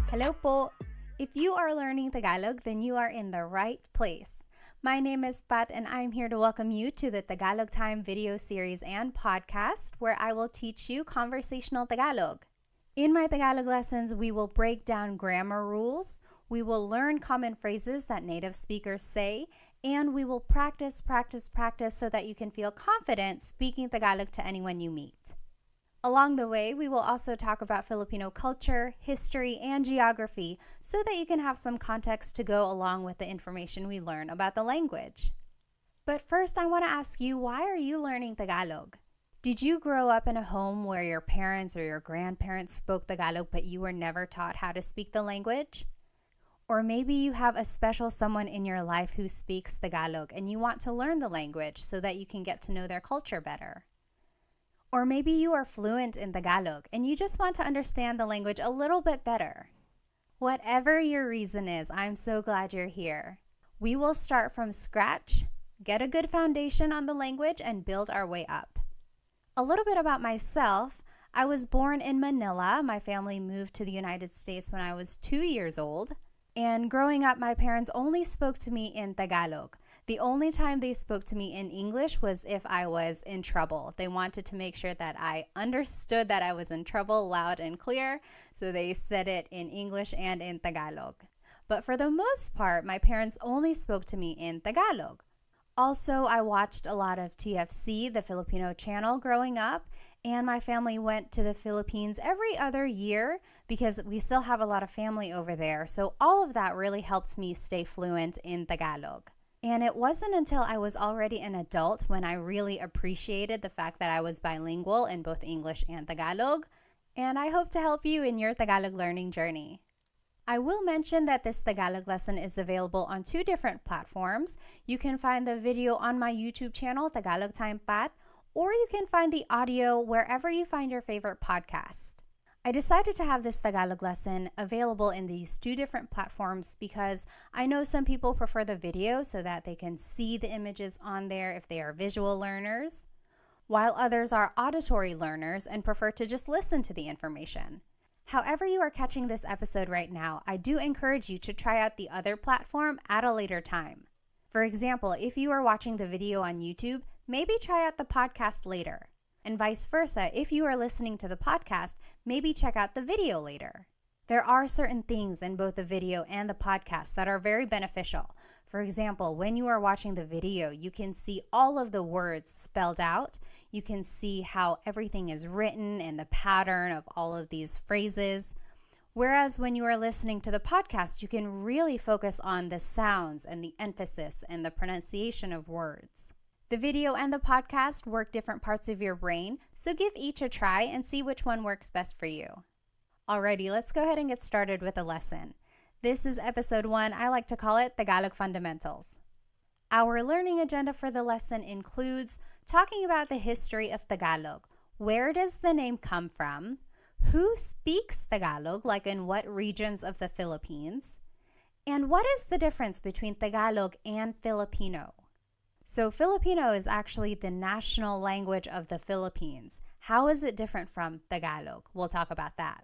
Hello po! If you are learning Tagalog, then you are in the right place. My name is Pat and I'm here to welcome you to the Tagalog Time video series and podcast where I will teach you conversational Tagalog. In my Tagalog lessons, we will break down grammar rules, we will learn common phrases that native speakers say, and we will practice so that you can feel confident speaking Tagalog to anyone you meet. Along the way, we will also talk about Filipino culture, history, and geography so that you can have some context to go along with the information we learn about the language. But first, I want to ask you, why are you learning Tagalog? Did you grow up in a home where your parents or your grandparents spoke Tagalog but you were never taught how to speak the language? Or maybe you have a special someone in your life who speaks Tagalog and you want to learn the language so that you can get to know their culture better. Or maybe you are fluent in Tagalog and you just want to understand the language a little bit better. Whatever your reason is, I'm so glad you're here. We will start from scratch, get a good foundation on the language, and build our way up. A little bit about myself. I was born in Manila. My family moved to the United States when I was 2 years old. And growing up, my parents only spoke to me in Tagalog. The only time they spoke to me in English was if I was in trouble. They wanted to make sure that I understood that I was in trouble loud and clear, so they said it in English and in Tagalog. But for the most part, my parents only spoke to me in Tagalog. Also, I watched a lot of TFC, the Filipino channel, growing up, and my family went to the Philippines every other year because we still have a lot of family over there. So all of that really helped me stay fluent in Tagalog. And it wasn't until I was already an adult when I really appreciated the fact that I was bilingual in both English and Tagalog. And I hope to help you in your Tagalog learning journey. I will mention that this Tagalog lesson is available on 2 different platforms. You can find the video on my YouTube channel, Tagalog Time Pat, or you can find the audio wherever you find your favorite podcast. I decided to have this Tagalog lesson available in these 2 different platforms because I know some people prefer the video so that they can see the images on there if they are visual learners, while others are auditory learners and prefer to just listen to the information. However you are catching this episode right now, I do encourage you to try out the other platform at a later time. For example, if you are watching the video on YouTube, maybe try out the podcast later. And vice versa, if you are listening to the podcast, maybe check out the video later. There are certain things in both the video and the podcast that are very beneficial. For example, when you are watching the video, you can see all of the words spelled out. You can see how everything is written and the pattern of all of these phrases. Whereas when you are listening to the podcast, you can really focus on the sounds and the emphasis and the pronunciation of words. The video and the podcast work different parts of your brain, so give each a try and see which one works best for you. Alrighty, let's go ahead and get started with the lesson. This is episode 1. I like to call it Tagalog Fundamentals. Our learning agenda for the lesson includes talking about the history of Tagalog. Where does the name come from? Who speaks Tagalog, like in what regions of the Philippines? And what is the difference between Tagalog and Filipino? So Filipino is actually the national language of the Philippines. How is it different from Tagalog? We'll talk about that.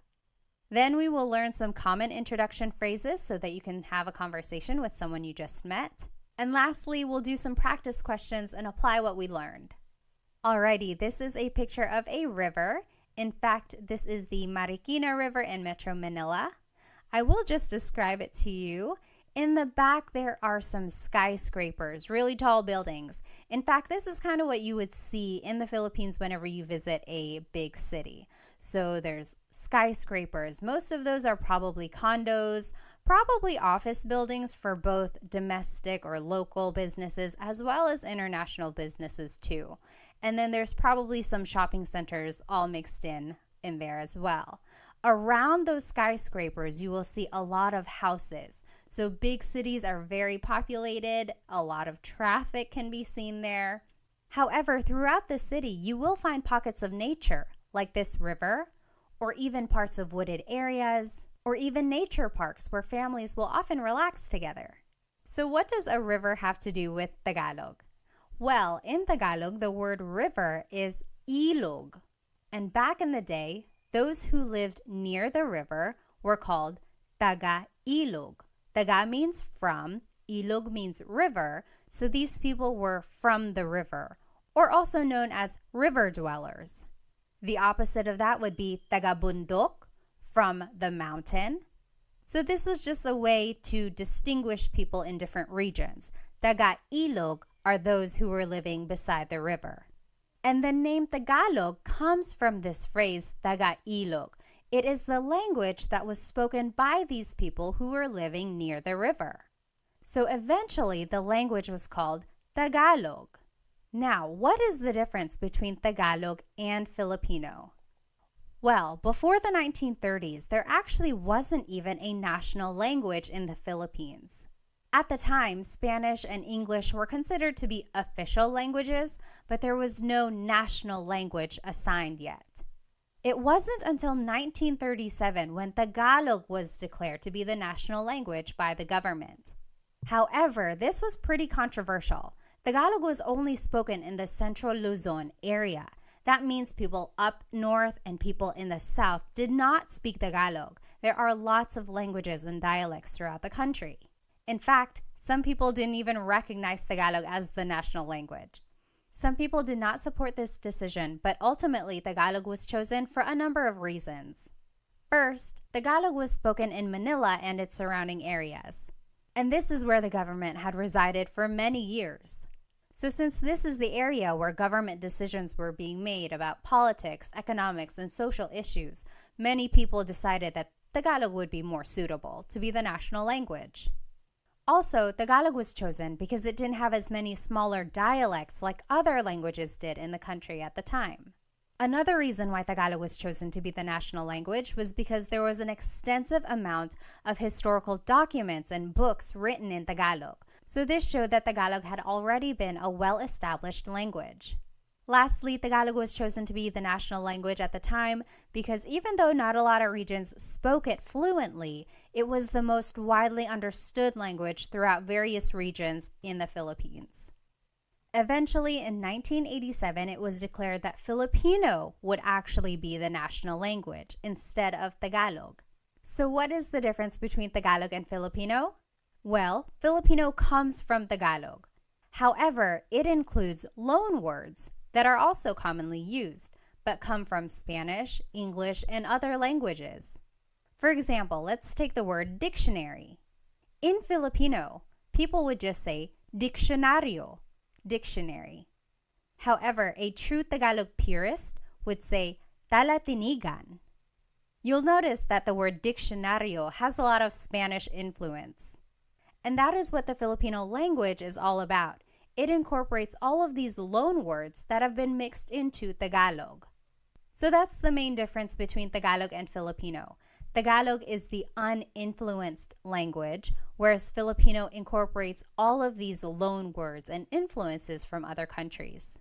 Then we will learn some common introduction phrases so that you can have a conversation with someone you just met. And lastly, we'll do some practice questions and apply what we learned. Alrighty, this is a picture of a river. In fact, this is the Marikina River in Metro Manila. I will just describe it to you. In the back, there are some skyscrapers, really tall buildings. In fact, this is kind of what you would see in the Philippines whenever you visit a big city. So there's skyscrapers. Most of those are probably condos, probably office buildings for both domestic or local businesses as well as international businesses too. And then there's probably some shopping centers all mixed in there as well. Around those skyscrapers, you will see a lot of houses. So big cities are very populated. A lot of traffic can be seen there. However, throughout the city, you will find pockets of nature, like this river, or even parts of wooded areas, or even nature parks where families will often relax together. So what does a river have to do with Tagalog? Well, in Tagalog, the word river is ilog. And back in the day, those who lived near the river were called taga-ilog. Taga means from, ilog means river, so these people were from the river, or also known as river dwellers. The opposite of that would be taga-bundok, from the mountain. So this was just a way to distinguish people in different regions. Taga-ilog are those who were living beside the river. And the name Tagalog comes from this phrase, taga-ilog. It is the language that was spoken by these people who were living near the river. So eventually, the language was called Tagalog. Now, what is the difference between Tagalog and Filipino? Well, before the 1930s, there actually wasn't even a national language in the Philippines. At the time, Spanish and English were considered to be official languages, but there was no national language assigned yet. It wasn't until 1937 when Tagalog was declared to be the national language by the government. However, this was pretty controversial. Tagalog was only spoken in the Central Luzon area. That means people up north and people in the south did not speak Tagalog. There are lots of languages and dialects throughout the country. In fact, some people didn't even recognize Tagalog as the national language. Some people did not support this decision, but ultimately Tagalog was chosen for a number of reasons. First, Tagalog was spoken in Manila and its surrounding areas. And this is where the government had resided for many years. So since this is the area where government decisions were being made about politics, economics, and social issues, many people decided that Tagalog would be more suitable to be the national language. Also, Tagalog was chosen because it didn't have as many smaller dialects like other languages did in the country at the time. Another reason why Tagalog was chosen to be the national language was because there was an extensive amount of historical documents and books written in Tagalog. So this showed that Tagalog had already been a well-established language. Lastly, Tagalog was chosen to be the national language at the time because even though not a lot of regions spoke it fluently, it was the most widely understood language throughout various regions in the Philippines. Eventually, in 1987, it was declared that Filipino would actually be the national language instead of Tagalog. So what is the difference between Tagalog and Filipino? Well, Filipino comes from Tagalog. However, it includes loan words that are also commonly used, but come from Spanish, English, and other languages. For example, let's take the word dictionary. In Filipino, people would just say diccionario, dictionary. However, a true Tagalog purist would say talatinigan. You'll notice that the word diccionario has a lot of Spanish influence. And that is what the Filipino language is all about. It incorporates all of these loan words that have been mixed into Tagalog. So that's the main difference between Tagalog and Filipino. Tagalog is the uninfluenced language, whereas Filipino incorporates all of these loan words and influences from other countries.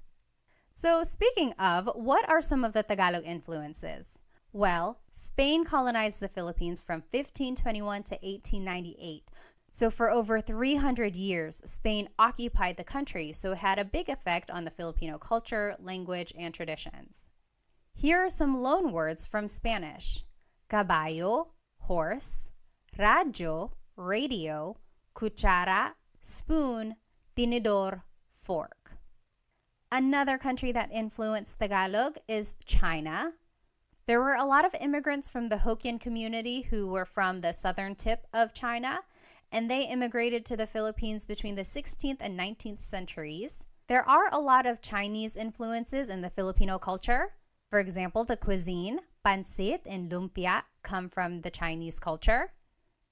So speaking of, what are some of the Tagalog influences? Well, Spain colonized the Philippines from 1521 to 1898. So for over 300 years, Spain occupied the country, so it had a big effect on the Filipino culture, language, and traditions. Here are some loan words from Spanish. Caballo, horse, radyo, radio, cuchara, spoon, tinidor, fork. Another country that influenced Tagalog is China. There were a lot of immigrants from the Hokkien community who were from the southern tip of China, and they immigrated to the Philippines between the 16th and 19th centuries. There are a lot of Chinese influences in the Filipino culture. For example, the cuisine, pancit and lumpia, come from the Chinese culture.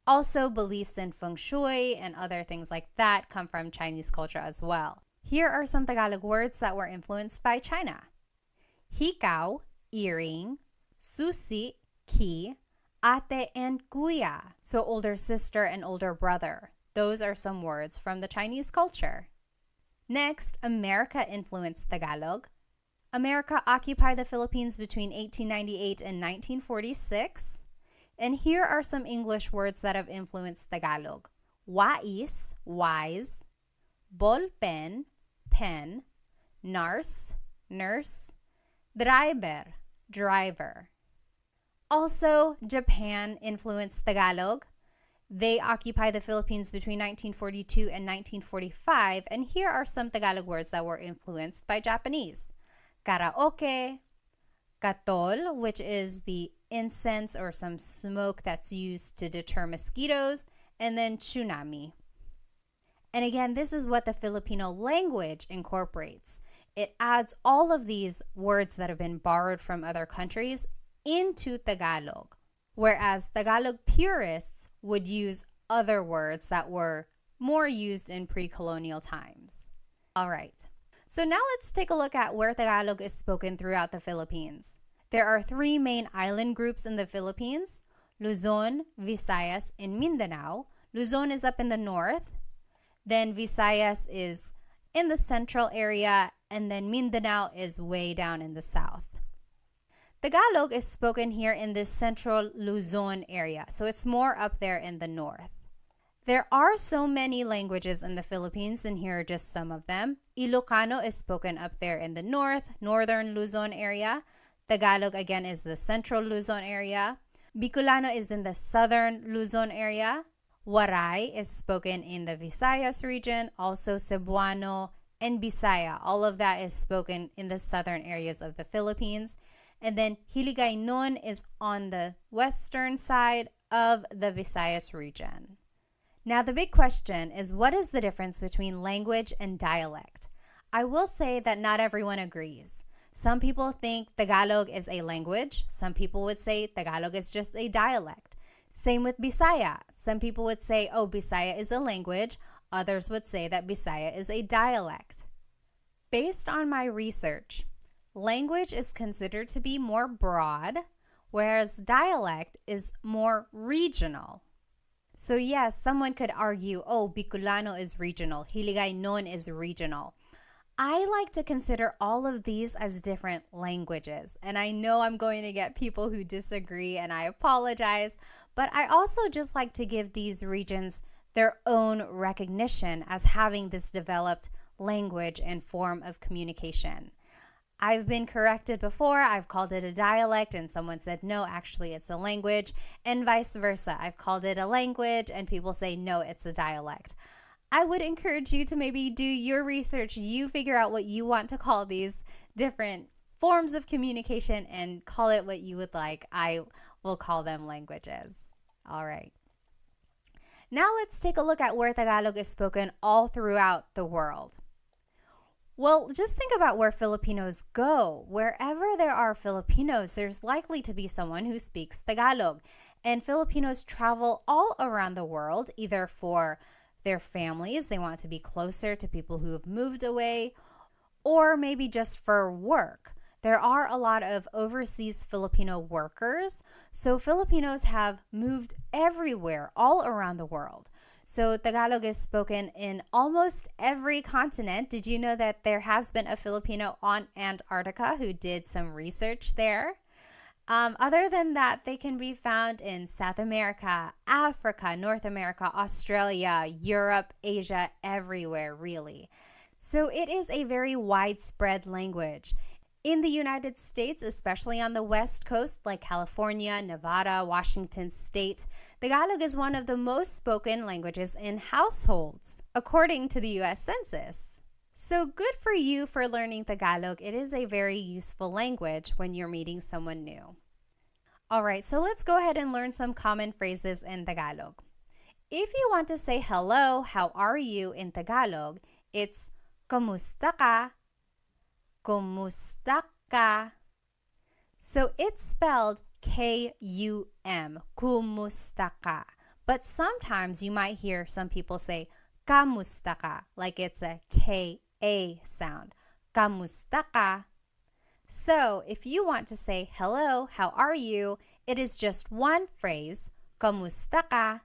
Also, beliefs in feng shui and other things like that come from Chinese culture as well. Here are some Tagalog words that were influenced by China. Hikaw, earring, susi, key, ate and kuya, so older sister and older brother. Those are some words from the Chinese culture. Next, America influenced Tagalog. America occupied the Philippines between 1898 and 1946. And here are some English words that have influenced Tagalog. Wais, wise, ballpen, pen, nurse, nurse, driver, driver. Also, Japan influenced Tagalog. They occupy the Philippines between 1942 and 1945, and here are some Tagalog words that were influenced by Japanese. Karaoke, katol, which is the incense or some smoke that's used to deter mosquitoes, and then tsunami. And again, this is what the Filipino language incorporates. It adds all of these words that have been borrowed from other countries into Tagalog, whereas Tagalog purists would use other words that were more used in pre-colonial times. All right, so now let's take a look at where Tagalog is spoken throughout the Philippines. There are three main island groups in the Philippines: Luzon, Visayas, and Mindanao. Luzon is up in the north, then Visayas is in the central area, and then Mindanao is way down in the south. Tagalog is spoken here in this central Luzon area, so it's more up there in the north. There are so many languages in the Philippines, and here are just some of them. Ilocano is spoken up there in the north, northern Luzon area. Tagalog again is the central Luzon area. Bicolano is in the southern Luzon area. Waray is spoken in the Visayas region, also Cebuano and Bisaya. All of that is spoken in the southern areas of the Philippines. And then Hiligaynon is on the western side of the Visayas region. Now the big question is, what is the difference between language and dialect? I will say that not everyone agrees. Some people think Tagalog is a language. Some people would say Tagalog is just a dialect. Same with Bisaya. Some people would say, oh, Bisaya is a language. Others would say that Bisaya is a dialect. Based on my research, language is considered to be more broad, whereas dialect is more regional. So yes, someone could argue, oh, Bicolano is regional, Hiligaynon is regional. I like to consider all of these as different languages, and I know I'm going to get people who disagree, and I apologize, but I also just like to give these regions their own recognition as having this developed language and form of communication. I've been corrected before. I've called it a dialect and someone said, no, actually it's a language, and vice versa. I've called it a language and people say, no, it's a dialect. I would encourage you to maybe do your research. You figure out what you want to call these different forms of communication and call it what you would like. I will call them languages. All right. Now let's take a look at where Tagalog is spoken all throughout the world. Well, just think about where Filipinos go. Wherever there are Filipinos, there's likely to be someone who speaks Tagalog. And Filipinos travel all around the world, either for their families, they want to be closer to people who have moved away, or maybe just for work. There are a lot of overseas Filipino workers, so Filipinos have moved everywhere, all around the world. So Tagalog is spoken in almost every continent. Did you know that there has been a Filipino on Antarctica who did some research there? Other than that, they can be found in South America, Africa, North America, Australia, Europe, Asia, everywhere really. So it is a very widespread language. In the United States, especially on the West Coast like California, Nevada, Washington State, Tagalog is one of the most spoken languages in households, according to the U.S. Census. So good for you for learning Tagalog. It is a very useful language when you're meeting someone new. All right, so let's go ahead and learn some common phrases in Tagalog. If you want to say hello, how are you in Tagalog, it's kamusta ka? Kumusta ka? So it's spelled K-U-M, kumusta ka. But sometimes you might hear some people say kamusta ka, like it's a K-A sound. Kamusta ka? So if you want to say hello, how are you, it is just one phrase, kamusta ka?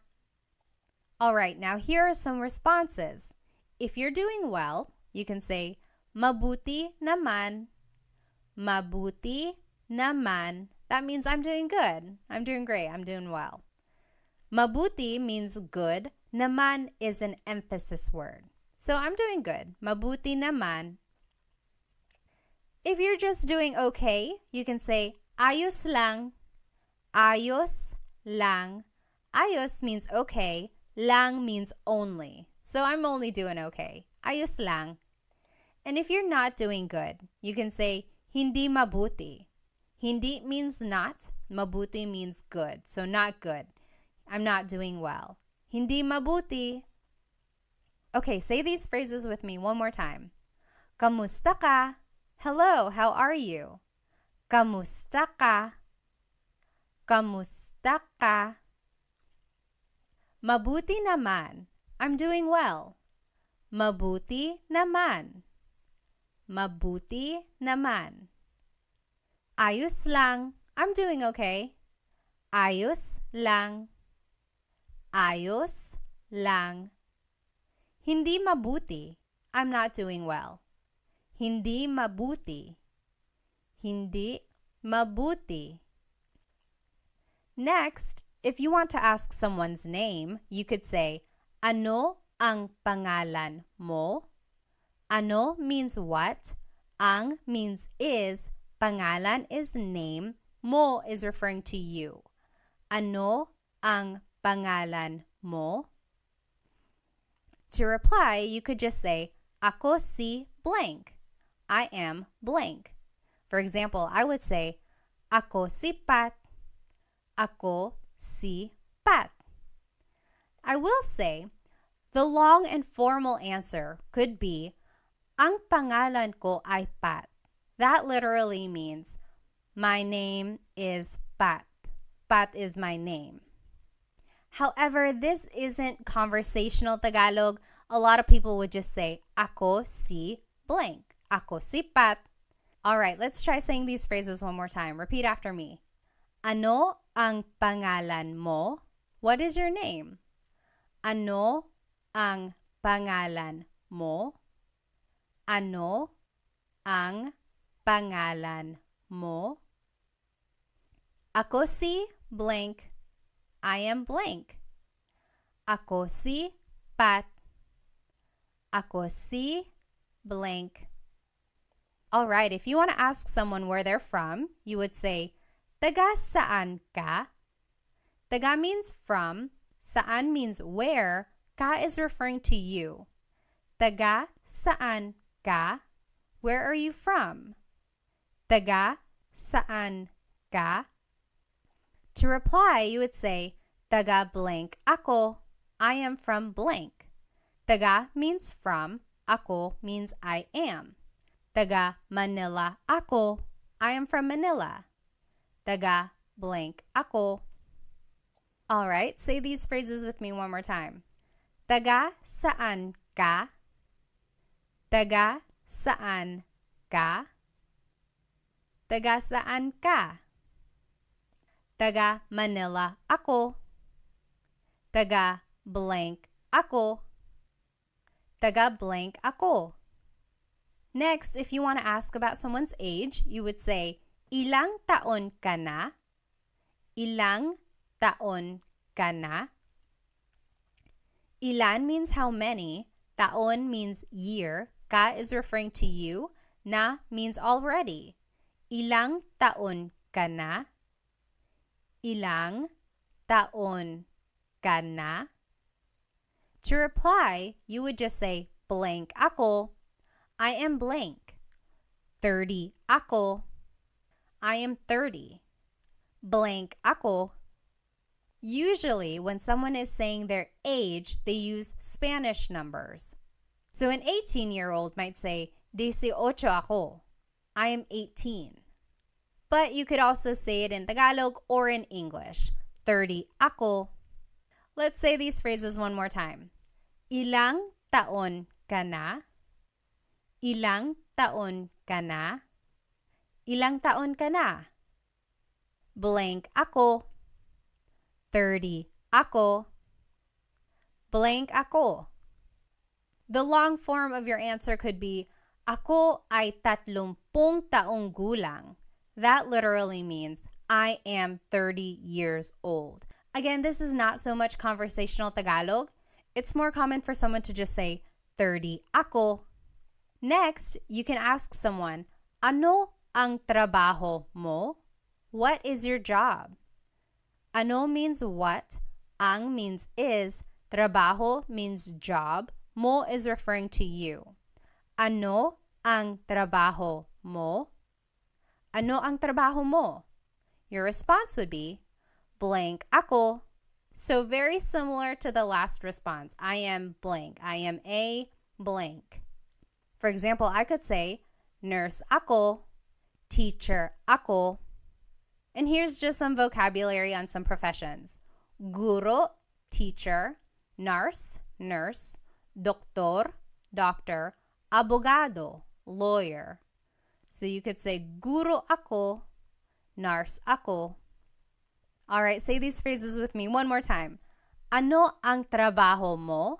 All right, now here are some responses. If you're doing well, you can say mabuti naman. Mabuti naman. That means I'm doing good. I'm doing great. I'm doing well. Mabuti means good. Naman is an emphasis word. So I'm doing good. Mabuti naman. If you're just doing okay, you can say ayos lang. Ayos lang. Ayos means okay. Lang means only. So I'm only doing okay. Ayos lang. And if you're not doing good, you can say hindi mabuti. Hindi means not. Mabuti means good. So not good. I'm not doing well. Hindi mabuti. Okay, say these phrases with me one more time. Kamusta ka? Hello, how are you? Kamusta ka? Kamusta ka? Mabuti naman. I'm doing well. Mabuti naman. Mabuti naman. Ayos lang. I'm doing okay. Ayos lang. Ayos lang. Hindi mabuti. I'm not doing well. Hindi mabuti. Hindi mabuti. Next, if you want to ask someone's name, you could say, ano ang pangalan mo? Ano means what? Ang means is. Pangalan is name. Mo is referring to you. Ano ang pangalan mo? To reply, you could just say, ako si blank. I am blank. For example, I would say, ako si Pat. Ako si Pat. I will say, the long and formal answer could be, ang pangalan ko ay Pat. That literally means, my name is Pat. Pat is my name. However, this isn't conversational Tagalog. A lot of people would just say, ako si blank. Ako si Pat. All right, let's try saying these phrases one more time. Repeat after me. Ano ang pangalan mo? What is your name? Ano ang pangalan mo? Ano ang pangalan mo? Ako si blank. I am blank. Ako si Pat. Ako si blank. All right, if you want to ask someone where they're from, you would say, taga saan ka? Taga means from. Saan means where. Ka is referring to you. Taga saan ka? Where are you from? Taga saan ka? To reply, you would say, taga blank ako. I am from blank. Taga means from. Ako means I am. Taga Manila ako. I am from Manila. Taga blank ako. All right, say these phrases with me one more time. Taga saan ka? Taga saan ka? Taga saan ka? Taga Manila ako. Taga blank ako. Taga blank ako. Next, if you want to ask about someone's age, you would say, ilang taon ka na? Ilang taon ka na? Ilan means how many. Taon means year. Ka is referring to you. Na means already. Ilang taon ka na? Ilang taon ka na? To reply, you would just say, blank ako. I am blank. 30 ako. I am 30. Blank ako. Usually, when someone is saying their age, they use Spanish numbers. So an 18-year-old might say, 18 ako. I am 18. But you could also say it in Tagalog or in English. 30 ako. Let's say these phrases one more time. Ilang taon ka na? Ilang taon ka na? Ilang taon ka na? Blank ako. 30 ako. Blank ako. The long form of your answer could be, ako ay 30 taong gulang. That literally means, I am 30 years old. Again, this is not so much conversational Tagalog. It's more common for someone to just say, 30 ako. Next, you can ask someone, ano ang trabaho mo? What is your job? Ano means what. Ang means is, trabaho means job, mo is referring to you. Ano ang trabaho mo? Ano ang trabaho mo? Your response would be, blank ako. So very similar to the last response. I am blank. I am a blank. For example, I could say, nurse ako, teacher ako. And here's just some vocabulary on some professions. Guro, teacher. Nurse, nurse. Doktor, doctor. Abogado, lawyer. So you could say, guro ako, nurse ako. All right, say these phrases with me one more time. Ano ang trabaho mo?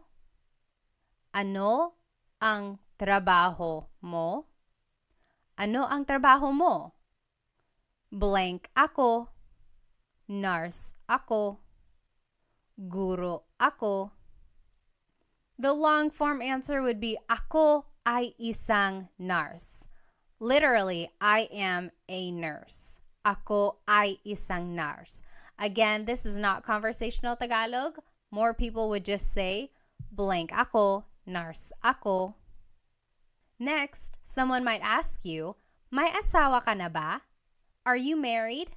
Ano ang trabaho mo? Ano ang trabaho mo? Blank ako. Nurse ako. Guro ako. The long form answer would be ako ay isang nurse. Literally, I am a nurse. Ako ay isang nurse. Again, this is not conversational Tagalog. More people would just say, blank ako, nurse ako. Next, someone might ask you, may asawa ka na ba? Are you married?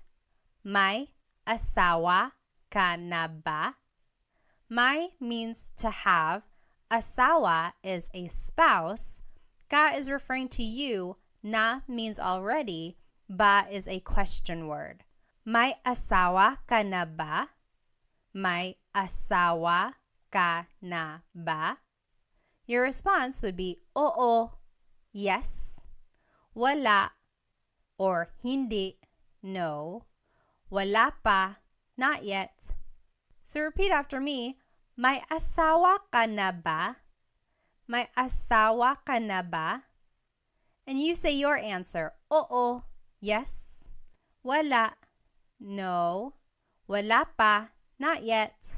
May asawa ka na ba? May means to have. Asawa is a spouse. Ka is referring to you. Na means already. Ba is a question word. May asawa ka na ba? May asawa ka na ba? Your response would be, oo, yes, wala, or hindi, no, wala pa, not yet. So repeat after me, may asawa ka na ba? May asawa ka na ba? And you say your answer, oo, yes, wala, no, wala pa, not yet.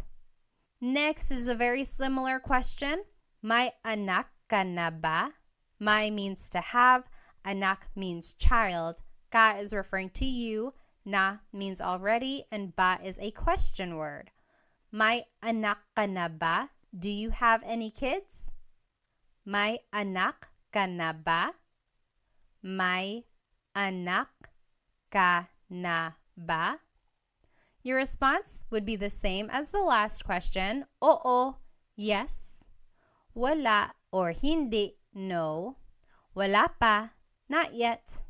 Next is a very similar question. May anak ka na ba? May means to have. Anak means child. Ka is referring to you. Na means already. And ba is a question word. May anak ka na ba? Do you have any kids? May anak ka na ba? May anak ka na ba? Your response would be the same as the last question. Oo, yes. Wala or hindi, no. Wala pa, not yet.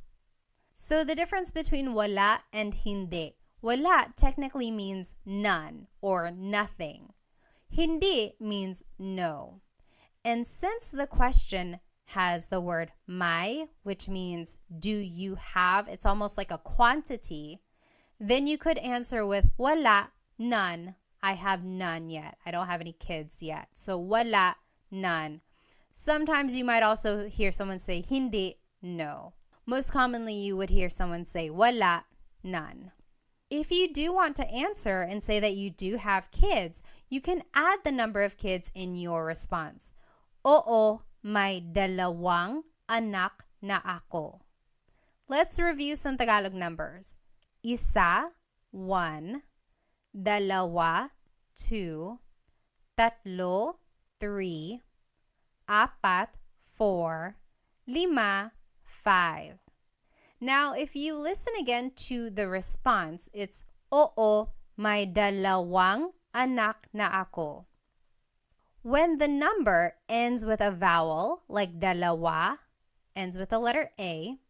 So the difference between wala and hindi. Wala technically means none or nothing. Hindi means no. And since the question has the word may, which means do you have, it's almost like a quantity, then you could answer with wala, none. I have none yet. I don't have any kids yet. So wala, none. Sometimes you might also hear someone say hindi, no. Most commonly you would hear someone say wala, none. If you do want to answer and say that you do have kids, you can add the number of kids in your response. Oo, may dalawang anak na ako. Let's review some Tagalog numbers. Isa, 1, dalawa, 2, tatlo, 3, apat, 4, 5, 5. Now, if you listen again to the response, it's oo, may dalawang anak na ako. When the number ends with a vowel, like dalawa, ends with the letter A,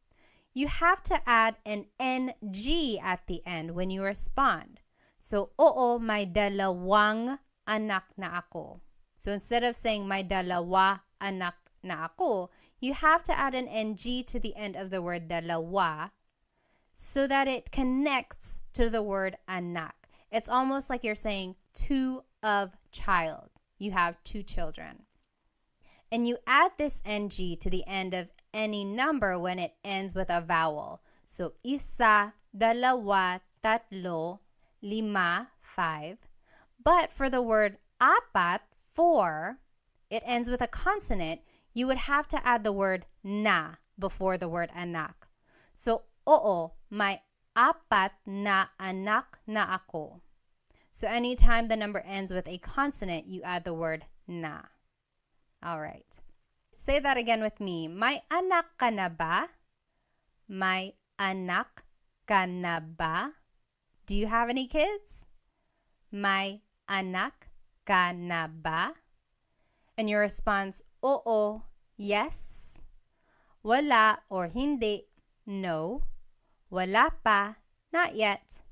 you have to add an NG at the end when you respond. So, oo, may dalawang anak na ako. So, instead of saying may dalawa anak na ako, you have to add an NG to the end of the word dalawa so that it connects to the word anak. It's almost like you're saying two of child. You have 2 children. And you add this NG to the end of any number when it ends with a vowel. So, isa, dalawa, tatlo, 5, 5. But for the word apat, 4, it ends with a consonant. You would have to add the word na before the word anak. So, oo, may apat na anak na ako. So anytime the number ends with a consonant, you add the word na. All right. Say that again with me. May anak ka na ba? May anak ka na ba? Do you have any kids? May anak ka na ba? And your response, oo, yes. Wala or hindi, no. Wala pa, not yet.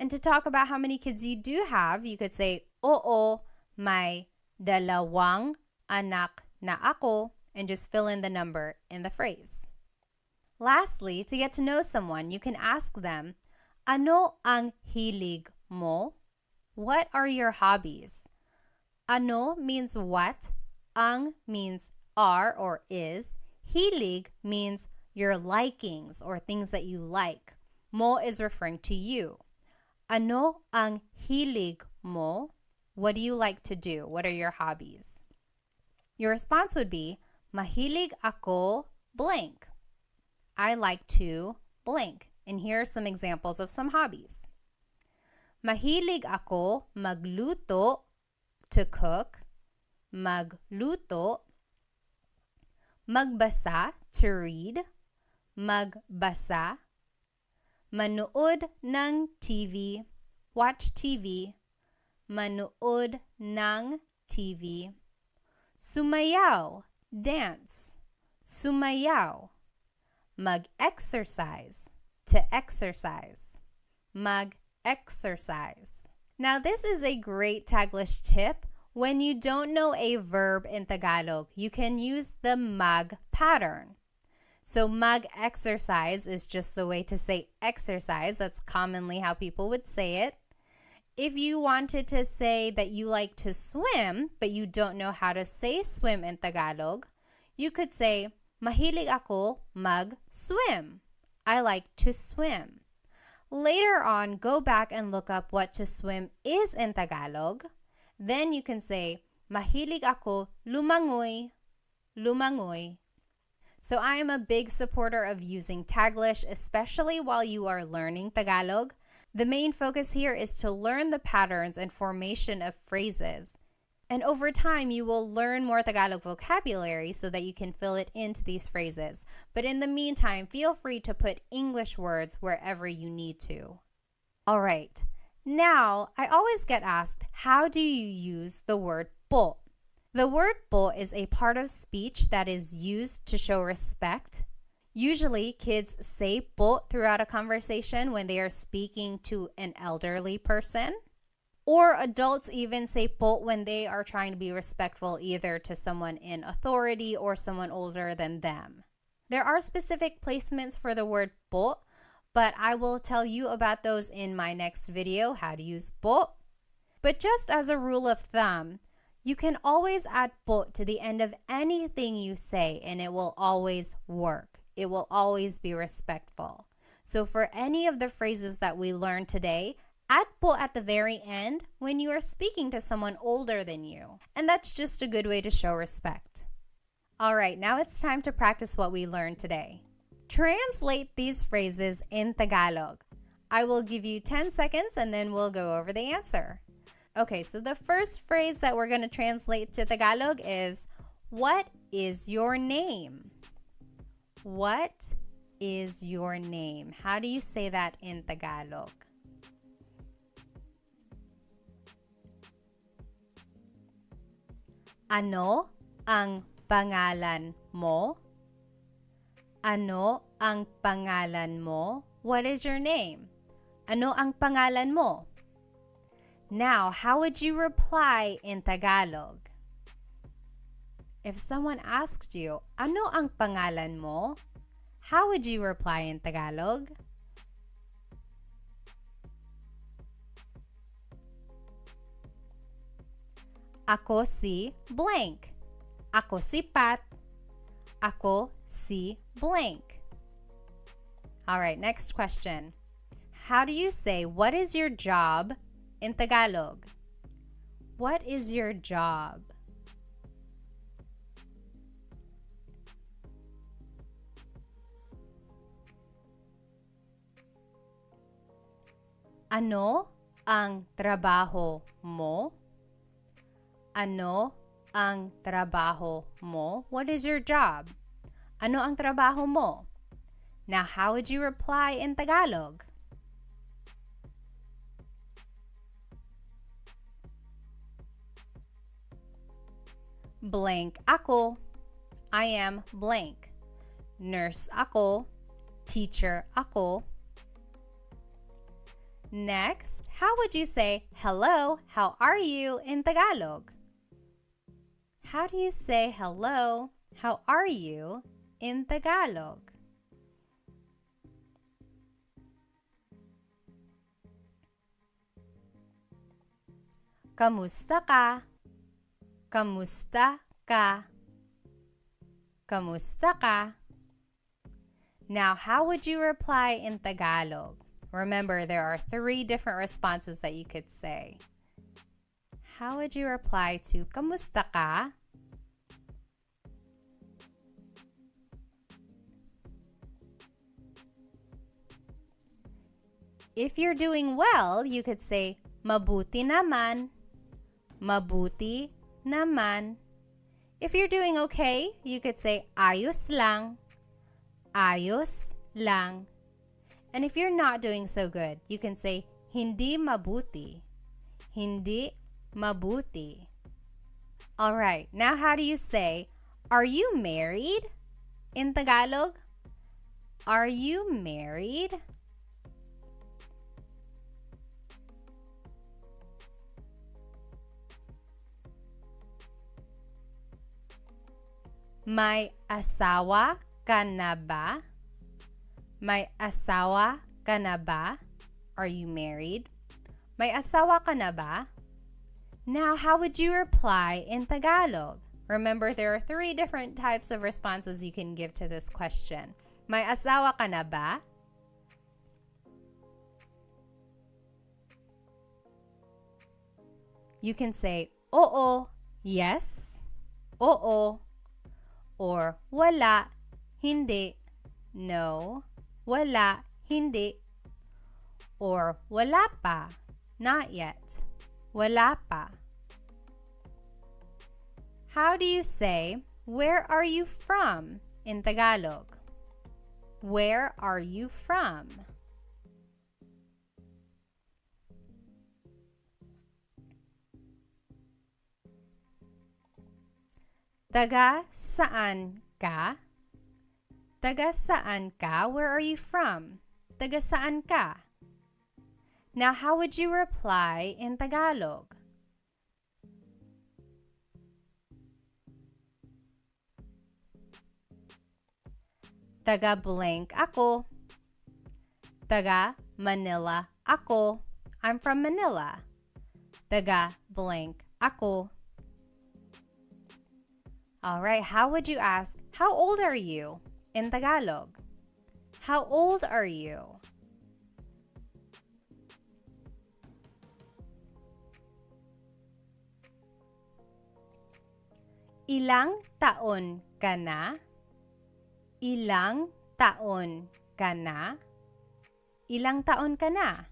And to talk about how many kids you do have, you could say, oo, may dalawang anak na ako, and just fill in the number in the phrase. Lastly, to get to know someone, you can ask them, ano ang hilig mo? What are your hobbies? Ano means what, ang means are or is, hilig means your likings or things that you like. Mo is referring to you. Ano ang hilig mo? What do you like to do? What are your hobbies? Your response would be, mahilig ako blank. I like to blank. And here are some examples of some hobbies. Mahilig ako magluto, to cook, magluto, magbasa, to read, magbasa, manood ng TV, watch TV, manood ng TV, sumayaw, dance, sumayaw, mag-exercise, to exercise, mag-exercise. Now, this is a great Taglish tip. When you don't know a verb in Tagalog, you can use the mag pattern. So mag-exercise is just the way to say exercise. That's commonly how people would say it. If you wanted to say that you like to swim, but you don't know how to say swim in Tagalog, you could say, mahilig ako mag-swim. I like to swim. Later on, go back and look up what to swim is in Tagalog. Then you can say, mahilig ako lumangoy, lumangoy. So I am a big supporter of using Taglish, especially while you are learning Tagalog. The main focus here is to learn the patterns and formation of phrases. And over time, you will learn more Tagalog vocabulary so that you can fill it into these phrases. But in the meantime, feel free to put English words wherever you need to. All right. Now, I always get asked, how do you use the word po? The word po is a part of speech that is used to show respect. Usually, kids say po throughout a conversation when they are speaking to an elderly person. Or adults even say po when they are trying to be respectful either to someone in authority or someone older than them. There are specific placements for the word po, but I will tell you about those in my next video, how to use po. But just as a rule of thumb, you can always add po to the end of anything you say and it will always work. It will always be respectful. So for any of the phrases that we learned today, add po at the very end when you are speaking to someone older than you. And that's just a good way to show respect. All right, now it's time to practice what we learned today. Translate these phrases in Tagalog. I will give you 10 seconds and then we'll go over the answer. Okay, so the first phrase that we're going to translate to Tagalog is, what is your name? What is your name? How do you say that in Tagalog? Ano ang pangalan mo? Ano ang pangalan mo? What is your name? Ano ang pangalan mo? Now, how would you reply in Tagalog? If someone asked you, ano ang pangalan mo? How would you reply in Tagalog? Ako si blank. Ako si Pat. Ako si blank. All right, next question. How do you say, what is your job in Tagalog? What is your job? Ano ang trabaho mo? Ano ang trabaho mo? What is your job? Ano ang trabaho mo? Now, how would you reply in Tagalog? Blank ako. I am blank. Nurse ako. Teacher ako. Next, how would you say, hello, how are you in Tagalog? How do you say hello, how are you in Tagalog? Kamusta ka? Kamusta ka? Kamusta ka? Now, how would you reply in Tagalog? Remember, there are 3 different responses that you could say. How would you reply to kamusta ka? If you're doing well, you could say mabuti naman. Mabuti naman. If you're doing okay, you could say ayos lang. Ayos lang. And if you're not doing so good, you can say hindi mabuti. Hindi mabuti. All right, now how do you say, are you married? In Tagalog, are you married? May asawa ka na ba? May asawa ka na ba? Are you married? May asawa ka na ba? Now, how would you reply in Tagalog? Remember, there are 3 different types of responses you can give to this question. May asawa ka na ba? You can say, oo, yes, oo, or wala, hindi, no, wala, hindi, or wala pa, not yet, wala pa. How do you say, where are you from in Tagalog? Where are you from? Taga saan ka? Taga saan ka? Where are you from? Taga saan ka? Now, how would you reply in Tagalog? Taga blank ako. Taga Manila ako. I'm from Manila. Taga blank ako. All right, how would you ask, how old are you in Tagalog? How old are you? Ilang taon ka na? Ilang taon ka na? Ilang taon ka na?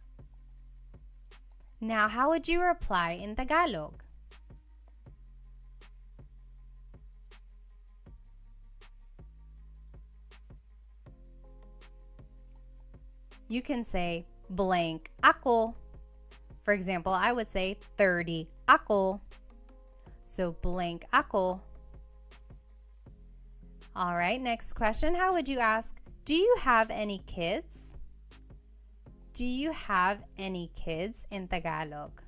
Now, how would you reply in Tagalog? You can say blank ako. For example, I would say 30 ako. So blank ako. All right, next question. How would you ask, do you have any kids? Do you have any kids in Tagalog?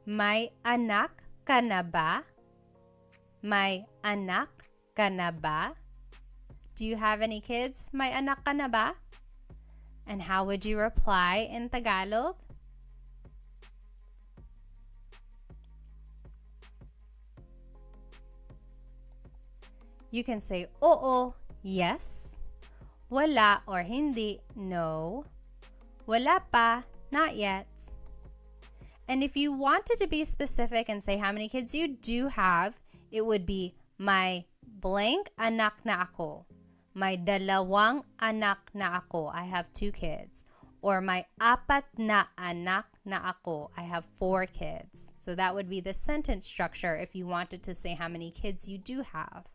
May anak ka na ba? May anak ka na ba? Do you have any kids? May anak ka na ba? And how would you reply in Tagalog? You can say, oo, yes. Wala or hindi, no. Wala pa, not yet. And if you wanted to be specific and say how many kids you do have, it would be may blank anak na ako. May dalawang anak na ako. I have 2 kids. Or may apat na anak na ako. I have 4 kids. So that would be the sentence structure if you wanted to say how many kids you do have.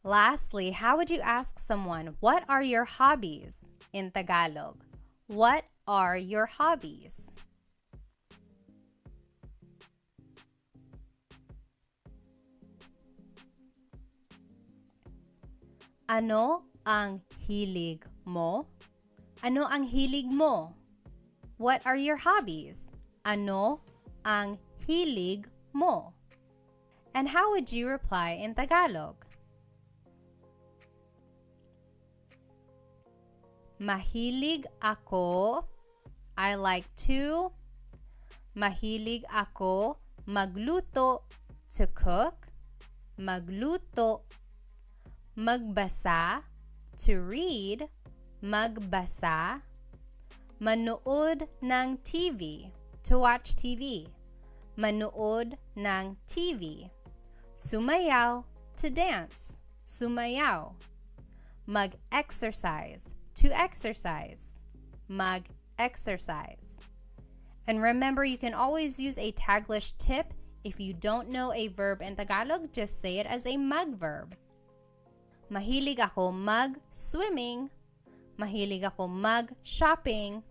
Lastly, how would you ask someone, what are your hobbies in Tagalog? What are your hobbies? Ano ang hilig mo? Ano ang hilig mo? What are your hobbies? Ano ang hilig mo? And how would you reply in Tagalog? Mahilig ako. I like to. Mahilig ako magluto, to cook. Magluto. Magbasa, to read. Magbasa. Manood ng TV, to watch TV. Manood ng TV. Sumayaw, to dance. Sumayaw. Mag-exercise, to exercise. Mag-exercise. And remember, you can always use a Taglish tip. If you don't know a verb in Tagalog, just say it as a mag verb. Mahilig ako mag-swimming. Mahilig ako mag-shopping.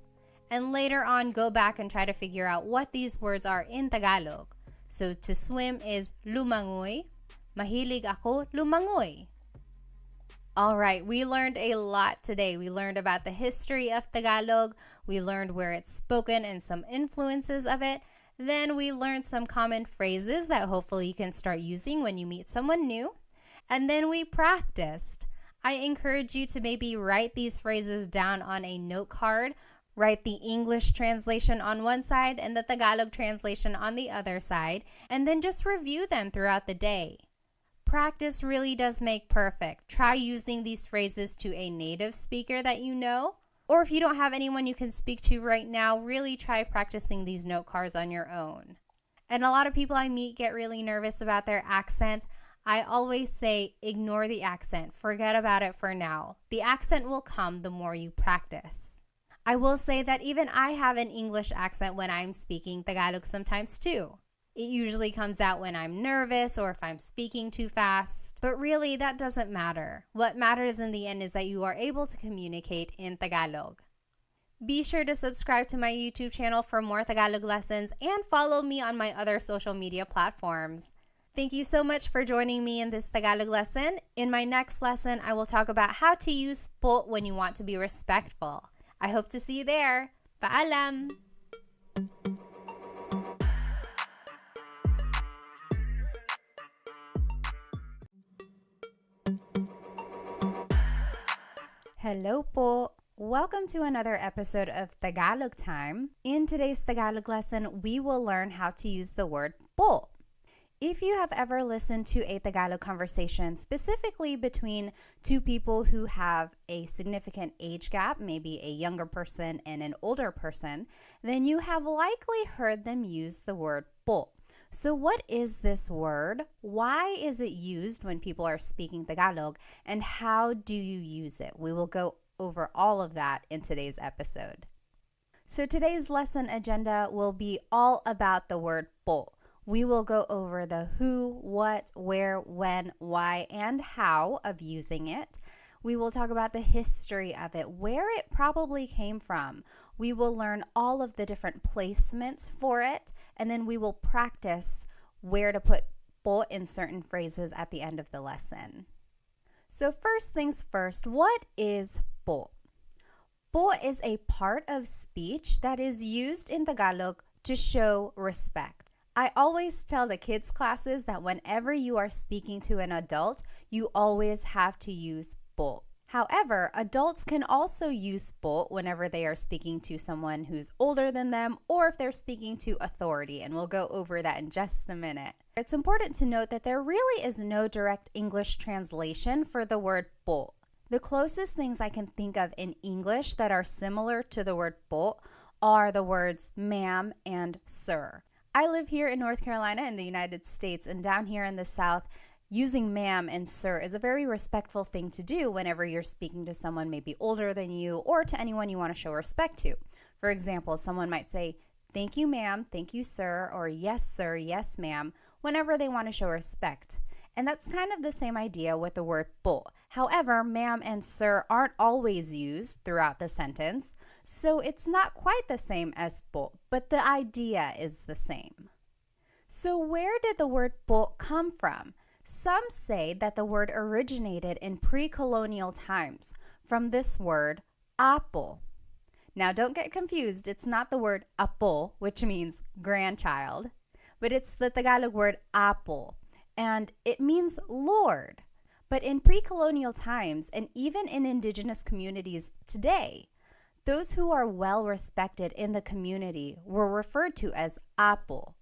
And later on, go back and try to figure out what these words are in Tagalog. So to swim is lumangoy. Mahilig ako lumangoy. All right, we learned a lot today. We learned about the history of Tagalog. We learned where it's spoken and some influences of it. Then we learned some common phrases that hopefully you can start using when you meet someone new. And then we practiced. I encourage you to maybe write these phrases down on a note card. Write the English translation on one side and the Tagalog translation on the other side, and then just review them throughout the day. Practice really does make perfect. Try using these phrases to a native speaker that you know. Or if you don't have anyone you can speak to right now, really try practicing these note cards on your own. And a lot of people I meet get really nervous about their accent. I always say, ignore the accent. Forget about it for now. The accent will come the more you practice. I will say that even I have an English accent when I'm speaking Tagalog sometimes too. It usually comes out when I'm nervous or if I'm speaking too fast. But really, that doesn't matter. What matters in the end is that you are able to communicate in Tagalog. Be sure to subscribe to my YouTube channel for more Tagalog lessons and follow me on my other social media platforms. Thank you so much for joining me in this Tagalog lesson. In my next lesson, I will talk about how to use po when you want to be respectful. I hope to see you there. Paalam! Hello po! Welcome to another episode of Tagalog Time. In today's Tagalog lesson, we will learn how to use the word po. If you have ever listened to a Tagalog conversation, specifically between two people who have a significant age gap, maybe a younger person and an older person, then you have likely heard them use the word po. So what is this word? Why is it used when people are speaking Tagalog? And how do you use it? We will go over all of that in today's episode. So today's lesson agenda will be all about the word po. We will go over the who, what, where, when, why, and how of using it. We will talk about the history of it, where it probably came from. We will learn all of the different placements for it, and then we will practice where to put po in certain phrases at the end of the lesson. So first things first, what is po? Po is a part of speech that is used in Tagalog to show respect. I always tell the kids' classes that whenever you are speaking to an adult, you always have to use po. However, adults can also use po whenever they are speaking to someone who's older than them or if they're speaking to authority, and we'll go over that in just a minute. It's important to note that there really is no direct English translation for the word po. The closest things I can think of in English that are similar to the word po are the words ma'am and sir. I live here in North Carolina in the United States, and down here in the South, using ma'am and sir is a very respectful thing to do whenever you're speaking to someone maybe older than you or to anyone you want to show respect to. For example, someone might say, "Thank you, ma'am, thank you, sir," or "Yes, sir, yes, ma'am," whenever they want to show respect. And that's kind of the same idea with the word po. However, ma'am and sir aren't always used throughout the sentence, so it's not quite the same as po, but the idea is the same. So where did the word po come from? Some say that the word originated in pre-colonial times from this word, apo. Now don't get confused, it's not the word apo, which means grandchild, but it's the Tagalog word apo, and it means Lord. But in pre-colonial times, and even in indigenous communities today, those who are well respected in the community were referred to as apo.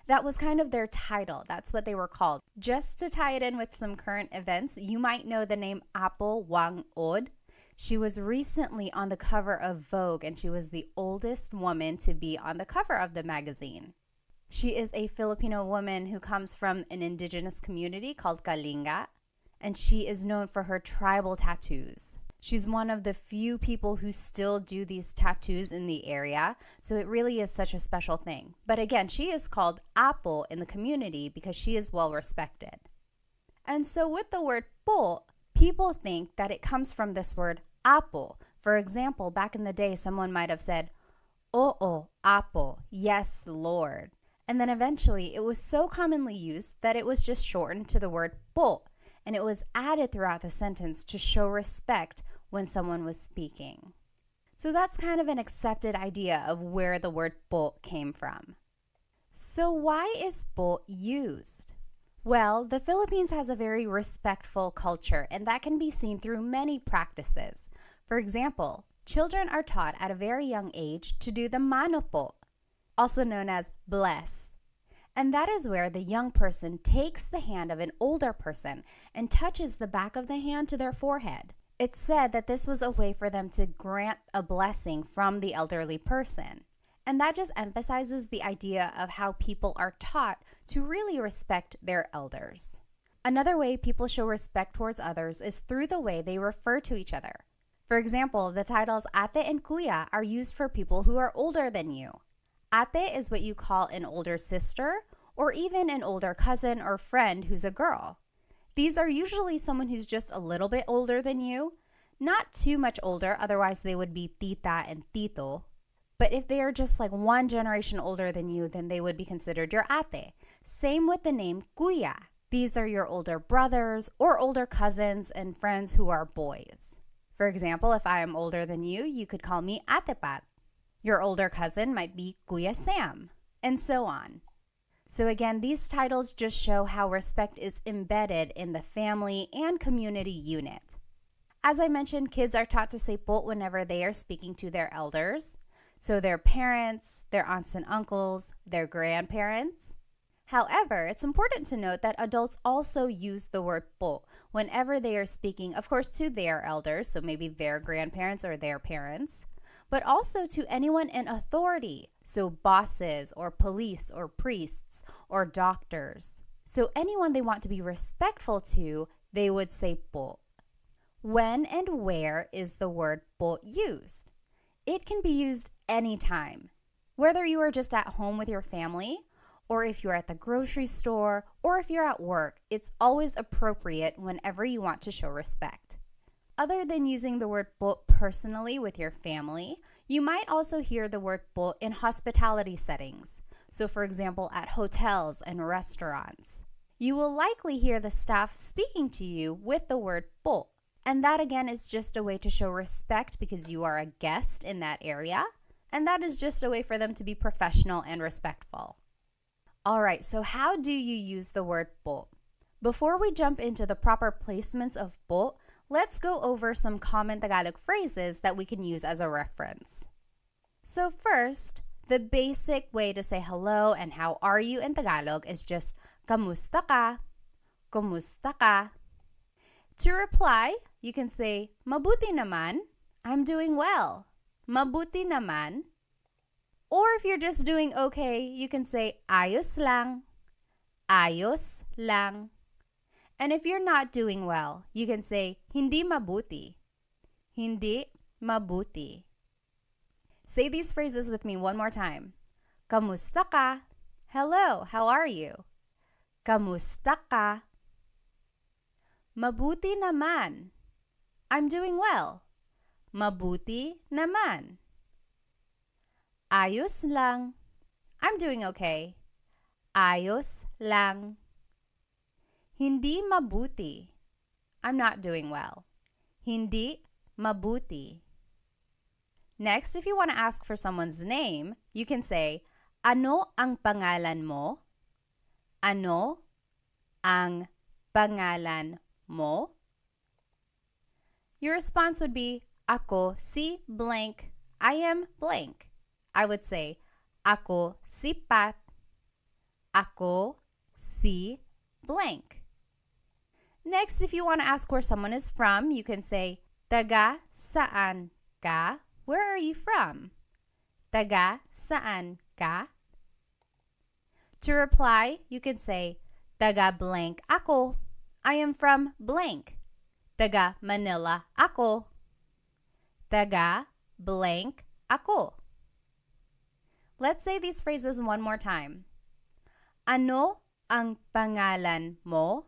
That was kind of their title. That's what they were called. Just to tie it in with some current events, you might know the name Apo Wang Od. She was recently on the cover of Vogue, and she was the oldest woman to be on the cover of the magazine. She is a Filipino woman who comes from an indigenous community called Kalinga, and she is known for her tribal tattoos. She's one of the few people who still do these tattoos in the area, so it really is such a special thing. But again, she is called Apo in the community because she is well respected. And so with the word po, people think that it comes from this word apo. For example, back in the day, someone might have said, "Oo, apo, yes, Lord." And then eventually it was so commonly used that it was just shortened to the word po, and it was added throughout the sentence to show respect when someone was speaking. So that's kind of an accepted idea of where the word po came from. So why is po used? Well, the Philippines has a very respectful culture, and that can be seen through many practices. For example, children are taught at a very young age to do the mano po, also known as bless. And that is where the young person takes the hand of an older person and touches the back of the hand to their forehead. It's said that this was a way for them to grant a blessing from the elderly person. And that just emphasizes the idea of how people are taught to really respect their elders. Another way people show respect towards others is through the way they refer to each other. For example, the titles ate and kuya are used for people who are older than you. Ate is what you call an older sister or even an older cousin or friend who's a girl. These are usually someone who's just a little bit older than you, not too much older, otherwise they would be tita and tito. But if they are just like one generation older than you, then they would be considered your ate. Same with the name kuya. These are your older brothers or older cousins and friends who are boys. For example, if I am older than you, you could call me Ate Pat. Your older cousin might be Kuya Sam, and so on. So again, these titles just show how respect is embedded in the family and community unit. As I mentioned, kids are taught to say po whenever they are speaking to their elders. So their parents, their aunts and uncles, their grandparents. However, it's important to note that adults also use the word po whenever they are speaking, of course, to their elders, so maybe their grandparents or their parents, but also to anyone in authority, so bosses or police or priests or doctors. So anyone they want to be respectful to, they would say po. When and where is the word po used? It can be used anytime, whether you are just at home with your family, or if you're at the grocery store, or if you're at work. It's always appropriate whenever you want to show respect. Other than using the word po personally with your family, you might also hear the word po in hospitality settings. So for example, at hotels and restaurants. You will likely hear the staff speaking to you with the word po. And that again is just a way to show respect because you are a guest in that area. And that is just a way for them to be professional and respectful. All right, so how do you use the word po? Before we jump into the proper placements of po, let's go over some common Tagalog phrases that we can use as a reference. So first, the basic way to say hello and how are you in Tagalog is just kamusta ka, kumusta ka. To reply, you can say mabuti naman, I'm doing well, mabuti naman. Or if you're just doing okay, you can say ayos lang, ayos lang. And if you're not doing well, you can say hindi mabuti, hindi mabuti. Say these phrases with me one more time. Kamusta ka? Hello, how are you? Kamusta ka? Mabuti naman. I'm doing well. Mabuti naman. Ayos lang. I'm doing okay. Ayos lang. Hindi mabuti. I'm not doing well. Hindi mabuti. Next, if you want to ask for someone's name, you can say, ano ang pangalan mo? Ano ang pangalan mo? Your response would be, ako si blank. I am blank. I would say, ako si Pat. Ako si blank. Next, if you want to ask where someone is from, you can say, taga saan ka? Where are you from? Taga saan ka? To reply, you can say, taga blank ako. I am from blank. Taga Manila ako. Taga blank ako. Let's say these phrases one more time. Ano ang pangalan mo?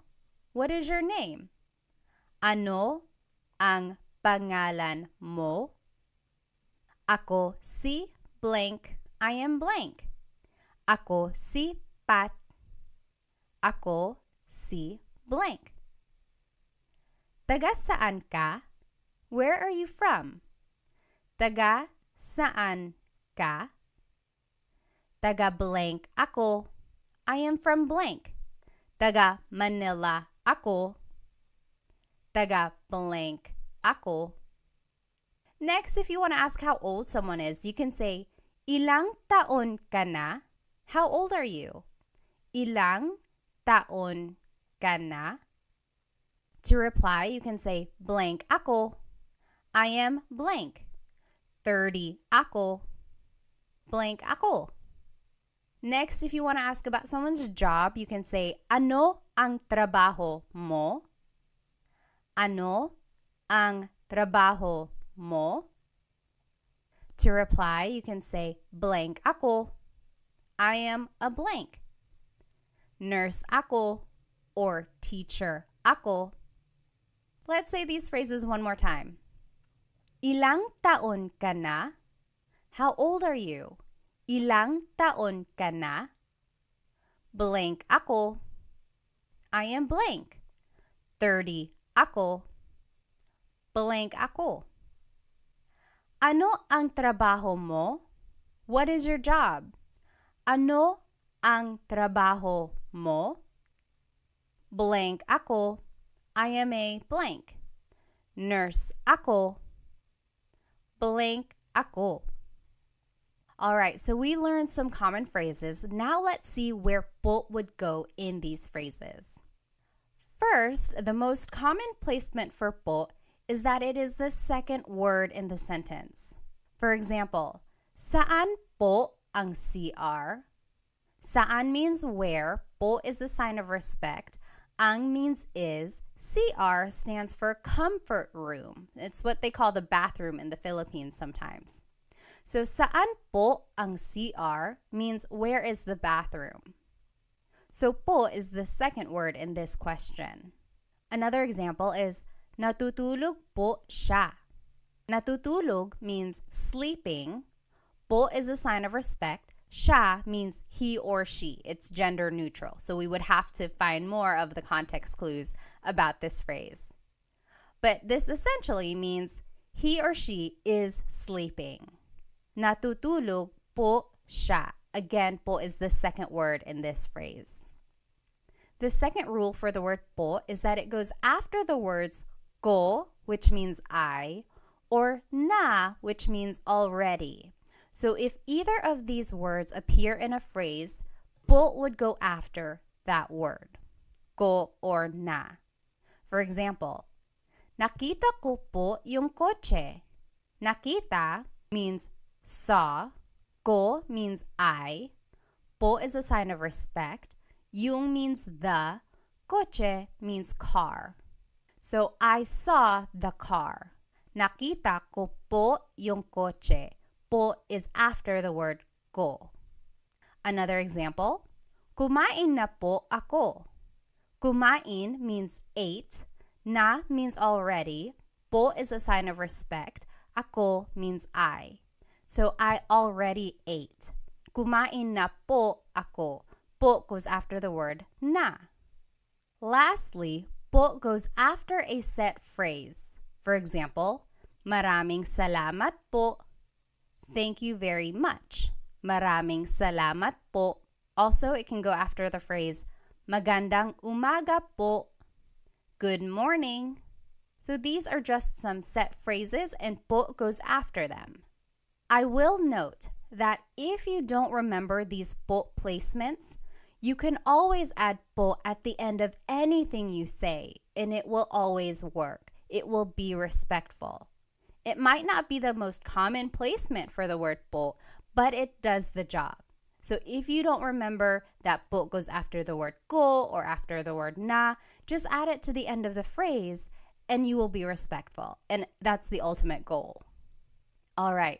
What is your name? Ano ang pangalan mo? Ako si blank. I am blank. Ako si Pat. Ako si blank. Taga saan ka? Where are you from? Taga saan ka? Taga blank ako. I am from blank. Taga Manila ako. Taga blank ako. Next, if you want to ask how old someone is, you can say, ilang taon ka na? How old are you? Ilang taon ka na? To reply, you can say, blank ako. I am blank. 30 ako. Blank ako. Next, if you want to ask about someone's job, you can say, ano ang trabaho mo? Ano ang trabaho mo? To reply, you can say, blank ako. I am a blank. Nurse ako or teacher ako. Let's say these phrases one more time. Ilang taon ka na? How old are you? Ilang taon ka na? Blank ako. I am blank. 30 ako. Blank ako. Ano ang trabaho mo? What is your job? Ano ang trabaho mo? Blank ako. I am a blank. Nurse ako. Blank ako. Alright, so we learned some common phrases. Now let's see where po would go in these phrases. First, the most common placement for po is that it is the second word in the sentence. For example, saan po ang CR? Saan means where, po is a sign of respect, ang means is, CR stands for comfort room. It's what they call the bathroom in the Philippines sometimes. So saan po ang CR means where is the bathroom? So po is the second word in this question. Another example is natutulog po siya. Natutulog means sleeping. Po is a sign of respect. Siya means he or she. It's gender neutral. So we would have to find more of the context clues about this phrase. But this essentially means he or she is sleeping. Natutulog po siya. Again, po is the second word in this phrase. The second rule for the word po is that it goes after the words ko, which means I, or na, which means already. So if either of these words appear in a phrase, po would go after that word, ko or na. For example, nakita ko po yung kotse. Nakita means saw. Ko means I. Po is a sign of respect. Yung means the. Kotse means car. So, I saw the car. Nakita ko po yung kotse. Po is after the word ko. Another example, kumain na po ako. Kumain means ate. Na means already. Po is a sign of respect. Ako means I. So I already ate. Kumain na po ako. Po goes after the word na. Lastly, po goes after a set phrase. For example, maraming salamat po. Thank you very much. Maraming salamat po. Also, it can go after the phrase magandang umaga po. Good morning. So these are just some set phrases and po goes after them. I will note that if you don't remember these po placements, you can always add po at the end of anything you say and it will always work. It will be respectful. It might not be the most common placement for the word po, but it does the job. So if you don't remember that po goes after the word ko or after the word na, just add it to the end of the phrase and you will be respectful. And that's the ultimate goal. All right.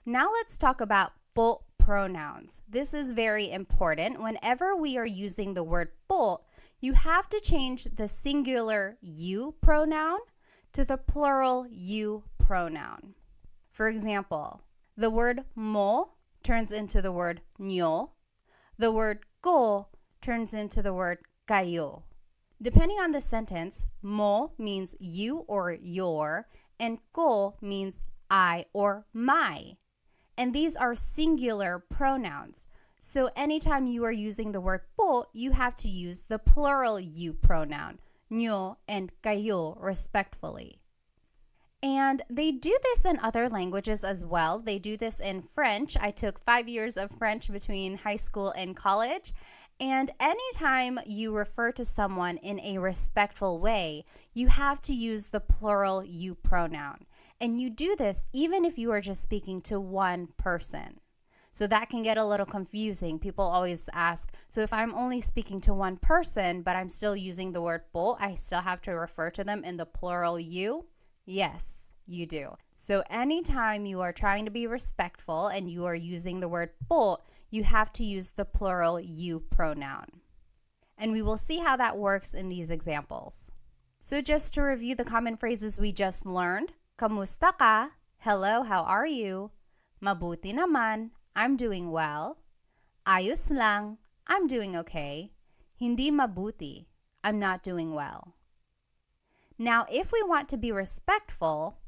Now let's talk about po pronouns. This is very important. Whenever we are using the word po, you have to change the singular you pronoun to the plural you pronoun. For example, the word mo turns into the word nyo. The word ko turns into the word kayo. Depending on the sentence, mo means you or your, and ko means I or my. And these are singular pronouns. So anytime you are using the word po, you have to use the plural you pronoun, nyo and kayo, respectfully. And they do this in other languages as well. They do this in French. I took 5 years of French between high school and college. And anytime you refer to someone in a respectful way, you have to use the plural you pronoun. And you do this even if you are just speaking to one person. So that can get a little confusing. People always ask, so if I'm only speaking to one person, but I'm still using the word po, I still have to refer to them in the plural you? Yes, you do. So anytime you are trying to be respectful and you are using the word po, you have to use the plural you pronoun. And we will see how that works in these examples. So just to review the common phrases we just learned, kamusta ka? Hello, how are you? Mabuti naman, I'm doing well. Ayos lang, I'm doing okay. Hindi mabuti, I'm not doing well. Now, if we want to be respectful,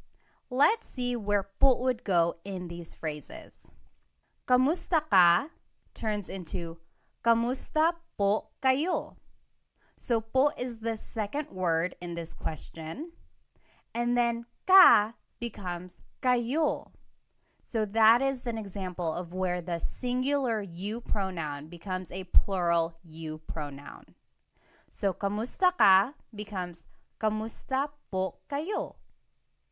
let's see where po would go in these phrases. Kamusta ka turns into kamusta po kayo. So po is the second word in this question. And then ka becomes kayo. So that is an example of where the singular you pronoun becomes a plural you pronoun. So kamusta ka becomes kamusta po kayo.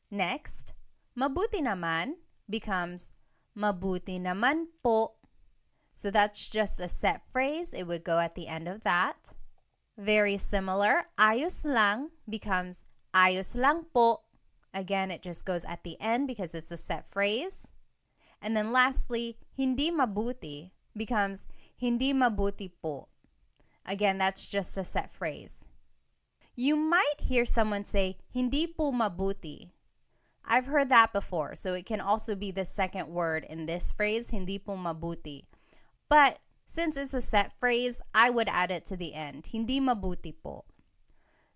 Next, mabuti naman becomes mabuti naman po. So that's just a set phrase. It would go at the end of that. Very similar, ayos lang becomes ayos lang po. Again, it just goes at the end because it's a set phrase. And then lastly, hindi mabuti becomes hindi mabuti po. Again, that's just a set phrase. You might hear someone say, hindi po mabuti. I've heard that before, so it can also be the second word in this phrase, hindi po mabuti. But since it's a set phrase, I would add it to the end, hindi mabuti po.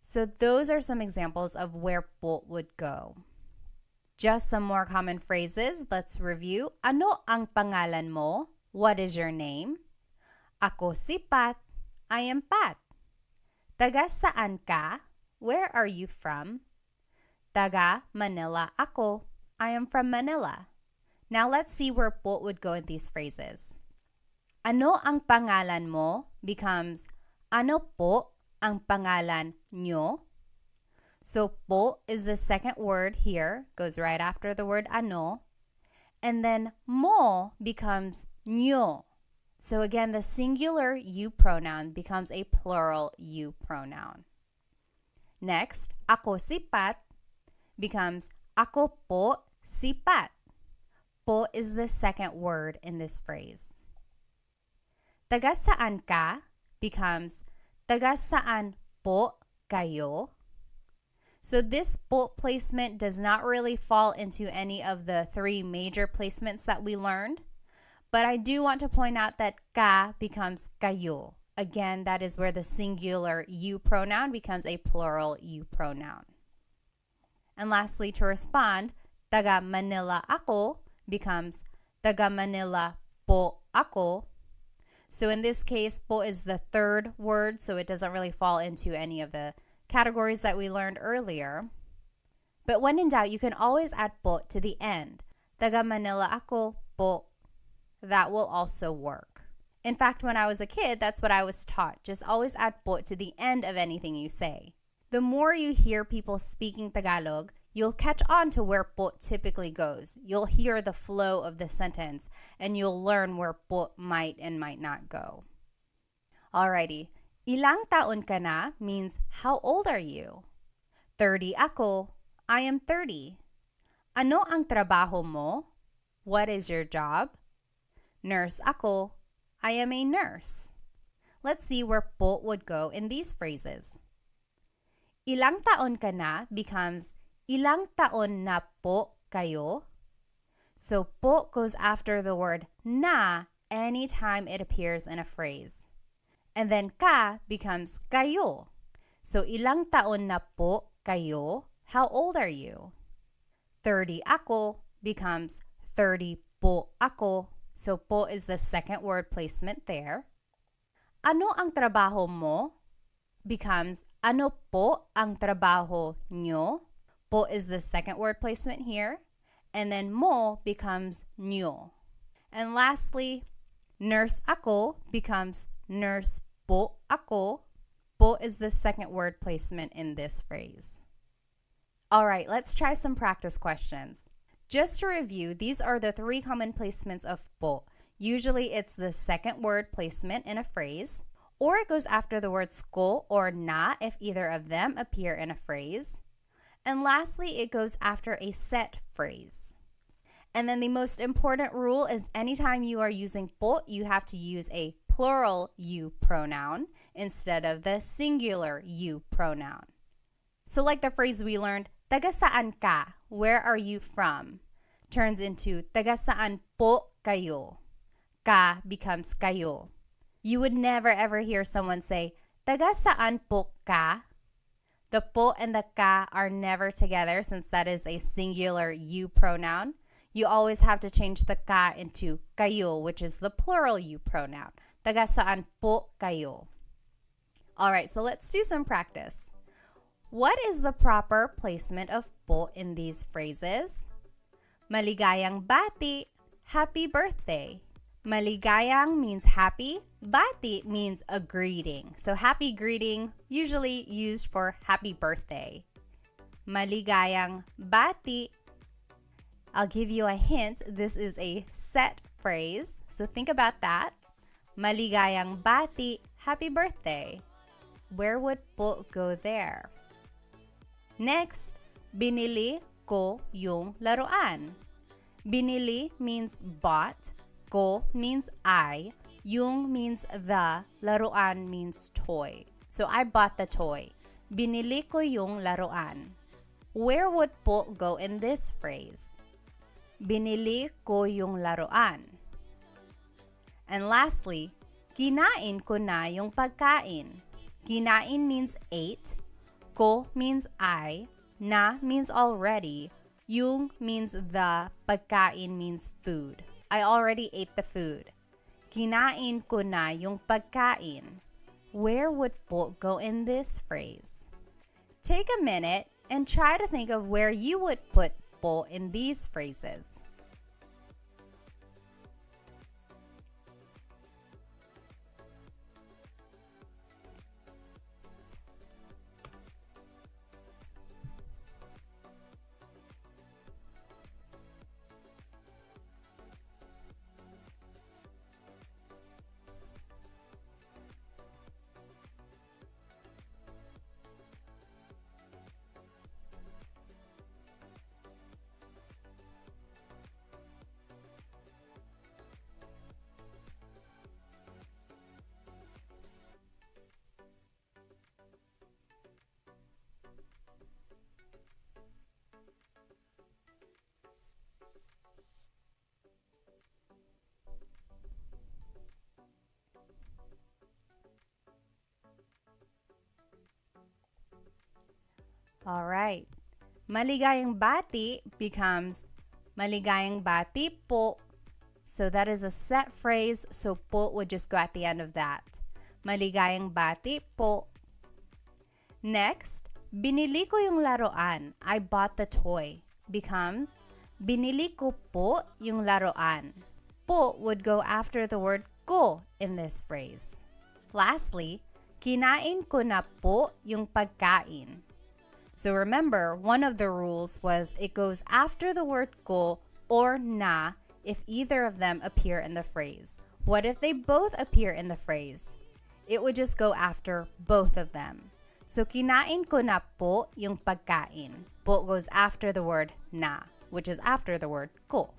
So those are some examples of where po would go. Just some more common phrases. Let's review. Ano ang pangalan mo? What is your name? Ako si Pat. I am Pat. Taga saan ka? Where are you from? Taga Manila ako. I am from Manila. Now let's see where po would go in these phrases. Ano ang pangalan mo becomes ano po ang pangalan nyo? So po is the second word here, goes right after the word ano. And then mo becomes nyo. So again, the singular you pronoun becomes a plural you pronoun. Next, ako sipat becomes ako po sipat. Po is the second word in this phrase. Taga saan ka becomes taga saan po kayo. So this po placement does not really fall into any of the three major placements that we learned. But I do want to point out that ka becomes kayo. Again, that is where the singular you pronoun becomes a plural you pronoun. And lastly, to respond, taga Manila ako becomes taga Manila po ako. So in this case, po is the third word, so it doesn't really fall into any of the categories that we learned earlier. But when in doubt, you can always add po to the end. Taga Manila ako po. That will also work. In fact, when I was a kid, that's what I was taught. Just always add po to the end of anything you say. The more you hear people speaking Tagalog, you'll catch on to where po typically goes. You'll hear the flow of the sentence, and you'll learn where po might and might not go. Alrighty, ilang taon ka na means how old are you? 30 ako. I am 30. Ano ang trabaho mo? What is your job? Nurse ako. I am a nurse. Let's see where po would go in these phrases. Ilang taon ka na becomes ilang taon na po kayo. So po goes after the word na anytime it appears in a phrase. And then ka becomes kayo. So ilang taon na po kayo? How old are you? 30 ako becomes 30 po ako. So po is the second word placement there. Ano ang trabaho mo becomes ano po ang trabaho nyo. Po is the second word placement here. And then mo becomes nyo. And lastly, nurse ako becomes nurse po ako. Po is the second word placement in this phrase. All right, let's try some practice questions. Just to review, these are the three common placements of po. Usually it's the second word placement in a phrase, or it goes after the words ko or na if either of them appear in a phrase. And lastly, it goes after a set phrase. And then the most important rule is anytime you are using po, you have to use a plural you pronoun instead of the singular you pronoun. So like the phrase we learned, taga saan ka? Where are you from? Turns into taga saan po kayo? Ka becomes kayo. You would never ever hear someone say, taga saan po ka? The po and the ka are never together since that is a singular you pronoun. You always have to change the ka into kayo, which is the plural you pronoun. Taga saan po kayo? All right, so let's do some practice. What is the proper placement of po in these phrases? Maligayang bati, happy birthday. Maligayang means happy. Bati means a greeting. So happy greeting, usually used for happy birthday. Maligayang bati. I'll give you a hint. This is a set phrase. So think about that. Maligayang bati, happy birthday. Where would po go there? Next, binili ko yung laruan. Binili means bought. Ko means I. Yung means the. Laruan means toy. So I bought the toy. Binili ko yung laruan. Where would po go in this phrase? Binili ko yung laruan. And lastly, kinain ko na yung pagkain. Kinain means ate. Ko means I. Na means already. Yung means the. Pagkain means food. I already ate the food. Kinain ko na yung pagkain. Where would po go in this phrase? Take a minute and try to think of where you would put po in these phrases. All right. Maligayang bati becomes maligayang bati po. So that is a set phrase, so po would just go at the end of that. Maligayang bati po. Next, binili ko yung laruan. I bought the toy. Becomes, binili ko po yung laruan. Po would go after the word ko in this phrase. Lastly, kinain ko na po yung pagkain. So remember, one of the rules was it goes after the word ko or na if either of them appear in the phrase. What if they both appear in the phrase? It would just go after both of them. So kinain ko na po yung pagkain. Po goes after the word na, which is after the word ko.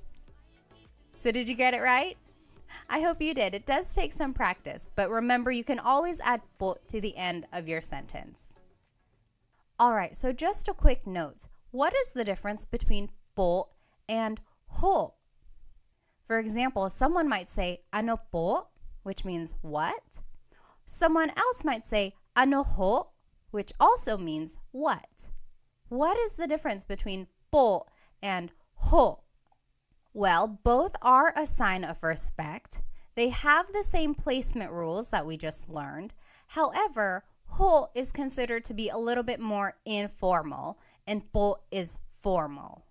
So did you get it right? I hope you did. It does take some practice, but remember you can always add po to the end of your sentence. All right, so just a quick note. What is the difference between po and ho? For example, someone might say ano po, which means what? Someone else might say ano ho, which also means what? What is the difference between po and ho? Well, both are a sign of respect. They have the same placement rules that we just learned. However, ho is considered to be a little bit more informal and po is formal.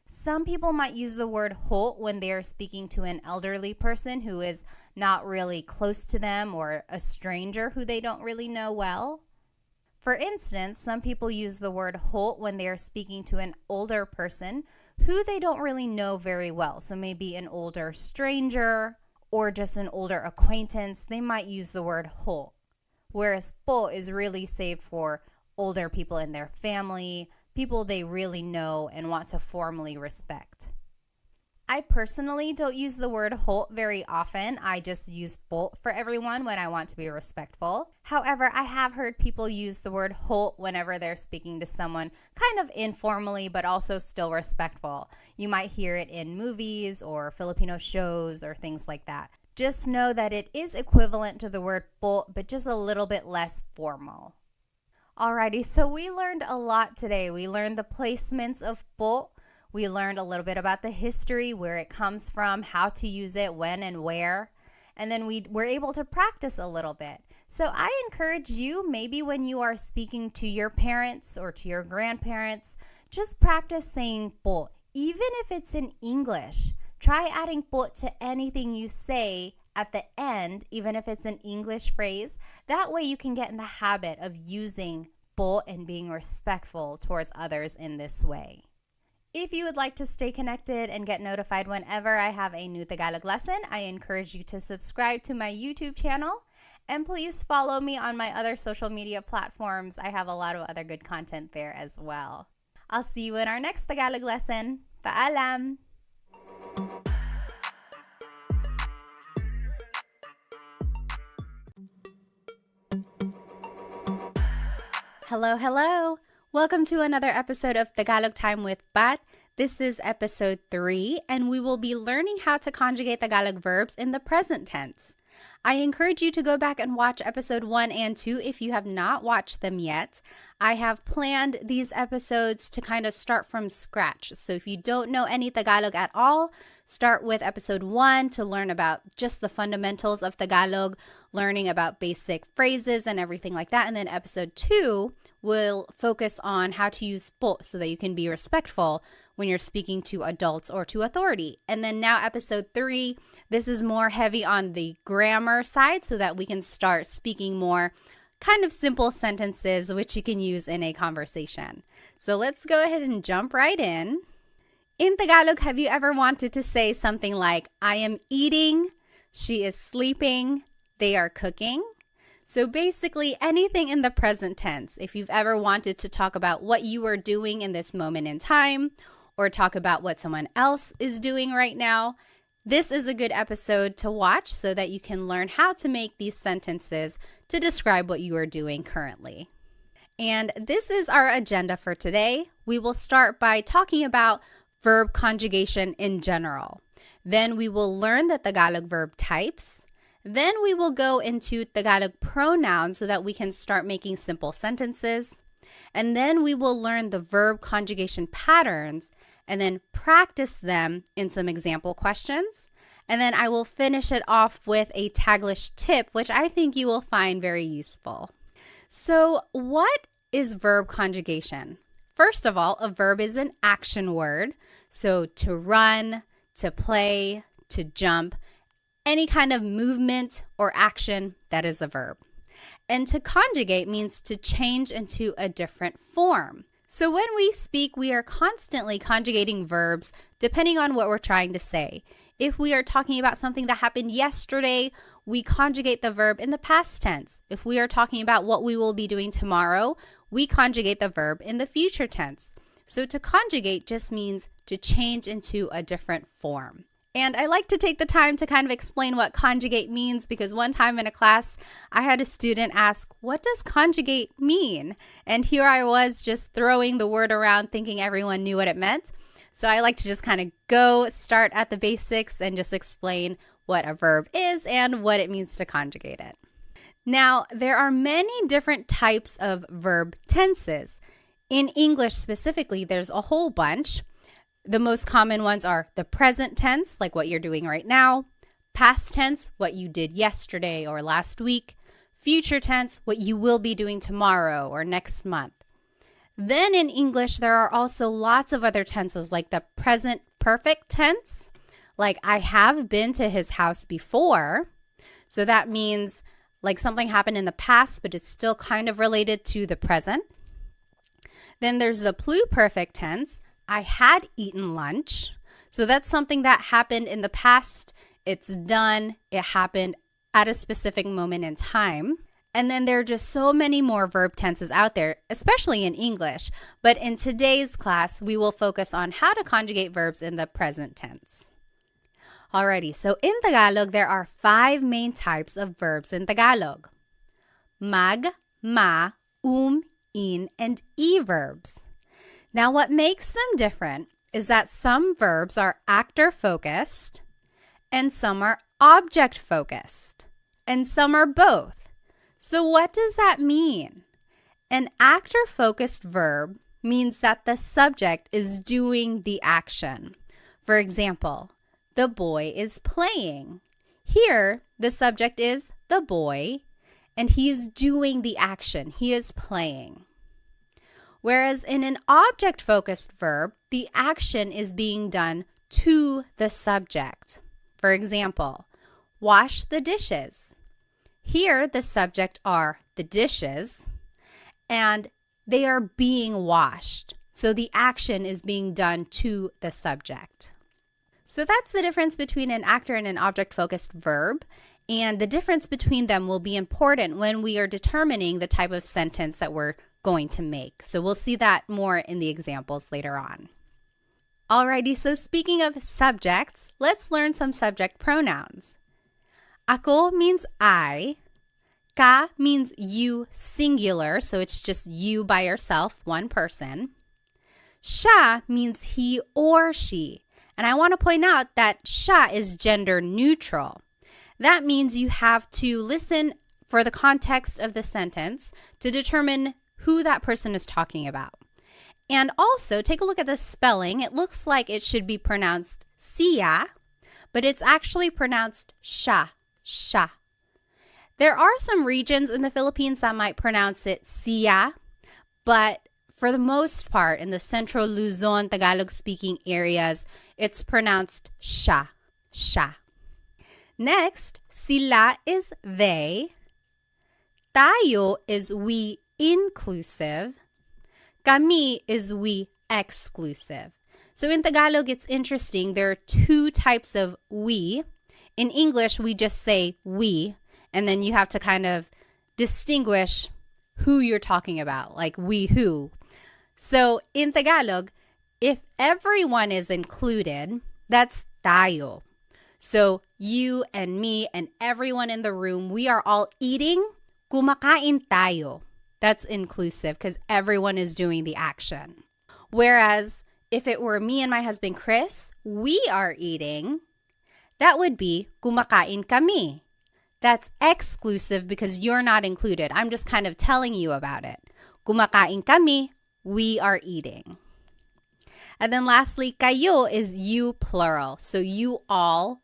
Some people might use the word ho when they are speaking to an elderly person who is not really close to them or a stranger who they don't really know well. For instance, some people use the word ho when they are speaking to an older person who they don't really know very well. So maybe an older stranger or just an older acquaintance, they might use the word ho. Whereas po is really saved for older people in their family, people they really know and want to formally respect. I personally don't use the word ho very often. I just use po for everyone when I want to be respectful. However, I have heard people use the word ho whenever they're speaking to someone kind of informally but also still respectful. You might hear it in movies or Filipino shows or things like that. Just know that it is equivalent to the word po but just a little bit less formal. Alrighty, so we learned a lot today. We learned the placements of po. We learned a little bit about the history, where it comes from, how to use it, when and where. And then we were able to practice a little bit. So I encourage you, maybe when you are speaking to your parents or to your grandparents, just practice saying po, even if it's in English. Try adding po to anything you say at the end, even if it's an English phrase. That way you can get in the habit of using po and being respectful towards others in this way. If you would like to stay connected and get notified whenever I have a new Tagalog lesson, I encourage you to subscribe to my YouTube channel. And please follow me on my other social media platforms. I have a lot of other good content there as well. I'll see you in our next Tagalog lesson. Paalam! Hello, hello! Welcome to another episode of Tagalog Time with Pat. This is episode 3, and we will be learning how to conjugate Tagalog verbs in the present tense. I encourage you to go back and watch episode 1 and 2 if you have not watched them yet. I have planned these episodes to kind of start from scratch. So if you don't know any Tagalog at all, start with episode 1 to learn about just the fundamentals of Tagalog, learning about basic phrases and everything like that. And then episode 2 will focus on how to use po so that you can be respectful when you're speaking to adults or to authority. And then now episode 3, this is more heavy on the grammar side so that we can start speaking more kind of simple sentences which you can use in a conversation. So let's go ahead and jump right in. In Tagalog, have you ever wanted to say something like, I am eating, she is sleeping, they are cooking? So basically anything in the present tense. If you've ever wanted to talk about what you are doing in this moment in time, or talk about what someone else is doing right now, this is a good episode to watch so that you can learn how to make these sentences to describe what you are doing currently. And this is our agenda for today. We will start by talking about verb conjugation in general. Then we will learn the Tagalog verb types. Then we will go into Tagalog pronouns so that we can start making simple sentences. And then we will learn the verb conjugation patterns and then practice them in some example questions. And then I will finish it off with a Taglish tip, which I think you will find very useful. So what is verb conjugation? First of all, a verb is an action word. So to run, to play, to jump, any kind of movement or action, that is a verb. And to conjugate means to change into a different form. So when we speak, we are constantly conjugating verbs depending on what we're trying to say. If we are talking about something that happened yesterday, we conjugate the verb in the past tense. If we are talking about what we will be doing tomorrow, we conjugate the verb in the future tense. So to conjugate just means to change into a different form. And I like to take the time to kind of explain what conjugate means because one time in a class, I had a student ask, what does conjugate mean? And here I was just throwing the word around thinking everyone knew what it meant. So I like to just kind of start at the basics and just explain what a verb is and what it means to conjugate it. Now, there are many different types of verb tenses. In English specifically, there's a whole bunch. The most common ones are the present tense, like what you're doing right now, past tense, what you did yesterday or last week, future tense, what you will be doing tomorrow or next month. Then in English, there are also lots of other tenses like the present perfect tense, like I have been to his house before. So that means like something happened in the past, but it's still kind of related to the present. Then there's the pluperfect tense. I had eaten lunch. So that's something that happened in the past. It's done. It happened at a specific moment in time. And then there are just so many more verb tenses out there, especially in English. But in today's class, we will focus on how to conjugate verbs in the present tense. Alrighty, so in Tagalog, there are 5 main types of verbs in Tagalog. Mag, ma, in, and e verbs. Now, what makes them different is that some verbs are actor-focused and some are object-focused and some are both. So what does that mean? An actor-focused verb means that the subject is doing the action. For example, the boy is playing. Here, the subject is the boy and he is doing the action. He is playing. Whereas in an object-focused verb, the action is being done to the subject. For example, wash the dishes. Here, the subject are the dishes, and they are being washed. So the action is being done to the subject. So that's the difference between an actor and an object-focused verb, and the difference between them will be important when we are determining the type of sentence that we're going to make. So we'll see that more in the examples later on. Alrighty, so speaking of subjects, let's learn some subject pronouns. Ako means I. Ka means you singular, so it's just you by yourself, one person. Siya means he or she. And I want to point out that siya is gender neutral. That means you have to listen for the context of the sentence to determine who that person is talking about. And also, take a look at the spelling. It looks like it should be pronounced siya, but it's actually pronounced siya, siya. There are some regions in the Philippines that might pronounce it siya, but for the most part, in the Central Luzon, Tagalog-speaking areas, it's pronounced siya, siya. Next, sila is they. Tayo is we inclusive. Kami is we exclusive. So in Tagalog, it's interesting. There are 2 types of we. In English, we just say we, and then you have to kind of distinguish who you're talking about, like we who. So in Tagalog, if everyone is included, that's tayo. So you and me and everyone in the room, we are all eating. Kumakain tayo. That's inclusive because everyone is doing the action. Whereas if it were me and my husband Chris, we are eating, that would be kumakain kami. That's exclusive because you're not included. I'm just kind of telling you about it. Kumakain kami, we are eating. And then lastly, kayo is you plural. So you all,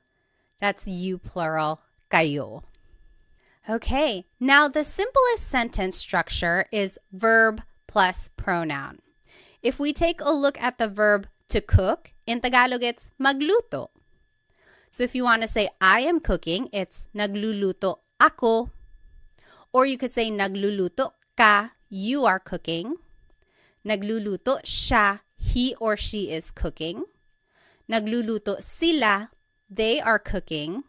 that's you plural, kayo. Okay, now the simplest sentence structure is verb plus pronoun. If we take a look at the verb to cook, in Tagalog it's magluto. So if you want to say I am cooking, it's nagluluto ako. Or you could say nagluluto ka, you are cooking. Nagluluto siya, he or she is cooking. Nagluluto sila, they are cooking.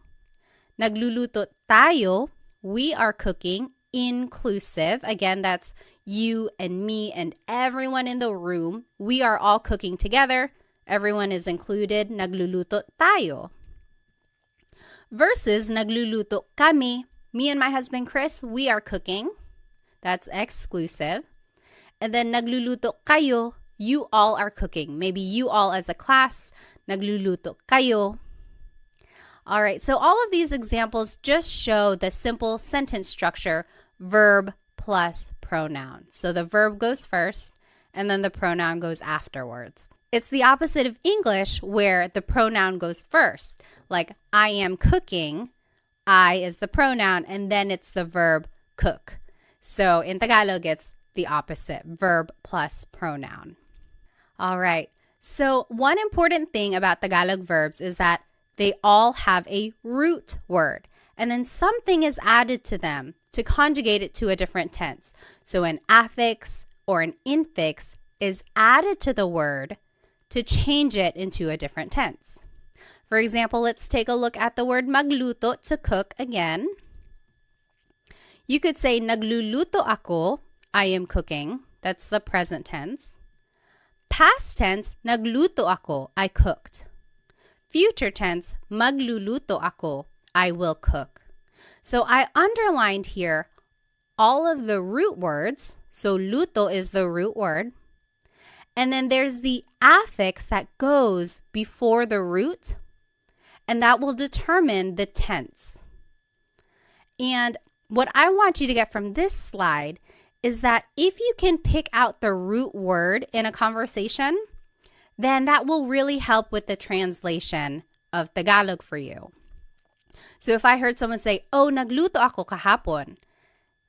Nagluluto tayo, we are cooking, inclusive. Again, that's you and me and everyone in the room. We are all cooking together. Everyone is included. Nagluluto tayo. Versus nagluluto kami. Me and my husband Chris, we are cooking. That's exclusive. And then nagluluto kayo, you all are cooking. Maybe you all as a class, nagluluto kayo. All right, so all of these examples just show the simple sentence structure, verb plus pronoun. So the verb goes first, and then the pronoun goes afterwards. It's the opposite of English where the pronoun goes first. Like, I am cooking, I is the pronoun, and then it's the verb cook. So in Tagalog, it's the opposite, verb plus pronoun. All right, so one important thing about Tagalog verbs is that they all have a root word, and then something is added to them to conjugate it to a different tense. So an affix or an infix is added to the word to change it into a different tense. For example, let's take a look at the word magluto, to cook again. You could say nagluluto ako, I am cooking. That's the present tense. Past tense, nagluto ako, I cooked. Future tense, magluluto ako, I will cook. So I underlined here all of the root words. So luto is the root word. And then there's the affix that goes before the root, and that will determine the tense. And what I want you to get from this slide is that if you can pick out the root word in a conversation, then that will really help with the translation of Tagalog for you. So if I heard someone say, oh, nagluto ako kahapon,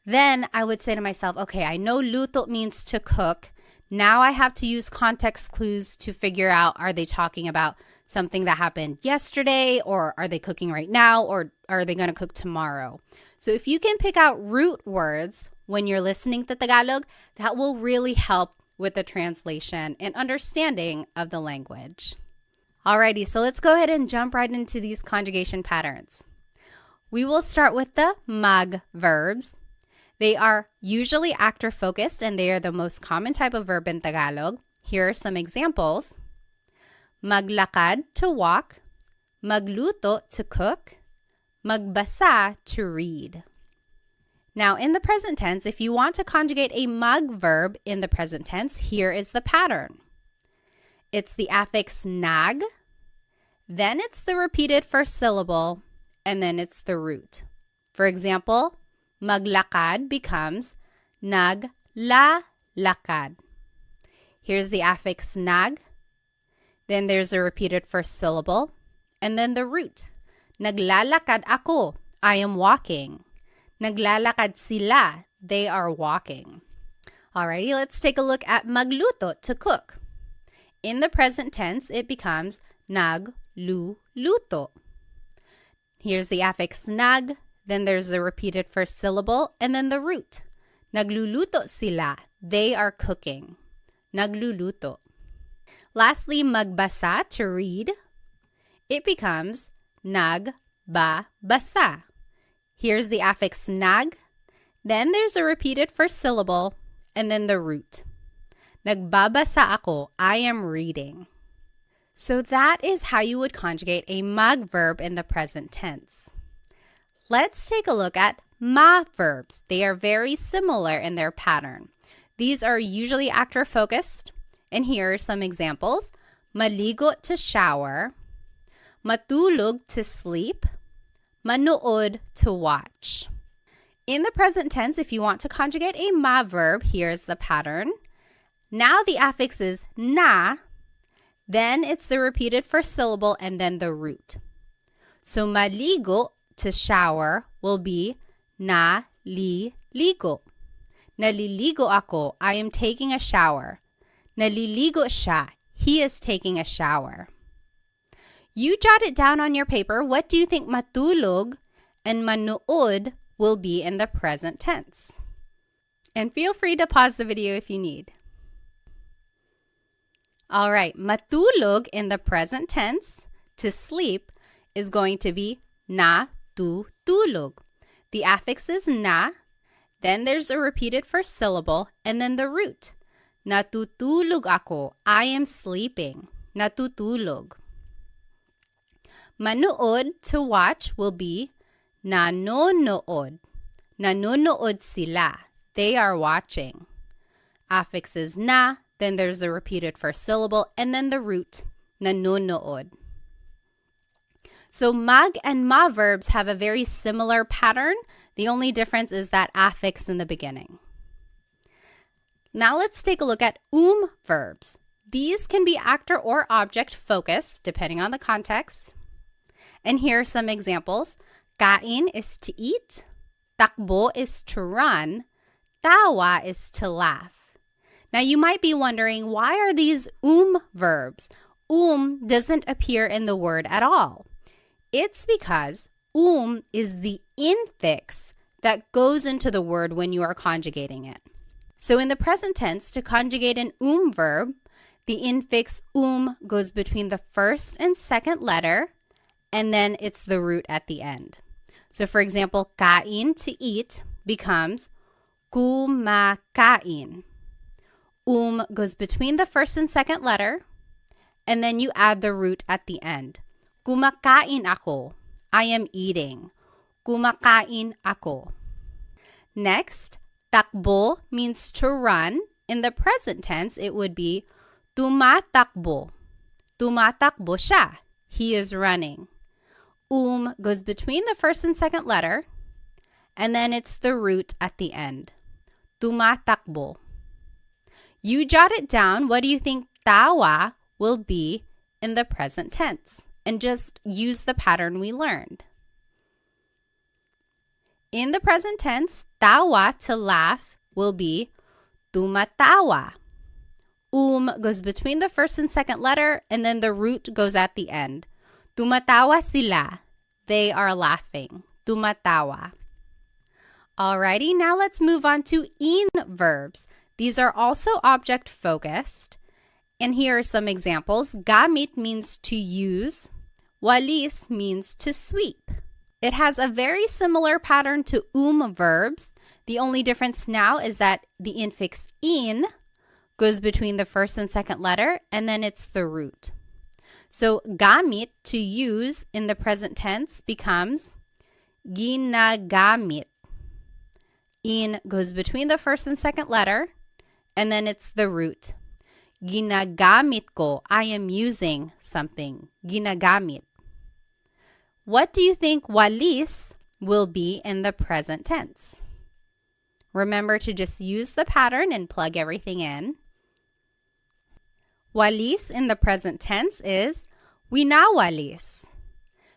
then I would say to myself, okay, I know luto means to cook. Now I have to use context clues to figure out, are they talking about something that happened yesterday, or are they cooking right now, or are they going to cook tomorrow? So if you can pick out root words when you're listening to Tagalog, that will really help with the translation and understanding of the language. Alrighty, so let's go ahead and jump right into these conjugation patterns. We will start with the mag verbs. They are usually actor-focused, and they are the most common type of verb in Tagalog. Here are some examples. Maglakad, to walk. Magluto, to cook. Magbasa, to read. Now, in the present tense, if you want to conjugate a mag verb in the present tense, here is the pattern. It's the affix nag, then it's the repeated first syllable, and then it's the root. For example, maglakad becomes naglalakad. Here's the affix nag, then there's a repeated first syllable, and then the root. Naglalakad ako, I am walking. Naglalakad sila, they are walking. Alrighty, let's take a look at magluto, to cook. In the present tense, it becomes nagluluto. Here's the affix nag, then there's the repeated first syllable, and then the root. Nagluluto sila, they are cooking. Nagluluto. Lastly, magbasa, to read. It becomes nagbabasa. Here's the affix nag, then there's a repeated first syllable, and then the root. Nagbabasa ako, I am reading. So that is how you would conjugate a mag verb in the present tense. Let's take a look at ma verbs. They are very similar in their pattern. These are usually actor-focused, and here are some examples. Maligo, to shower. Matulog, to sleep. Manood, to watch. In the present tense, if you want to conjugate a ma verb, here's the pattern. Now the affix is na, then it's the repeated first syllable and then the root. So maligo, to shower, will be na-li-ligo. Naliligo ako, I am taking a shower. Naliligo siya, he is taking a shower. You jot it down on your paper. What do you think matulog and manood will be in the present tense? And feel free to pause the video if you need. All right, matulog in the present tense, to sleep, is going to be natutulog. The affix is na, then there's a repeated first syllable, and then the root. Natutulog ako, I am sleeping. Natutulog. Manood, to watch, will be nanonood. Nanonood sila. They are watching. Affix is na, then there's a repeated first syllable, and then the root, nanonood. So mag and ma verbs have a very similar pattern. The only difference is that affix in the beginning. Now let's take a look at verbs. These can be actor or object focused, depending on the context. And here are some examples. Kain is to eat. Takbo is to run. Tawa is to laugh. Now you might be wondering, why are these verbs? Doesn't appear in the word at all. It's because is the infix that goes into the word when you are conjugating it. So in the present tense, to conjugate an verb, the infix goes between the first and second letter, and then it's the root at the end. So for example, kain, to eat, becomes kumakain. Goes between the first and second letter, and then you add the root at the end. Kumakain ako. I am eating. Kumakain ako. Next, takbo means to run. In the present tense, it would be tumatakbo. Tumatakbo siya. He is running. Goes between the first and second letter, and then it's the root at the end. Tumatakbo. You jot it down. What do you think tawa will be in the present tense? And just use the pattern we learned. In the present tense, tawa, to laugh, will be tumatawa. Goes between the first and second letter, and then the root goes at the end. Tumatawa sila. They are laughing. Tumatawa. Alrighty, now let's move on to verbs. These are also object focused. And here are some examples. Gamit means to use. Walis means to sweep. It has a very similar pattern to verbs. The only difference now is that the infix in goes between the first and second letter, and then it's the root. So gamit, to use, in the present tense becomes ginagamit. In goes between the first and second letter, and then it's the root. Ginagamit ko. I am using something. Ginagamit. What do you think walis will be in the present tense? Remember to just use the pattern and plug everything in. Walis in the present tense is winawalis.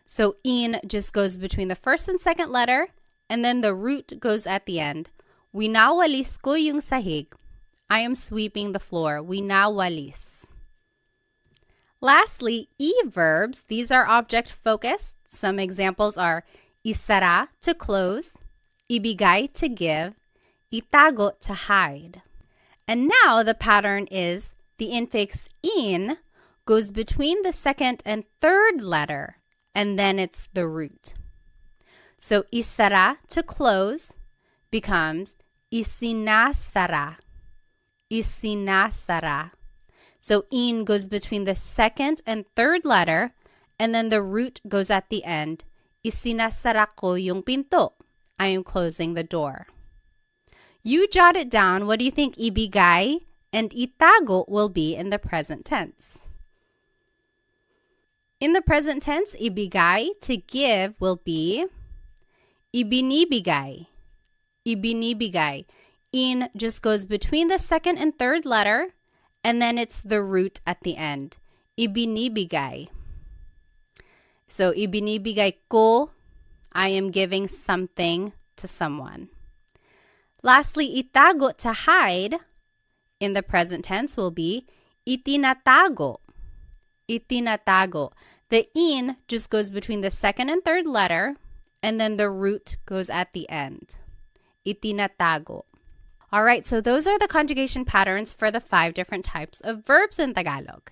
So in just goes between the first and second letter, and then the root goes at the end. Winawalis ko yung sahig. I am sweeping the floor. Winawalis. Lastly, verbs. These are object focused. Some examples are isara, to close, ibigay, to give, itago, to hide. And now the pattern is the infix in goes between the second and third letter, and then it's the root. So isara, to close, becomes isinasara. Isinasara. So in goes between the second and third letter, and then the root goes at the end. Isinasara ko yung pinto. I am closing the door. You jot it down. What do you think ibigay and itago will be in the present tense? In the present tense, ibigay, to give, will be ibinibigay. ibinibigay. In just goes between the second and third letter, and then it's the root at the end. Ibinibigay. So, ibinibigay ko, I am giving something to someone. Lastly, itago, to hide, in the present tense will be itinatago. Itinatago. The in just goes between the second and third letter, and then the root goes at the end. Itinatago. All right, so those are the conjugation patterns for the 5 different types of verbs in Tagalog.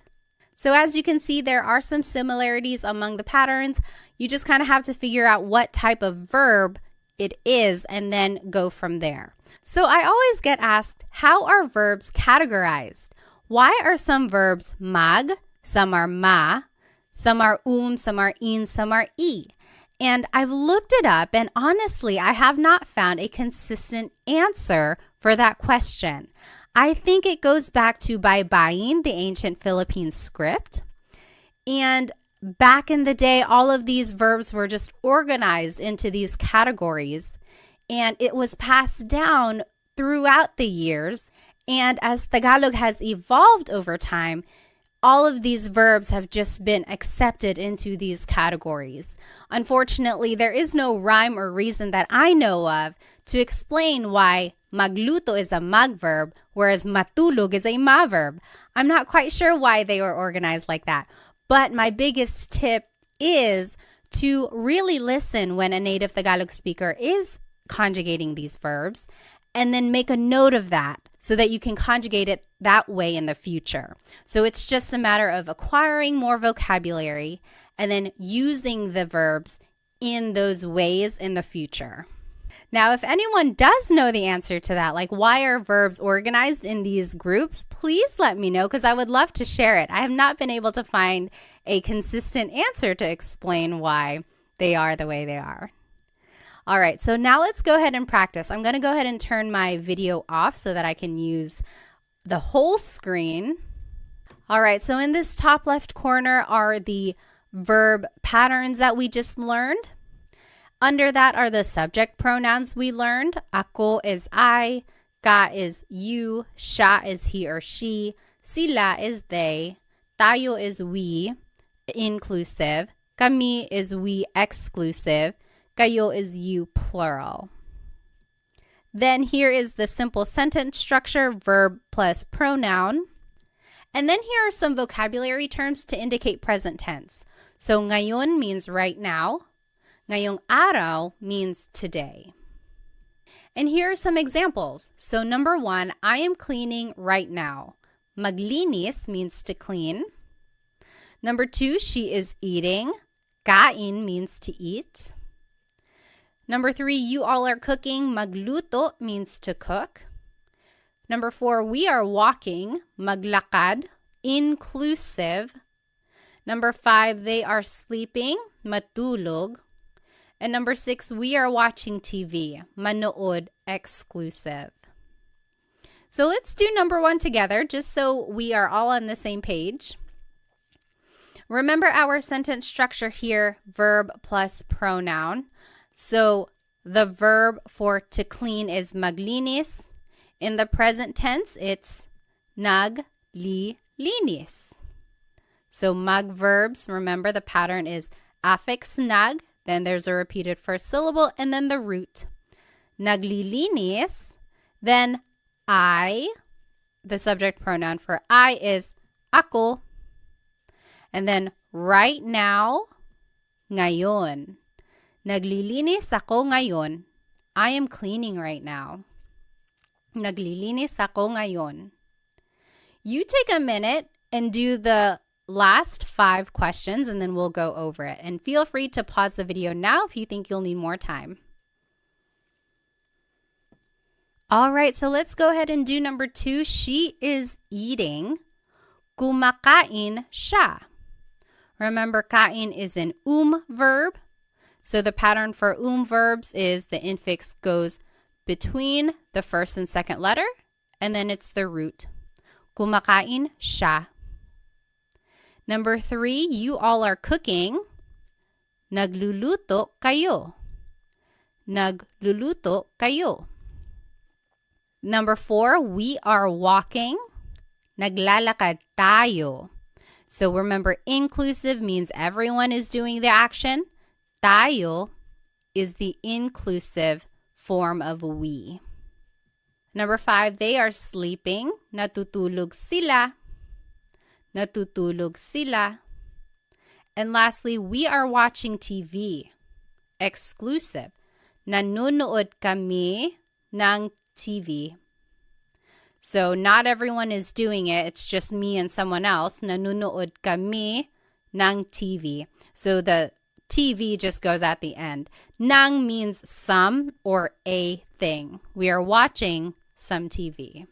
So as you can see, there are some similarities among the patterns. You just kind of have to figure out what type of verb it is and then go from there. So I always get asked, how are verbs categorized? Why are some verbs mag, some are ma, some are some are in, some are e? And I've looked it up, and honestly, I have not found a consistent answer for that question. I think it goes back to baybayin, the ancient Philippine script. And back in the day, all of these verbs were just organized into these categories, and it was passed down throughout the years. And as Tagalog has evolved over time, all of these verbs have just been accepted into these categories. Unfortunately, there is no rhyme or reason that I know of to explain why magluto is a mag verb, whereas matulog is a ma verb. I'm not quite sure why they were organized like that. But my biggest tip is to really listen when a native Tagalog speaker is conjugating these verbs, and then make a note of that so that you can conjugate it that way in the future. So it's just a matter of acquiring more vocabulary and then using the verbs in those ways in the future. Now, if anyone does know the answer to that, like why are verbs organized in these groups, please let me know, because I would love to share it. I have not been able to find a consistent answer to explain why they are the way they are. All right, so now let's go ahead and practice. I'm going to go ahead and turn my video off so that I can use the whole screen. All right, so in this top left corner are the verb patterns that we just learned. Under that are the subject pronouns we learned. Ako is I, ka is you, siya is he or she, sila is they, tayo is we, inclusive, kami is we, exclusive, kayo is you, plural. Then here is the simple sentence structure, verb plus pronoun. And then here are some vocabulary terms to indicate present tense. So ngayon means right now. Ngayong araw means today. And here are some examples. So number 1, I am cleaning right now. Maglinis means to clean. Number 2, she is eating. Kain means to eat. Number 3, you all are cooking. Magluto means to cook. Number 4, we are walking. Maglakad, inclusive. Number 5, they are sleeping. Matulog. And number 6, we are watching TV. Manood, exclusive. So let's do number 1 together, just so we are all on the same page. Remember our sentence structure here, verb plus pronoun. So the verb for to clean is maglinis. In the present tense, it's naglilinis. So mag verbs, remember the pattern is affix nag, then there's a repeated first syllable, and then the root. Naglilinis, then I, the subject pronoun for I is ako. And then right now, ngayon. Naglilinis ako ngayon. I am cleaning right now. Naglilinis ako ngayon. You take a minute and do the last 5 questions, and then we'll go over it. And feel free to pause the video now if you think you'll need more time. All right, so let's go ahead and do number 2. She is eating. Kumakain siya. Remember, kain is an verb. So the pattern for verbs is the infix goes between the first and second letter, and then it's the root. Kumakain siya. Number 3, you all are cooking. Nagluluto kayo. Nagluluto kayo. Number 4, we are walking. Naglalakad tayo. So remember, inclusive means everyone is doing the action. Tayo is the inclusive form of we. Number 5, they are sleeping. Natutulog sila. Natutulog sila. And lastly, we are watching TV. Exclusive. Nanonood kami ng TV. So not everyone is doing it. It's just me and someone else. Nanonood kami ng TV. So the TV just goes at the end. Nang means some or a thing. We are watching some TV.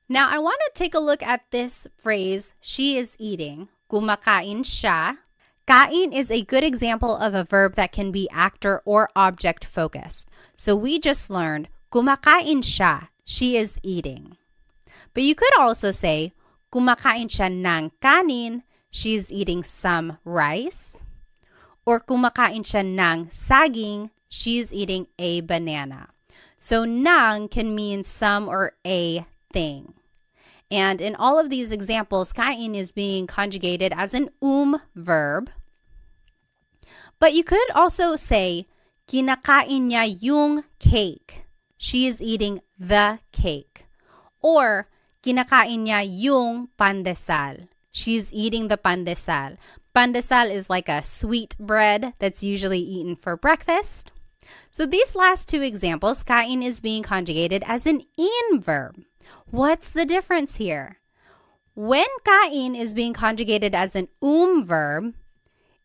Now, I want to take a look at this phrase, she is eating. Kumakain siya. Kain is a good example of a verb that can be actor or object focused. So we just learned, kumakain siya. She is eating. But you could also say, kumakain siya ng kanin. She's eating some rice. Or kumakain siya ng saging. She's eating a banana. So ng can mean some or a thing. And in all of these examples, kain is being conjugated as an verb. But you could also say, kinakain niya yung cake. She is eating the cake. Or, kinakain niya yung pandesal. She's eating the pandesal. Pandesal is like a sweet bread that's usually eaten for breakfast. So these last two examples, kain is being conjugated as an in verb. What's the difference here? When kain is being conjugated as an verb,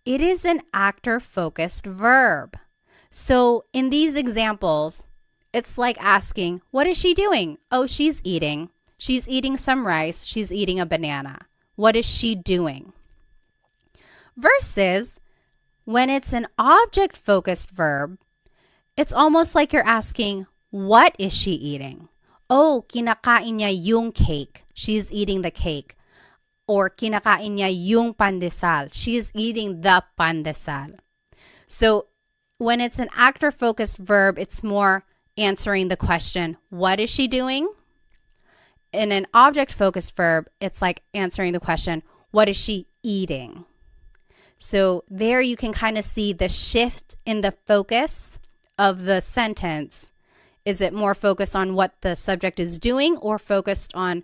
it is an actor-focused verb. So in these examples, it's like asking, what is she doing? Oh, she's eating. She's eating some rice. She's eating a banana. What is she doing? Versus when it's an object-focused verb, it's almost like you're asking, what is she eating? Oh, kinakain niya yung cake. She's eating the cake. Or kinakain niya yung pandesal. She's eating the pandesal. So when it's an actor-focused verb, it's more answering the question, what is she doing? In an object-focused verb, it's like answering the question, what is she eating? So there you can kind of see the shift in the focus of the sentence. Is it more focused on what the subject is doing or focused on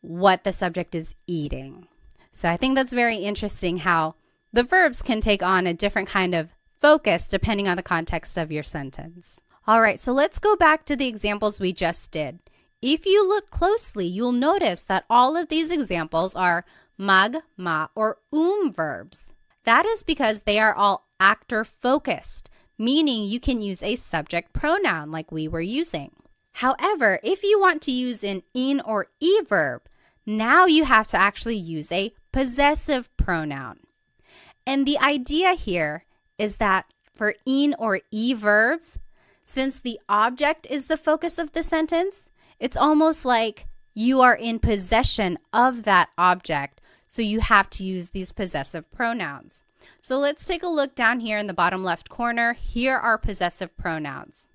what the subject is eating? So I think that's very interesting how the verbs can take on a different kind of focus depending on the context of your sentence. All right, so let's go back to the examples we just did. If you look closely, you'll notice that all of these examples are mag, ma, or verbs. That is because they are all actor-focused, meaning you can use a subject pronoun like we were using. However, if you want to use an in or verb, now you have to actually use a possessive pronoun. And the idea here is that for in or verbs, since the object is the focus of the sentence, it's almost like you are in possession of that object, so you have to use these possessive pronouns. So let's take a look down here in the bottom left corner. Here are possessive pronouns.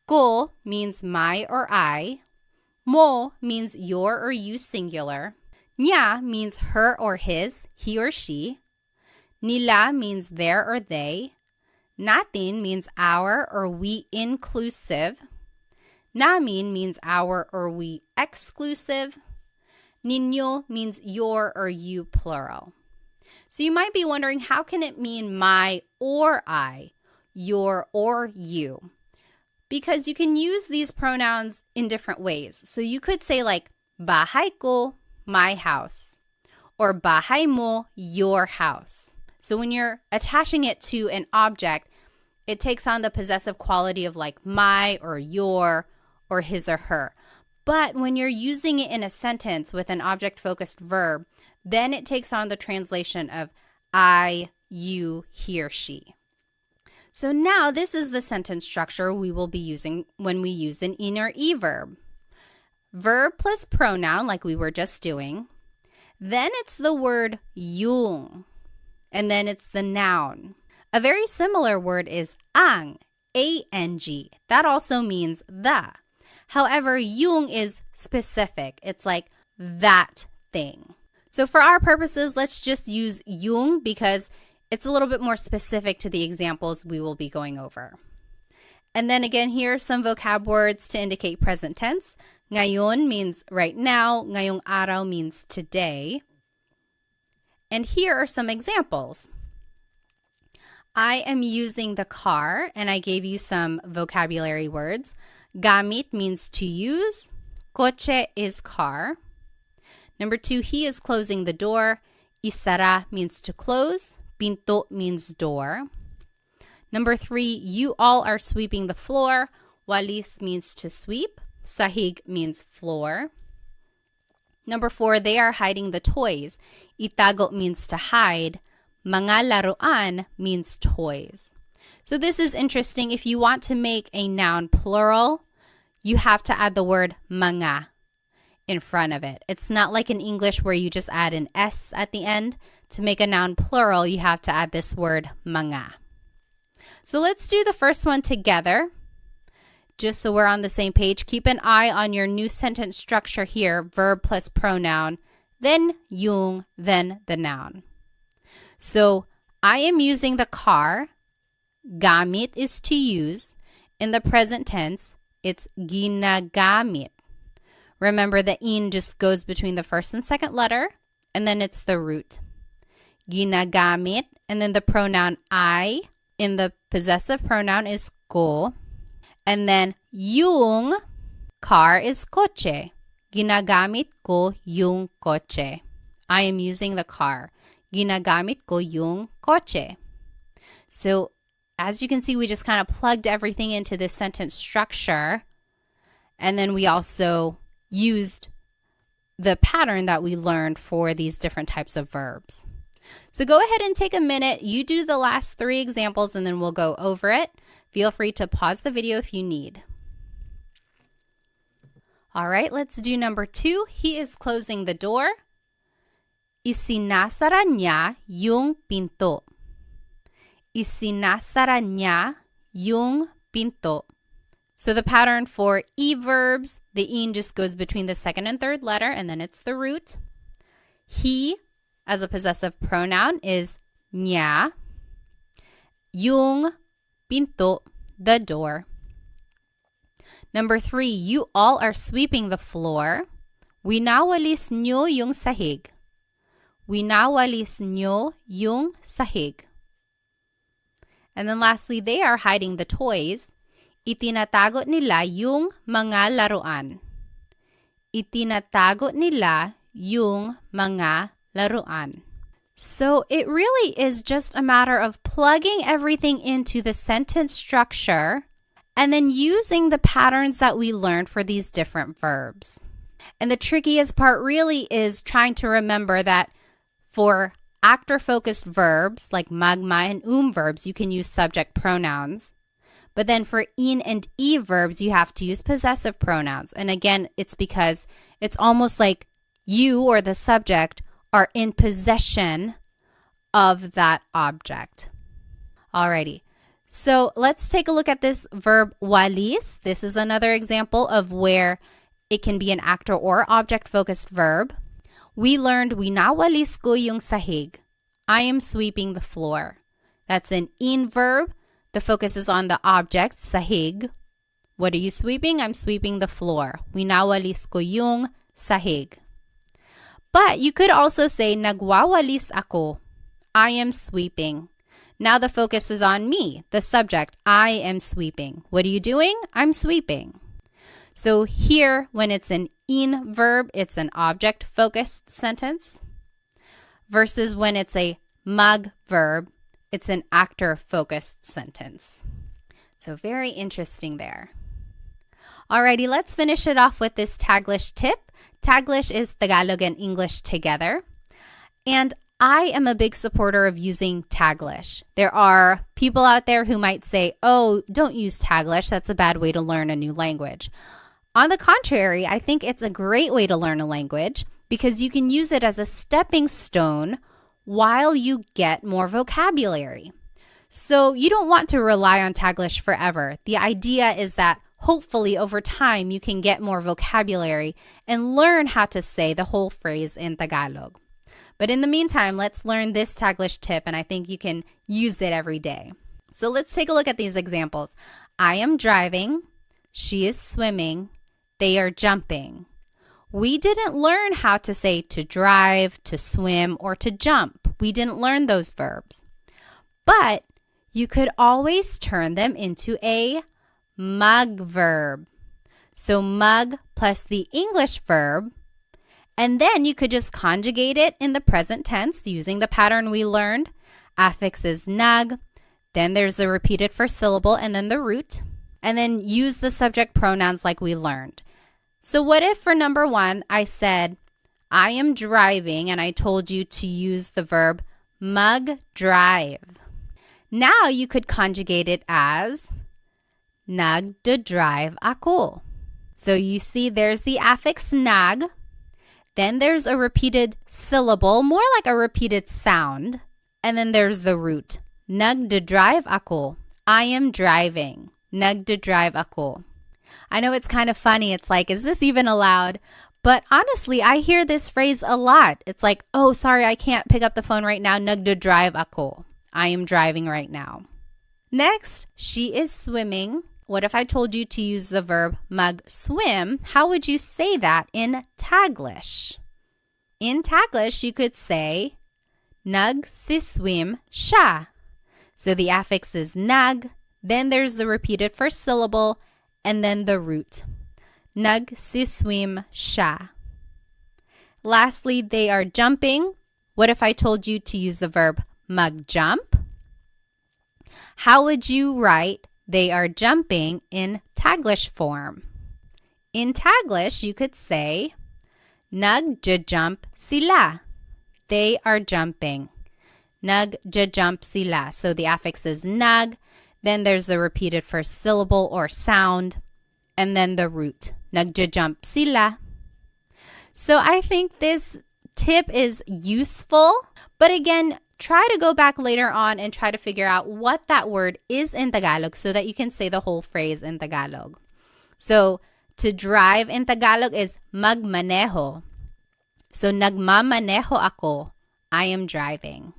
Ko means my or I. Mo means your or you singular. Niya means her or his, he or she. Nila means their or they. Natin means our or we inclusive. Namin means our or we exclusive. Ninyo means your or you plural. So you might be wondering, how can it mean my or I, your or you? Because you can use these pronouns in different ways. So you could say like, bahay ko, my house, or bahay mo, your house. So when you're attaching it to an object, it takes on the possessive quality of like my or your or his or her. But when you're using it in a sentence with an object-focused verb, then it takes on the translation of I, you, he or she. So now this is the sentence structure we will be using when we use an in or verb. Verb plus pronoun like we were just doing. Then it's the word yung. And then it's the noun. A very similar word is ang, A-N-G. That also means the. However, yung is specific. It's like that thing. So for our purposes, let's just use yung because it's a little bit more specific to the examples we will be going over. And then again, here are some vocab words to indicate present tense. Ngayon means right now. Ngayong araw means today. And here are some examples. I am using the car, and I gave you some vocabulary words. Gamit means to use. Coche is car. Number 2, he is closing the door. Isara means to close. Pinto means door. Number 3, you all are sweeping the floor. Walis means to sweep. Sahig means floor. Number 4, they are hiding the toys. Itago means to hide. Mga laruan means toys. So this is interesting. If you want to make a noun plural, you have to add the word mga in front of it. It's not like in English where you just add an S at the end. To make a noun plural, you have to add this word mga. So let's do the first one together. Just so we're on the same page, keep an eye on your new sentence structure here, verb plus pronoun, then yung, then the noun. So, I am using the car. Gamit is to use. In the present tense, it's ginagamit. Remember, the in just goes between the first and second letter, and then it's the root. Ginagamit, and then the pronoun I in the possessive pronoun is ko. And then yung car is coche. Ginagamit ko yung coche. I am using the car. Ginagamit ko yung coche. So as you can see, we just kind of plugged everything into this sentence structure. And then we also used the pattern that we learned for these different types of verbs. So go ahead and take a minute. You do the last 3 examples and then we'll go over it. Feel free to pause the video if you need. All right, let's do number 2. He is closing the door. Isinasara niya yung pinto. Isinasara niya yung pinto. So the pattern for E verbs, the in just goes between the second and third letter, and then it's the root. He, as a possessive pronoun, is niya. Yung pinto, the door. Number 3, you all are sweeping the floor. Winawalis nyo yung sahig. Winawalis nyo yung sahig. And then lastly, they are hiding the toys. Itinatago nila yung mga laruan. Itinatago nila yung mga laruan. So it really is just a matter of plugging everything into the sentence structure and then using the patterns that we learned for these different verbs. And the trickiest part really is trying to remember that for actor-focused verbs like magma and verbs, you can use subject pronouns. But then for in and e verbs, you have to use possessive pronouns. And again, it's because it's almost like you or the subject are in possession of that object. Alrighty, so let's take a look at this verb walis. This is another example of where it can be an actor or object-focused verb. We learned winawalis ko yung sahig. I am sweeping the floor. That's an in verb. The focus is on the object, sahig. What are you sweeping? I'm sweeping the floor. Winawalis ko yung sahig. But you could also say nagwawalis ako. I am sweeping. Now the focus is on me, the subject. I am sweeping. What are you doing? I'm sweeping. So here, when it's an in verb, it's an object-focused sentence. Versus when it's a mag verb, it's an actor-focused sentence. So very interesting there. Alrighty, let's finish it off with this Taglish tip. Taglish is Tagalog and English together. And I am a big supporter of using Taglish. There are people out there who might say, oh, don't use Taglish. That's a bad way to learn a new language. On the contrary, I think it's a great way to learn a language because you can use it as a stepping stone while you get more vocabulary. So you don't want to rely on Taglish forever. The idea is that hopefully over time you can get more vocabulary and learn how to say the whole phrase in Tagalog. But in the meantime, let's learn this Taglish tip, and I think you can use it every day. So let's take a look at these examples. I am driving, she is swimming, they are jumping. We didn't learn how to say to drive, to swim, or to jump. We didn't learn those verbs. But you could always turn them into a mug verb. So mug plus the English verb, and then you could just conjugate it in the present tense using the pattern we learned. Affix is nug, then there's a repeated first syllable and then the root, and then use the subject pronouns like we learned. So what if for number 1 I said, I am driving, and I told you to use the verb mug drive. Now you could conjugate it as nagdadrive ako. So you see there's the affix nag, then there's a repeated syllable, more like a repeated sound, and then there's the root. Nagdadrive ako. I am driving. Nagdadrive ako. I know it's kind of funny. It's like, is this even allowed? But honestly, I hear this phrase a lot. It's like, oh, sorry, I can't pick up the phone right now. Nagdadrive ako. I am driving right now. Next, she is swimming. What if I told you to use the verb mag-swim? How would you say that in Taglish? In Taglish, you could say, nagsiswim siya. So the affix is nag, then there's the repeated first syllable, and then the root. Nagsiswim siya. Lastly, they are jumping. What if I told you to use the verb mag-jump? How would you write they are jumping in Taglish form? In Taglish, you could say, nagjajump sila. They are jumping. Nagjajump sila. So the affix is nag, then there's a repeated first syllable or sound, and then the root. Nagjajump sila. So I think this tip is useful, but again, try to go back later on and try to figure out what that word is in Tagalog so that you can say the whole phrase in Tagalog. So, to drive in Tagalog is magmaneho. So, nagmamaneho ako. I am driving.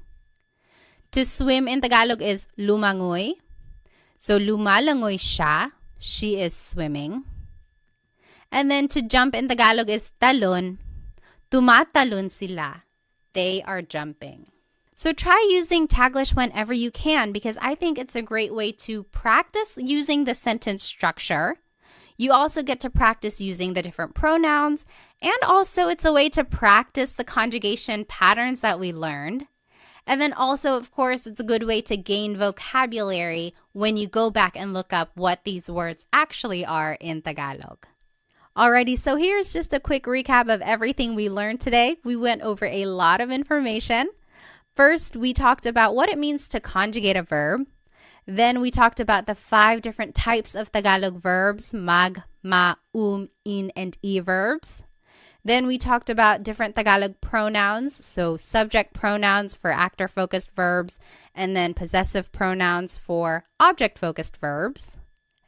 To swim in Tagalog is lumangoy. So, lumalangoy siya. She is swimming. And then to jump in Tagalog is talon. Tumatalon sila. They are jumping. So try using Taglish whenever you can, because I think it's a great way to practice using the sentence structure. You also get to practice using the different pronouns, and also it's a way to practice the conjugation patterns that we learned. And then also, of course, it's a good way to gain vocabulary when you go back and look up what these words actually are in Tagalog. Alrighty, so here's just a quick recap of everything we learned today. We went over a lot of information. First, we talked about what it means to conjugate a verb. Then we talked about the 5 different types of Tagalog verbs, mag, ma, in, and e verbs. Then we talked about different Tagalog pronouns, so subject pronouns for actor-focused verbs, and then possessive pronouns for object-focused verbs.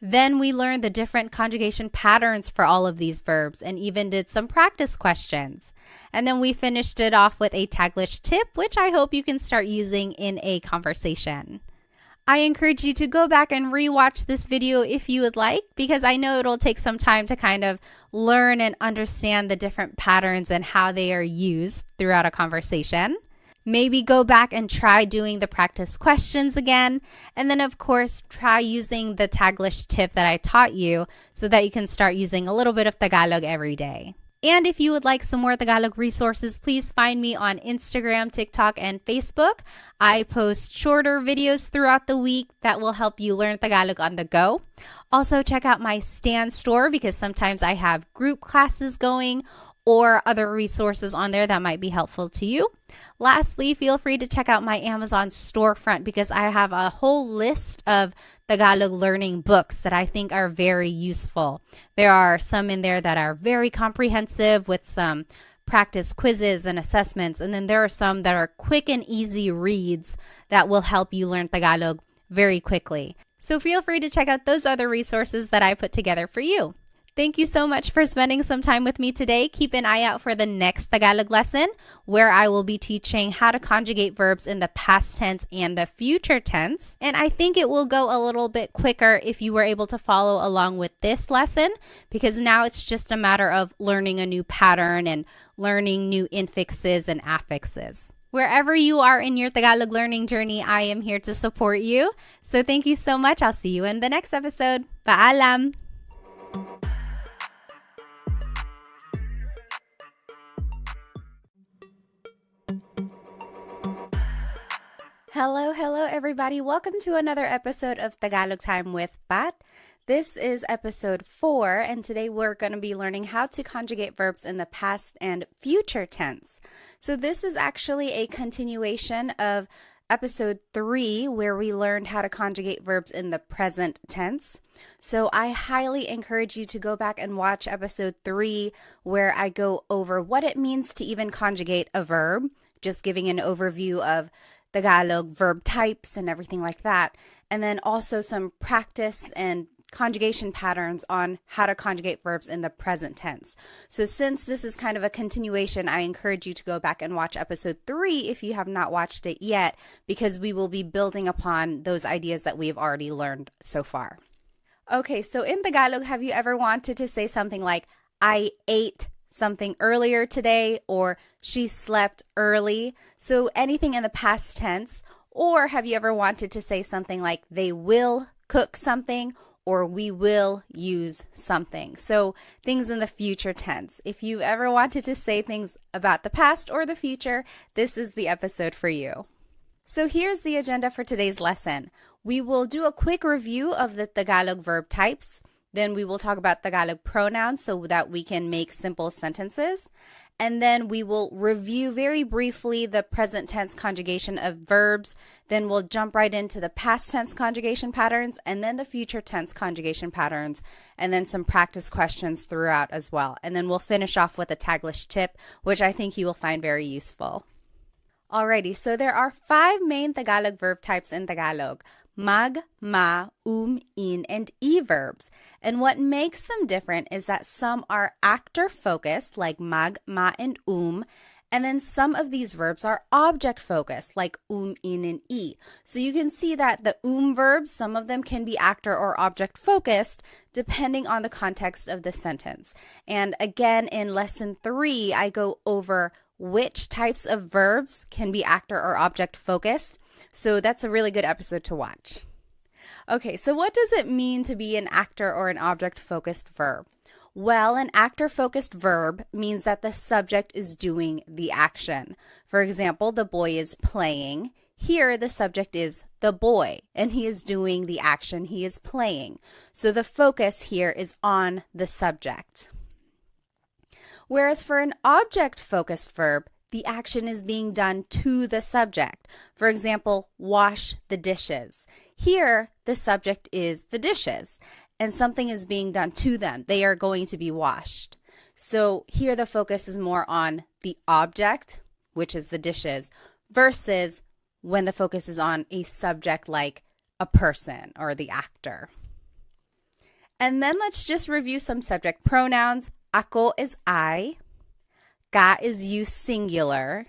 Then we learned the different conjugation patterns for all of these verbs and even did some practice questions. And then we finished it off with a Taglish tip, which I hope you can start using in a conversation. I encourage you to go back and rewatch this video if you would like, because I know it'll take some time to kind of learn and understand the different patterns and how they are used throughout a conversation. Maybe go back and try doing the practice questions again. And then, of course, try using the Taglish tip that I taught you so that you can start using a little bit of Tagalog every day. And if you would like some more Tagalog resources, please find me on Instagram, TikTok, and Facebook. I post shorter videos throughout the week that will help you learn Tagalog on the go. Also, check out my Stan store because sometimes I have group classes going or other resources on there that might be helpful to you. Lastly, feel free to check out my Amazon storefront because I have a whole list of Tagalog learning books that I think are very useful. There are some in there that are very comprehensive with some practice quizzes and assessments, and then there are some that are quick and easy reads that will help you learn Tagalog very quickly. So feel free to check out those other resources that I put together for you. Thank you so much for spending some time with me today. Keep an eye out for the next Tagalog lesson where I will be teaching how to conjugate verbs in the past tense and the future tense. And I think it will go a little bit quicker if you were able to follow along with this lesson, because now it's just a matter of learning a new pattern and learning new infixes and affixes. Wherever you are in your Tagalog learning journey, I am here to support you. So thank you so much. I'll see you in the next episode. Paalam! Hello, everybody. Welcome to another episode of Tagalog Time with Pat. This is episode 4, and today we're going to be learning how to conjugate verbs in the past and future tense. So this is actually a continuation of episode 3, where we learned how to conjugate verbs in the present tense. So I highly encourage you to go back and watch episode 3, where I go over what it means to even conjugate a verb, just giving an overview of Tagalog verb types and everything like that, and then also some practice and conjugation patterns on how to conjugate verbs in the present tense. So since this is kind of a continuation, I encourage you to go back and watch episode 3 if you have not watched it yet, because we will be building upon those ideas that we've already learned so far. Okay, so in Tagalog, have you ever wanted to say something like, I ate something earlier today, or she slept early? So anything in the past tense. Or have you ever wanted to say something like, they will cook something, or we will use something? So things in the future tense. If you ever wanted to say things about the past or the future, this is the episode for you. So here's the agenda for today's lesson. We will do a quick review of the Tagalog verb types. Then we will talk about Tagalog pronouns so that we can make simple sentences. And then we will review very briefly the present tense conjugation of verbs. Then we'll jump right into the past tense conjugation patterns, and then the future tense conjugation patterns, and then some practice questions throughout as well. And then we'll finish off with a Taglish tip, which I think you will find very useful. Alrighty, so there are 5 main Tagalog verb types in Tagalog: mag, ma, in, and e verbs. And what makes them different is that some are actor-focused, like mag, ma, and and then some of these verbs are object-focused, like in, and e. So you can see that the verbs, some of them can be actor or object-focused, depending on the context of the sentence. And again, in lesson 3, I go over which types of verbs can be actor or object-focused. So that's a really good episode to watch. Okay, so what does it mean to be an actor or an object-focused verb? Well, an actor-focused verb means that the subject is doing the action. For example, the boy is playing. Here, the subject is the boy, and he is doing the action. He is playing. So the focus here is on the subject. Whereas for an object-focused verb, the action is being done to the subject. For example, wash the dishes. Here, the subject is the dishes, and something is being done to them. They are going to be washed. So here the focus is more on the object, which is the dishes, versus when the focus is on a subject like a person or the actor. And then let's just review some subject pronouns. Ako is I. Ka is you singular.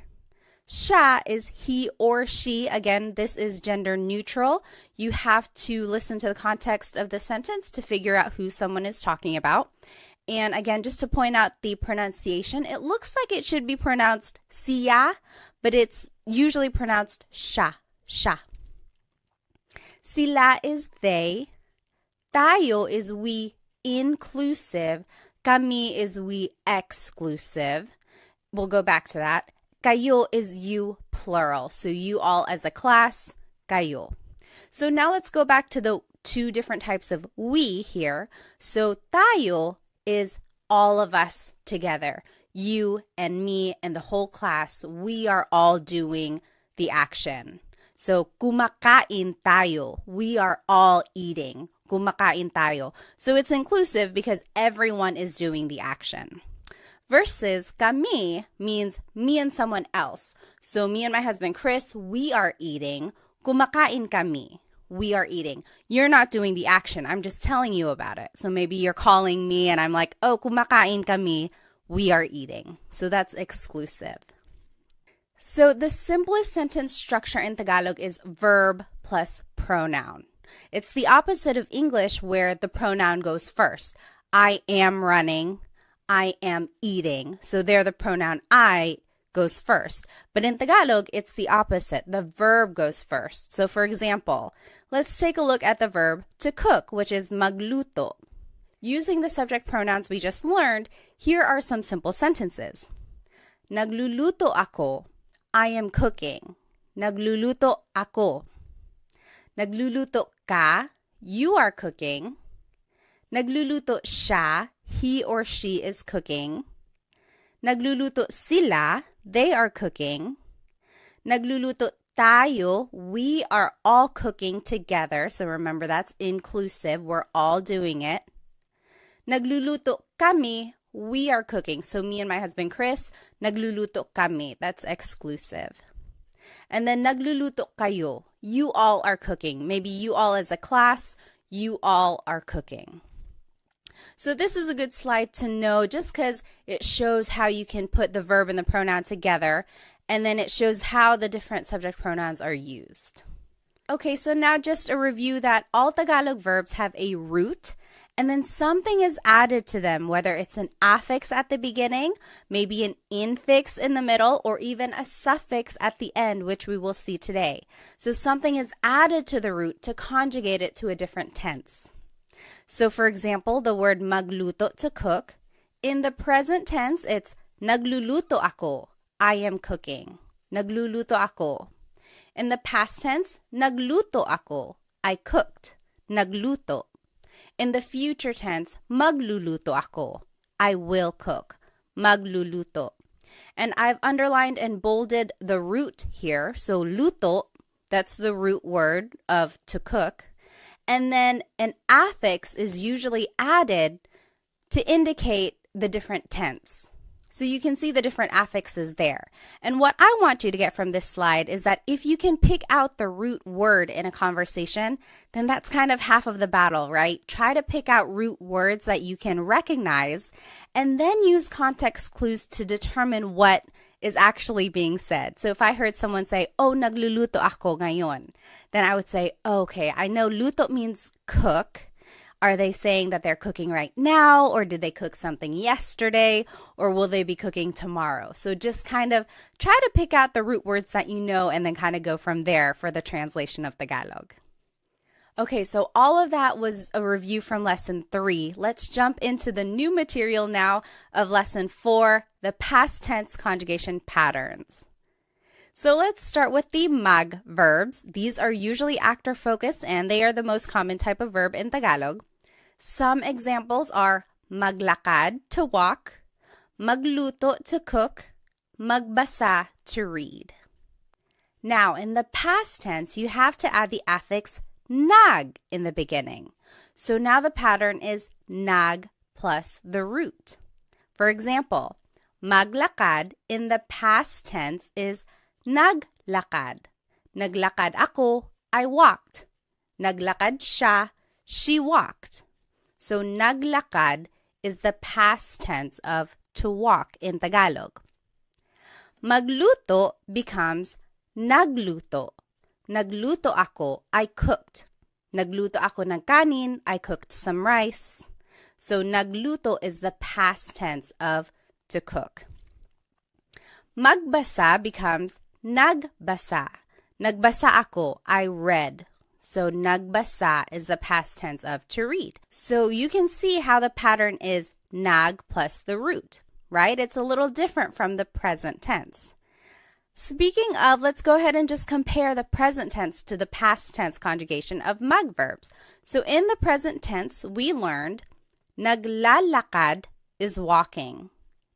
Siya is he or she. Again, this is gender neutral. You have to listen to the context of the sentence to figure out who someone is talking about. And again, just to point out the pronunciation, it looks like it should be pronounced siya, but it's usually pronounced siya, siya. Sila is they. Tayo is we inclusive. Kami is we exclusive. We'll go back to that. Kayo is you plural. So you all as a class, kayo. So now let's go back to the 2 different types of we here. So tayo is all of us together. You and me and the whole class, we are all doing the action. So kumakain tayo. We are all eating. Kumakain tayo. So it's inclusive because everyone is doing the action. Versus kami means me and someone else. So me and my husband Chris, we are eating. Kumakain kami. we are eating. You're not doing the action. I'm just telling you about it. So maybe you're calling me and I'm like, oh, kumakain kami. We are eating. So that's exclusive. So the simplest sentence structure in Tagalog is verb plus pronoun. It's the opposite of English where the pronoun goes first. I am running. I am eating. So there the pronoun I goes first. But in Tagalog, it's the opposite. The verb goes first. So for example, let's take a look at the verb to cook, which is magluto. Using the subject pronouns we just learned, here are some simple sentences. Nagluluto ako. I am cooking. Nagluluto ako. Nagluluto ka. You are cooking. Nagluluto siya. He or she is cooking. Nagluluto sila. They are cooking. Nagluluto tayo. We are all cooking together. So remember, that's inclusive. We're all doing it. Nagluluto kami. We are cooking. So me and my husband Chris, nagluluto kami. That's exclusive. And then nagluluto kayo. You all are cooking. Maybe you all as a class, you all are cooking. So this is a good slide to know just because it shows how you can put the verb and the pronoun together, and then it shows how the different subject pronouns are used. Okay, so now just a review that all Tagalog verbs have a root, and then something is added to them, whether it's an affix at the beginning, maybe an infix in the middle, or even a suffix at the end, which we will see today. So something is added to the root to conjugate it to a different tense. So for example, the word magluto, to cook. In the present tense, it's nagluluto ako. I am cooking. Nagluluto ako. In the past tense, nagluto ako. I cooked. Nagluto. In the future tense, magluluto ako. I will cook. Magluluto. And I've underlined and bolded the root here. So luto, that's the root word of to cook. And then an affix is usually added to indicate the different tense. So you can see the different affixes there. And what I want you to get from this slide is that if you can pick out the root word in a conversation, then that's kind of half of the battle, right? Try to pick out root words that you can recognize and then use context clues to determine what is actually being said. So if I heard someone say, oh, nagluluto ako ngayon, then I would say, okay, I know luto means cook. Are they saying that they're cooking right now, or did they cook something yesterday, or will they be cooking tomorrow? So just kind of try to pick out the root words that you know and then kind of go from there for the translation of Tagalog. Okay, so all of that was a review from Lesson 3. Let's jump into the new material now of Lesson 4, the past tense conjugation patterns. So let's start with the mag verbs. These are usually actor-focused, and they are the most common type of verb in Tagalog. Some examples are maglakad, to walk, magluto, to cook, magbasa, to read. Now, in the past tense, you have to add the affix nag in the beginning. So now the pattern is nag plus the root. For example, maglakad in the past tense is naglakad. Naglakad ako, I walked. Naglakad siya, she walked. So naglakad is the past tense of to walk in Tagalog. Magluto becomes nagluto. Nagluto ako, I cooked. Nagluto ako ng kanin, I cooked some rice. So nagluto is the past tense of to cook. Magbasa becomes nagbasa. Nagbasa ako, I read. So nagbasa is the past tense of to read. So you can see how the pattern is nag plus the root, right? It's a little different from the present tense. Speaking of, let's go ahead and just compare the present tense to the past tense conjugation of mag verbs. So in the present tense, we learned naglalakad is walking.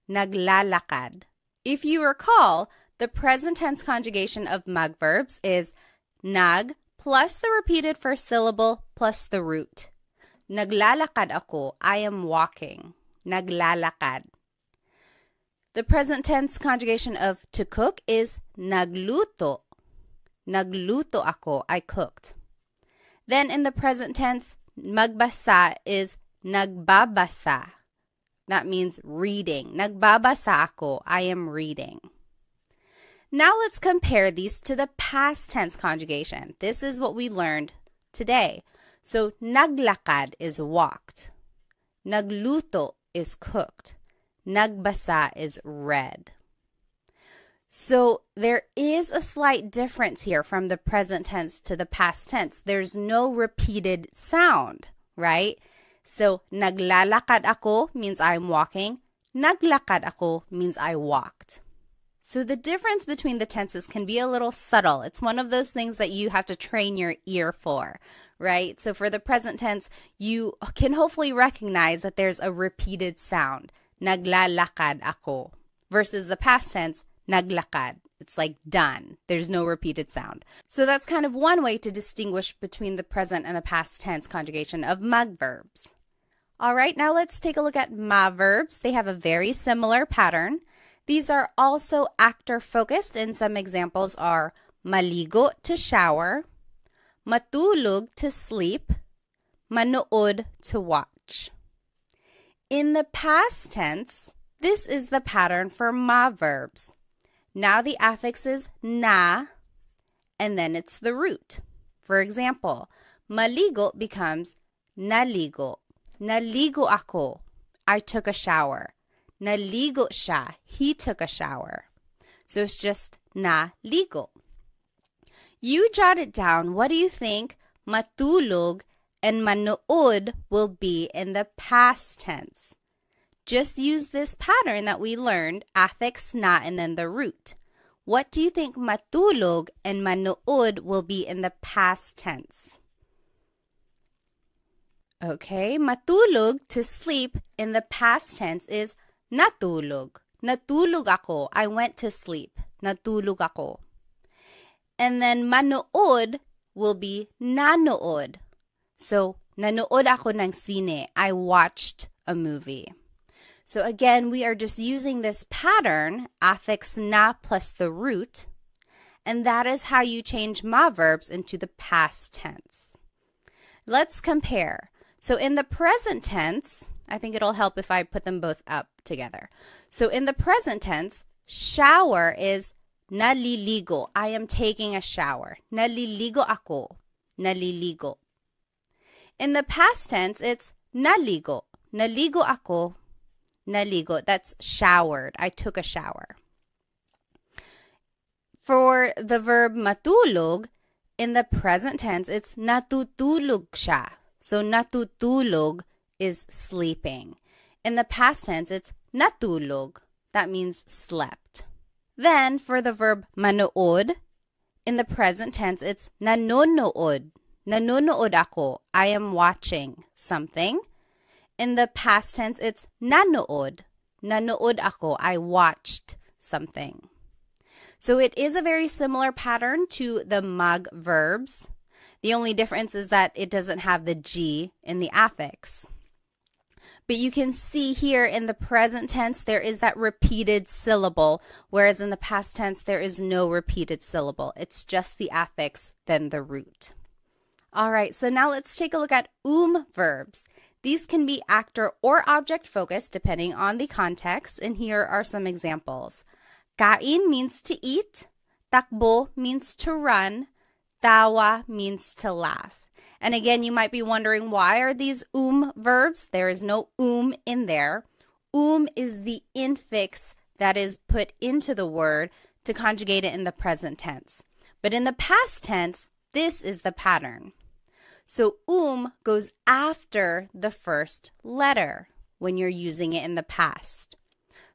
Naglalakad. If you recall, the present tense conjugation of mag verbs is nag plus the repeated first syllable plus the root. Naglalakad ako, I am walking. Naglalakad. The present tense conjugation of to cook is nagluto. Nagluto ako, I cooked. Then in the present tense, magbasa is nagbabasa. That means reading. Nagbabasa ako. I am reading. Now let's compare these to the past tense conjugation. This is what we learned today. So naglakad is walked. Nagluto is cooked. Nagbasa is read. So there is a slight difference here from the present tense to the past tense. There's no repeated sound, right? So naglalakad ako means I'm walking. Naglakad ako means I walked. So the difference between the tenses can be a little subtle. It's one of those things that you have to train your ear for, right? So for the present tense, you can hopefully recognize that there's a repeated sound. Naglalakad ako. Versus the past tense, naglakad. It's like done. There's no repeated sound. So that's kind of one way to distinguish between the present and the past tense conjugation of mag verbs. All right, now let's take a look at ma verbs. They have a very similar pattern. These are also actor-focused, and some examples are maligo to shower, matulog to sleep, manood to watch. In the past tense, this is the pattern for ma verbs. Now the affix is na, and then it's the root. For example, maligo becomes naligo. Naligo ako. I took a shower. Naligo siya. He took a shower. So it's just naligo. You jot it down. What do you think matulog and manood will be in the past tense? Just use this pattern that we learned, affix na and then the root. What do you think matulog and manood will be in the past tense? Okay, matulog, to sleep, in the past tense is natulog. Natulog ako. I went to sleep. Natulog ako. And then manood will be nanood. So, nanood ako ng sine. I watched a movie. So again, we are just using this pattern, affix na plus the root, and that is how you change ma verbs into the past tense. Let's compare. So in the present tense, I think it'll help if I put them both up together. So in the present tense, shower is naliligo. I am taking a shower. Naliligo ako. Naliligo. In the past tense, it's naligo. Naligo ako. Naligo. That's showered. I took a shower. For the verb matulog, in the present tense, it's natutulog siya. So natutulog is sleeping. In the past tense, it's natulog. That means slept. Then for the verb manood, in the present tense, it's nanonood. Nanonood ako. I am watching something. In the past tense, it's nanood. Nanood ako. I watched something. So it is a very similar pattern to the mag verbs. The only difference is that it doesn't have the G in the affix. But you can see here in the present tense, there is that repeated syllable, whereas in the past tense, there is no repeated syllable. It's just the affix, then the root. All right, so now let's take a look at verbs. These can be actor or object focused depending on the context, and here are some examples. Kain means to eat. Takbo means to run. Tawa means to laugh. And again, you might be wondering, why are these verbs? There is no in there. Is the infix that is put into the word to conjugate it in the present tense. But in the past tense, this is the pattern. So goes after the first letter when you're using it in the past.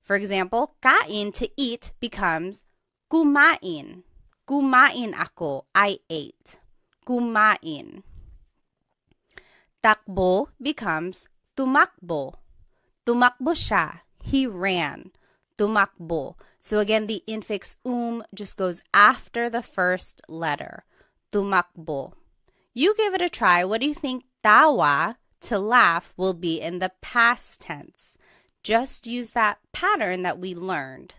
For example, kain, to eat, becomes kumain. Kumain ako. I ate. Kumain. Takbo becomes tumakbo. Tumakbo siya. He ran. Tumakbo. So again, the infix just goes after the first letter. Tumakbo. You give it a try. What do you think tawa, to laugh, will be in the past tense? Just use that pattern that we learned.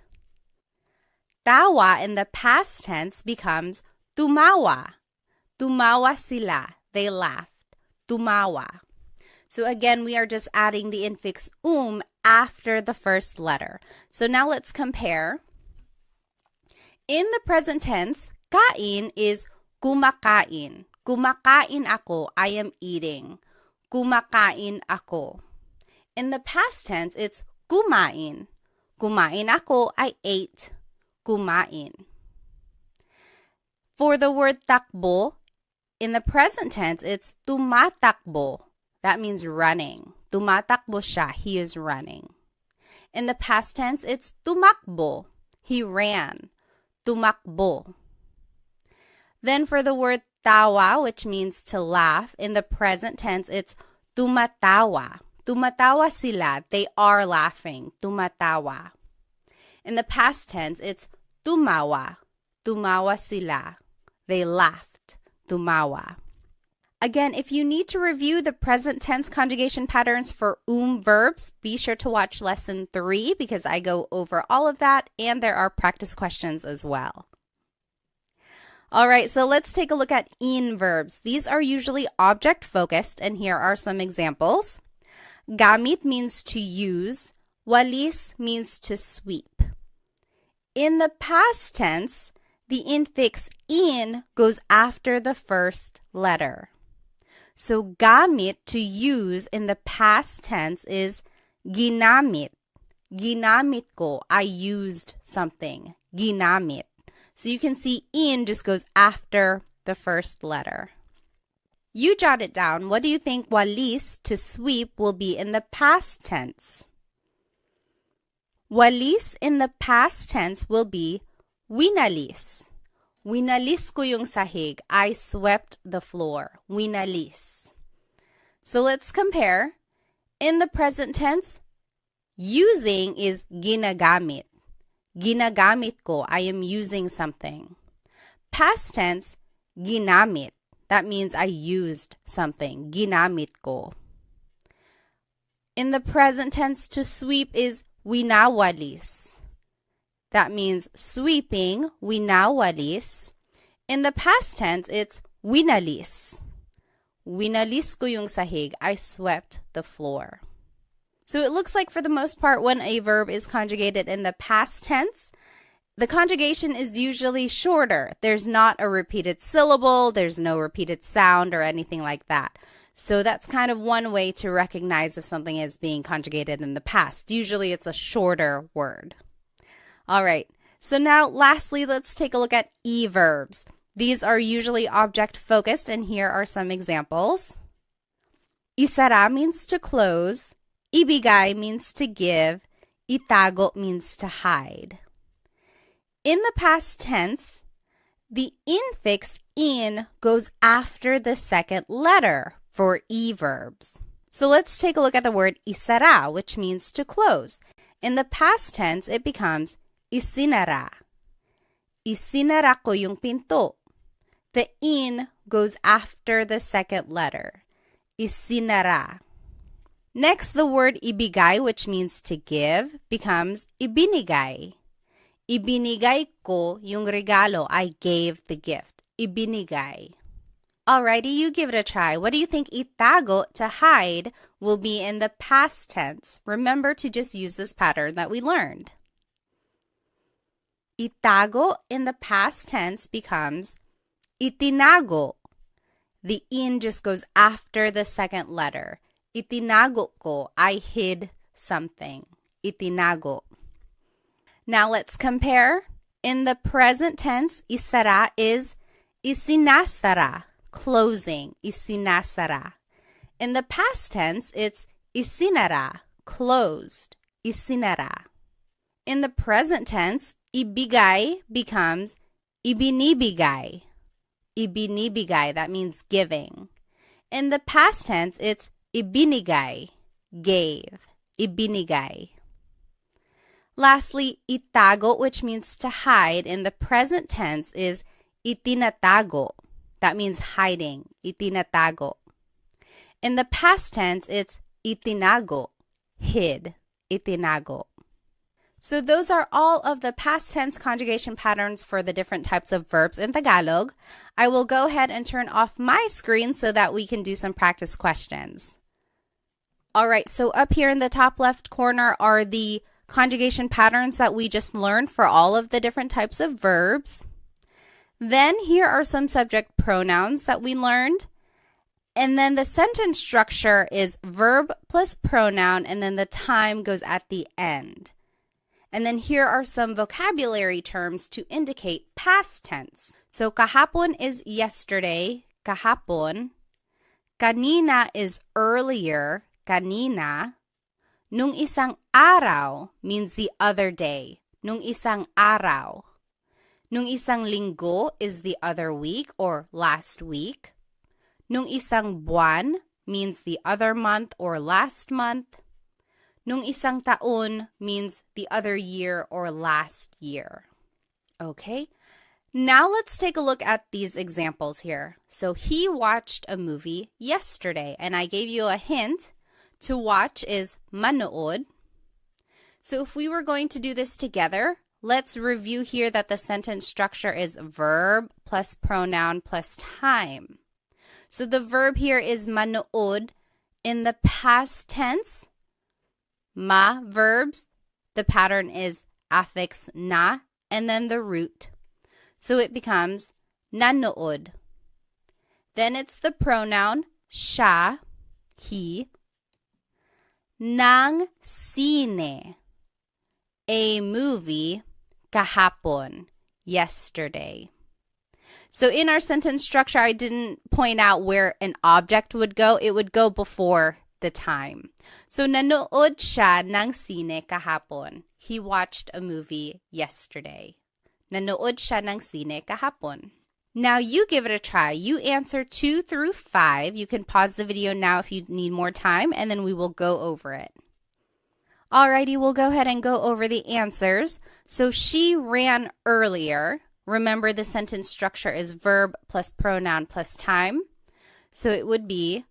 Tawa in the past tense becomes tumawa. Tumawa sila. They laughed. Tumawa. So again, we are just adding the infix after the first letter. So now let's compare. In the present tense, kain is kumakain. Kumakain ako, I am eating. Kumakain ako. In the past tense, it's kumain. Kumain ako, I ate. Kumain. For the word takbo, in the present tense, it's tumatakbo. That means running. Tumatakbo siya, he is running. In the past tense, it's tumakbo. He ran. Tumakbo. Then for the word tawa, which means to laugh, in the present tense, it's tumatawa. Tumatawa sila. They are laughing. Tumatawa. In the past tense, it's tumawa. Tumawa sila. They laughed. Tumawa. Again, if you need to review the present tense conjugation patterns for verbs, be sure to watch lesson 3 because I go over all of that and there are practice questions as well. All right, so let's take a look at in verbs. These are usually object focused and here are some examples. Gamit means to use. Walis means to sweep. In the past tense, the infix in goes after the first letter. So gamit, to use, in the past tense is ginamit. Ginamit ko, I used something. Ginamit. So you can see in just goes after the first letter. You jot it down. What do you think walis, to sweep, will be in the past tense? Walis in the past tense will be winalis. Winalis ko yung sahig. I swept the floor. Winalis. So let's compare. In the present tense, using is ginagamit. Ginagamit ko. I am using something. Past tense, ginamit. That means I used something. Ginamit ko. In the present tense, to sweep is winawalis. That means sweeping, winawalis. In the past tense, it's winalis. Winalis ko yung sahig. I swept the floor. So it looks like for the most part when a verb is conjugated in the past tense, the conjugation is usually shorter. There's not a repeated syllable, there's no repeated sound or anything like that. So that's kind of one way to recognize if something is being conjugated in the past. Usually it's a shorter word. All right, so now lastly, let's take a look at e-verbs. These are usually object-focused, and here are some examples. Isara means to close. Ibigay means to give. Itago means to hide. In the past tense, the infix in goes after the second letter for e-verbs. So let's take a look at the word isara, which means to close. In the past tense, it becomes isinara. Isinara ko yung pinto. The in goes after the second letter. Isinara. Next, the word ibigay, which means to give, becomes ibinigay. Ibinigay ko yung regalo. I gave the gift. Ibinigay. Alrighty, you give it a try. What do you think itago, to hide, will be in the past tense? Remember to just use this pattern that we learned. Itago in the past tense becomes itinago. The in just goes after the second letter. Itinago ko, I hid something. Itinago. Now let's compare. In the present tense, isara is isinasara, closing. Isinasara. In the past tense, it's isinara, closed. Isinara. In the present tense, ibigay becomes ibinibigay. Ibinibigay, that means giving. In the past tense, it's ibinigay, gave. Ibinigay. Lastly, itago, which means to hide, in the present tense is itinatago. That means hiding. Itinatago. In the past tense, it's itinago, hid. Itinago. So those are all of the past tense conjugation patterns for the different types of verbs in Tagalog. I will go ahead and turn off my screen so that we can do some practice questions. All right, so up here in the top left corner are the conjugation patterns that we just learned for all of the different types of verbs. Then here are some subject pronouns that we learned. And then the sentence structure is verb plus pronoun, and then the time goes at the end. And then here are some vocabulary terms to indicate past tense. So kahapon is yesterday, kahapon. Kanina is earlier, kanina. Nung isang araw means the other day, nung isang araw. Nung isang linggo is the other week or last week. Nung isang buwan means the other month or last month. Nung isang taon means the other year or last year. Okay, now let's take a look at these examples here. So he watched a movie yesterday, and I gave you a hint. To watch is manood. So if we were going to do this together, let's review here that the sentence structure is verb plus pronoun plus time. So the verb here is manood. In the past tense, ma verbs, the pattern is affix na and then the root. So it becomes nanood. Then it's the pronoun siya, he. Nang sine, a movie, kahapon, yesterday. So in our sentence structure, I didn't point out where an object would go. It would go before the time. So nanood siya ng sine kahapon. He watched a movie yesterday. Nanood siya ng sine kahapon. Now you give it a try. You answer 2 through 5. You can pause the video now if you need more time, and then we will go over it. Alrighty, we'll go ahead and go over the answers. So she ran earlier. Remember, the sentence structure is verb plus pronoun plus time. So it would be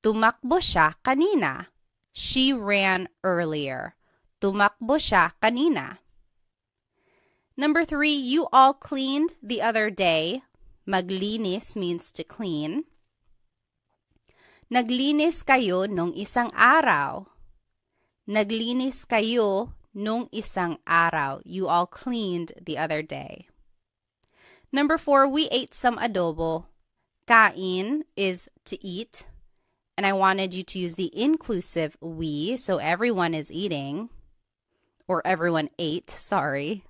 tumakbo siya kanina. She ran earlier. Tumakbo siya kanina. Number 3, you all cleaned the other day. Maglinis means to clean. Naglinis kayo nung isang araw. Naglinis kayo nung isang araw. You all cleaned the other day. Number 4, we ate some adobo. Kain is to eat. And I wanted you to use the inclusive we, so everyone is eating. Or everyone ate, sorry.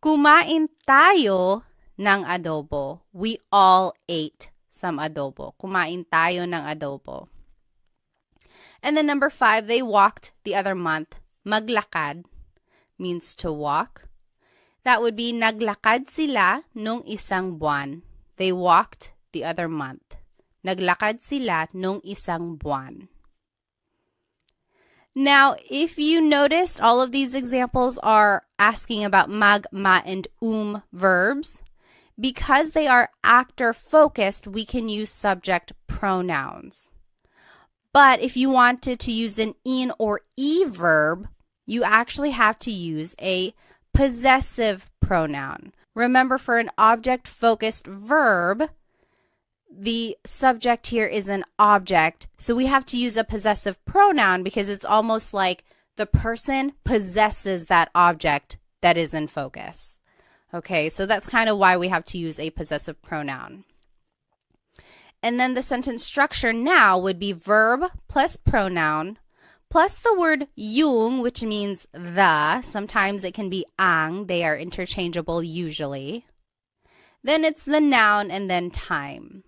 Kumain tayo ng adobo. We all ate some adobo. Kumain tayo ng adobo. And then number 5, they walked the other month. Maglakad means to walk. That would be naglakad sila nung isang buwan. They walked the other month. Naglakad sila nung isang buwan. Now, if you noticed, all of these examples are asking about mag, ma, and verbs. Because they are actor-focused, we can use subject pronouns. But if you wanted to use an in or e verb, you actually have to use a possessive pronoun. Remember, for an object-focused verb, the subject here is an object, so we have to use a possessive pronoun because it's almost like the person possesses that object that is in focus. Okay, so that's kind of why we have to use a possessive pronoun. And then the sentence structure now would be verb plus pronoun plus the word yung, which means the. Sometimes it can be ang. They are interchangeable usually. Then it's the noun and then time.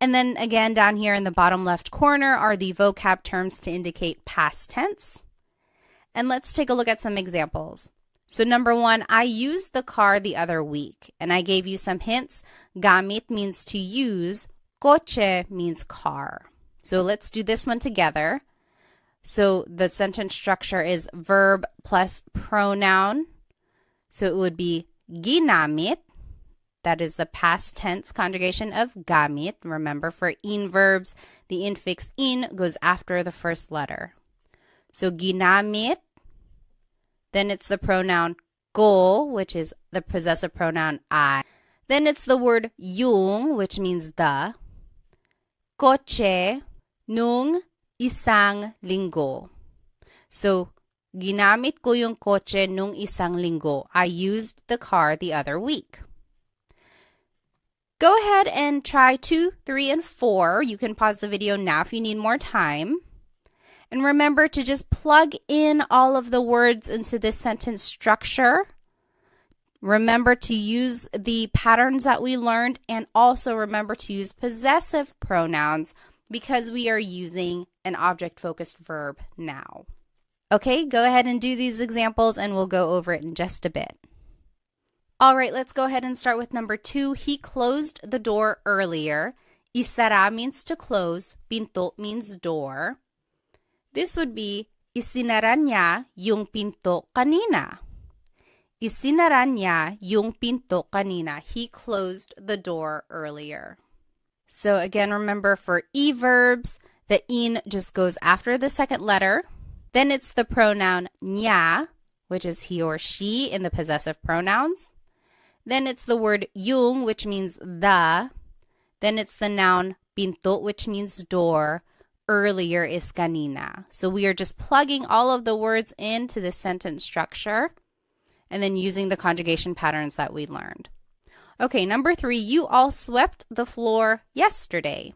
And then again, down here in the bottom left corner are the vocab terms to indicate past tense. And let's take a look at some examples. So number 1, I used the car the other week. And I gave you some hints. Gamit means to use. Coche means car. So let's do this one together. So the sentence structure is verb plus pronoun. So it would be ginamit. That is the past tense conjugation of gamit. Remember, for in verbs, the infix in goes after the first letter. So ginamit Then it's the pronoun ko, which is the possessive pronoun I. Then it's the word yung, which means the. Kotse nung isang linggo. So, ginamit ko yung kotse nung isang linggo. I used the car the other week. Go ahead and try 2, 3, and 4. You can pause the video now if you need more time. And remember to just plug in all of the words into this sentence structure. Remember to use the patterns that we learned, and also remember to use possessive pronouns because we are using an object-focused verb now. Okay, go ahead and do these examples and we'll go over it in just a bit. All right, let's go ahead and start with number 2. He closed the door earlier. Isara means to close. Pinto means door. This would be, isinara niya yung pinto kanina. Isinara niya yung pinto kanina. He closed the door earlier. So again, remember for e-verbs, the in just goes after the second letter. Then it's the pronoun niya, which is he or she in the possessive pronouns. Then it's the word yung, which means the. Then it's the noun pinto, which means door. Earlier is kanina. So we are just plugging all of the words into the sentence structure and then using the conjugation patterns that we learned. Okay, number 3, you all swept the floor yesterday.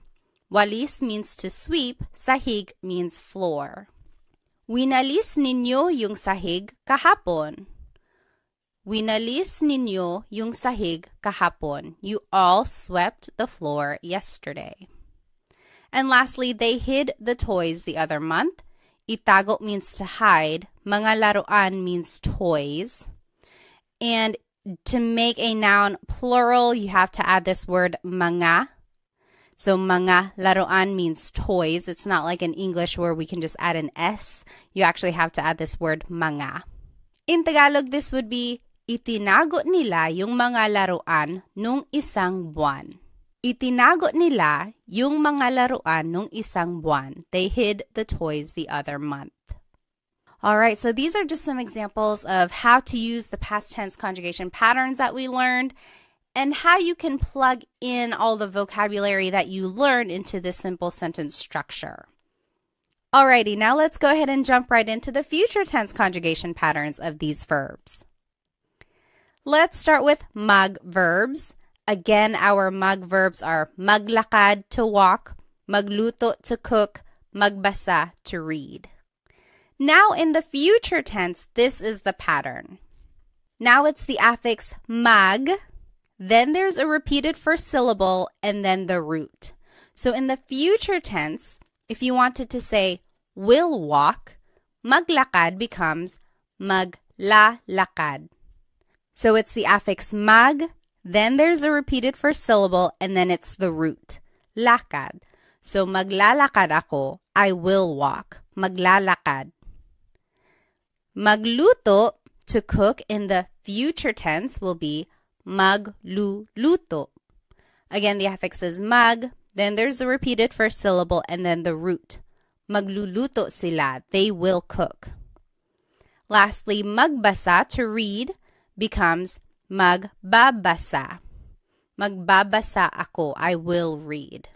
Walis means to sweep. Sahig means floor. Winalis ninyo yung sahig kahapon. Winalis ninyo yung sahig kahapon. You all swept the floor yesterday. And lastly, they hid the toys the other month. Itago means to hide. Mga laruan means toys. And to make a noun plural, you have to add this word mga. So mga laruan means toys. It's not like in English where we can just add an S. You actually have to add this word mga. In Tagalog, this would be, itinago nila yung mga laruan nung isang buwan. Itinago nila yung mga laruan nung isang buwan. They hid the toys the other month. All right, so these are just some examples of how to use the past tense conjugation patterns that we learned and how you can plug in all the vocabulary that you learned into this simple sentence structure. Alrighty, now let's go ahead and jump right into the future tense conjugation patterns of these verbs. Let's start with mag verbs. Again, our mag verbs are maglakad, to walk, magluto, to cook, magbasa, to read. Now in the future tense, this is the pattern. Now it's the affix mag, then there's a repeated first syllable, and then the root. So in the future tense, if you wanted to say will walk, maglakad becomes maglalakad. So it's the affix mag, then there's a repeated first syllable, and then it's the root, lakad. So maglalakad ako, I will walk, maglalakad. Magluto, to cook, in the future tense will be magluluto. Again, the affix is mag, then there's the repeated first syllable, and then the root. Magluluto sila, they will cook. Lastly, magbasa, to read, becomes magbabasa. Magbabasa ako, I will read.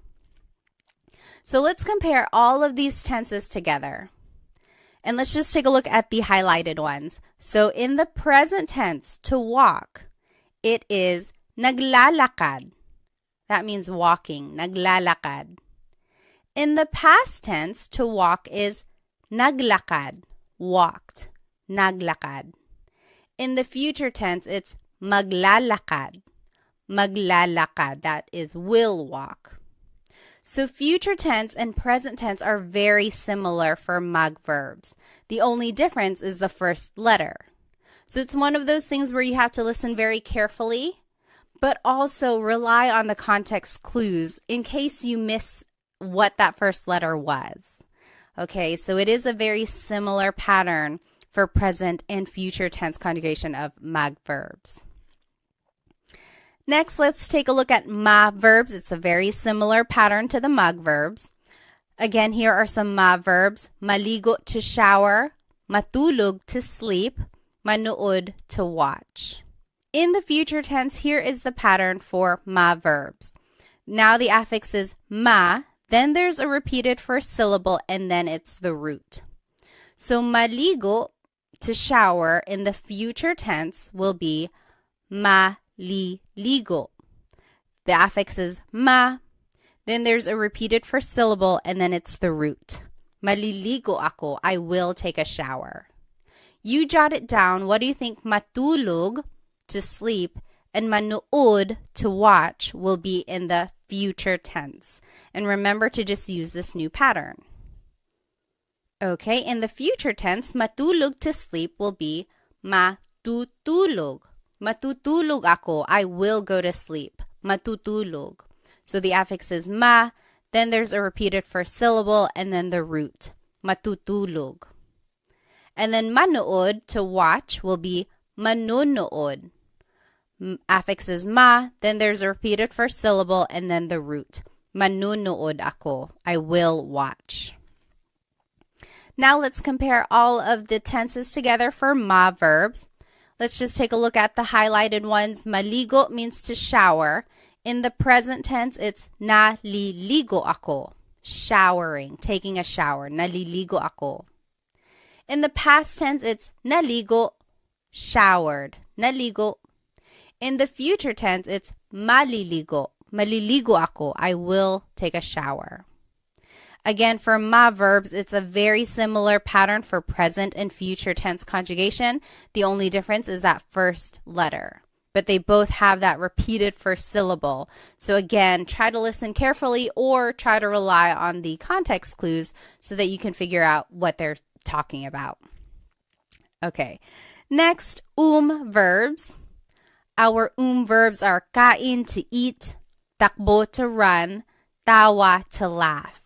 So let's compare all of these tenses together. And let's just take a look at the highlighted ones. So in the present tense, to walk, it is naglalakad. That means walking, naglalakad. In the past tense, to walk is naglakad, walked, naglakad. In the future tense, it's maglalakad, maglalakad. That is will walk. So future tense and present tense are very similar for mag verbs. The only difference is the first letter. So it's one of those things where you have to listen very carefully, but also rely on the context clues in case you miss what that first letter was. Okay, so it is a very similar pattern for present and future tense conjugation of mag verbs. Next, let's take a look at ma verbs. It's a very similar pattern to the mag verbs. Again, here are some ma verbs. Maligo, to shower. Matulog, to sleep. manood, to watch. In the future tense, here is the pattern for ma verbs. Now the affix is ma, then there's a repeated first syllable, and then it's the root. So maligo, to shower, in the future tense will be maliligo. The affix is ma, then there's a repeated first syllable, and then it's the root. Maliligo ako, I will take a shower. You jot it down. What do you think matulog, to sleep, and manood, to watch, will be in the future tense? And remember to just use this new pattern. Okay, in the future tense, matulog, to sleep, will be matutulog. Matutulog ako, I will go to sleep. Matutulog. So the affix is ma, then there's a repeated first syllable, and then the root. Matutulog. And then manood, to watch, will be manunood. Affix is ma, then there's a repeated first syllable, and then the root. Manunood ako, I will watch. Now let's compare all of the tenses together for ma verbs. Let's just take a look at the highlighted ones. Maligo means to shower. In the present tense, it's naliligo ako. Showering, taking a shower. Naliligo ako. In the past tense, it's naligo, showered. Naligo. In the future tense, it's maliligo. Maliligo ako, I will take a shower. Again, for ma verbs, it's a very similar pattern for present and future tense conjugation. The only difference is that first letter. But they both have that repeated first syllable. So again, try to listen carefully or try to rely on the context clues so that you can figure out what they're talking about. Okay, next, verbs. Our verbs are kain, to eat, takbo, to run, tawa, to laugh.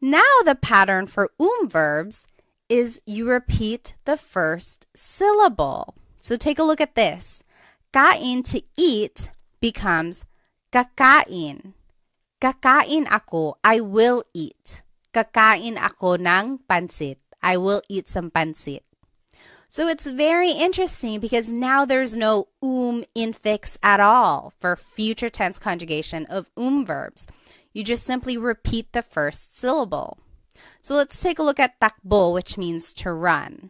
Now the pattern for verbs is you repeat the first syllable. So take a look at this. Kain, to eat, becomes kakain. Kakain ako, I will eat. Kakain ako ng pansit. I will eat some pansit. So it's very interesting because now there's no infix at all for future tense conjugation of verbs. You just simply repeat the first syllable. So let's take a look at takbo, which means to run.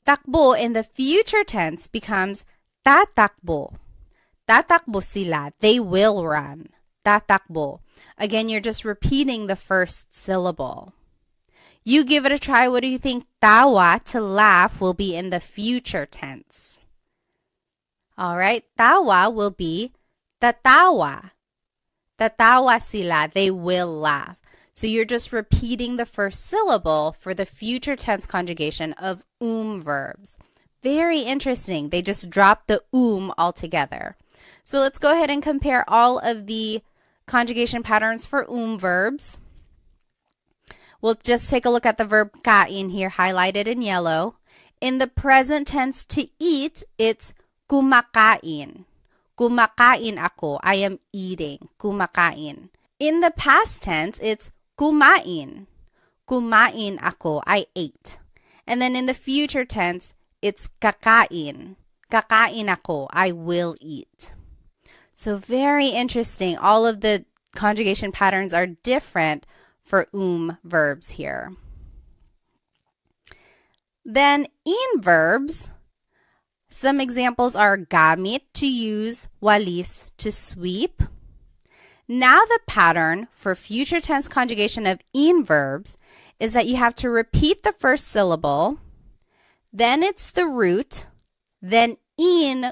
Takbo in the future tense becomes tatakbo. Tatakbo sila, they will run. Tatakbo. Again, you're just repeating the first syllable. You give it a try. What do you think tawa, to laugh, will be in the future tense? All right, tawa will be tatawa. Tatawa sila, they will laugh. So you're just repeating the first syllable for the future tense conjugation of verbs. Very interesting. They just dropped the altogether. So let's go ahead and compare all of the conjugation patterns for verbs. We'll just take a look at the verb kain here, highlighted in yellow. In the present tense, to eat, it's kumakain. Kumakain ako, I am eating. Kumakain. In the past tense, it's kumain. Kumain ako, I ate. And then in the future tense, it's kakain. Kakain ako, I will eat. So very interesting. All of the conjugation patterns are different for verbs here. Then in verbs, some examples are gamit, to use, walis, to sweep. Now the pattern for future tense conjugation of verbs is that you have to repeat the first syllable, then it's the root, then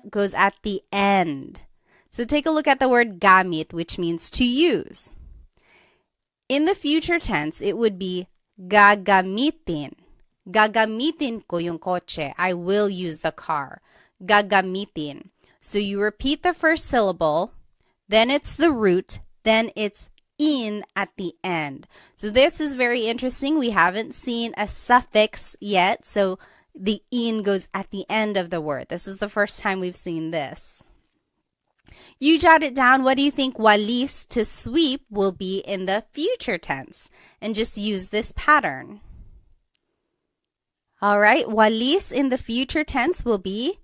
goes at the end. So take a look at the word gamit, which means to use. In the future tense, it would be gagamitin. Gagamitin ko yung kotse. I will use the car. Gagamitin. So you repeat the first syllable, then it's the root, then it's at the end. So this is very interesting. We haven't seen a suffix yet, so the goes at the end of the word. This is the first time we've seen this. You jot it down. What do you think walis, to sweep, will be in the future tense? And just use this pattern. All right, walis in the future tense will be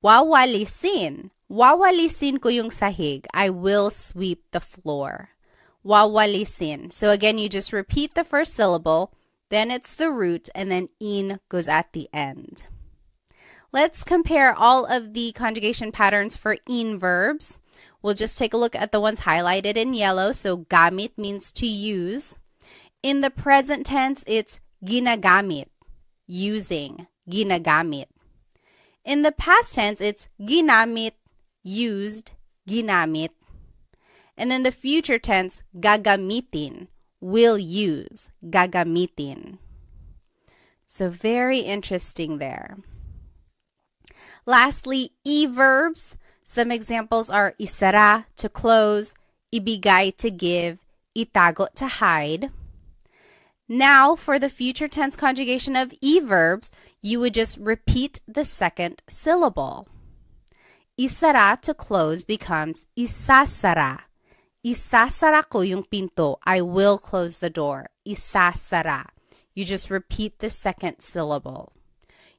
wawalisin. Wawalisin ko yung sahig. I will sweep the floor. Wawalisin. So again, you just repeat the first syllable, then it's the root, and then in goes at the end. Let's compare all of the conjugation patterns for in verbs. We'll just take a look at the ones highlighted in yellow. So gamit means to use. In the present tense, it's ginagamit, using, ginagamit. In the past tense, it's ginamit, used, ginamit. And in the future tense, gagamitin, will use, gagamitin. So very interesting there. Lastly, e-verbs. Some examples are isara, to close, ibigay, to give, itago, to hide. Now, for the future tense conjugation of e-verbs, you would just repeat the second syllable. Isara, to close, becomes isasara. Isasara ko yung pinto. I will close the door. Isasara. You just repeat the second syllable.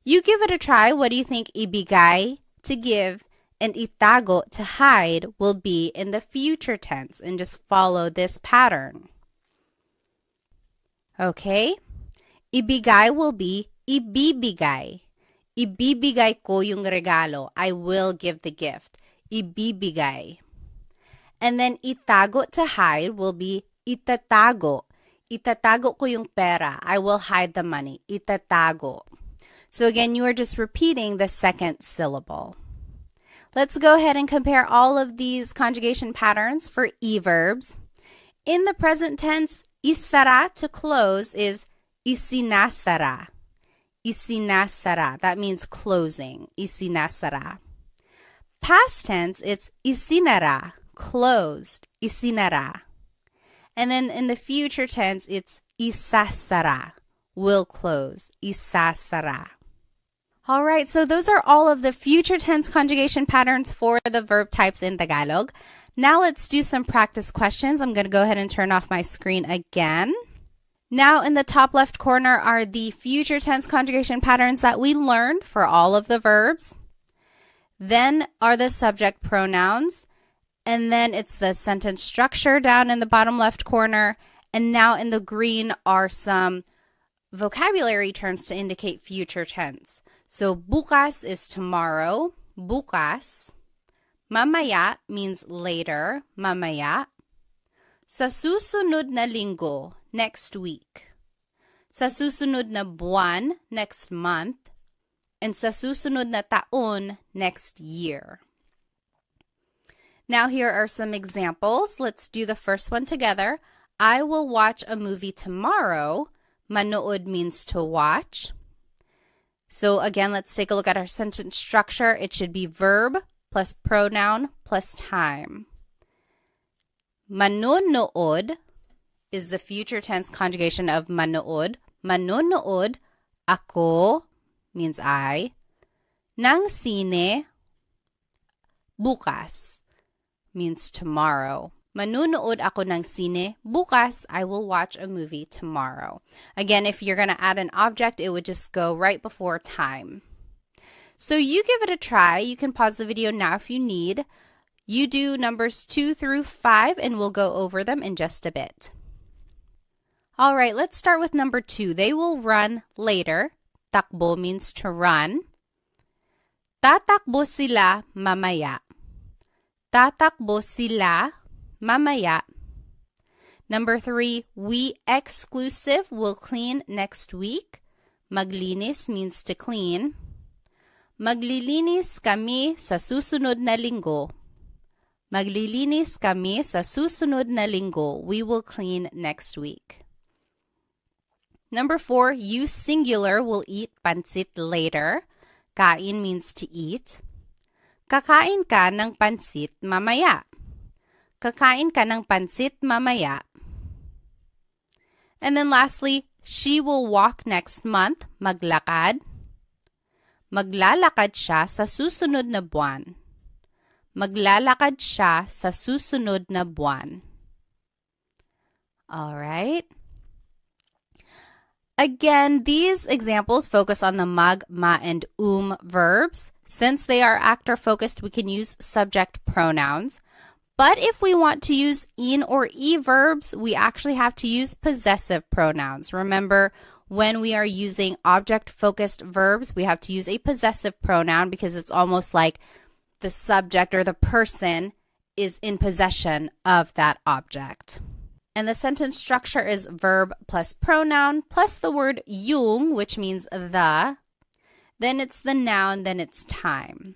You give it a try. What do you think ibigay, to give, and itago, to hide, will be in the future tense? And just follow this pattern. Okay? Ibigay will be ibibigay. Ibibigay ko yung regalo. I will give the gift. Ibibigay. And then itago, to hide, will be itatago. Itatago ko yung pera. I will hide the money. Itatago. So again, you are just repeating the second syllable. Let's go ahead and compare all of these conjugation patterns for e-verbs. In the present tense, isara, to close, is isinasara. Isinasara. That means closing. Isinasara. Past tense, it's isinara, closed. Isinara. And then in the future tense, it's isasara, will close. Isasara. All right, so those are all of the future tense conjugation patterns for the verb types in Tagalog. Now let's do some practice questions. I'm going to go ahead and turn off my screen again. Now in the top left corner are the future tense conjugation patterns that we learned for all of the verbs. Then are the subject pronouns. And then it's the sentence structure down in the bottom left corner. And now in the green are some vocabulary terms to indicate future tense. So bukas is tomorrow, bukas. Mamaya means later, mamaya. Sa susunod na linggo, next week. Sa susunod na buwan, next month. And sa susunod na taon, next year. Now here are some examples. Let's do the first one together. I will watch a movie tomorrow. Manood means to watch. So again, let's take a look at our sentence structure. It should be verb plus pronoun plus time. Manonood is the future tense conjugation of manood. Manonood, ako means I. Nang sine, bukas means tomorrow. Manunood ako ng sine. Bukas, I will watch a movie tomorrow. Again, if you're going to add an object, it would just go right before time. So you give it a try. You can pause the video now if you need. You do numbers 2 through 5, and we'll go over them in just a bit. All right, let's start with number 2. They will run later. Takbo means to run. Tatakbo sila mamaya. Tatakbo sila mamaya. Number 3, we exclusive will clean next week. Maglinis means to clean. Maglilinis kami sa susunod na linggo. Maglilinis kami sa susunod na linggo. We will clean next week. Number 4, you singular will eat pansit later. Kain means to eat. Kakain ka ng pansit mamaya. Kakain ka ng pansit mamaya. And then lastly, she will walk next month. Maglakad. Maglalakad siya sa susunod na buwan. Maglalakad siya sa susunod na buwan. All right. Again, these examples focus on the mag, ma, and verbs. Since they are actor-focused, we can use subject pronouns. But if we want to use in or e verbs, we actually have to use possessive pronouns. Remember, when we are using object-focused verbs, we have to use a possessive pronoun because it's almost like the subject or the person is in possession of that object. And the sentence structure is verb plus pronoun plus the word yung, which means the. Then it's the noun, then it's time.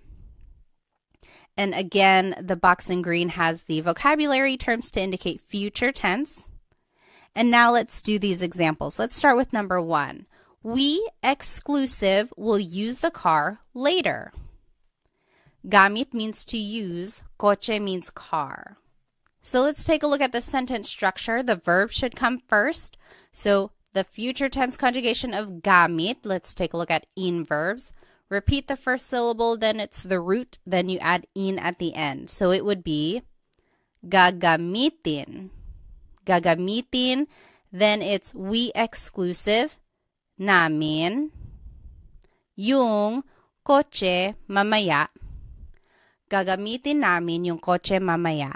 And again, the box in green has the vocabulary terms to indicate future tense. And now let's do these examples. Let's start with number 1. We, exclusive, will use the car later. Gamit means to use. Coche means car. So let's take a look at the sentence structure. The verb should come first. So the future tense conjugation of gamit, let's take a look at in verbs. Repeat the first syllable, then it's the root, then you add in at the end. So it would be gagamitin. Gagamitin, then it's we exclusive, namin, yung kotse mamaya. Gagamitin namin yung kotse mamaya.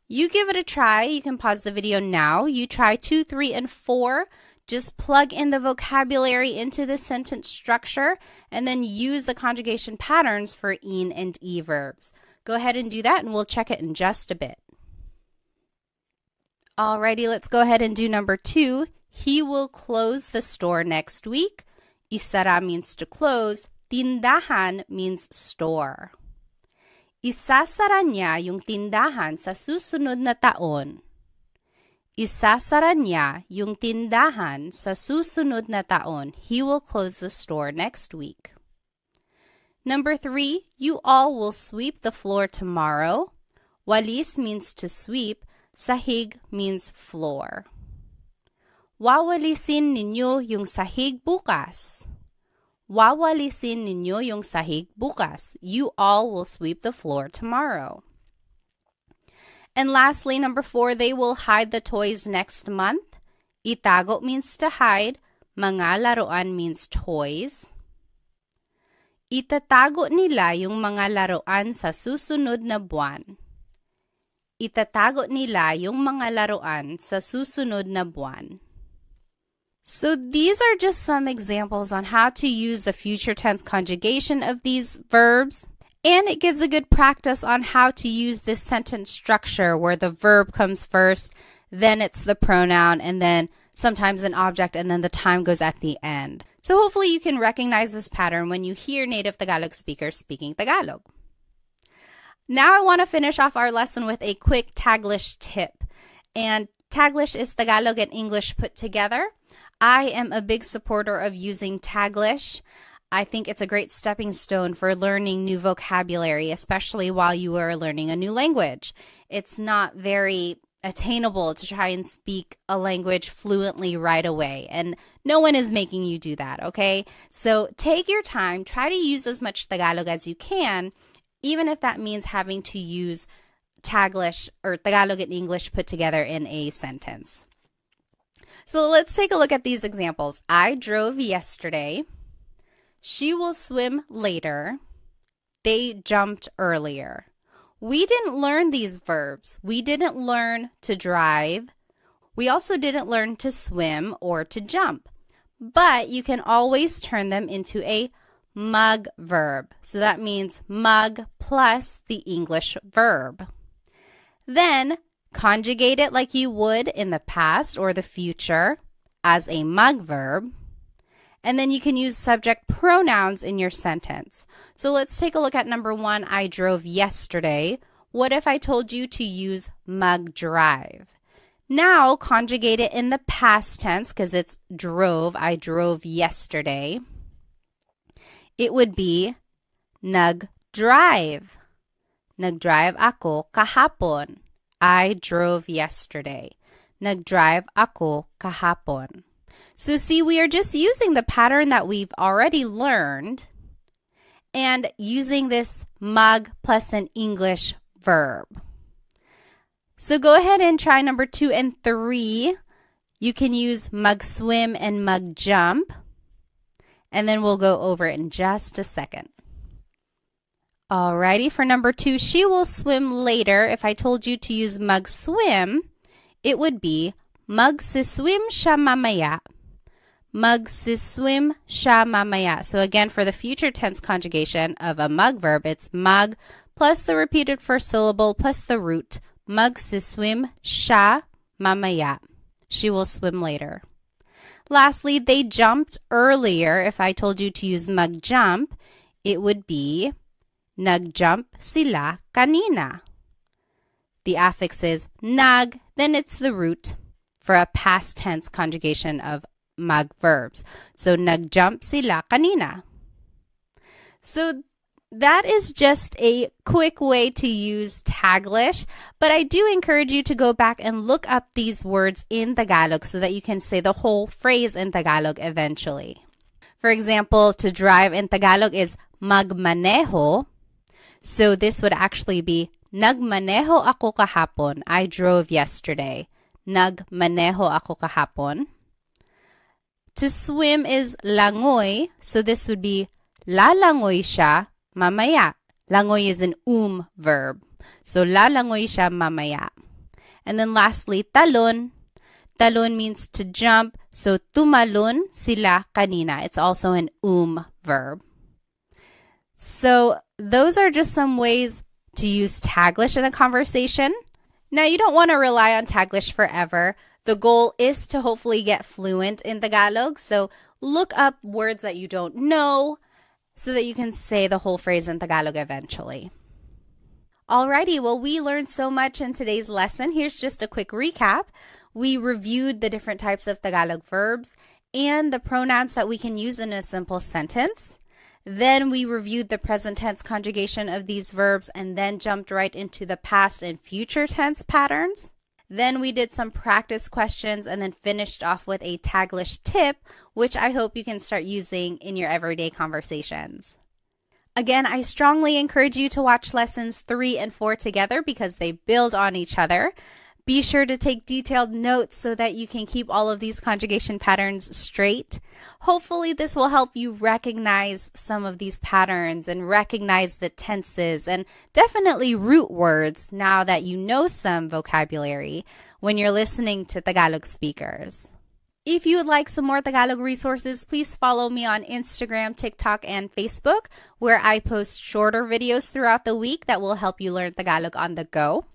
You give it a try. You can pause the video now. You try 2, 3, and 4. Just plug in the vocabulary into the sentence structure and then use the conjugation patterns for in and e verbs. Go ahead and do that and we'll check it in just a bit. Alrighty, let's go ahead and do number 2. He will close the store next week. Isara means to close. Tindahan means store. Isasara niya yung tindahan sa susunod na taon. Isasara niya yung tindahan sa susunod na taon. He will close the store next week. Number 3, you all will sweep the floor tomorrow. Walis means to sweep. Sahig means floor. Wawalisin ninyo yung sahig bukas. Wawalisin ninyo yung sahig bukas. You all will sweep the floor tomorrow. And lastly, number 4, they will hide the toys next month. Itago means to hide. Mga laruan means toys. Itatago nila yung mga laruan sa susunod na buwan. Itatago nila yung mga laruan sa susunod na buwan. So these are just some examples on how to use the future tense conjugation of these verbs. And it gives a good practice on how to use this sentence structure where the verb comes first, then it's the pronoun, and then sometimes an object, and then the time goes at the end. So hopefully you can recognize this pattern when you hear native Tagalog speakers speaking Tagalog. Now I want to finish off our lesson with a quick Taglish tip. And Taglish is Tagalog and English put together. I am a big supporter of using Taglish. I think it's a great stepping stone for learning new vocabulary, especially while you are learning a new language. It's not very attainable to try and speak a language fluently right away, and no one is making you do that, okay? So take your time, try to use as much Tagalog as you can, even if that means having to use Taglish or Tagalog and English put together in a sentence. So let's take a look at these examples. I drove yesterday. She will swim later. They jumped earlier. We didn't learn these verbs. We didn't learn to drive. We also didn't learn to swim or to jump. But you can always turn them into a mug verb. So that means mug plus the English verb. Then conjugate it like you would in the past or the future as a mug verb. And then you can use subject pronouns in your sentence. So let's take a look at number 1, I drove yesterday. What if I told you to use mug drive? Now conjugate it in the past tense because it's drove. I drove yesterday. It would be nag-drive. Nag-drive ako kahapon. I drove yesterday. Nag-drive ako kahapon. So see, we are just using the pattern that we've already learned and using this mug plus an English verb. So go ahead and try number 2 and 3. You can use mag-swim and mag-jump. And then we'll go over it in just a second. Alrighty, for number 2, she will swim later. If I told you to use mag-swim, it would be magsiswim siya mamaya. Magsiswim siya mamaya. So again, for the future tense conjugation of a mag verb, it's mag plus the repeated first syllable plus the root. Magsiswim siya mamaya. She will swim later. Lastly, they jumped earlier. If I told you to use mag-jump, it would be nagjump sila kanina. The affix is nag, then it's the root for a past tense conjugation of mag verbs. So nagjump sila kanina. So that is just a quick way to use Taglish, but I do encourage you to go back and look up these words in Tagalog so that you can say the whole phrase in Tagalog eventually. For example, to drive in Tagalog is magmaneho. So this would actually be nagmaneho ako kahapon. I drove yesterday. Nagmaneho ako kahapon. To swim is langoy. So this would be lalangoy siya mamaya. Langoy is an verb. So lalangoy siya mamaya. And then lastly, talon. Talon means to jump. So tumalon sila kanina. It's also an verb. So those are just some ways to use Taglish in a conversation. Now, you don't want to rely on Taglish forever. The goal is to hopefully get fluent in Tagalog. So look up words that you don't know so that you can say the whole phrase in Tagalog eventually. Alrighty, well, we learned so much in today's lesson. Here's just a quick recap. We reviewed the different types of Tagalog verbs and the pronouns that we can use in a simple sentence. Then we reviewed the present tense conjugation of these verbs and then jumped right into the past and future tense patterns. Then we did some practice questions and then finished off with a Taglish tip, which I hope you can start using in your everyday conversations. Again, I strongly encourage you to watch lessons 3 and 4 together because they build on each other. Be sure to take detailed notes so that you can keep all of these conjugation patterns straight. Hopefully, this will help you recognize some of these patterns and recognize the tenses and definitely root words now that you know some vocabulary when you're listening to Tagalog speakers. If you would like some more Tagalog resources, please follow me on Instagram, TikTok, and Facebook, where I post shorter videos throughout the week that will help you learn Tagalog on the go.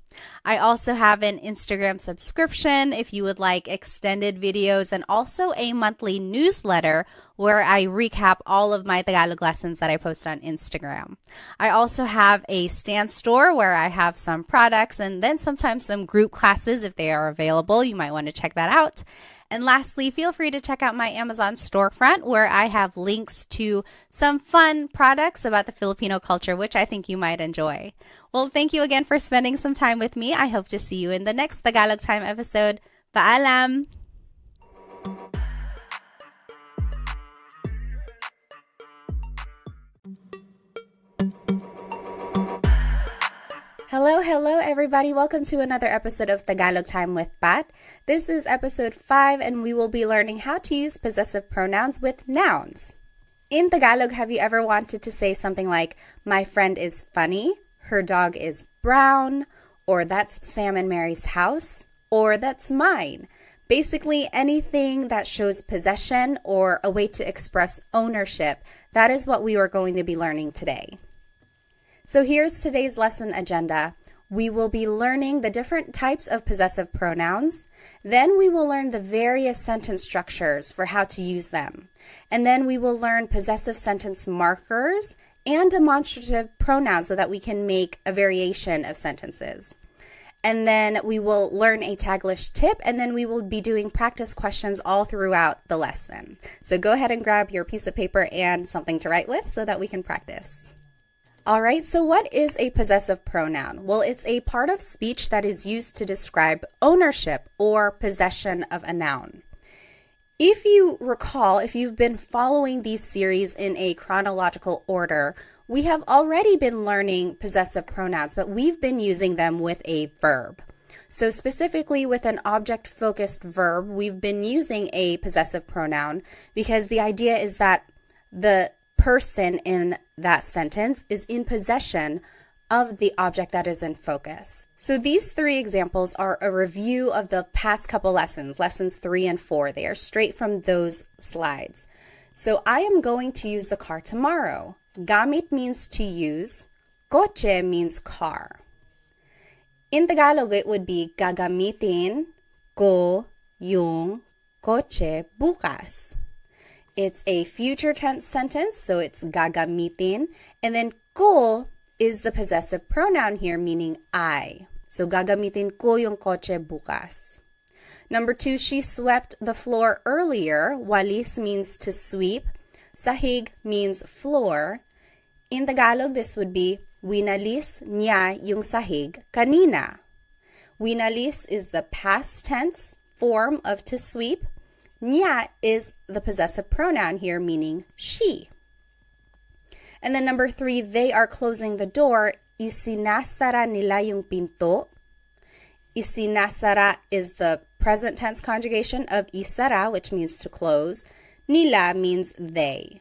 I also have an Instagram subscription if you would like extended videos and also a monthly newsletter where I recap all of my Tagalog lessons that I post on Instagram. I also have a Stan store where I have some products and then sometimes some group classes if they are available. You might want to check that out. And lastly, feel free to check out my Amazon storefront where I have links to some fun products about the Filipino culture, which I think you might enjoy. Well, thank you again for spending some time with me. I hope to see you in the next Tagalog Time episode. Paalam! Hello everybody. Welcome to another episode of Tagalog Time with Pat. This is episode 5 and we will be learning how to use possessive pronouns with nouns. In Tagalog, have you ever wanted to say something like, my friend is funny, her dog is brown, or that's Sam and Mary's house, or that's mine? Basically, anything that shows possession or a way to express ownership, that is what we are going to be learning today. So here's today's lesson agenda. We will be learning the different types of possessive pronouns. Then we will learn the various sentence structures for how to use them. And then we will learn possessive sentence markers and demonstrative pronouns so that we can make a variation of sentences. And then we will learn a Taglish tip, and then we will be doing practice questions all throughout the lesson. So go ahead and grab your piece of paper and something to write with so that we can practice. All right, so what is a possessive pronoun? Well, it's a part of speech that is used to describe ownership or possession of a noun. If you recall, if you've been following these series in a chronological order, we have already been learning possessive pronouns, but we've been using them with a verb. So specifically with an object-focused verb, we've been using a possessive pronoun because the idea is that the person in that sentence is in possession of the object that is in focus. So these three examples are a review of the past couple lessons, lessons 3 and 4. They are straight from those slides. So I am going to use the car tomorrow. Gamit means to use. Kotse means car. In Tagalog, it would be gagamitin ko yung kotse bukas. It's a future tense sentence, so it's gagamitin. And then ko is the possessive pronoun here, meaning I. So gagamitin ko yung kotse bukas. Number 2, she swept the floor earlier. Walis means to sweep. Sahig means floor. In Tagalog, this would be winalis niya yung sahig kanina. Winalis is the past tense form of to sweep. Niya is the possessive pronoun here, meaning she. And then number 3, they are closing the door. Isinasara nila yung pinto. Isinasara is the present tense conjugation of isara, which means to close. Nila means they.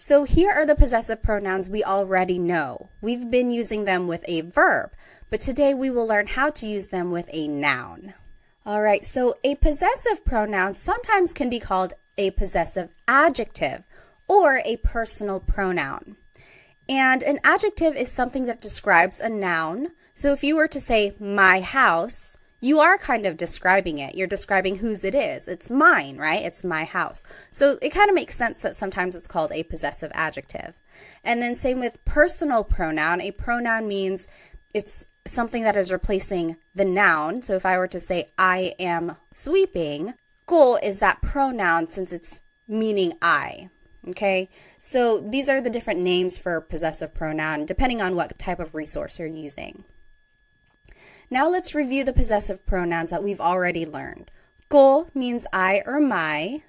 So here are the possessive pronouns we already know. We've been using them with a verb, but today we will learn how to use them with a noun. All right, so a possessive pronoun sometimes can be called a possessive adjective or a personal pronoun. And an adjective is something that describes a noun. So if you were to say my house, you are kind of describing it. You're describing whose it is. It's mine, right? It's my house. So it kind of makes sense that sometimes it's called a possessive adjective. And then same with personal pronoun. A pronoun means it's something that is replacing the noun. So if I were to say I am sweeping, ko is that pronoun since it's meaning I. Okay, so these are the different names for possessive pronoun depending on what type of resource you're using. Now let's review the possessive pronouns that we've already learned. Ko means I or my.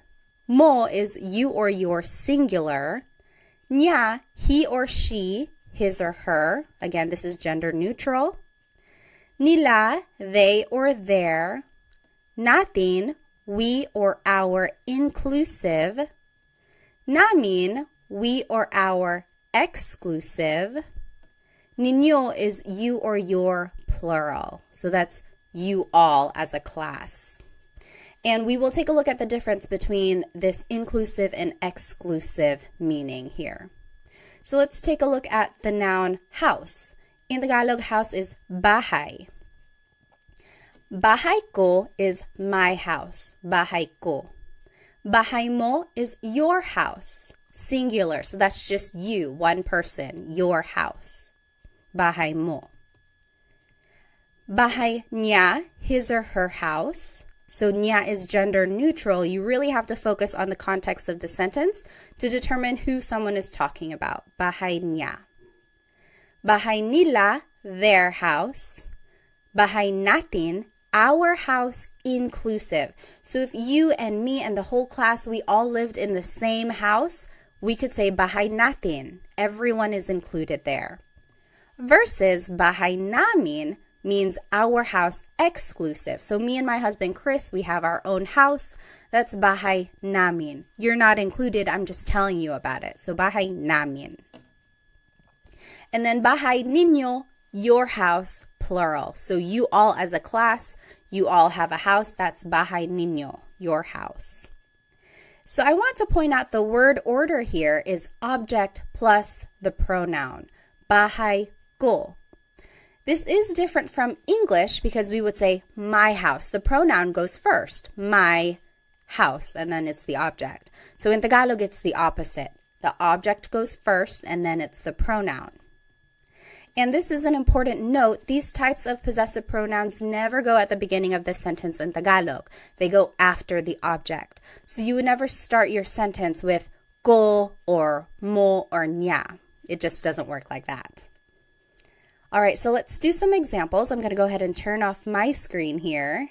Mo is you or your singular. Niya, he or she, his or her. Again, this is gender neutral. Nila, they or their. Natin, we or our inclusive. Namin, we or our exclusive. Ninyo is you or your plural. So that's you all as a class. And we will take a look at the difference between this inclusive and exclusive meaning here. So let's take a look at the noun house. In Tagalog, house is bahay. Bahay ko is my house. Bahay ko. Bahay mo is your house, singular. So that's just you, one person, your house. Bahay mo. Bahay niya, his or her house. So niya is gender neutral. You really have to focus on the context of the sentence to determine who someone is talking about. Bahay niya. Bahay nila, their house. Bahay natin, our house inclusive. So if you and me and the whole class, we all lived in the same house, we could say bahay natin. Everyone is included there. Versus bahay namin means our house exclusive. So me and my husband Chris, we have our own house. That's bahay namin. You're not included, I'm just telling you about it. So bahay namin. And then bahay ninyo, your house, plural. So you all as a class, you all have a house. That's bahay ninyo, your house. So I want to point out the word order here is object plus the pronoun. Bahay ko. This is different from English because we would say my house. The pronoun goes first, my house, and then it's the object. So in Tagalog, it's the opposite. The object goes first, and then it's the pronoun. And this is an important note. These types of possessive pronouns never go at the beginning of the sentence in Tagalog. They go after the object. So you would never start your sentence with ko or mo or niya. It just doesn't work like that. All right, so let's do some examples. I'm going to go ahead and turn off my screen here.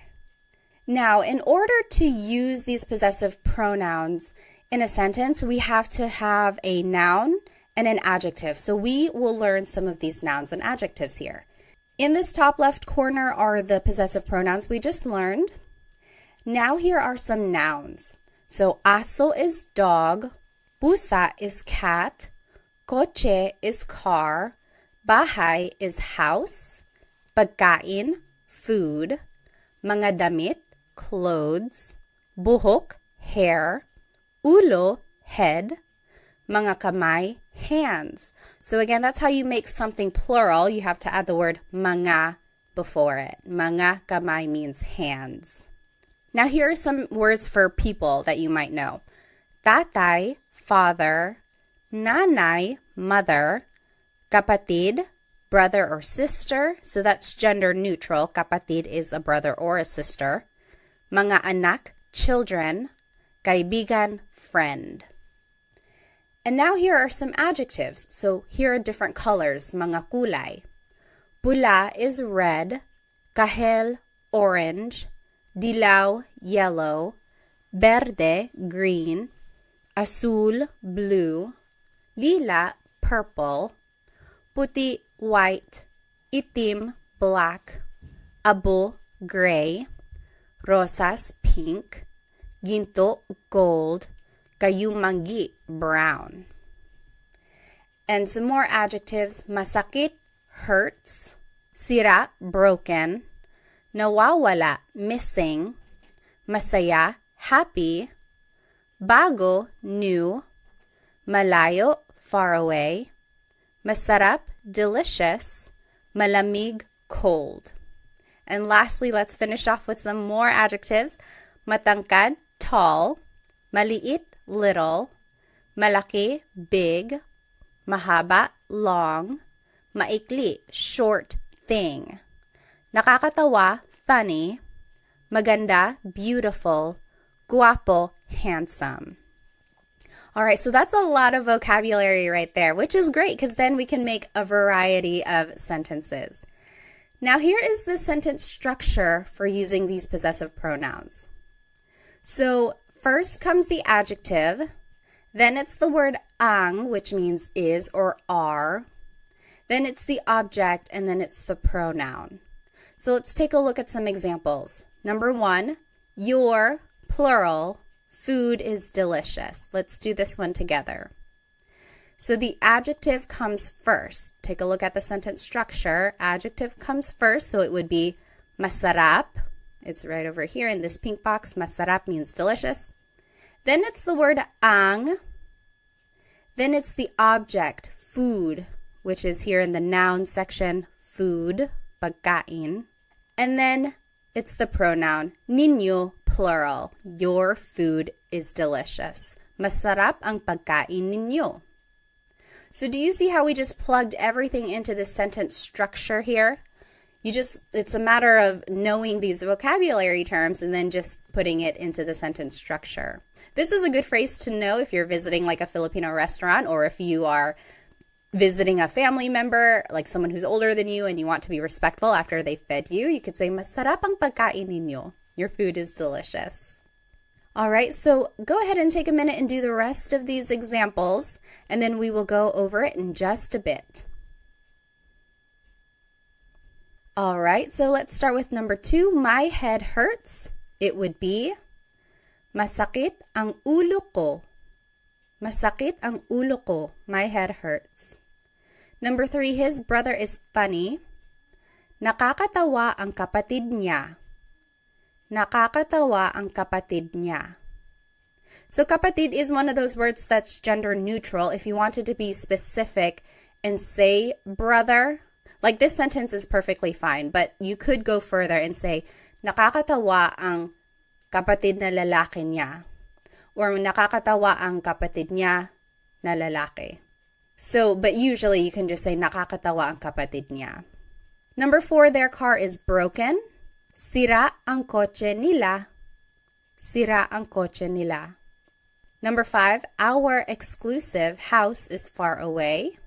Now, in order to use these possessive pronouns in a sentence, we have to have a noun and an adjective. So we will learn some of these nouns and adjectives here. In this top left corner are the possessive pronouns we just learned. Now here are some nouns. So aso is dog, pusa is cat, kotse is car, bahay is house, pagkain, food, mga damit, clothes, buhok, hair, ulo, head, mga kamay, hands. So again, that's how you make something plural. You have to add the word mga before it. Mga kamay means hands. Now here are some words for people that you might know. Tatay, father, nanay, mother, kapatid, brother or sister. So that's gender neutral. Kapatid is a brother or a sister. Mga anak, children, kaibigan, friend. And now here are some adjectives. So here are different colors, mga kulay. Pula is red, kahel, orange, dilaw, yellow, verde, green, azul, blue, lila, purple, puti, white, itim, black, abo, gray, rosas, pink, ginto, gold, kayumanggi, brown. And some more adjectives, masakit, hurts, sira, broken, nawawala, missing, masaya, happy, bago, new, malayo, far away, masarap, delicious, malamig, cold. And lastly, let's finish off with some more adjectives. Matangkad, tall, maliit, little, malaki, big, mahaba, long, maikli, short, thing, nakakatawa, funny, maganda, beautiful, guapo, handsome. All right, so that's a lot of vocabulary right there, which is great because then we can make a variety of sentences. Now here is the sentence structure for using these possessive pronouns. So first comes the adjective, then it's the word ang, which means is or are, then it's the object, and then it's the pronoun. So let's take a look at some examples. Number 1, your, plural, food is delicious. Let's do this one together. So the adjective comes first. Take a look at the sentence structure. Adjective comes first, so it would be masarap. It's right over here in this pink box. Masarap means delicious. Then it's the word ang. Then it's the object, food, which is here in the noun section, food, pagkain. And then it's the pronoun, ninyo, plural. Your food is delicious. Masarap ang pagkain ninyo. So do you see how we just plugged everything into the sentence structure here? It's a matter of knowing these vocabulary terms and then just putting it into the sentence structure. This is a good phrase to know if you're visiting like a Filipino restaurant, or if you are visiting a family member, like someone who's older than you and you want to be respectful after they fed you. You could say, masarap ang pagkain ninyo. Your food is delicious. All right, so go ahead and take a minute and do the rest of these examples, and then we will go over it in just a bit. All right, so let's start with number 2. My head hurts. It would be, masakit ang ulo ko. Masakit ang ulo ko. My head hurts. Number 3, his brother is funny. Nakakatawa ang kapatid niya. Nakakatawa ang kapatid niya. So kapatid is one of those words that's gender neutral. If you wanted to be specific and say brother, like this sentence is perfectly fine, but you could go further and say, nakakatawa ang kapatid na lalaki niya. Or nakakatawa ang kapatid niya na lalaki. So, but usually you can just say, nakakatawa ang kapatid niya. Number 4, their car is broken. Sira ang kotse nila. Sira ang kotse nila. Number 5, our exclusive house is far away.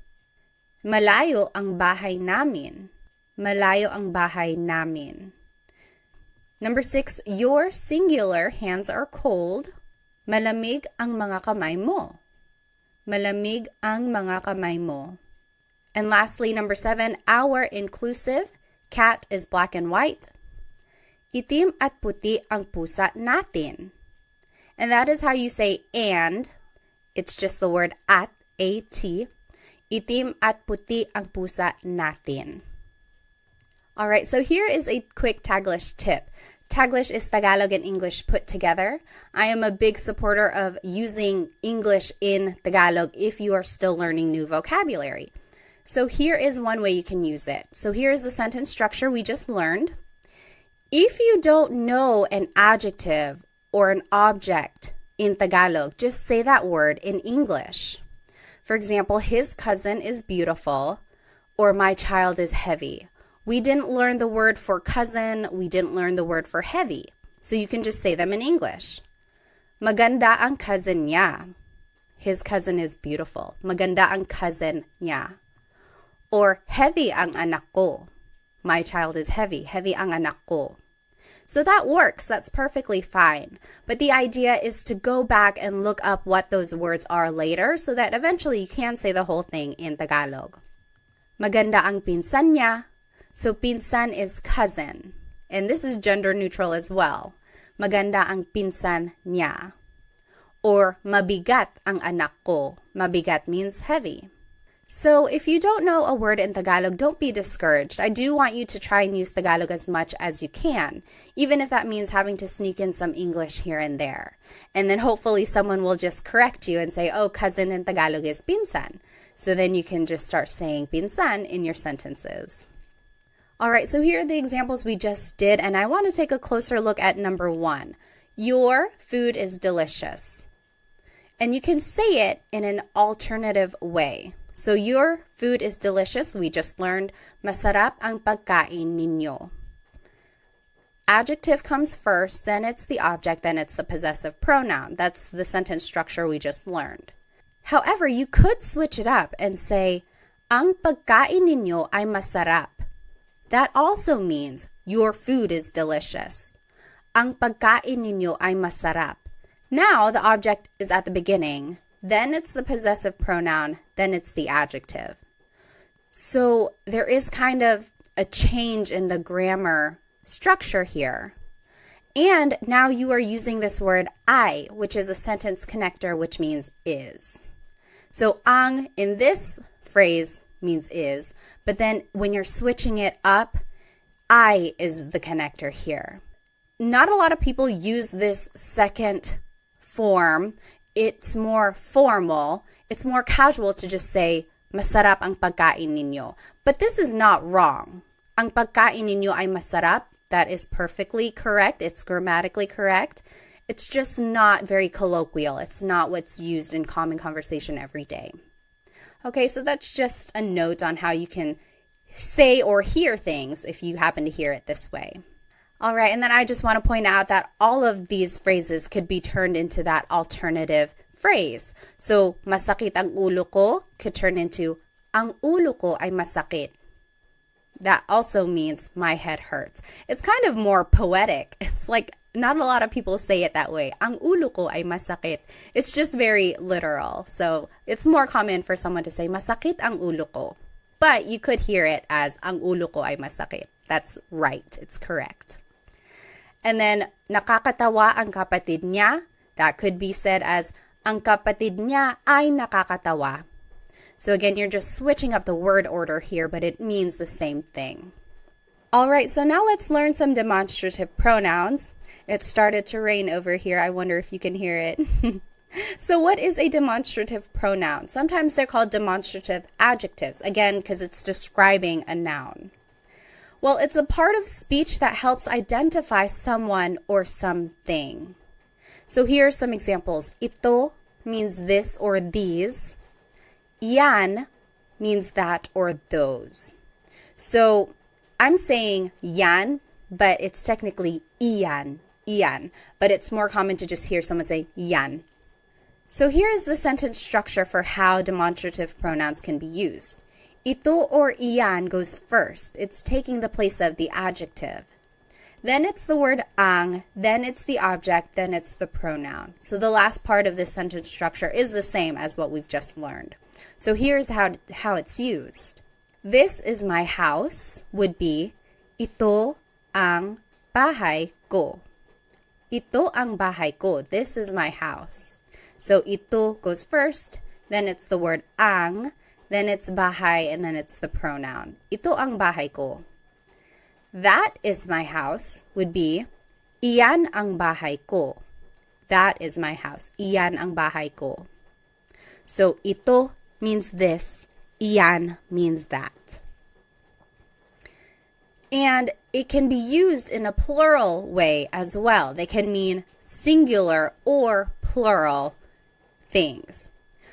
Malayo ang bahay namin. Malayo ang bahay namin. Number 6, your singular hands are cold. Malamig ang mga kamay mo. Malamig ang mga kamay mo. And lastly, number 7, our inclusive cat is black and white. Itim at puti ang pusa natin. And that is how you say and. It's just the word at, A-T. Itim at puti ang pusa natin. All right, so here is a quick Taglish tip. Taglish is Tagalog and English put together. I am a big supporter of using English in Tagalog if you are still learning new vocabulary. So here is one way you can use it. So here is the sentence structure we just learned. If you don't know an adjective or an object in Tagalog, just say that word in English. For example, his cousin is beautiful, or my child is heavy. We didn't learn the word for cousin, we didn't learn the word for heavy. So you can just say them in English. Maganda ang cousin niya. His cousin is beautiful. Maganda ang cousin niya. Or heavy ang anak ko. My child is heavy. Heavy ang anak ko. So that works. That's perfectly fine. But the idea is to go back and look up what those words are later so that eventually you can say the whole thing in Tagalog. Maganda ang pinsan niya. So pinsan is cousin. And this is gender neutral as well. Maganda ang pinsan niya. Or mabigat ang anak ko. Mabigat means heavy. So if you don't know a word in Tagalog, don't be discouraged. I do want you to try and use Tagalog as much as you can, even if that means having to sneak in some English here and there. And then hopefully someone will just correct you and say, oh, cousin in Tagalog is pinsan. So then you can just start saying pinsan in your sentences. All right, so here are the examples we just did, and I want to take a closer look at number 1. Your food is delicious. And you can say it in an alternative way. So your food is delicious. We just learned, masarap ang pagkain ninyo. Adjective comes first, then it's the object, then it's the possessive pronoun. That's the sentence structure we just learned. However, you could switch it up and say, ang pagkain ninyo ay masarap. That also means your food is delicious. Ang pagkain ninyo ay masarap. Now the object is at the beginning. Then it's the possessive pronoun, then it's the adjective. So there is kind of a change in the grammar structure here. And now you are using this word ay, which is a sentence connector, which means is. So ang in this phrase means is, but then when you're switching it up, I is the connector here. Not a lot of people use this second form. It's more formal. It's more casual to just say, masarap ang pagkain ninyo. But this is not wrong. Ang pagkain ninyo ay masarap. That is perfectly correct. It's grammatically correct. It's just not very colloquial. It's not what's used in common conversation every day. Okay, so that's just a note on how you can say or hear things if you happen to hear it this way. All right, and then I just want to point out that all of these phrases could be turned into that alternative phrase. So, masakit ang ulo ko could turn into, ang ulo ko ay masakit. That also means my head hurts. It's kind of more poetic. It's like not a lot of people say it that way. Ang ulo ko ay masakit. It's just very literal. So, it's more common for someone to say, masakit ang ulo ko. But you could hear it as, ang ulo ko ay masakit. That's right. It's correct. And then, nakakatawa ang kapatid niya. That could be said as, ang kapatid niya ay nakakatawa. So again, you're just switching up the word order here, but it means the same thing. All right, so now let's learn some demonstrative pronouns. It started to rain over here. I wonder if you can hear it. So what is a demonstrative pronoun? Sometimes they're called demonstrative adjectives, again, because it's describing a noun. Well, it's a part of speech that helps identify someone or something. So here are some examples. Ito means this or these. Yan means that or those. So I'm saying yan, but it's technically iyan, iyan. But it's more common to just hear someone say yan. So here's the sentence structure for how demonstrative pronouns can be used. Ito or iyan goes first. It's taking the place of the adjective. Then it's the word ang, then it's the object, then it's the pronoun. So the last part of this sentence structure is the same as what we've just learned. So here's how it's used. This is my house would be, Ito ang bahay ko. Ito ang bahay ko. This is my house. So ito goes first, then it's the word ang, then it's bahay, and then it's the pronoun. Ito ang bahay ko. That is my house would be iyan ang bahay ko. That is my house. Iyan ang bahay ko. So ito means this, iyan means that. And it can be used in a plural way as well. They can mean singular or plural things.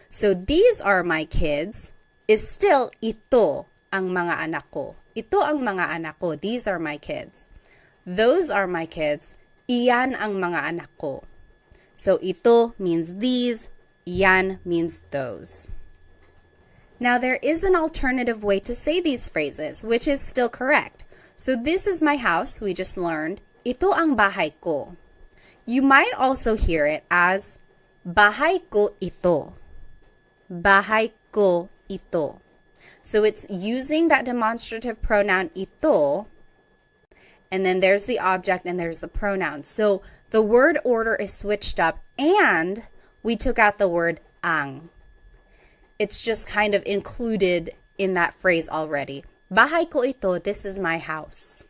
So these are my kids is still ito ang mga anak ko. Ito ang mga anak ko. These are my kids. Those are my kids. Iyan ang mga anak ko. So ito means these. Iyan means those. Now there is an alternative way to say these phrases, which is still correct. So this is my house, we just learned. Ito ang bahay ko. You might also hear it as bahay ko ito. Bahay ko ito. So it's using that demonstrative pronoun ito, and then there's the object and there's the pronoun. So the word order is switched up and we took out the word ang. It's just kind of included in that phrase already. Bahay ko ito, this is my house.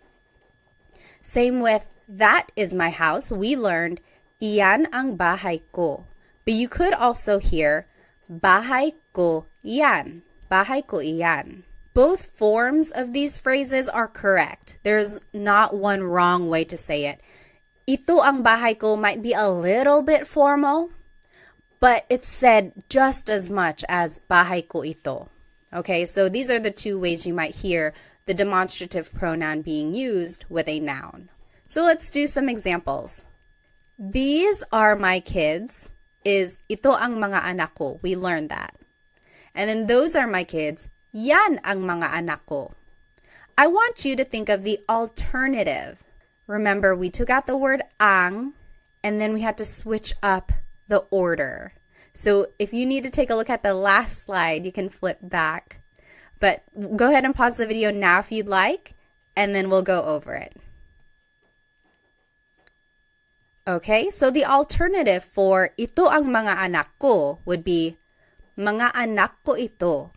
Same with that is my house. We learned iyan ang bahay ko. But you could also hear bahay ko iyan. Bahay ko iyan. Both forms of these phrases are correct. There's not one wrong way to say it. Ito ang bahay ko might be a little bit formal, but it's said just as much as bahay ko ito. Okay, so these are the two ways you might hear the demonstrative pronoun being used with a noun. So let's do some examples. These are my kids is ito ang mga anak ko. We learned that. And then those are my kids. Yan ang mga anak ko. I want you to think of the alternative. Remember, we took out the word ang, and then we had to switch up the order. So if you need to take a look at the last slide, you can flip back. But go ahead and pause the video now if you'd like, and then we'll go over it. Okay, so the alternative for ito ang mga anak ko would be mga anak ko ito.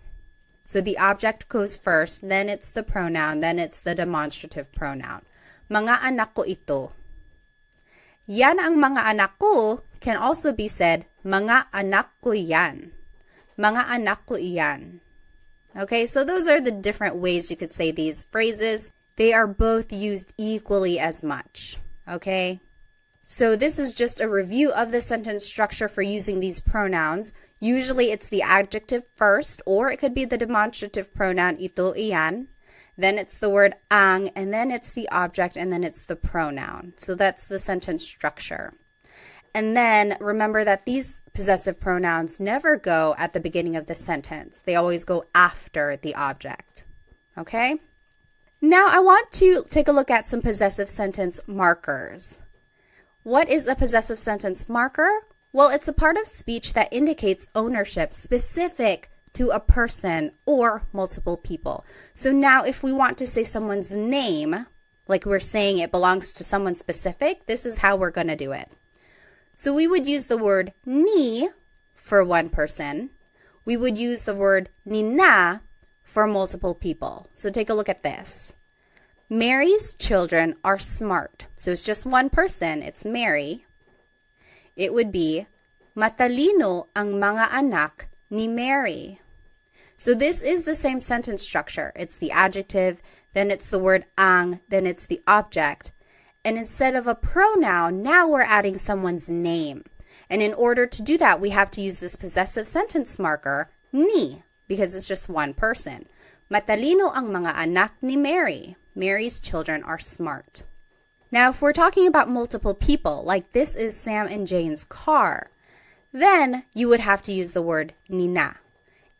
So the object goes first, then it's the pronoun, then it's the demonstrative pronoun. Mga anak ko ito. Yan ang mga anak ko can also be said, mga anak ko yan. Mga anak ko iyan. Okay, so those are the different ways you could say these phrases. They are both used equally as much. Okay, so this is just a review of the sentence structure for using these pronouns. Usually it's the adjective first, or it could be the demonstrative pronoun ito, iyan. Then it's the word ang, and then it's the object, and then it's the pronoun. So that's the sentence structure. And then remember that these possessive pronouns never go at the beginning of the sentence. They always go after the object. Okay? Now I want to take a look at some possessive sentence markers. What is a possessive sentence marker? Well, it's a part of speech that indicates ownership specific to a person or multiple people. So now if we want to say someone's name, like we're saying it belongs to someone specific, this is how we're going to do it. So we would use the word ni for one person. We would use the word nina for multiple people. So take a look at this. Mary's children are smart. So it's just one person. It's Mary. It would be matalino ang mga anak ni Mary. So this is the same sentence structure. It's the adjective, then it's the word ang, then it's the object. And instead of a pronoun, now we're adding someone's name. And in order to do that, we have to use this possessive sentence marker, ni, because it's just one person. Matalino ang mga anak ni Mary. Mary's children are smart. Now, if we're talking about multiple people, like this is Sam and Jane's car, then you would have to use the word nina.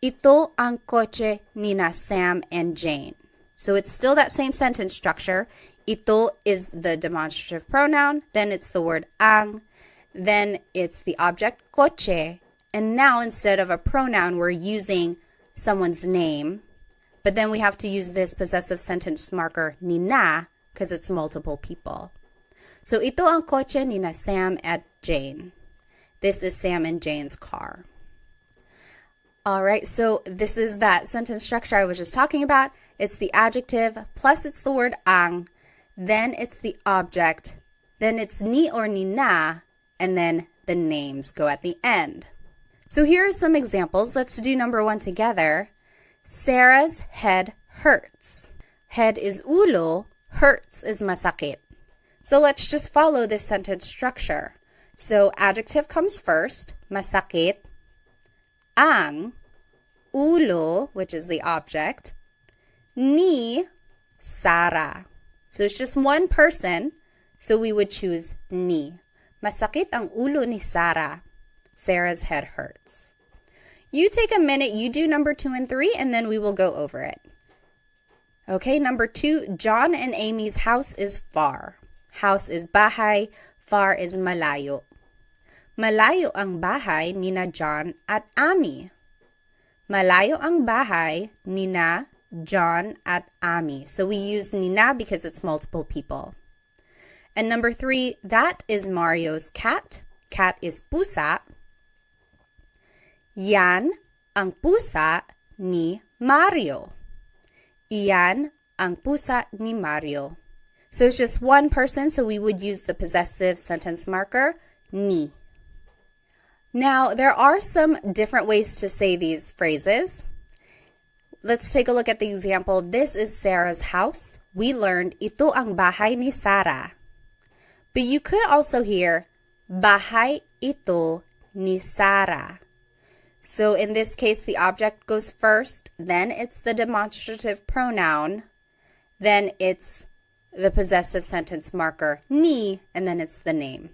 Ito ang kotse nina Sam and Jane. So it's still that same sentence structure. Ito is the demonstrative pronoun, then it's the word ang, then it's the object kotse, and now instead of a pronoun, we're using someone's name. But then we have to use this possessive sentence marker ni na because it's multiple people. So ito ang kotse ni na Sam at Jane. This is Sam and Jane's car. All right, so this is that sentence structure I was just talking about. It's the adjective, plus it's the word ang, then it's the object, then it's ni or ni na, and then the names go at the end. So here are some examples. Let's do number 1 together. Sarah's head hurts. Head is ulo, hurts is masakit. So let's just follow this sentence structure. So adjective comes first, masakit, ang, ulo, which is the object, ni, Sarah. So it's just one person, so we would choose ni. Masakit ang ulo ni Sarah. Sarah's head hurts. You take a minute, you do number 2 and 3, and then we will go over it. Okay, number 2, John and Amy's house is far. House is bahay, far is malayo. Malayo ang bahay nina John at Amy. Malayo ang bahay nina John at Amy. So we use nina because it's multiple people. And number 3, that is Mario's cat. Cat is pusa. Yan ang pusa ni Mario. Iyan ang pusa ni Mario. So it's just one person, so we would use the possessive sentence marker, ni. Now, there are some different ways to say these phrases. Let's take a look at the example. This is Sarah's house. We learned, ito ang bahay ni Sarah. But you could also hear, bahay ito ni Sarah. So in this case, the object goes first, then it's the demonstrative pronoun, then it's the possessive sentence marker, ni, and then it's the name.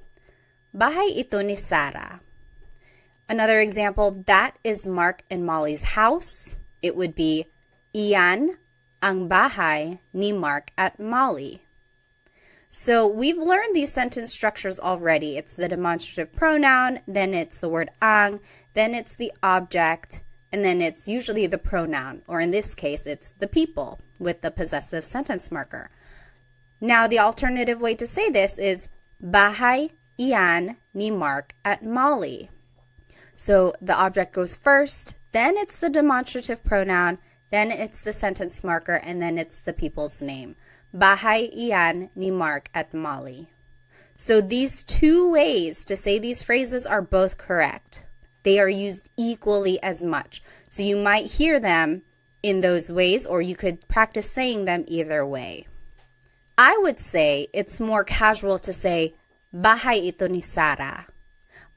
Bahay ito ni Sarah. Another example, that is Mark and Molly's house. It would be, iyan ang bahay ni Mark at Molly. So we've learned these sentence structures already. It's the demonstrative pronoun, then it's the word ang, then it's the object, and then it's usually the pronoun, or in this case, it's the people with the possessive sentence marker. Now, the alternative way to say this is bahay iyan ni Mark at Molly. So the object goes first, then it's the demonstrative pronoun, then it's the sentence marker, and then it's the people's name. Bahay iyan ni Mark at Molly. So these two ways to say these phrases are both correct. They are used equally as much. So you might hear them in those ways, or you could practice saying them either way. I would say it's more casual to say, bahay ito ni Sarah.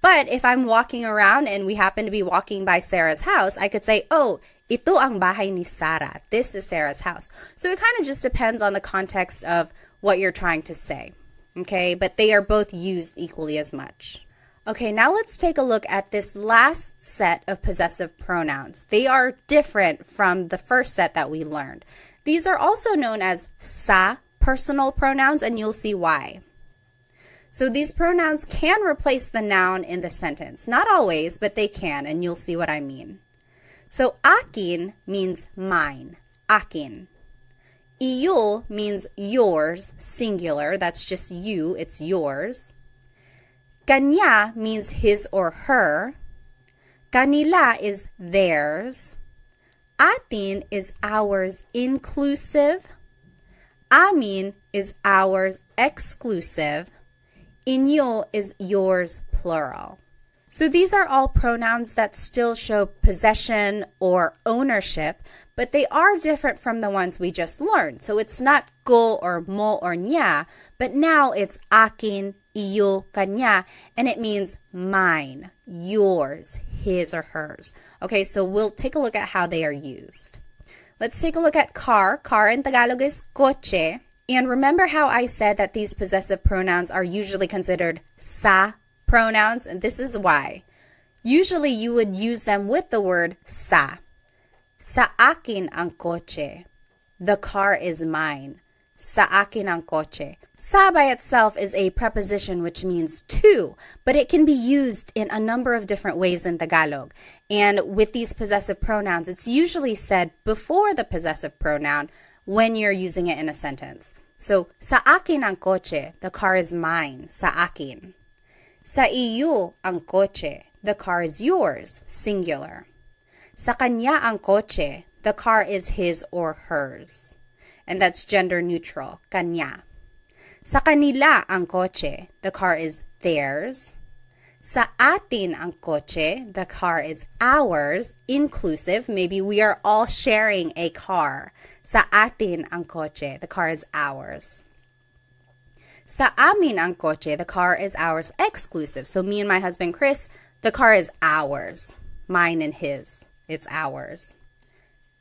But if I'm walking around and we happen to be walking by Sarah's house, I could say, oh, ito ang bahay ni Sarah. This is Sarah's house. So it kind of just depends on the context of what you're trying to say. Okay, but they are both used equally as much. Okay, now let's take a look at this last set of possessive pronouns. They are different from the first set that we learned. These are also known as sa personal pronouns, and you'll see why. So these pronouns can replace the noun in the sentence. Not always, but they can, and you'll see what I mean. So akin means mine, akin. Iyo means yours, singular. That's just you, it's yours. Kanya means his or her. Kanila is theirs. Atin is ours, inclusive. Amin is ours, exclusive. Inyo is yours, plural. So these are all pronouns that still show possession or ownership, but they are different from the ones we just learned. So it's not ko or mo or nya, but now it's akin, iyo, kanya, and it means mine, yours, his or hers. Okay, so we'll take a look at how they are used. Let's take a look at car. Car in Tagalog is kotse. And remember how I said that these possessive pronouns are usually considered sa pronouns? And this is why. Usually you would use them with the word sa. Sa akin ang kotse. The car is mine. Sa akin ang kotse. Sa by itself is a preposition which means to, but it can be used in a number of different ways in Tagalog. And with these possessive pronouns, it's usually said before the possessive pronoun when you're using it in a sentence. So, sa akin ang kotse, the car is mine, sa akin. Sa iyo ang kotse, the car is yours, singular. Sa kanya ang kotse, the car is his or hers. And that's gender neutral, kanya. Sa kanila ang kotse, the car is theirs. Sa atin ang kotse, the car is ours, inclusive. Maybe we are all sharing a car. Sa atin ang kotse, the car is ours. Sa amin ang kotse, the car is ours, exclusive. So me and my husband Chris, the car is ours. Mine and his. It's ours.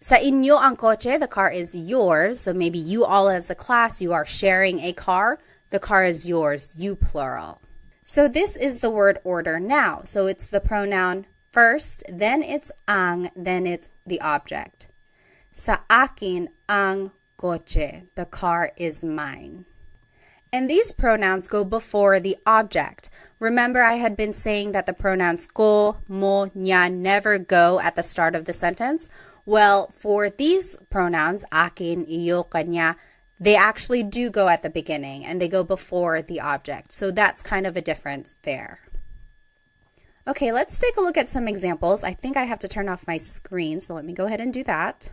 Sa inyo ang kotse, the car is yours. So maybe you all as a class, you are sharing a car. The car is yours, you plural. So this is the word order now. So it's the pronoun first, then it's ang, then it's the object. Sa akin ang kotse, the car is mine. And these pronouns go before the object. Remember, I had been saying that the pronouns ko, mo, nya never go at the start of the sentence. Well, for these pronouns, akin, iyo, kanya, they actually do go at the beginning and they go before the object. So that's kind of a difference there. Okay, let's take a look at some examples. I think I have to turn off my screen, so let me go ahead and do that.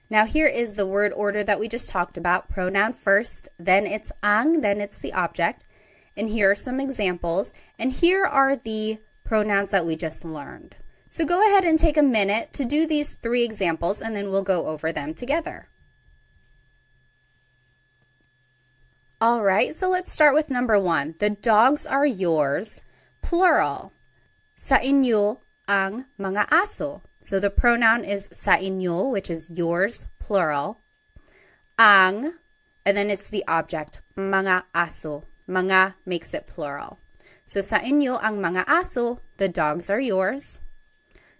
Now here is the word order that we just talked about. Pronoun first, then it's ang, then it's the object. And here are some examples. And here are the pronouns that we just learned. So go ahead and take a minute to do these 3 examples and then we'll go over them together. All right, so let's start with number 1. The dogs are yours, plural. Sa inyo ang mga aso. So the pronoun is sa inyo, which is yours, plural. Ang, and then it's the object, mga aso. Mga makes it plural. So sa inyo ang mga aso, the dogs are yours.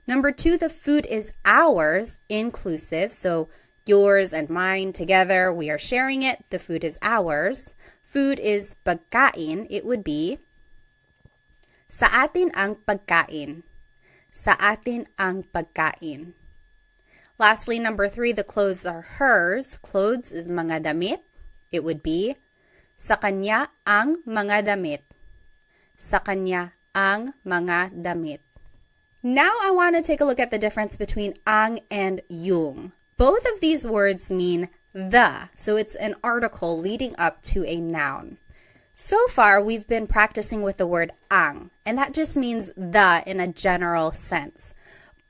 Number 2, the food is ours, inclusive. So yours and mine together, we are sharing it. The food is ours. Food is pagkain. It would be sa atin ang pagkain. Sa atin ang pagkain. Lastly, number 3, the clothes are hers. Clothes is mga damit. It would be sa kanya ang mga damit. Sa kanya ang mga damit. Now I want to take a look at the difference between ang and yung. Both of these words mean the, so it's an article leading up to a noun. So far, we've been practicing with the word ang, and that just means the in a general sense.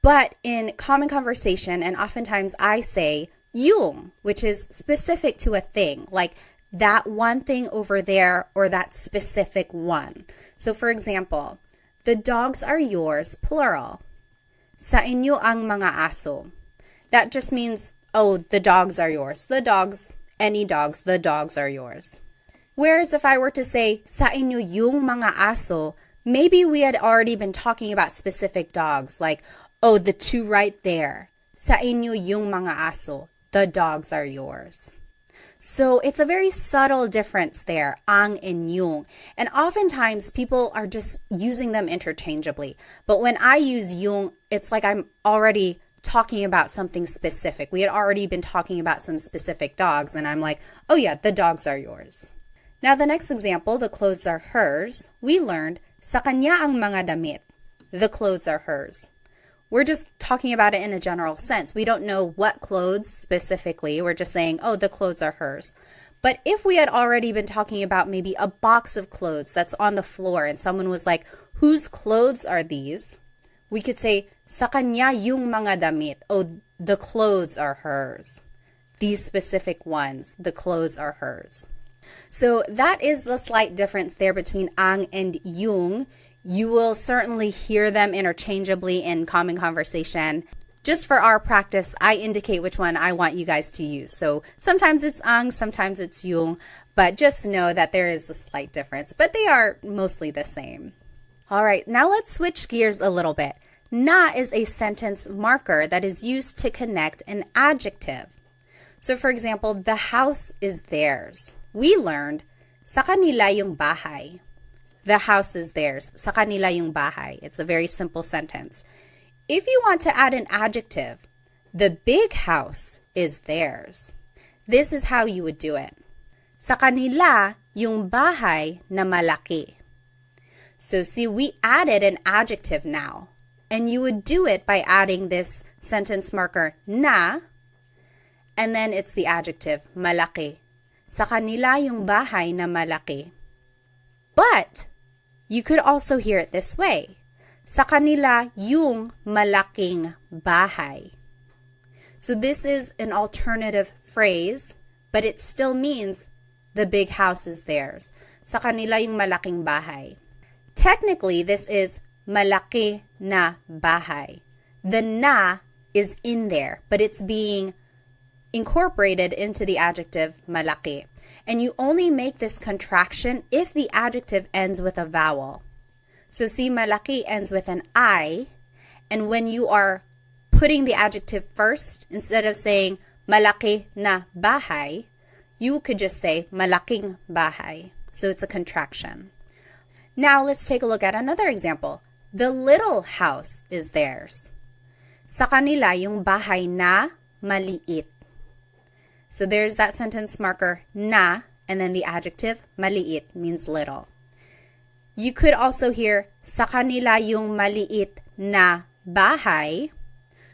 But in common conversation, and oftentimes I say yung, which is specific to a thing, like that one thing over there or that specific one. So for example, the dogs are yours, plural. Sa inyo ang mga aso. That just means, oh, the dogs are yours. The dogs, any dogs, the dogs are yours. Whereas if I were to say, sa inyo yung mga aso, maybe we had already been talking about specific dogs, like, oh, the 2 right there. Sa inyo yung mga aso, the dogs are yours. So it's a very subtle difference there, ang and yung. And oftentimes people are just using them interchangeably. But when I use yung, it's like I'm already talking about something specific. We had already been talking about some specific dogs, and I'm like, oh yeah, the dogs are yours. Now the next example, the clothes are hers. We learned, sa kanya ang mga damit. The clothes are hers. We're just talking about it in a general sense. We don't know what clothes specifically. We're just saying, oh, the clothes are hers. But if we had already been talking about maybe a box of clothes that's on the floor and someone was like, whose clothes are these? We could say, sa kanya yung mga damit. Oh, the clothes are hers. These specific ones, the clothes are hers. So that is the slight difference there between ang and yung. You will certainly hear them interchangeably in common conversation. Just for our practice, I indicate which one I want you guys to use. So sometimes it's ang, sometimes it's yung, but just know that there is a slight difference, but they are mostly the same. All right, now let's switch gears a little bit. Na is a sentence marker that is used to connect an adjective. So for example, the house is theirs. We learned, sa kanila yung bahay. The house is theirs. Sa kanila yung bahay. It's a very simple sentence. If you want to add an adjective, the big house is theirs. This is how you would do it. Sa kanila yung bahay na malaki. So see, we added an adjective now. And you would do it by adding this sentence marker na, and then it's the adjective malaki. Sa kanila yung bahay na malaki. But you could also hear it this way. Sa kanila yung malaking bahay. So this is an alternative phrase, but it still means the big house is theirs. Sa kanila yung malaking bahay. Technically, this is malaki na bahay. The na is in there, but it's being incorporated into the adjective malaki. And you only make this contraction if the adjective ends with a vowel. So see, malaki ends with an I, and when you are putting the adjective first, instead of saying malaki na bahay, you could just say malaking bahay. So it's a contraction. Now let's take a look at another example. The little house is theirs. Sa kanila yung bahay na maliit. So there's that sentence marker na, and then the adjective maliit means little. You could also hear sa kanila yung maliit na bahay.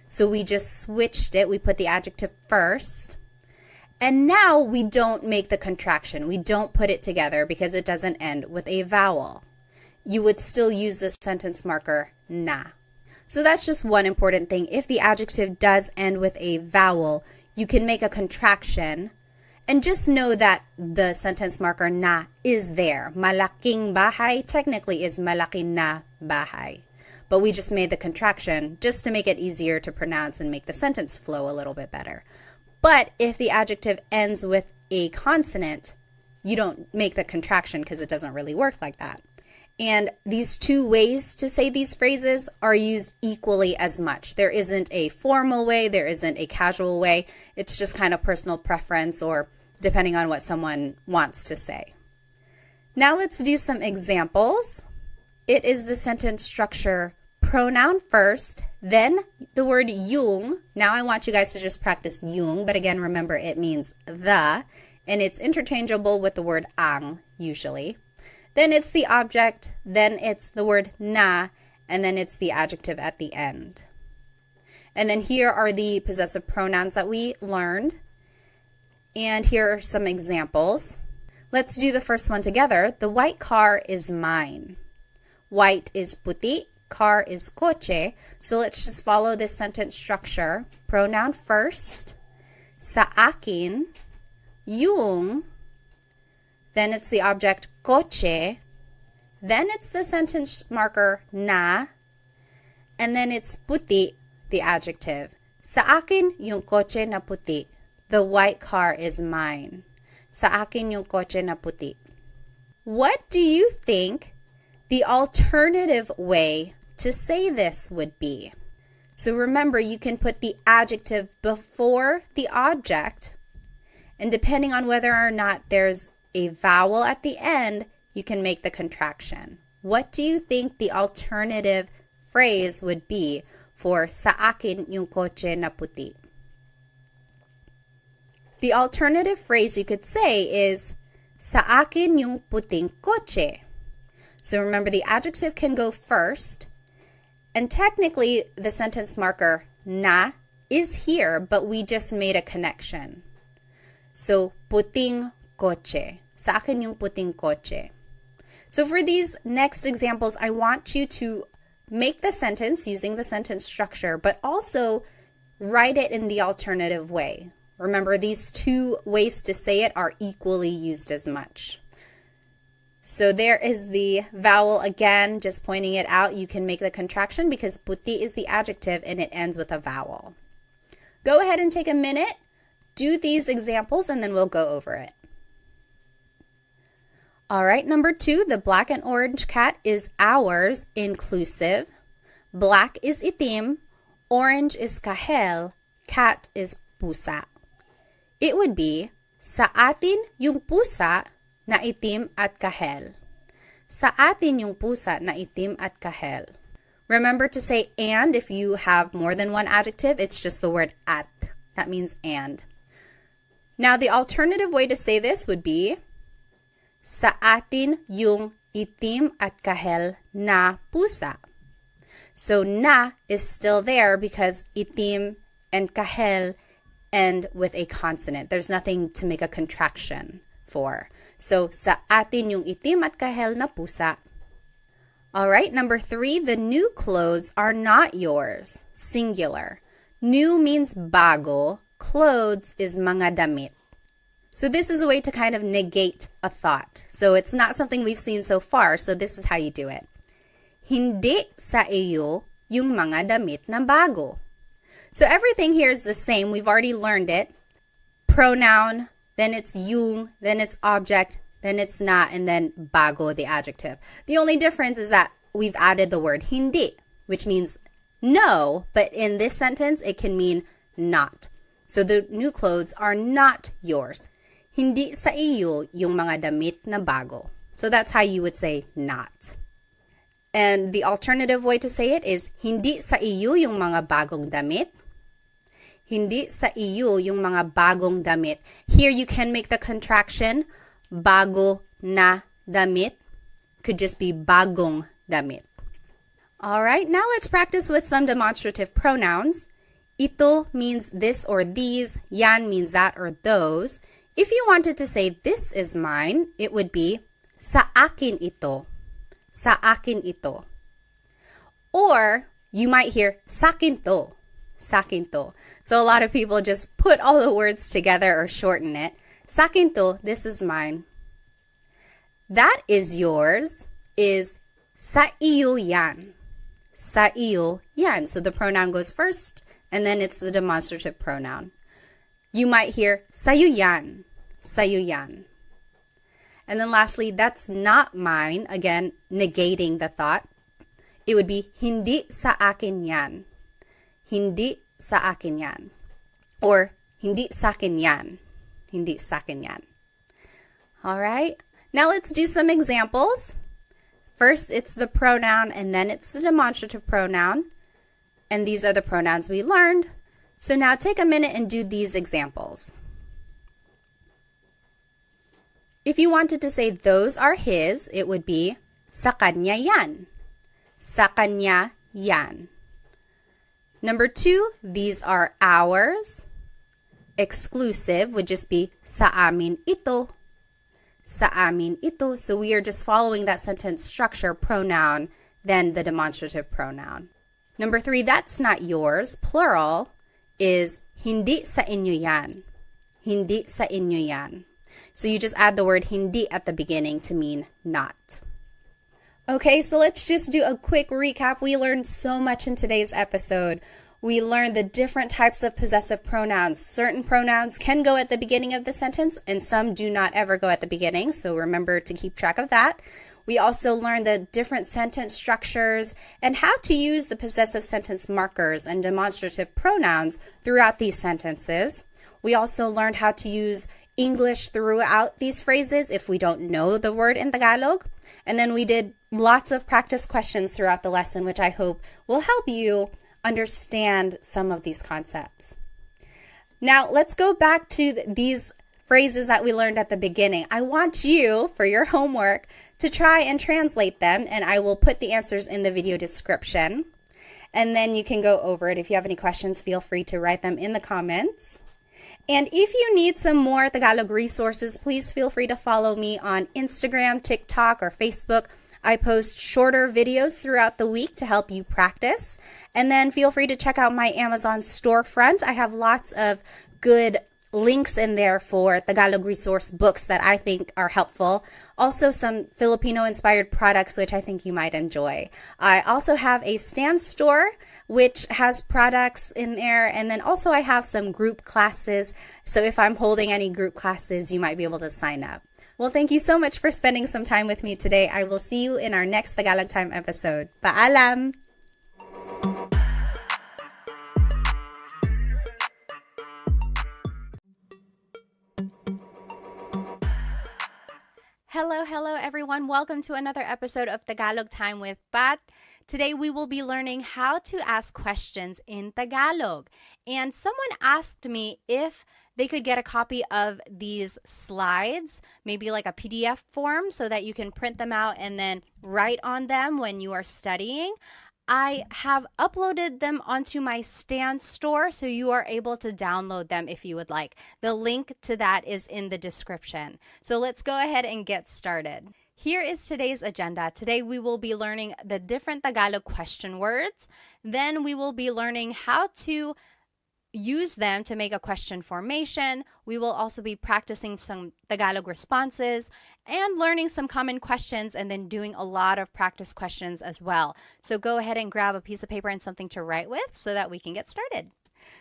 So we just switched it. We put the adjective first. And now we don't make the contraction. We don't put it together because it doesn't end with a vowel. You would still use the sentence marker na. So that's just one important thing. If the adjective does end with a vowel, you can make a contraction. And just know that the sentence marker na is there. Malaking bahay technically is malaki na bahay. But we just made the contraction just to make it easier to pronounce and make the sentence flow a little bit better. But if the adjective ends with a consonant, you don't make the contraction because it doesn't really work like that. And these two ways to say these phrases are used equally as much. There isn't a formal way, there isn't a casual way. It's just kind of personal preference or depending on what someone wants to say. Now let's do some examples. It is the sentence structure pronoun first, then the word yung. Now I want you guys to just practice yung, but again, remember it means the, and it's interchangeable with the word ang usually. Then it's the object, then it's the word na, and then it's the adjective at the end. And then here are the possessive pronouns that we learned. And here are some examples. Let's do the first one together. The white car is mine. White is puti, car is coche. So let's just follow this sentence structure. Pronoun first, sa akin, yung, then it's the object coche, then it's the sentence marker na, and then it's puti, the adjective. Sa akin yung coche na puti. The white car is mine. Sa akin yung coche na puti. What do you think the alternative way to say this would be? So remember, you can put the adjective before the object, and depending on whether or not there's a vowel at the end, you can make the contraction. What do you think the alternative phrase would be for sa akin yung coche na puti? The alternative phrase you could say is sa akin yung puting coche. So remember, the adjective can go first, and technically the sentence marker na is here, but we just made a connection. So puting coche. Sa akin yung puting coche. So for these next examples, I want you to make the sentence using the sentence structure, but also write it in the alternative way. Remember, these two ways to say it are equally used as much. So there is the vowel again, just pointing it out. You can make the contraction because puti is the adjective and it ends with a vowel. Go ahead and take a minute, do these examples, and then we'll go over it. All right, number 2, the black and orange cat is ours, inclusive. Black is itim, orange is kahel, cat is pusa. it would be, sa atin yung pusa na itim at kahel. Sa atin yung pusa na itim at kahel. Remember to say and if you have more than one adjective. It's just the word at. That means and. Now, the alternative way to say this would be, sa atin yung itim at kahel na pusa. So, na is still there because itim and kahel end with a consonant. There's nothing to make a contraction for. So, sa atin yung itim at kahel na pusa. All right, number 3, the new clothes are not yours. Singular. New means bago. Clothes is mga damit. So this is a way to kind of negate a thought. So it's not something we've seen so far, so this is how you do it. Hindi sa iyo yung mga damit na bago. So everything here is the same. We've already learned it. Pronoun, then it's yung, then it's object, then it's not, and then bago, the adjective. The only difference is that we've added the word hindi, which means no, but in this sentence, it can mean not. So the new clothes are not yours. Hindi sa iyo yung mga damit na bago. So that's how you would say not. And the alternative way to say it is, hindi sa iyo yung mga bagong damit. Hindi sa iyo yung mga bagong damit. Here you can make the contraction, bago na damit. Could just be bagong damit. All right, now let's practice with some demonstrative pronouns. Ito means this or these. Yan means that or those. If you wanted to say this is mine, it would be sa akin ito. Sa akin ito. Or you might hear sakin to. Sakin to. So a lot of people just put all the words together or shorten it. Sakin to, this is mine. That is yours is sa iyo yan. Sa iyo yan. So the pronoun goes first, and then it's the demonstrative pronoun. You might hear sa'yo yan. Sa'yo yan. And then lastly, that's not mine. Again, negating the thought. It would be hindi sa akin yan. Hindi sa akin yan. Or hindi sa akin yan. Hindi sa akin yan. All right. Now let's do some examples. First, it's the pronoun, and then it's the demonstrative pronoun. And these are the pronouns we learned. So now take a minute and do these examples. If you wanted to say those are his, it would be sa kanya yan. Sa kanya yan. Number 2, these are ours. Exclusive would just be sa amin ito. Sa amin ito. So we are just following that sentence structure, pronoun, then the demonstrative pronoun. Number 3, that's not yours. Plural is hindi sa inyo yan. Hindi sa inyo yan. So you just add the word hindi at the beginning to mean not. Okay, so let's just do a quick recap. We learned so much in today's episode. We learned the different types of possessive pronouns. Certain pronouns can go at the beginning of the sentence, and some do not ever go at the beginning, so remember to keep track of that. We also learned the different sentence structures and how to use the possessive sentence markers and demonstrative pronouns throughout these sentences. We also learned how to use English throughout these phrases if we don't know the word in Tagalog. And then we did lots of practice questions throughout the lesson, which I hope will help you understand some of these concepts. Now, let's go back to these phrases that we learned at the beginning. I want you, for your homework, to try and translate them, and I will put the answers in the video description. And then you can go over it. If you have any questions, feel free to write them in the comments. And if you need some more Tagalog resources, please feel free to follow me on Instagram, TikTok, or Facebook. I post shorter videos throughout the week to help you practice. And then feel free to check out my Amazon storefront. I have lots of good links in there for Tagalog resource books that I think are helpful. Also some Filipino-inspired products which I think you might enjoy. I also have a Stan store which has products in there, and then also I have some group classes. So if I'm holding any group classes, you might be able to sign up. Well, thank you so much for spending some time with me today. I will see you in our next Tagalog Time episode. Paalam! Hello, everyone. Welcome to another episode of Tagalog Time with Pat. Today, we will be learning how to ask questions in Tagalog. And someone asked me if they could get a copy of these slides, maybe like a PDF form, so that you can print them out and then write on them when you are studying. I have uploaded them onto my Stan store, so you are able to download them if you would like. The link to that is in the description. So let's go ahead and get started. Here is today's agenda. Today we will be learning the different Tagalog question words. Then we will be learning how to use them to make a question formation. We will also be practicing some Tagalog responses and learning some common questions and then doing a lot of practice questions as well. So go ahead and grab a piece of paper and something to write with so that we can get started.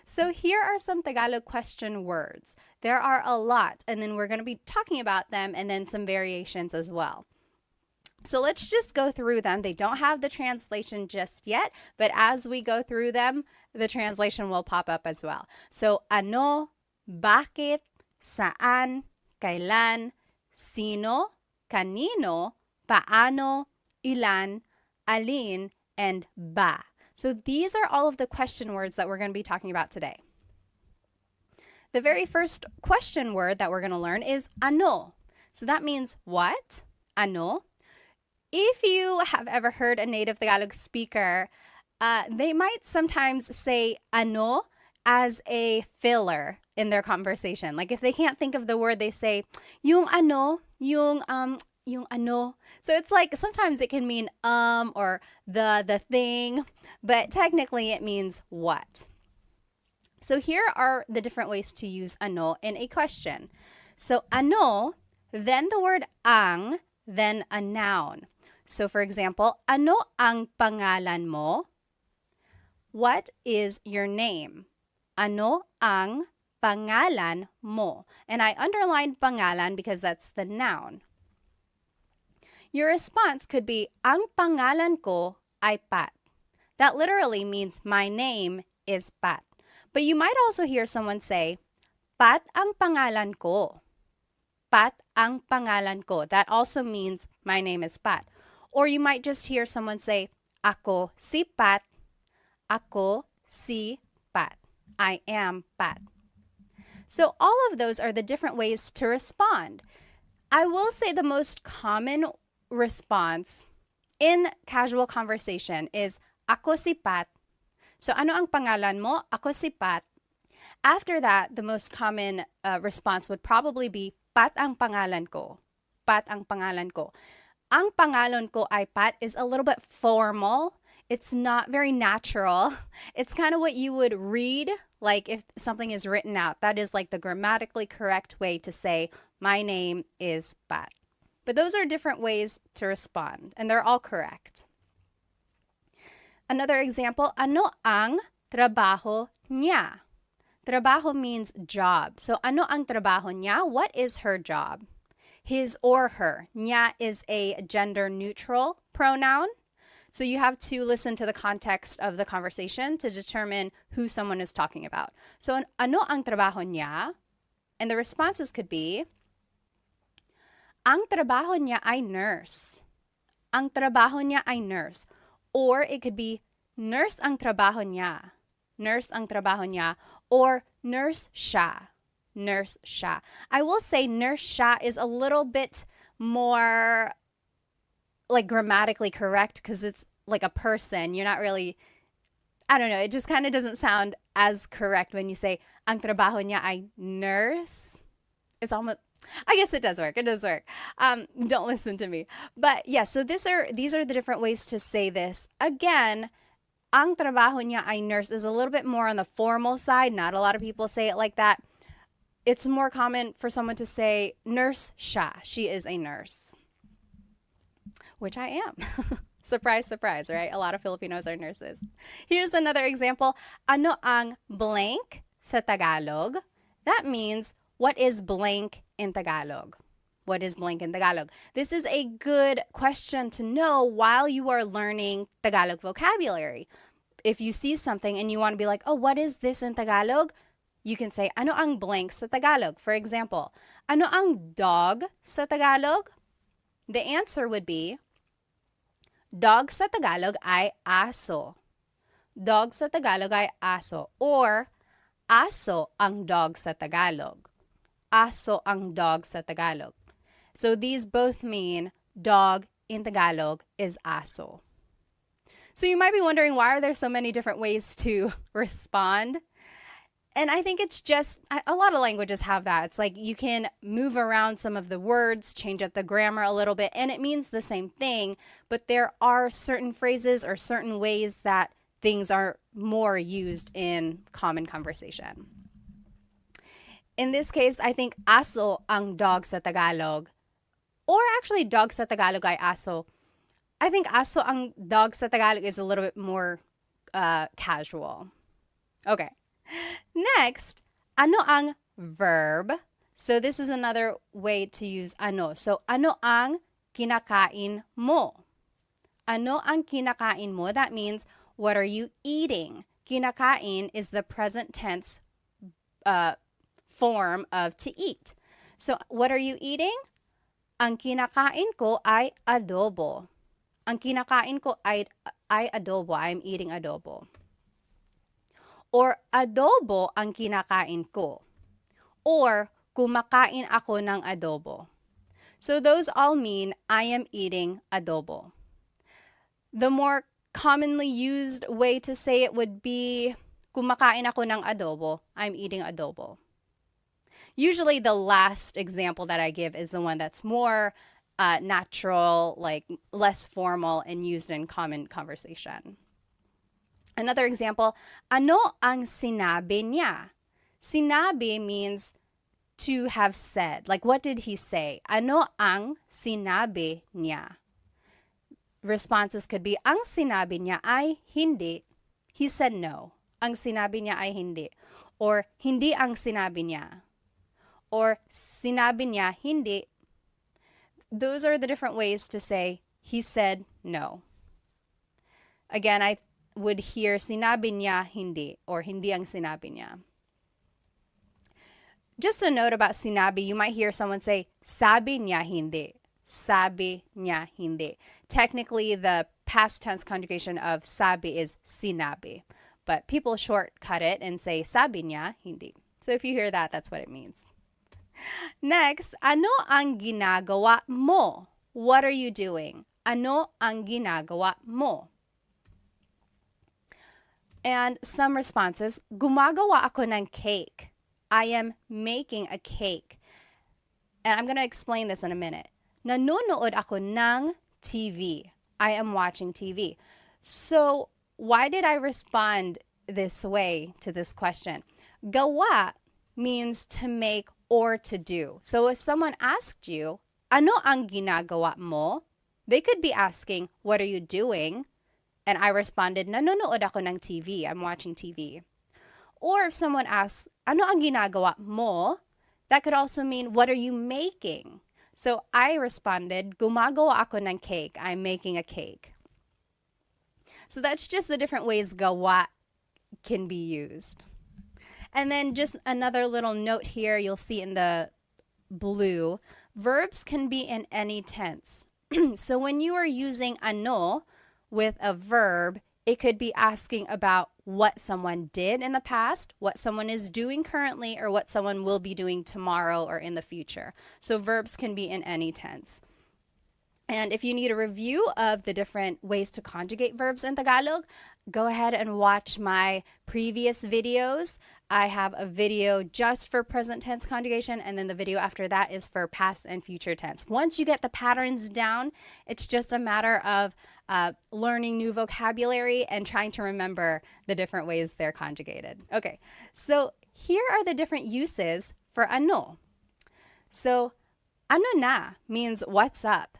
So here are some Tagalog question words. There are a lot, and then we're going to be talking about them and then some variations as well. So let's just go through them. They don't have the translation just yet, but as we go through them, the translation will pop up as well. So, ano, bakit, saan, kailan, sino, kanino, paano, ilan, alin, and ba. So these are all of the question words that we're going to be talking about today. The very first question word that we're going to learn is ano. So that means what? Ano. If you have ever heard a native Tagalog speaker, they might sometimes say ano as a filler in their conversation. Like if they can't think of the word, they say yung ano, yung ano. So it's like sometimes it can mean or the thing, but technically it means what. So here are the different ways to use ano in a question. So ano, then the word ang, then a noun. So for example, ano ang pangalan mo? What is your name? Ano ang pangalan mo? And I underlined pangalan because that's the noun. Your response could be, ang pangalan ko ay Pat. That literally means my name is Pat. But you might also hear someone say, Pat ang pangalan ko. Pat ang pangalan ko. That also means my name is Pat. Or you might just hear someone say, ako si Pat. Ako si Pat. I am Pat. So all of those are the different ways to respond. I will say the most common response in casual conversation is, ako si Pat. So ano ang pangalan mo? Ako si Pat. After that, the most common response would probably be, Pat ang pangalan ko. Pat ang pangalan ko. Ang pangalan ko ay Pat is a little bit formal. It's not very natural. It's kind of what you would read, like if something is written out. That is like the grammatically correct way to say, my name is Pat. But those are different ways to respond, and they're all correct. Another example, ano ang trabaho niya? Trabaho means job. So ano ang trabaho niya? What is her job? His or her. Niya is a gender-neutral pronoun. So you have to listen to the context of the conversation to determine who someone is talking about. So ano ang trabaho niya? And the responses could be, ang trabaho niya ay nurse. Ang trabaho niya ay nurse. Or it could be, nurse ang trabaho niya. Nurse ang trabaho niya. Or nurse siya. Nurse siya. I will say nurse siya is a little bit more like grammatically correct because it's like a person. You're not really, I don't know, it just kind of doesn't sound as correct when you say, ang trabaho niya ay nurse. It's almost, I guess it does work. It does work. Don't listen to me. But yeah, so these are the different ways to say this. Again, ang trabaho niya ay nurse is a little bit more on the formal side. Not a lot of people say it like that. It's more common for someone to say, nurse siya. She is a nurse. Which I am. Surprise, surprise, right? A lot of Filipinos are nurses. Here's another example. Ano ang blank sa Tagalog? That means, what is blank in Tagalog? What is blank in Tagalog? This is a good question to know while you are learning Tagalog vocabulary. If you see something and you want to be like, oh, what is this in Tagalog? You can say, ano ang blank sa Tagalog? For example, ano ang dog sa Tagalog? the answer would be, dog sa Tagalog ay aso. Dog sa Tagalog ay aso. Or, aso ang dog sa Tagalog. Aso ang dog sa Tagalog. So these both mean dog in Tagalog is aso. So you might be wondering, why are there so many different ways to respond? And I think it's just, a lot of languages have that. It's like you can move around some of the words, change up the grammar a little bit, and it means the same thing, but there are certain phrases or certain ways that things are more used in common conversation. In this case, I think aso ang dog sa Tagalog, or actually dog sa Tagalog ay aso. I think aso ang dog sa Tagalog is a little bit more casual. Okay. Next, ano ang verb? So this is another way to use ano. So ano ang kinakain mo? Ano ang kinakain mo? That means, what are you eating? Kinakain is the present tense form of to eat. So what are you eating? Ang kinakain ko ay adobo. Ang kinakain ko ay adobo. I'm eating adobo. Or adobo ang kinakain ko. Or kumakain ako ng adobo. So those all mean I am eating adobo. The more commonly used way to say it would be kumakain ako ng adobo. I'm eating adobo. Usually the last example that I give is the one that's more natural, like less formal and used in common conversation. Another example, ano ang sinabi niya? Sinabi means to have said. Like, what did he say? Ano ang sinabi niya? Responses could be, ang sinabi niya ay hindi. He said no. Ang sinabi niya ay hindi. Or, hindi ang sinabi niya. Or, sinabi niya hindi. Those are the different ways to say, he said no. Again, I would hear sinabi niya hindi, or hindi ang sinabi niya. Just a note about sinabi, you might hear someone say, sabi niya hindi. Sabi niya hindi. Technically, the past tense conjugation of sabi is sinabi, but people shortcut it and say sabi niya hindi. So if you hear that, that's what it means. Next, ano ang ginagawa mo? What are you doing? Ano ang ginagawa mo? And some responses, gumagawa ako ng cake. I am making a cake. And I'm going to explain this in a minute. Nanonood ako ng TV. I am watching TV. So why did I respond this way to this question? Gawa means to make or to do. So if someone asked you, ano ang ginagawa mo? They could be asking, what are you doing? And I responded, nanonood ako ng TV. I'm watching TV. Or if someone asks, ano ang ginagawa mo? That could also mean, what are you making? So I responded, gumagawa ako ng cake. I'm making a cake. So that's just the different ways gawa can be used. And then just another little note here, you'll see in the blue, verbs can be in any tense. So when you are using ano with a verb, it could be asking about what someone did in the past, what someone is doing currently, or what someone will be doing tomorrow or in the future. So verbs can be in any tense. And if you need a review of the different ways to conjugate verbs in Tagalog, go ahead and watch my previous videos. I have a video just for present tense conjugation, and then the video after that is for past and future tense. Once you get the patterns down, it's just a matter of learning new vocabulary and trying to remember the different ways they're conjugated. Okay, so here are the different uses for ano. So, ano na means what's up.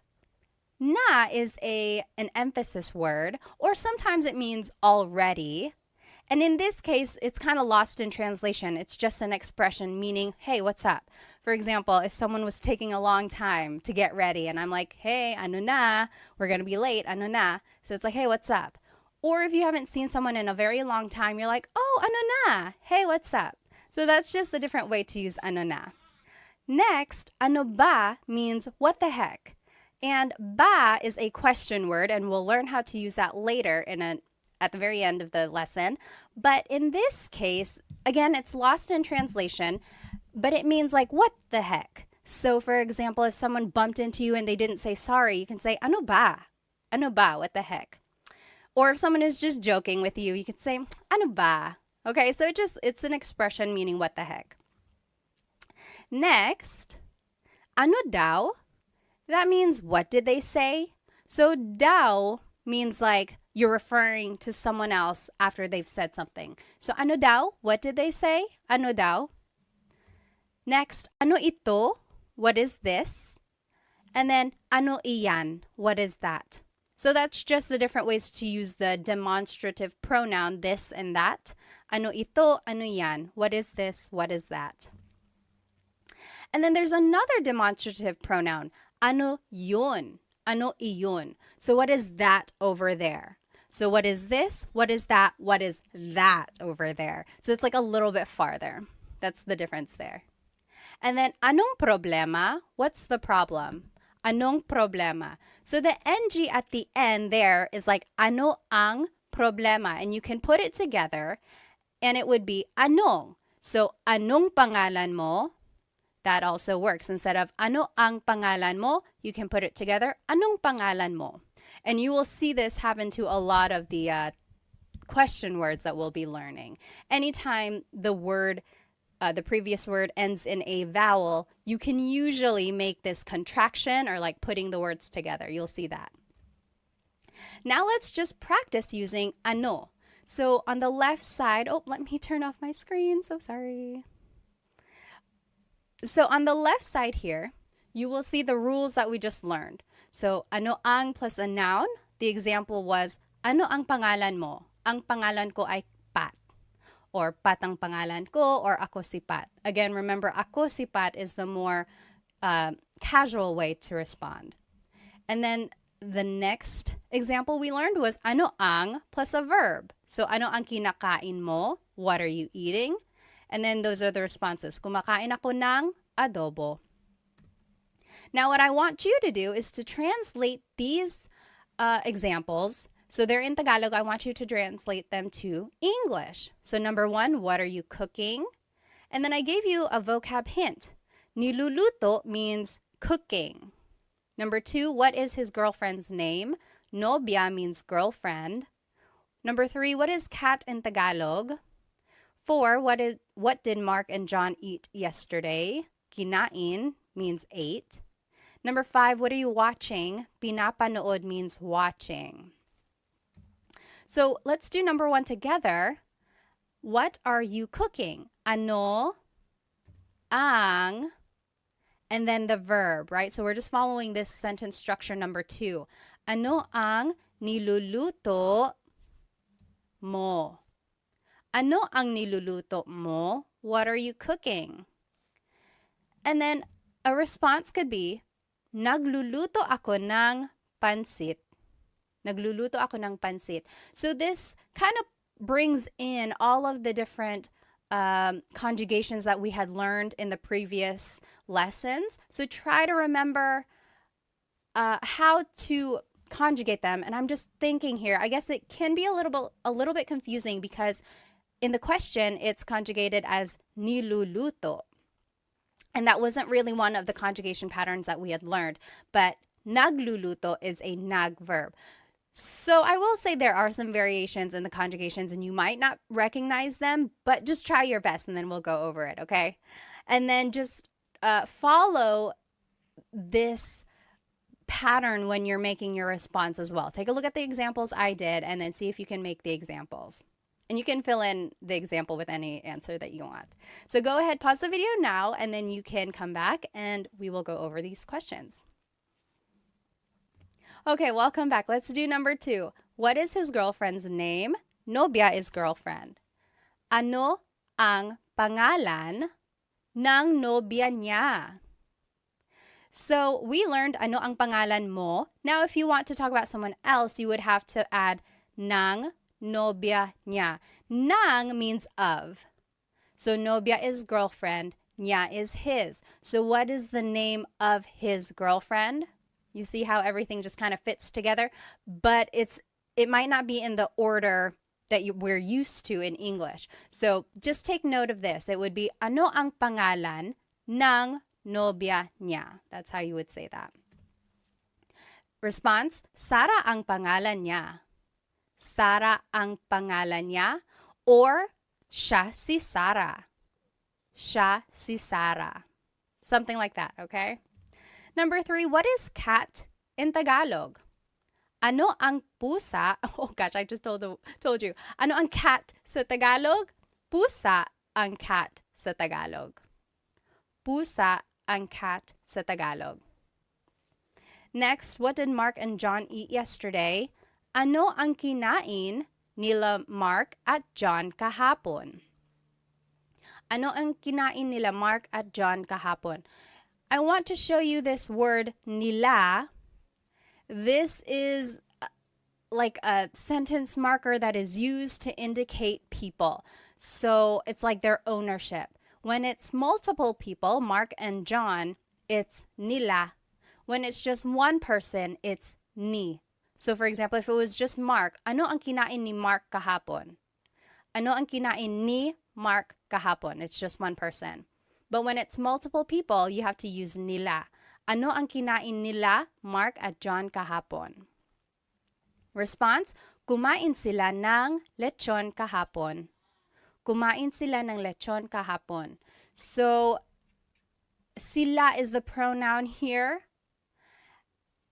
Na is an emphasis word, or sometimes it means already. And in this case, it's kind of lost in translation. It's just an expression meaning, hey, what's up? For example, if someone was taking a long time to get ready and I'm like, hey, ano na, we're going to be late, ano na. So it's like, hey, what's up? Or if you haven't seen someone in a very long time, you're like, oh, ano na, hey, what's up? So that's just a different way to use ano na. Next, ano ba means what the heck. And ba is a question word, and we'll learn how to use that later at the very end of the lesson. But in this case, again, it's lost in translation, but it means like, what the heck? So for example, if someone bumped into you and they didn't say sorry, you can say, ano ba? Ano ba? What the heck? Or if someone is just joking with you, you can say, ano ba? Okay, so it's an expression meaning what the heck. Next, ano daw? That means what did they say? So daw means like you're referring to someone else after they've said something. So ano daw? What did they say? Ano daw? Next, ano ito? What is this? And then ano iyan? What is that? So that's just the different ways to use the demonstrative pronoun this and that. Ano ito? Ano yan? What is this? What is that? And then there's another demonstrative pronoun. Ano yun? Ano iyon? So what is that over there? So what is this? What is that? What is that over there? So it's like a little bit farther. That's the difference there. And then anong problema? What's the problem? Anong problema? So the NG at the end there is like ano ang problema, and you can put it together and it would be anong. So anong pangalan mo? That also works. Instead of ano ang pangalan mo, you can put it together, anong pangalan mo? And you will see this happen to a lot of the question words that we'll be learning. Anytime the previous word ends in a vowel, you can usually make this contraction or like putting the words together. You'll see that. Now let's just practice using ano. So on the left side, let me turn off my screen, so sorry. So on the left side here, you will see the rules that we just learned. So ano ang plus a noun. The example was, ano ang pangalan mo? Ang pangalan ko ay Pat. Or Pat ang pangalan ko, or ako si Pat. Again, remember, ako si Pat is the more casual way to respond. And then the next example we learned was ano ang plus a verb. So ano ang kinakain mo? What are you eating? And then those are the responses. Kumakain ako ng adobo. Now what I want you to do is to translate these examples. So they're in Tagalog. I want you to translate them to English. So number 1, what are you cooking? And then I gave you a vocab hint. Niluluto means cooking. Number 2, what is his girlfriend's name? Nobya means girlfriend. Number 3, what is cat in Tagalog? 4, what did Mark and John eat yesterday? Kinain means ate. Number 5, what are you watching? Pinapanood means watching. So let's do number 1 together. What are you cooking? Ano ang, and then the verb, right? So we're just following this sentence structure number 2. Ano ang niluluto mo? Ano ang niluluto mo? What are you cooking? And then a response could be, nagluluto ako ng pansit. Nagluluto ako ng pansit. So this kind of brings in all of the different conjugations that we had learned in the previous lessons. So try to remember how to conjugate them. And I'm just thinking here, I guess it can be a little bit confusing because in the question, it's conjugated as niluluto. And that wasn't really one of the conjugation patterns that we had learned. But nagluluto is a nag verb. So I will say there are some variations in the conjugations and you might not recognize them, but just try your best and then we'll go over it, okay? And then just follow this pattern when you're making your response as well. Take a look at the examples I did and then see if you can make the examples. And you can fill in the example with any answer that you want. So go ahead, pause the video now, and then you can come back and we will go over these questions. Okay, welcome back. Let's do number 2. What is his girlfriend's name? Nobya is girlfriend. Ano ang pangalan ng nobya niya? So we learned ano ang pangalan mo. Now, if you want to talk about someone else, you would have to add ng nobya niya. Ng means of. So nobya is girlfriend, niya is his. So what is the name of his girlfriend? You see how everything just kind of fits together, but it might not be in the order that we're used to in English. So just take note of this. It would be, ano ang pangalan ng nobya niya? That's how you would say that. Response, Sara ang pangalan niya. Sara ang pangalan niya, or siya si Sara. Siya si Sara. Something like that, okay? Number 3, what is cat in Tagalog? Ano ang pusa? Oh gosh, I just told you. Ano ang cat sa Tagalog? Pusa ang cat sa Tagalog. Pusa ang cat sa Tagalog. Next, what did Mark and John eat yesterday? Ano ang kinain nila Mark at John kahapon? Ano ang kinain nila Mark at John kahapon? I want to show you this word nila. This is like a sentence marker that is used to indicate people. So it's like their ownership. When it's multiple people, Mark and John, it's nila. When it's just one person, it's ni. So for example, if it was just Mark, ano ang kinain ni Mark kahapon? Ano ang kinain ni Mark kahapon? It's just one person. But when it's multiple people, you have to use nila. Ano ang kinain nila Mark at John kahapon? Response, kumain sila ng lechon kahapon. Kumain sila ng lechon kahapon. So, sila is the pronoun here.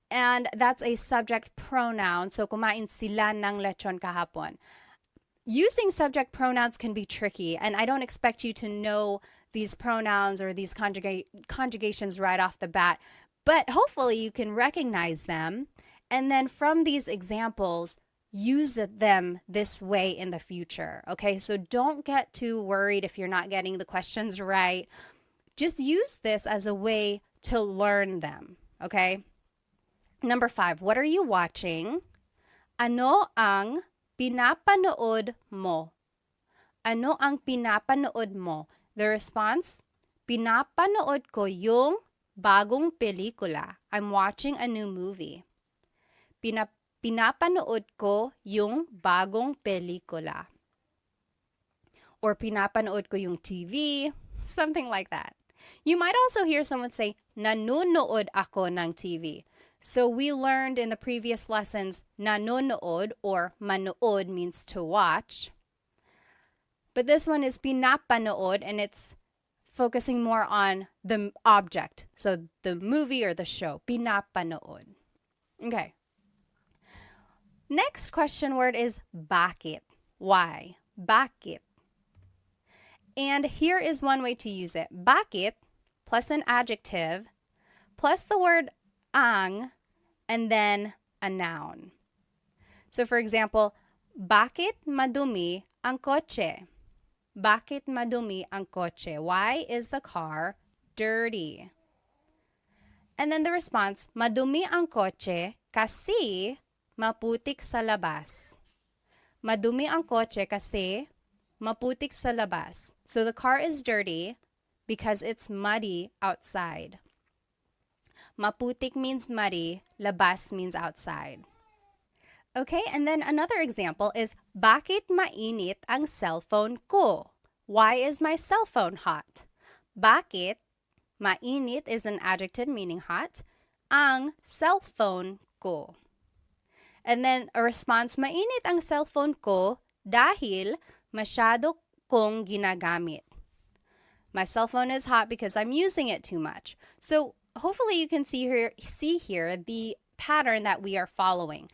And that's a subject pronoun. So, kumain sila ng lechon kahapon. Using subject pronouns can be tricky, and I don't expect you to know these pronouns or these conjugations right off the bat, but hopefully you can recognize them, and then from these examples, use them this way in the future, okay? So don't get too worried if you're not getting the questions right. Just use this as a way to learn them, okay? Number 5, what are you watching? Ano ang pinapanood mo? Ano ang pinapanood mo? The response, pinapanood ko yung bagong pelikula. I'm watching a new movie. Pinapanood ko yung bagong pelikula. Or pinapanood ko yung TV, something like that. You might also hear someone say, nanonood ako ng TV. So we learned in the previous lessons, nanonood or manood means to watch. But this one is pinapanood, and it's focusing more on the object. So the movie or the show, pinapanood. Okay. Next question word is bakit. Why? Bakit. And here is one way to use it. Bakit plus an adjective plus the word ang and then a noun. So for example, bakit madumi ang kotse? Bakit madumi ang kotse? Why is the car dirty? And then the response, madumi ang kotse kasi maputik sa labas. Madumi ang kotse kasi maputik sa labas. So the car is dirty because it's muddy outside. Maputik means muddy, labas means outside. Okay, and then another example is, bakit mainit ang cellphone ko? Why is my cell phone hot? Bakit, mainit is an adjective meaning hot, ang cellphone ko. And then a response, mainit ang cellphone ko dahil masyado kong ginagamit. My cell phone is hot because I'm using it too much. So hopefully you can see here the pattern that we are following.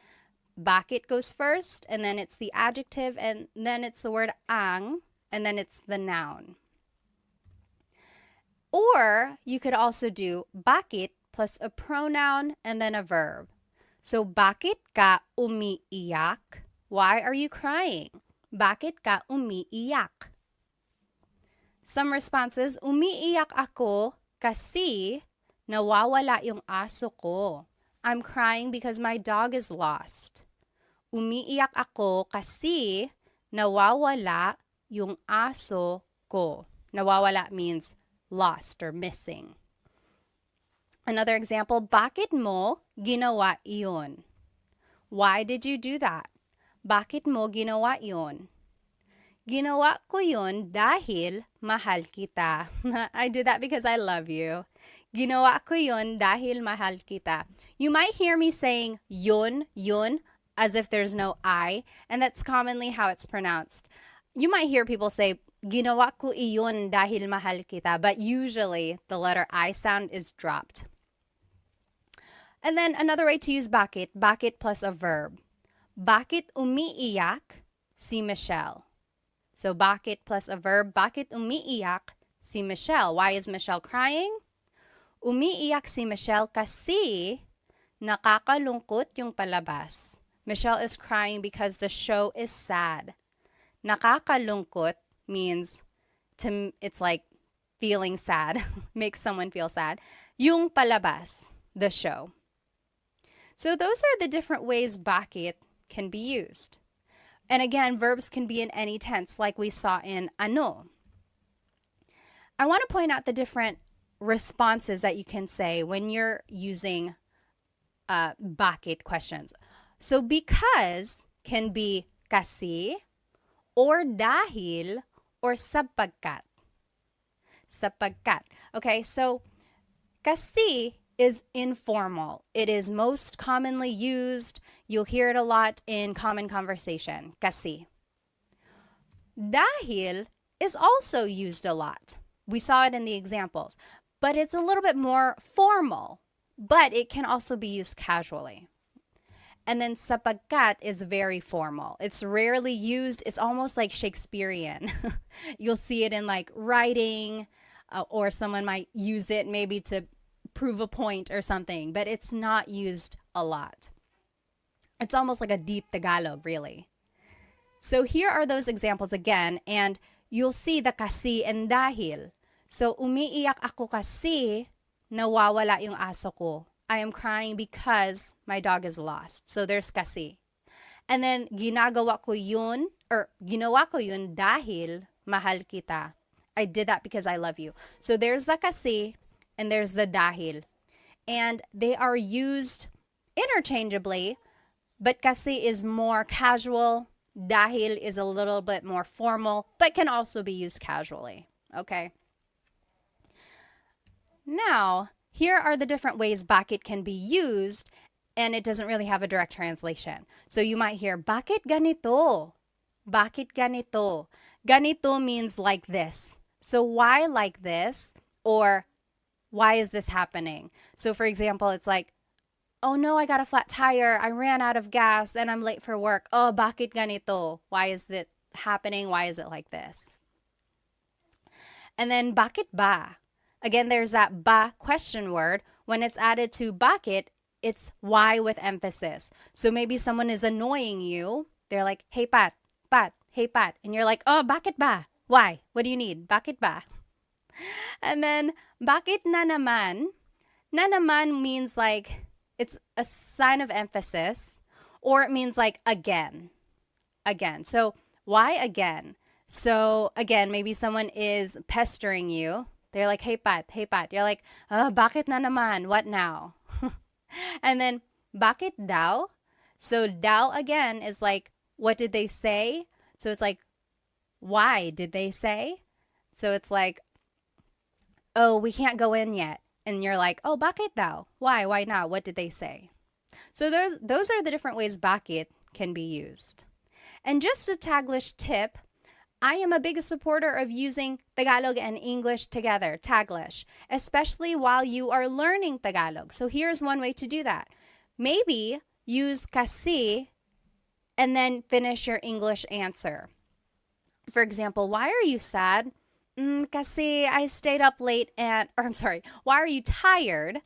Bakit goes first, and then it's the adjective, and then it's the word ang, and then it's the noun. Or you could also do bakit plus a pronoun and then a verb. So bakit ka umiiyak? Why are you crying? Bakit ka umiiyak? Some responses, umiiyak ako kasi nawawala yung aso ko. I'm crying because my dog is lost. Umiiyak ako kasi nawawala yung aso ko. Nawawala means lost or missing. Another example, bakit mo ginawa iyon? Why did you do that? Bakit mo ginawa iyon? Ginawa ko yun dahil mahal kita. I did that because I love you. Ginawa ko yun dahil mahal kita. You might hear me saying yun, as if there's no I, and that's commonly how it's pronounced. You might hear people say, ginawa ko iyon dahil mahal kita, but usually the letter I sound is dropped. And then another way to use bakit plus a verb. Bakit umiiyak si Michelle? So bakit plus a verb, bakit umiiyak si Michelle? Why is Michelle crying? Umiiyak si Michelle kasi nakakalungkot yung palabas. Michelle is crying because the show is sad. Nakakalungkot means it's like feeling sad, makes someone feel sad. Yung palabas, the show. So those are the different ways bakit can be used. And again, verbs can be in any tense, like we saw in ano. I want to point out the different responses that you can say when you're using bakit questions. So because can be kasi, or dahil, or sapagkat. Sapagkat. Okay, so kasi is informal. It is most commonly used. You'll hear it a lot in common conversation. Kasi. Dahil is also used a lot. We saw it in the examples. But it's a little bit more formal. But it can also be used casually. And then sapagkat is very formal. It's rarely used. It's almost like Shakespearean. You'll see it in like writing, or someone might use it maybe to prove a point or something, but it's not used a lot. It's almost like a deep Tagalog, really. So here are those examples again, and you'll see the kasi and dahil. So umiiyak ako kasi nawawala yung aso ko. I am crying because my dog is lost. So there's kasi. And then ginawa ko yun dahil mahal kita. I did that because I love you. So there's the kasi and there's the dahil. And they are used interchangeably, but kasi is more casual, dahil is a little bit more formal, but can also be used casually. Okay? Now, here are the different ways bakit can be used, and it doesn't really have a direct translation. So you might hear, bakit ganito? Bakit ganito? Ganito means like this. So why like this? Or why is this happening? So for example, it's like, oh no, I got a flat tire. I ran out of gas and I'm late for work. Oh, bakit ganito? Why is it happening? Why is it like this? And then bakit ba? Again, there's that ba question word. When it's added to bakit, it's why with emphasis. So maybe someone is annoying you. They're like, hey Pat, hey Pat. And you're like, oh, bakit ba? Why? What do you need? Bakit ba? And then bakit na naman? Na naman means like, it's a sign of emphasis, or it means like again. Again. So why again? So again, maybe someone is pestering you. They're like, hey Pat. You're like, bakit na naman? What now? And then, bakit daw? So daw again is like, what did they say? So it's like, why did they say? So it's like, oh, we can't go in yet. And you're like, oh, bakit daw? Why? Why not? What did they say? So those are the different ways bakit can be used. And just a Taglish tip, I am a big supporter of using Tagalog and English together, Taglish, especially while you are learning Tagalog. So here's one way to do that. Maybe use kasi and then finish your English answer. For example, why are you sad? Kasi I stayed up late why are you tired?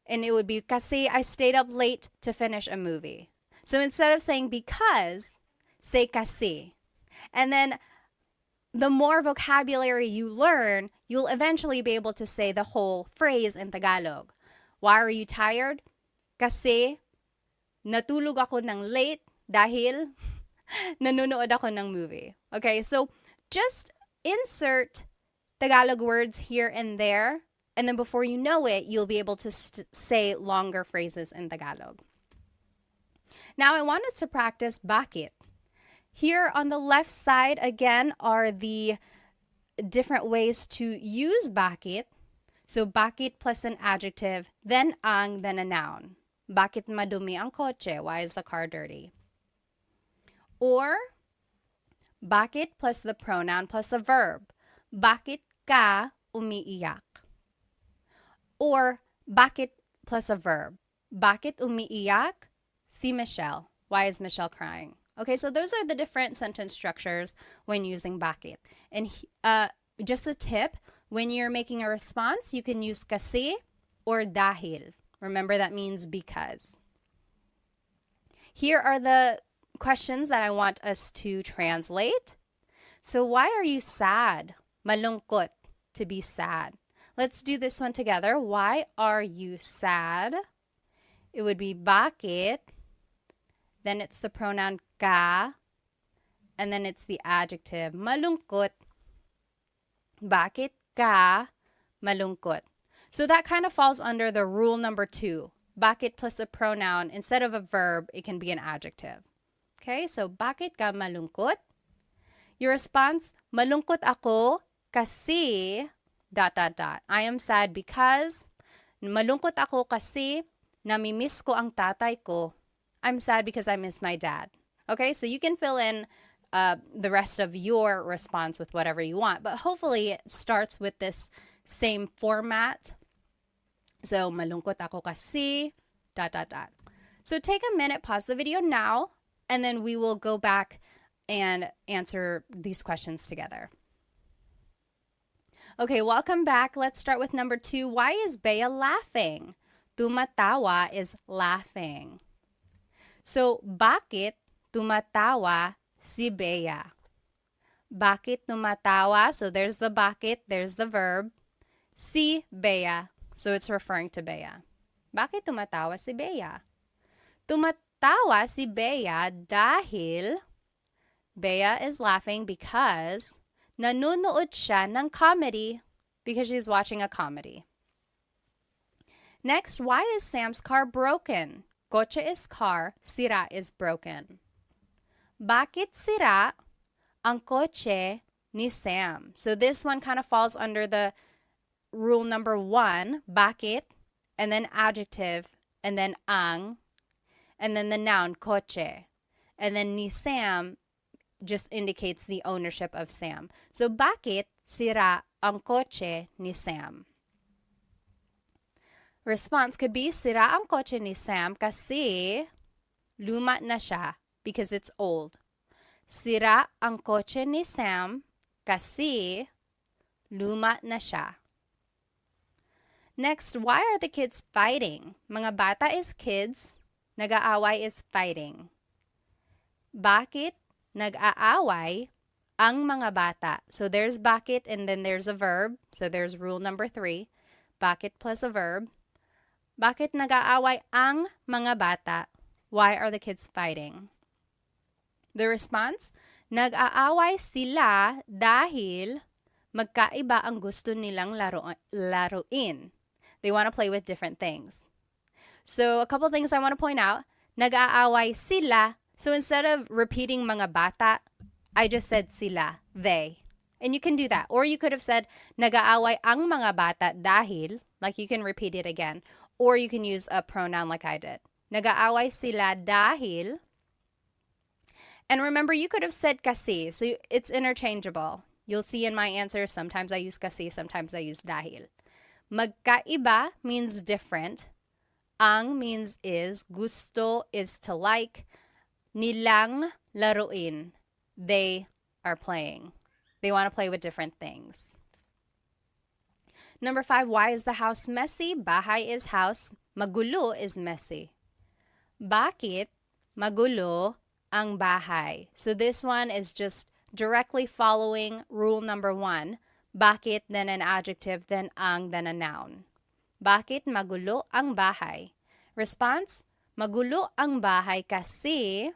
And it would be kasi I stayed up late to finish a movie. So instead of saying because, say kasi. And then the more vocabulary you learn, you'll eventually be able to say the whole phrase in Tagalog. Why are you tired? Kasi natulog ako ng late dahil nanonood ako ng movie. Okay, so just insert Tagalog words here and And then before you know it, you'll be able to say longer phrases in Tagalog. Now I want us to practice bakit. Here on the left side, again, are the different ways to use bakit. So bakit plus an adjective, then ang, then a noun. Bakit madumi ang kotse? Why is the car dirty? Or bakit plus the pronoun plus a verb. Bakit ka umiiyak? Or bakit plus a verb. Bakit umiiyak si Michelle? Why is Michelle crying? Okay, so those are the different sentence structures when using bakit. And just a tip, when you're making a response, you can use kasi or dahil. Remember, that means because. Here are the questions that I want us to translate. So why are you sad? Malungkot, to be sad. Let's do this one together. Why are you sad? It would be bakit. Then it's the pronoun ka. And then it's the adjective malungkot. Bakit ka malungkot? So that kind of falls under the rule number 2. Bakit plus a pronoun. Instead of a verb, it can be an adjective. Okay, so bakit ka malungkot? Your response, malungkot ako kasi ... I am sad because, malungkot ako kasi namimiss ko ang tatay ko. I'm sad because I miss my dad. Okay, so you can fill in the rest of your response with whatever you want, but hopefully it starts with this same format. So, malungkot ako kasi ... So take a minute, pause the video now, and then we will go back and answer these questions together. Okay, welcome back. Let's start with number 2. Why is Bea laughing? Tumatawa is laughing. So, bakit tumatawa si Bea? Bakit tumatawa? So, there's the bakit, there's the verb. Si Bea. So, it's referring to Bea. Bakit tumatawa si Bea? Tumatawa si Bea dahil Bea is laughing because nanonood siya ng comedy, because she's watching a comedy. Next, why is Sam's car broken? Kotse is car, sira is broken. Bakit sira ang kotse ni Sam? So this one kind of falls under the rule number 1, bakit, and then adjective, and then ang, and then the noun, kotse. And then ni Sam just indicates the ownership of Sam. So, bakit sira ang kotse ni Sam? Response could be, sira ang kotse ni Sam kasi luma na siya, because it's old. Sira ang kotse ni Sam kasi luma na siya. Next, why are the kids fighting? Mga bata is kids, nag-aaway is fighting. Bakit nag-aaway ang mga bata? So there's bakit and then there's a verb. So there's rule number 3. Bakit plus a verb. Bakit nag-aaway ang mga bata? Why are the kids fighting? The response, nag-aaway sila dahil magkaiba ang gusto nilang laruin. They want to play with different things. So a couple things I want to point out. Nag-aaway sila. So instead of repeating mga bata, I just said sila, they. And you can do that. Or you could have said, nag-aaway ang mga bata dahil, like you can repeat it again. Or you can use a pronoun like I did. Nag-aaway sila dahil. And remember, you could have said kasi. So it's interchangeable. You'll see in my answer, sometimes I use kasi, sometimes I use dahil. Magkaiba means different. Ang means is. Gusto is to like. Nilang laruin. They are playing. They want to play with different things. Number 5, why is the house messy? Bahay is house. Magulo is messy. Bakit magulo ang bahay? So this one is just directly following rule number 1. Bakit, then an adjective, then ang, then a noun. Bakit magulo ang bahay? Response, magulo ang bahay kasi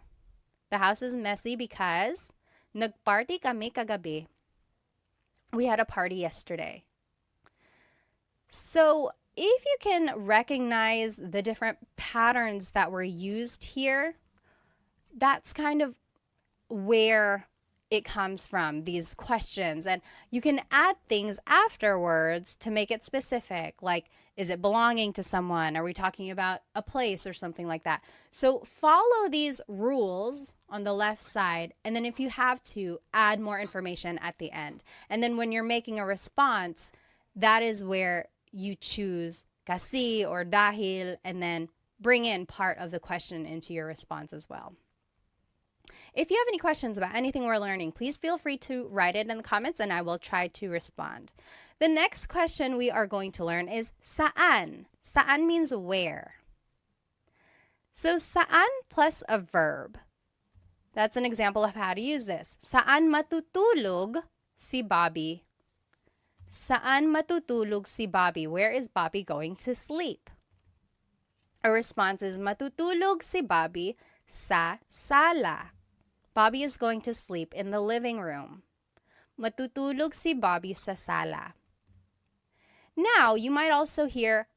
the house is messy because nagparty kami kagabi. We had a party yesterday. So if you can recognize the different patterns that were used here, that's kind of where it comes from, these questions. And you can add things afterwards to make it specific, like, is it belonging to someone? Are we talking about a place or something like that? So follow these rules on the left side, and then if you have to, add more information at the end. And then when you're making a response, that is where you choose kasi or dahil, and then bring in part of the question into your response as well. If you have any questions about anything we're learning, please feel free to write it in the comments and I will try to respond. The next question we are going to learn is saan. Saan means where. So saan plus a verb. That's an example of how to use this. Saan matutulog si Bobby? Saan matutulog si Bobby? Where is Bobby going to sleep? A response is matutulog si Bobby sa sala. Bobby is going to sleep in the living room. Matutulog si Bobby sa sala. Now, you might also hear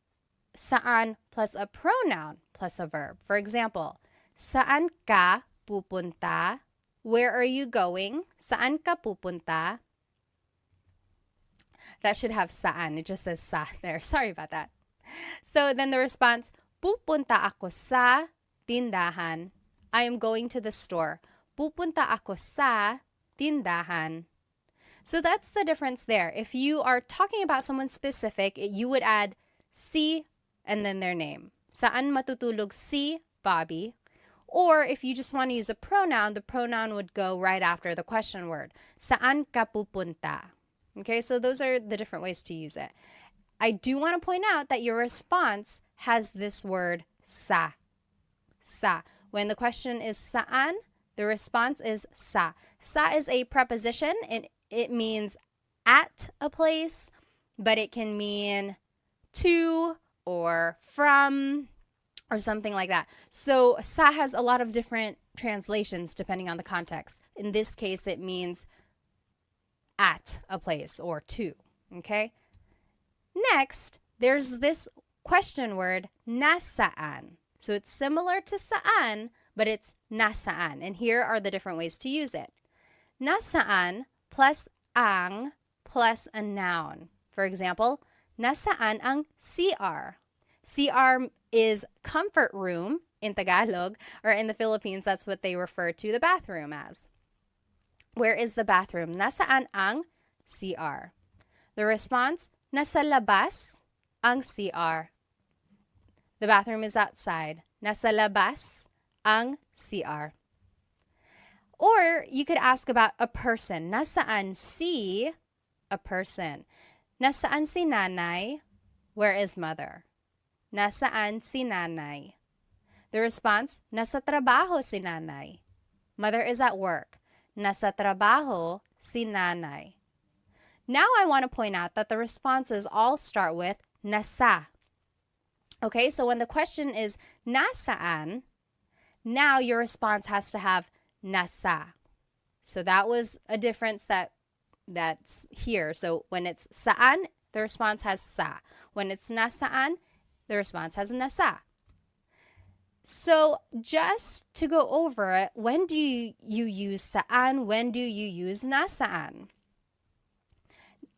saan plus a pronoun plus a verb. For example, saan ka pupunta? Where are you going? Saan ka pupunta? That should have saan. It just says sa there. Sorry about that. So then the response, pupunta ako sa tindahan. I am going to the store. Pupunta ako sa tindahan. So that's the difference there. If you are talking about someone specific, you would add si and then their name. Saan matutulog si Bobby? Or if you just want to use a pronoun, the pronoun would go right after the question word. Saan ka pupunta? Okay, so those are the different ways to use it. I do want to point out that your response has this word sa. Sa. When the question is saan, the response is sa. Sa is a preposition and it means at a place, but it can mean to or from or something like that. So sa has a lot of different translations depending on the context. In this case, it means at a place or to, okay? Next, there's this question word, nasaan. So it's similar to saan, but it's nasaan. And here are the different ways to use it. Nasaan plus ang plus a noun. For example, nasaan ang CR? CR is comfort room in Tagalog, or in the Philippines, that's what they refer to the bathroom as. Where is the bathroom? Nasaan ang CR? The response, nasa labas ang CR. The bathroom is outside. Nasa labas ang CR. Or you could ask about a person. Nasaan si a person? Nasaan si nanay? Where is mother? Nasaan si nanay? The response, nasa trabaho si nanay. Mother is at work. Nasa trabaho si nanay. Now I want to point out that the responses all start with nasa. Okay, so when the question is nasaan, now your response has to have nasa. So that was a difference that's here. So when it's saan, the response has sa. When it's nasaan, the response has nasa. So just to go over it, when do you use saan? When do you use nasaan?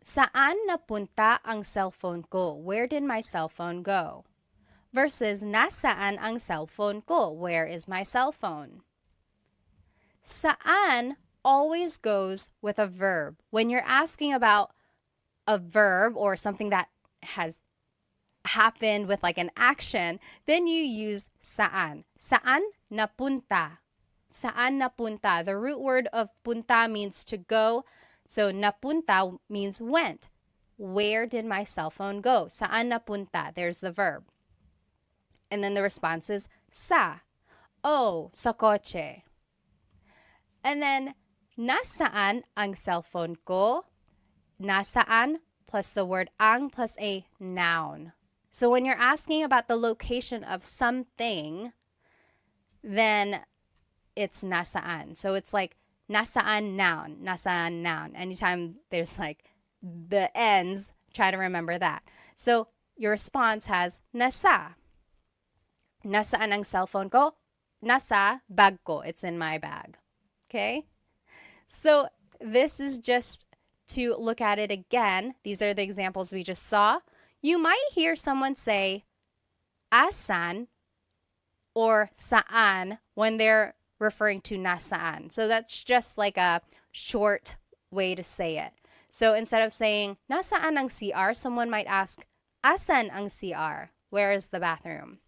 Saan napunta ang cellphone ko? Where did my cell phone go? Versus nasaan ang cellphone ko? Where is my cell phone? Saan always goes with a verb. When you're asking about a verb or something that has happened with like an action, then you use saan. Saan napunta? Saan napunta? The root word of punta means to go. So napunta means went. Where did my cell phone go? Saan napunta? There's the verb. And then the response is sa. Oh, sa kotse. And then nasaan ang cellphone ko? Nasaan plus the word ang plus a noun. So when you're asking about the location of something, then it's nasaan. So it's like nasaan noun, nasaan noun. Anytime there's like the ends, try to remember that. So your response has nasa. Nasaan ang cellphone ko? Nasa bag ko. It's in my bag. Okay? So this is just to look at it again. These are the examples we just saw. You might hear someone say asan or saan when they're referring to nasaan. So that's just like a short way to say it. So instead of saying nasaan ang CR, someone might ask asan ang CR? Where is the bathroom?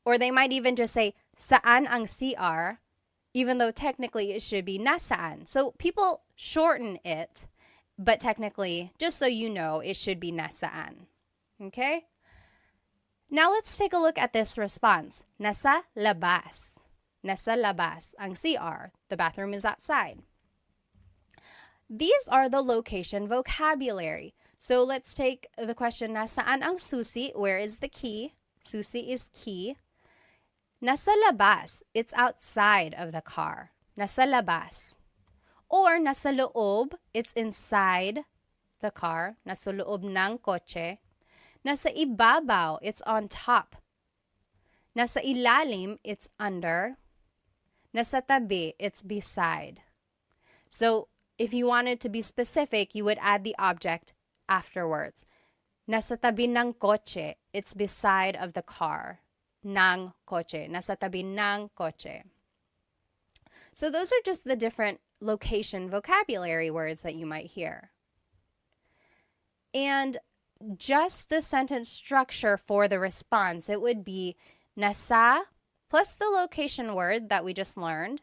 Or they might even just say saan ang CR, even though technically it should be nasaan. So people shorten it, but technically, just so you know, it should be nasaan. Okay? Now let's take a look at this response. Nasa labas. Nasa labas ang CR. The bathroom is outside. These are the location vocabulary. So let's take the question, nasaan ang susi? Where is the key? Susi is key. Nasa labas, it's outside of the car. Nasa labas. Or nasa loob, it's inside the car. Nasa loob ng kotse. Nasa ibabaw, it's on top. Nasa ilalim, it's under. Nasa tabi, it's beside. So if you wanted to be specific, you would add the object afterwards. Nasa tabi ng kotse, it's beside of the car. Ng kotse. Nasa tabi ng kotse. So those are just the different location vocabulary words that you might hear. And just the sentence structure for the response, it would be nasa plus the location word that we just learned.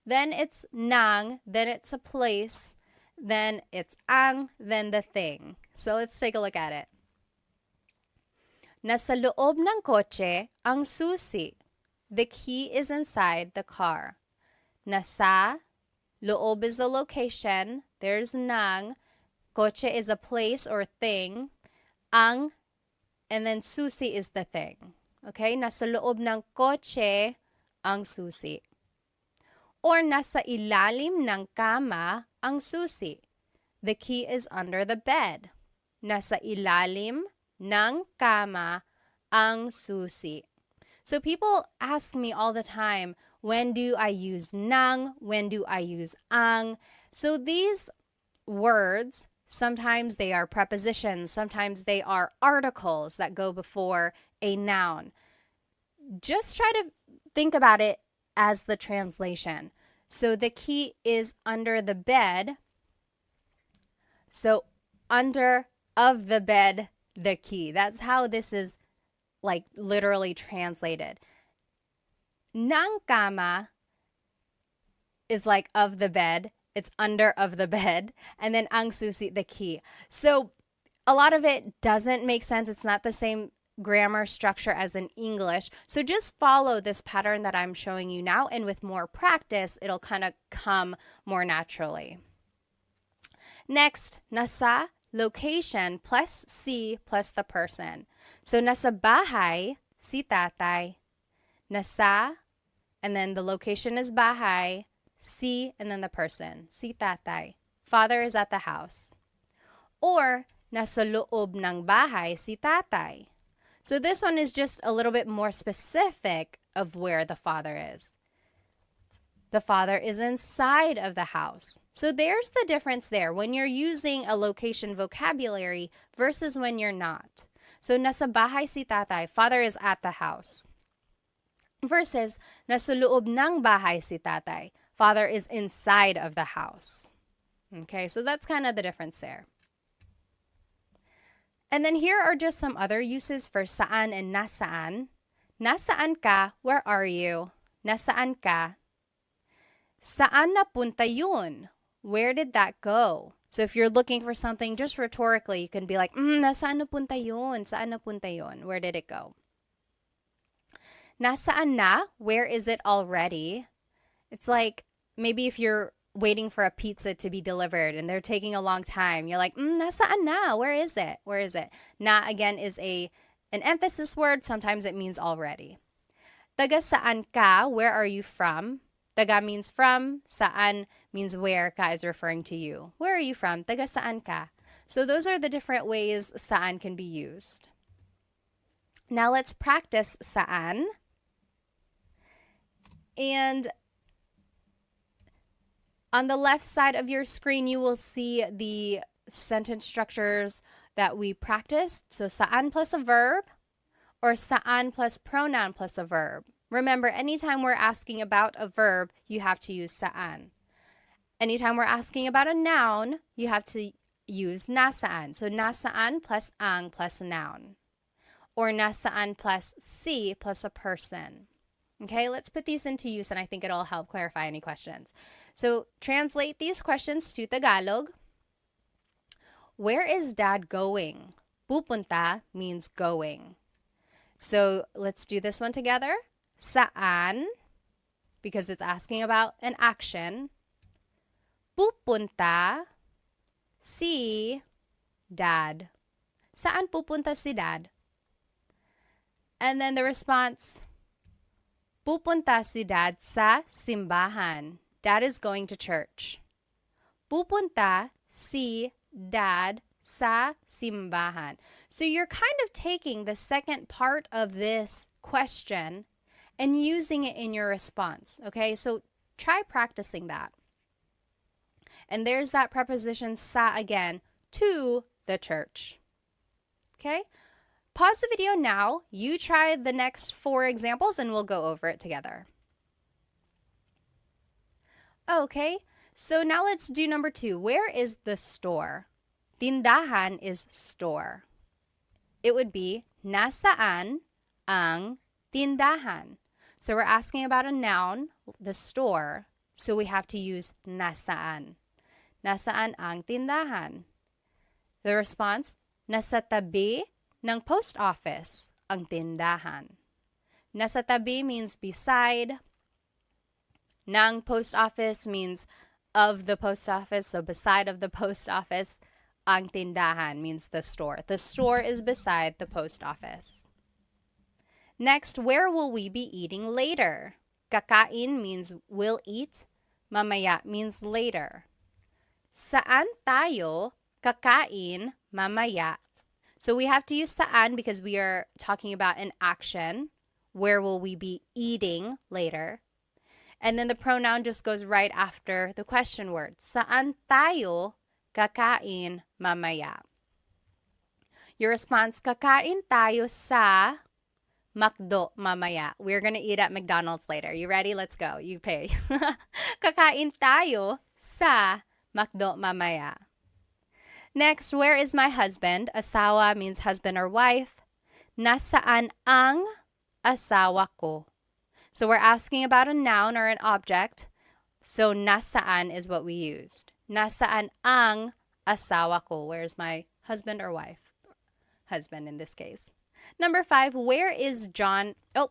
Then it's nang, then it's a place, then it's ang, then the thing. So let's take a look at it. Nasa loob ng kotse ang susi. The key is inside the car. Nasa, loob is the location. There's nang. Kotse is a place or thing. Ang, and then susi is the thing. Okay? Nasa loob ng kotse ang susi. Or nasa ilalim ng kama ang susi. The key is under the bed. Nasa ilalim ng kama ang susi. So people ask me all the time, when do I use nang? When do I use ang? So these words, sometimes they are prepositions, sometimes they are articles that go before a noun. Just try to think about it as the translation. So the key is under the bed. So under of the bed, the key. That's how this is like literally translated. Ng kama is like of the bed. It's under of the bed. And then ang susi, the key. So a lot of it doesn't make sense. It's not the same grammar structure as in English. So just follow this pattern that I'm showing you now. And with more practice, it'll kind of come more naturally. Next, nasa, location plus si plus the person. So nasa bahay, si tatay. Nasa, and then the location is bahay. Si, and then the person, si tatay. Father is at the house. Or, nasa loob ng bahay si tatay. So this one is just a little bit more specific of where the father is. The father is inside of the house. So there's the difference there when you're using a location vocabulary versus when you're not. So nasa bahay si tatay, father is at the house. Versus nasa loob ng bahay si tatay, father is inside of the house. Okay, so that's kind of the difference there. And then here are just some other uses for saan and nasaan. Nasaan ka? Where are you? Nasaan ka? Saan napunta yun? Where did that go? So if you're looking for something just rhetorically, you can be like, nasaan napunta yun? Saan napunta yun? Where did it go? Nasaan na? Where is it already? It's like maybe if you're waiting for a pizza to be delivered and they're taking a long time, you're like, nasaan na? Where is it? Where is it? Na again is an emphasis word. Sometimes it means already. Taga saan ka? Where are you from? Taga means from. Saan means where. Ka is referring to you. Where are you from? Taga saan ka? So those are the different ways saan can be used. Now let's practice saan. And on the left side of your screen, you will see the sentence structures that we practiced. So saan plus a verb or saan plus pronoun plus a verb. Remember, anytime we're asking about a verb, you have to use saan. Anytime we're asking about a noun, you have to use nasaan. So nasaan plus ang plus a noun. Or nasaan plus si plus a person. Okay, let's put these into use and I think it'll help clarify any questions. So translate these questions to Tagalog. Where is dad going? Pupunta means going. So let's do this one together. Saan, because it's asking about an action. Pupunta si dad. Saan pupunta si dad? And then the response, pupunta si dad sa simbahan. Dad is going to church. Pupunta si dad sa simbahan. So you're kind of taking the second part of this question and using it in your response. Okay, so try practicing that. And there's that preposition sa again, to the church. Okay, pause the video now. You try the next 4 examples and we'll go over it together. Okay, so now let's do number 2. Where is the store? Tindahan is store. It would be, nasaan ang tindahan? So we're asking about a noun, the store, so we have to use nasaan. Nasaan ang tindahan? The response, nasa tabi ng post office ang tindahan. Nasa tabi means beside. Ng post office means of the post office, so beside of the post office. Ang tindahan means the store. The store is beside the post office. Next, where will we be eating later? Kakain means will eat. Mamaya means later. Saan tayo kakain mamaya? So we have to use saan because we are talking about an action. Where will we be eating later? And then the pronoun just goes right after the question word. Saan tayo kakain mamaya? Your response, kakain tayo sa McDo mamaya. We're gonna eat at McDonald's later. You ready? Let's go. You pay. Kakain tayo sa McDo mamaya. Next, where is my husband? Asawa means husband or wife. Nasaan ang asawa ko? So we're asking about a noun or an object. So nasaan is what we used. Nasaan ang asawa ko? Where's my husband or wife? Husband in this case. Number 5, where is John? Oh,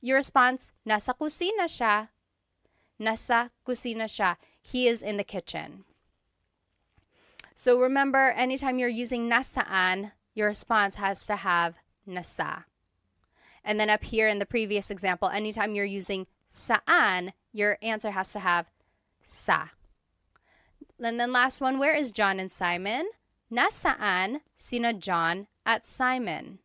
your response, nasa kusina siya. Nasa kusina siya. He is in the kitchen. So remember, anytime you're using nasaan, your response has to have nasa. And then up here in the previous example, anytime you're using saan, your answer has to have sa. And then last one, where is John and Simon? Nasaan sina John at Simon?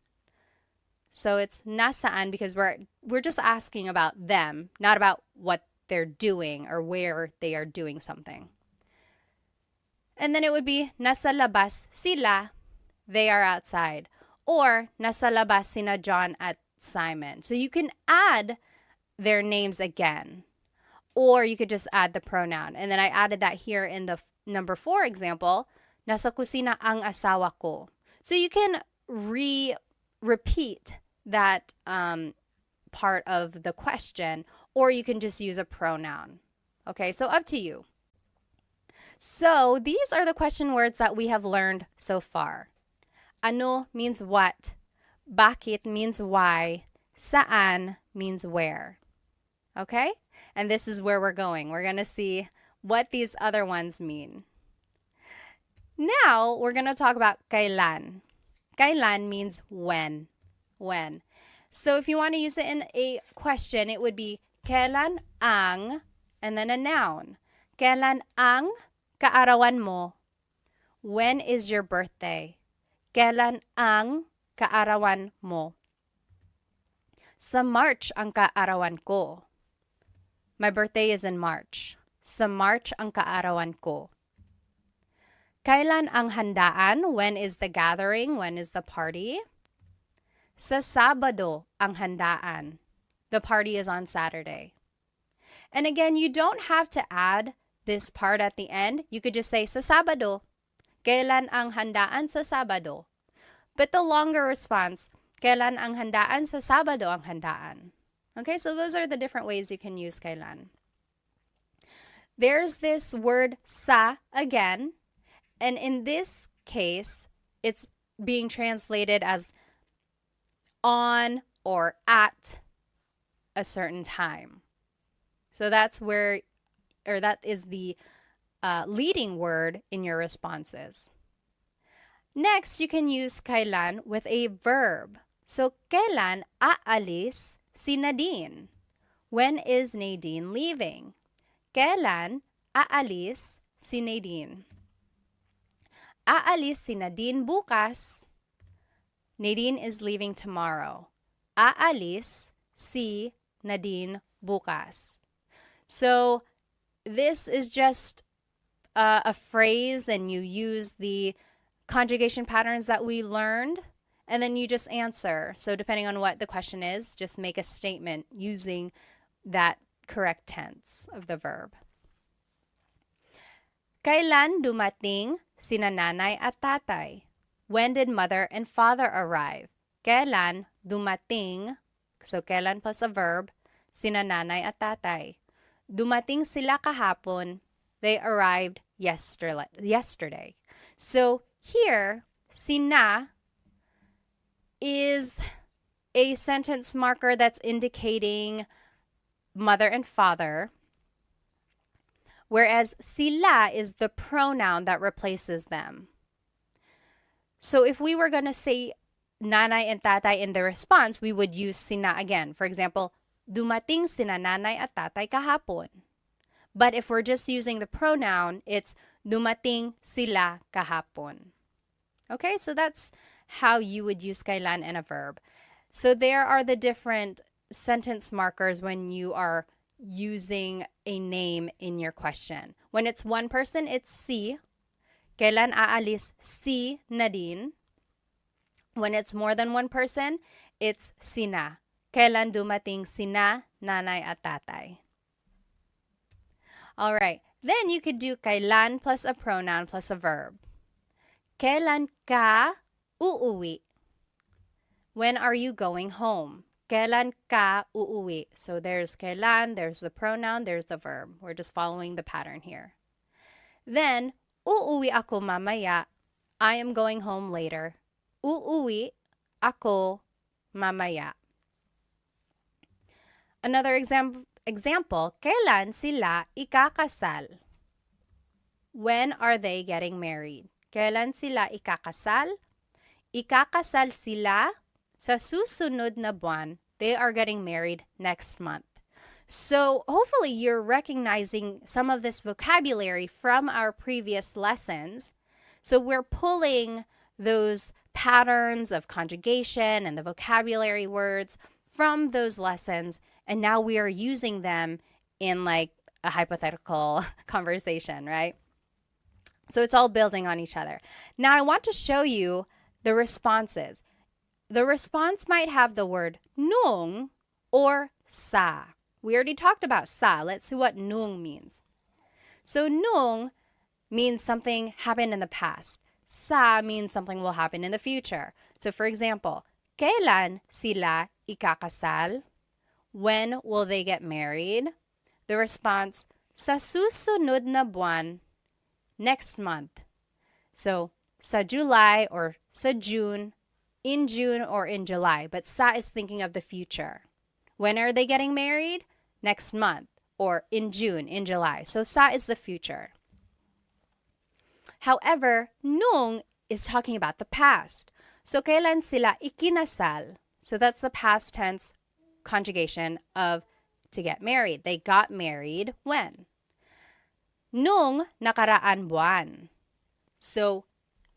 So it's nasaan because we're just asking about them, not about what they're doing or where they are doing something. And then it would be nasa labas sila, they are outside. Or nasa labas sina John at Simon. So you can add their names again. Or you could just add the pronoun. And then I added that here in the number 4 example, nasa kusina ang asawa ko. So you can repeat that part of the question, or you can just use a pronoun. Okay, so up to you. So these are the question words that we have learned so far. Ano means what. Bakit means why. Saan means where. Okay? And this is where we're going. We're going to see what these other ones mean. Now, we're going to talk about kailan. Kailan means when. When. So if you want to use it in a question, it would be kailan ang, and then a noun. Kailan ang kaarawan mo? When is your birthday? Kailan ang kaarawan mo? Sa March ang kaarawan ko. My birthday is in March. Sa March ang kaarawan ko. Kailan ang handaan? When is the gathering? When is the party? Sa Sabado ang handaan. The party is on Saturday. And again, you don't have to add this part at the end. You could just say sa Sabado. Kailan ang handaan sa Sabado? But the longer response, kailan ang handaan sa Sabado ang handaan? Okay, so those are the different ways you can use kailan. There's this word sa again, and in this case, it's being translated as on or at a certain time. So that's where, or that is the leading word in your responses. Next, you can use kailan with a verb. So, kailan aalis si Nadine? When is Nadine leaving? Kailan aalis si Nadine? Aalis si Nadine bukas. Nadine is leaving tomorrow. Aalis si Nadine bukas. So, this is just a phrase, and you use the conjugation patterns that we learned, and then you just answer. So depending on what the question is, just make a statement using that correct tense of the verb. Kailan dumating sina nanay at tatay? When did mother and father arrive? Kailan dumating, so kailan plus a verb, sina nanay at tatay? Dumating sila kahapon. They arrived yesterday. So here, sina is a sentence marker that's indicating mother and father, whereas sila is the pronoun that replaces them. So if we were going to say nanay and tatay in the response, we would use sina again. For example, dumating sina nanay at tatay kahapon. But if we're just using the pronoun, it's dumating sila kahapon. Okay, so that's how you would use kailan in a verb. So there are the different sentence markers when you are using a name in your question. When it's one person, it's si. Kailan aalis si Nadine? When it's more than one person, it's sina. Kailan dumating sina nanay at tatay? All right, then you could do kailan plus a pronoun plus a verb. Kailan ka uuwi? When are you going home? Kailan ka uuwi? So there's kailan, there's the pronoun, there's the verb. We're just following the pattern here. Then, uuwi ako mamaya. I am going home later. Uuwi ako mamaya. Another example, kailan sila ikakasal? When are they getting married? Kailan sila ikakasal? Ikakasal sila sa susunod na buwan. They are getting married next month. So hopefully you're recognizing some of this vocabulary from our previous lessons. So we're pulling those patterns of conjugation and the vocabulary words from those lessons, and now we are using them in like a hypothetical conversation, right? So it's all building on each other. Now I want to show you the responses. The response might have the word nung or sa. We already talked about sa. Let's see what nung means. So nung means something happened in the past. Sa means something will happen in the future. So for example, kailan sila ikakasal? When will they get married? The response, sa susunod na buwan, next month. So sa July or sa June, in June or in July. But sa is thinking of the future. When are they getting married? Next month or in June, in July. So sa is the future. However, nung is talking about the past. So kailan sila ikinasal? So that's the past tense conjugation of to get married. They got married when? Nung nakaraan buwan. So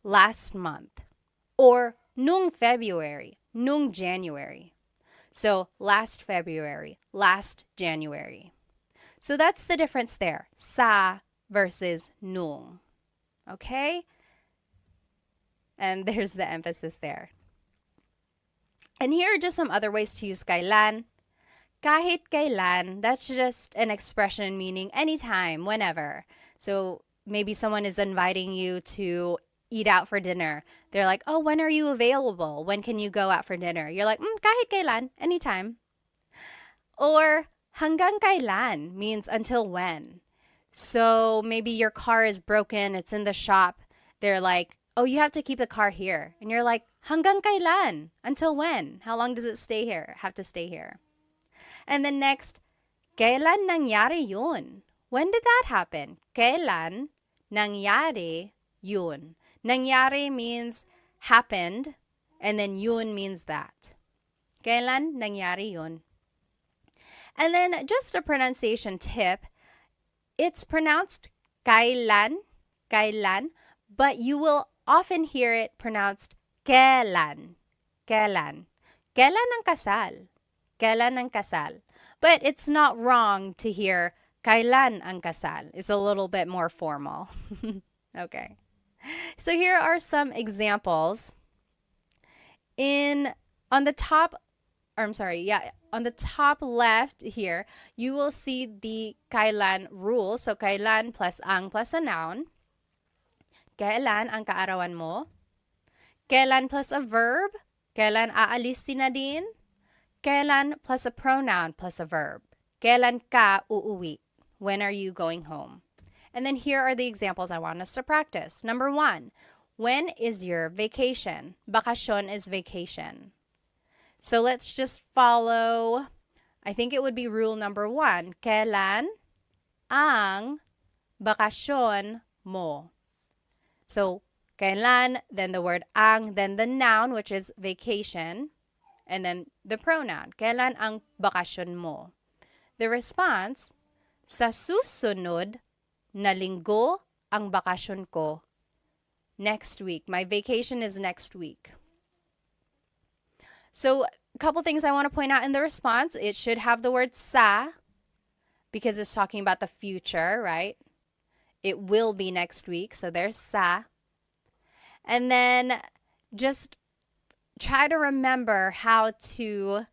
last month. Or nung February, nung January. So last February, last January. So that's the difference there. Sa versus nung. Okay? And there's the emphasis there. And here are just some other ways to use kailan. Kahit kailan, that's just an expression meaning anytime, whenever. So maybe someone is inviting you to eat out for dinner. They're like, oh, when are you available? When can you go out for dinner? You're like, kahit kailan, anytime. Or hanggang kailan means until when. So maybe your car is broken, it's in the shop. They're like, oh, you have to keep the car here. And you're like, hanggang kailan? Until when? How long does it have to stay here? And then next, kailan nangyari yun? When did that happen? Kailan nangyari yun? Nangyari means happened, and then yun means that. Kailan nangyari yun? And then just a pronunciation tip, it's pronounced kailan, kailan, but you will often hear it pronounced kailan, kailan. Kailan ang kasal? Kailan ang kasal? But it's not wrong to hear kailan ang kasal. It's a little bit more formal. Okay. So here are some examples. On the top left here, you will see the kailan rule. So kailan plus ang plus a noun. Kailan ang kaarawan mo? Kailan plus a verb? Kailan aalis si Nadine? Kailan plus a pronoun plus a verb. Kailan ka uuwi? When are you going home? And then here are the examples I want us to practice. Number 1, when is your vacation? Bakasyon is vacation. So let's just follow, I think it would be rule number 1. Kailan ang bakasyon mo? So kailan, then the word ang, then the noun, which is vacation, and then the pronoun. Kailan ang bakasyon mo? The response, sa susunod na linggo ang bakasyon ko. Next week. My vacation is next week. So a couple things I want to point out in the response. It should have the word sa because it's talking about the future, right? It will be next week. So there's sa. And then just try to remember how to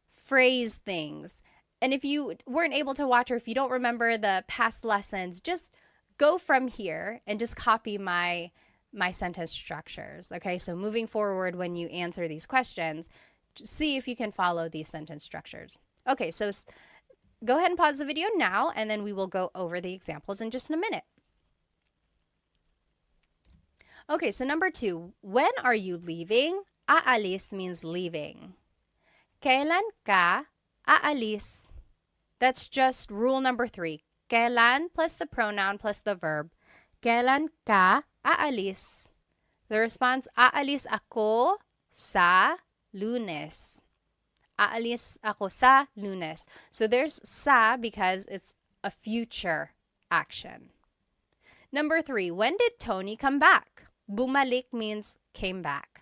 phrase things. And if you weren't able to watch or if you don't remember the past lessons, just go from here and just copy my sentence structures. Okay, so moving forward when you answer these questions, see if you can follow these sentence structures. Okay, so go ahead and pause the video now, and then we will go over the examples in just a minute. Okay, so number 2, when are you leaving? Aalis means leaving. Kailan ka aalis? That's just rule number 3. Kailan plus the pronoun plus the verb. Kailan ka aalis? The response, aalis ako sa Lunes. Aalis ako sa Lunes. So there's sa because it's a future action. Number 3, when did Tony come back? Bumalik means came back.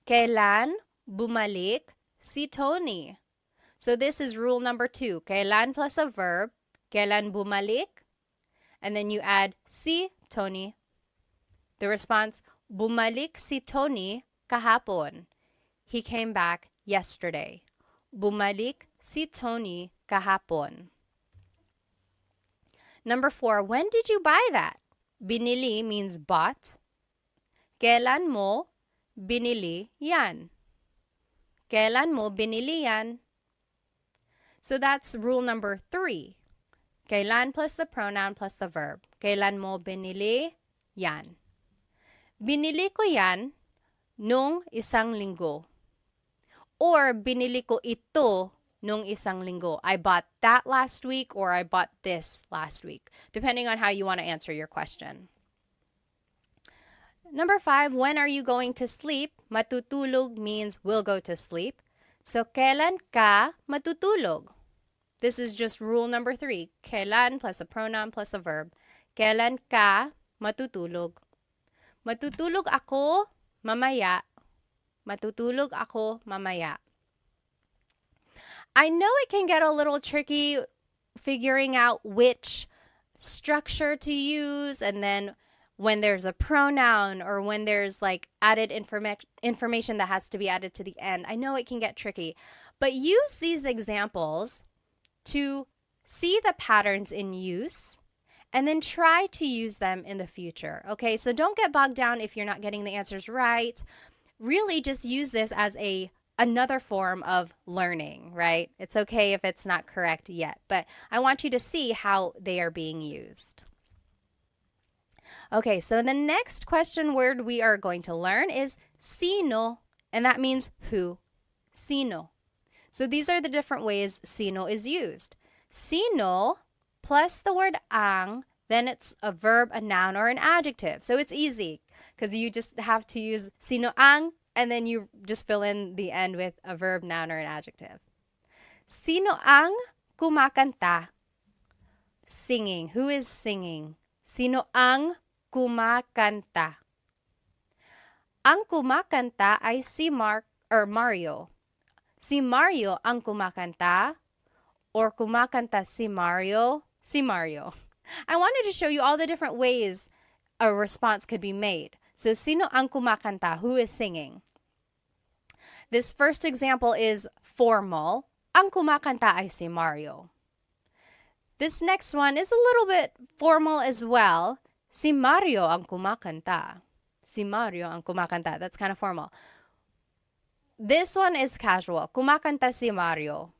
Kailan bumalik si Tony? So this is rule number 2. Kailan plus a verb. Kailan bumalik? And then you add si Tony. The response, bumalik si Tony kahapon. He came back yesterday. Bumalik si Tony kahapon. Number 4, when did you buy that? Binili means bought. Kailan mo binili yan? Kailan mo binili yan? So that's rule number 3. Kailan plus the pronoun plus the verb. Kailan mo binili yan? Binili ko yan nung isang linggo. Or binili ko ito nung isang linggo. I bought that last week or I bought this last week, depending on how you want to answer your question. Number 5, when are you going to sleep? Matutulog means will go to sleep. So, kailan ka matutulog? This is just rule number 3. Kailan plus a pronoun plus a verb. Kailan ka matutulog? Matutulog ako mamaya. Matutulog ako mamaya. I know it can get a little tricky figuring out which structure to use, and then when there's a pronoun or when there's like added information that has to be added to the end. I know it can get tricky, but use these examples to see the patterns in use and then try to use them in the future. Okay, so don't get bogged down if you're not getting the answers right. Really just use this as another form of learning, right? It's okay if it's not correct yet, but I want you to see how they are being used. Okay, so the next question word we are going to learn is sino, and that means who. Sino. So these are the different ways sino is used. Sino plus the word ang, then it's a verb, a noun, or an adjective. So it's easy because you just have to use sino ang, and then you just fill in the end with a verb, noun, or an adjective. Sino ang kumakanta? Singing. Who is singing? Sino ang kumakanta? Ang kumakanta ay si Mario. Si Mario ang kumakanta, or kumakanta si Mario? Si Mario. I wanted to show you all the different ways a response could be made. So, sino ang kumakanta? Who is singing? This first example is formal. Ang kumakanta ay si Mario. This next one is a little bit formal as well. Si Mario ang kumakanta. Si Mario ang kumakanta. That's kind of formal. This one is casual. Kumakanta si Mario.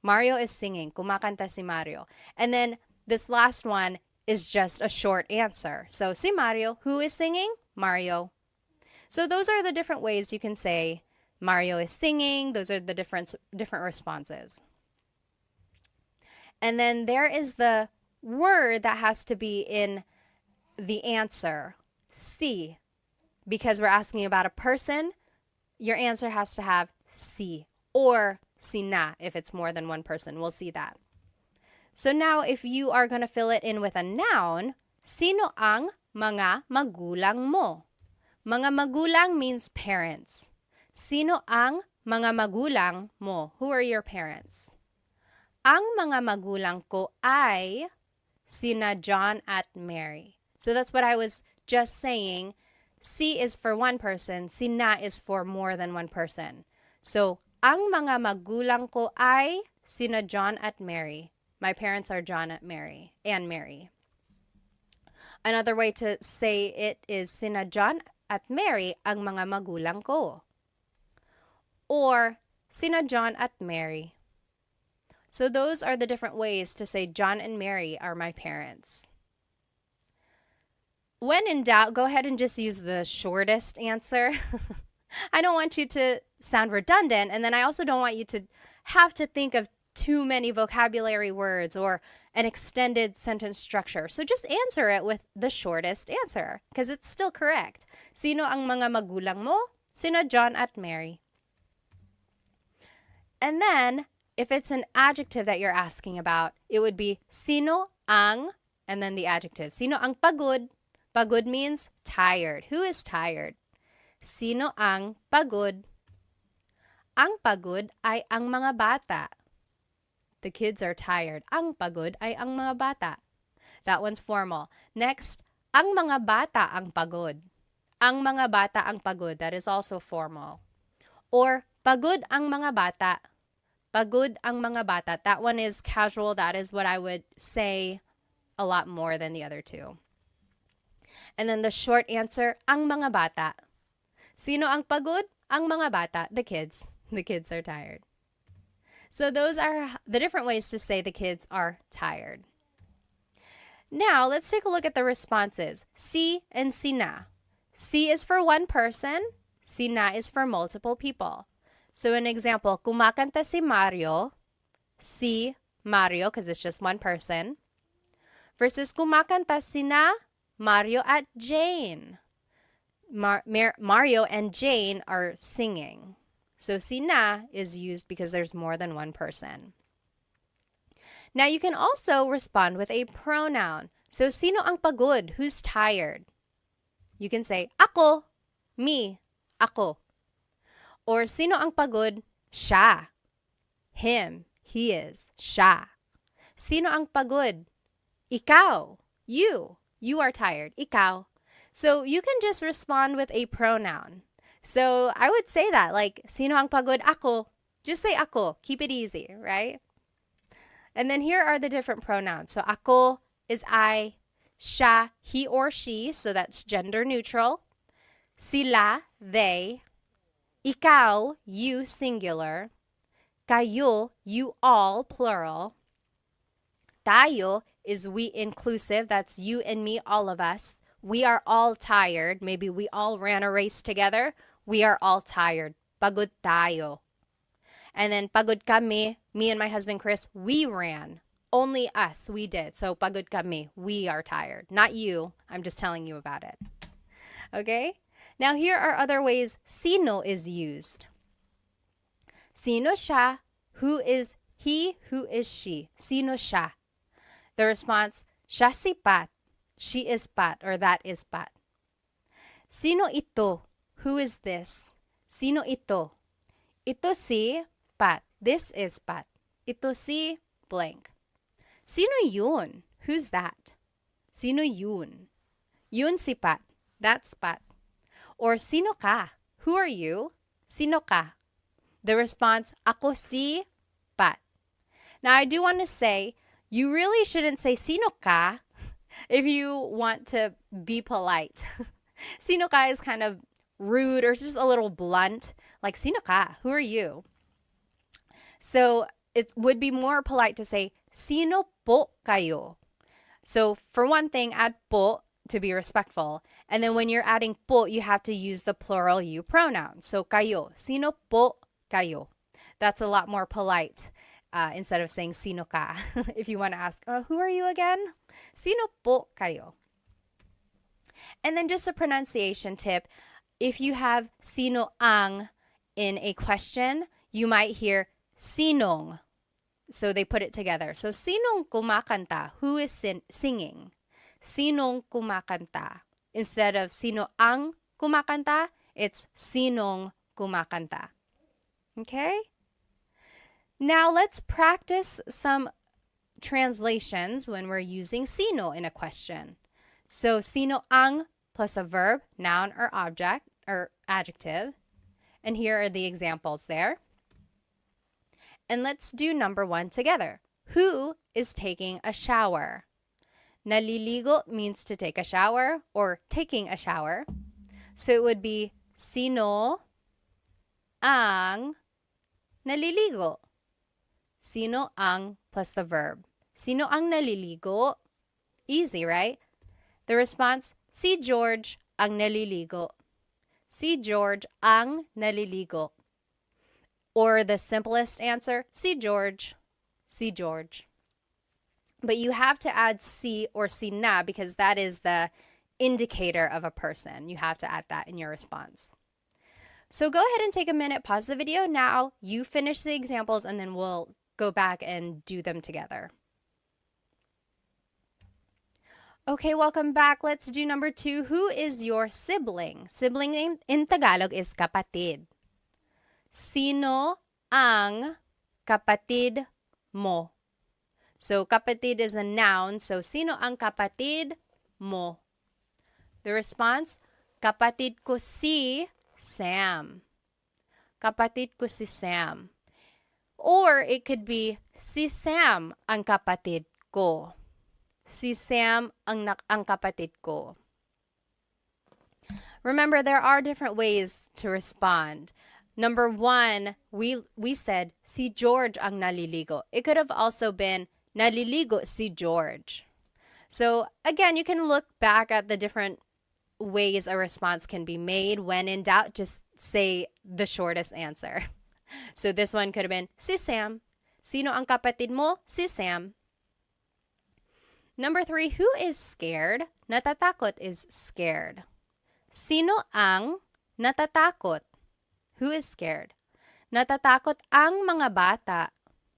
Mario is singing. Kumakanta si Mario. And then this last one is just a short answer. So, si Mario. Who is singing? Mario. So those are the different ways you can say Mario is singing. Those are the different responses. And then there is the word that has to be in the answer. Si. Because we're asking about a person, your answer has to have si or sina if it's more than one person. We'll see that. So now if you are going to fill it in with a noun, sino ang mga magulang mo? Mga magulang means parents. Sino ang mga magulang mo? Who are your parents? Ang mga magulang ko ay sina John at Mary. So that's what I was just saying. Si is for one person, sina is for more than one person. So, ang mga magulang ko ay sina John at Mary. My parents are John at Mary and Mary. Another way to say it is sina John at Mary ang mga magulang ko. Or sina John at Mary. So those are the different ways to say John and Mary are my parents. When in doubt, go ahead and just use the shortest answer. I don't want you to sound redundant, and then I also don't want you to have to think of too many vocabulary words or an extended sentence structure. So just answer it with the shortest answer because it's still correct. Sino ang mga magulang mo? Sino John at Mary. And then, if it's an adjective that you're asking about, it would be sino ang, and then the adjective. Sino ang pagod? Pagod means tired. Who is tired? Sino ang pagod? Ang pagod ay ang mga bata. The kids are tired. Ang pagod ay ang mga bata. That one's formal. Next, ang mga bata ang pagod. Ang mga bata ang pagod. That is also formal. Or, pagod ang mga bata. Pagod ang mga bata. That one is casual. That is what I would say a lot more than the other two. And then the short answer, ang mga bata. Sino ang pagod? Ang mga bata, the kids. The kids are tired. So those are the different ways to say the kids are tired. Now, let's take a look at the responses. Si and sina. Si is for one person. Sina is for multiple people. So an example, kumakanta si Mario. Si Mario, because it's just one person. Versus kumakanta sina Mario at Jane. Mario and Jane are singing. So sina is used because there's more than one person. Now you can also respond with a pronoun. So sino ang pagod? Who's tired? You can say, ako, me, ako. Or sino ang pagod? Siya. Him, he is, siya. Sino ang pagod? Ikaw, you. You are tired, ikaw. So you can just respond with a pronoun. So I would say that, like, sino ang pagod? Ako. Just say ako. Keep it easy, right? And then here are the different pronouns. So ako is I, siya, he or she, so that's gender neutral. Sila, they. Ikaw, you, singular. Kayo, you all, plural. Tayo is we inclusive. That's you and me, all of us. We are all tired. Maybe we all ran a race together. We are all tired. Pagod tayo. And then pagod kami, me and my husband Chris, we ran. Only us, we did. So pagod kami, we are tired. Not you. I'm just telling you about it. Okay? Now here are other ways sino is used. Sino siya? Who is he? Who is she? Sino siya? The response, siya si Pat. She is Pat, or that is Pat. Sino ito? Who is this? Sino ito? Ito si Pat. This is Pat. Ito si blank. Sino yun? Who's that? Sino yun? Yun si Pat. That's Pat. Or sino ka? Who are you? Sino ka? The response, ako si Pat. Now, I do want to say, you really shouldn't say sino ka if you want to be polite. Sino ka is kind of rude or just a little blunt. Like, sino ka? Who are you? So it would be more polite to say, sino po kayo? So for one thing, add po to be respectful. And then when you're adding po, you have to use the plural you pronoun. So kayo, sino po kayo? That's a lot more polite instead of saying sino ka. If you want to ask, who are you again? Sino po kayo? And then just a pronunciation tip. If you have sino ang in a question, you might hear sinong. So they put it together. So sinong kumakanta? Who is singing? Sinong kumakanta? Instead of sino ang kumakanta, it's sinong kumakanta. Okay? Now let's practice some translations when we're using sino in a question. So sino ang plus a verb, noun or object or adjective. And here are the examples there. And let's do number 1 together. Who is taking a shower? Naliligo means to take a shower or taking a shower. So it would be sino ang naliligo. Sino ang plus the verb. Sino ang naliligo? Easy, right? The response, si George ang naliligo. Si George ang naliligo. Or the simplest answer, si George. Si George. But you have to add si or si na because that is the indicator of a person. You have to add that in your response. So go ahead and take a minute, pause the video now. You finish the examples and then we'll go back and do them together. Okay, welcome back. Let's do number 2. Who is your sibling? Sibling in Tagalog is kapatid. Sino ang kapatid mo? So kapatid is a noun. So sino ang kapatid mo? The response, kapatid ko si Sam. Kapatid ko si Sam. Or it could be, si Sam ang kapatid ko. Si Sam ang kapatid ko. Remember, there are different ways to respond. Number 1, we said, si George ang naliligo. It could have also been, naliligo si George. So again, you can look back at the different ways a response can be made. When in doubt, just say the shortest answer. So this one could have been, si Sam. Sino ang kapatid mo? Si Sam. Number 3, who is scared? Natatakot is scared. Sino ang natatakot? Who is scared? Natatakot ang mga bata.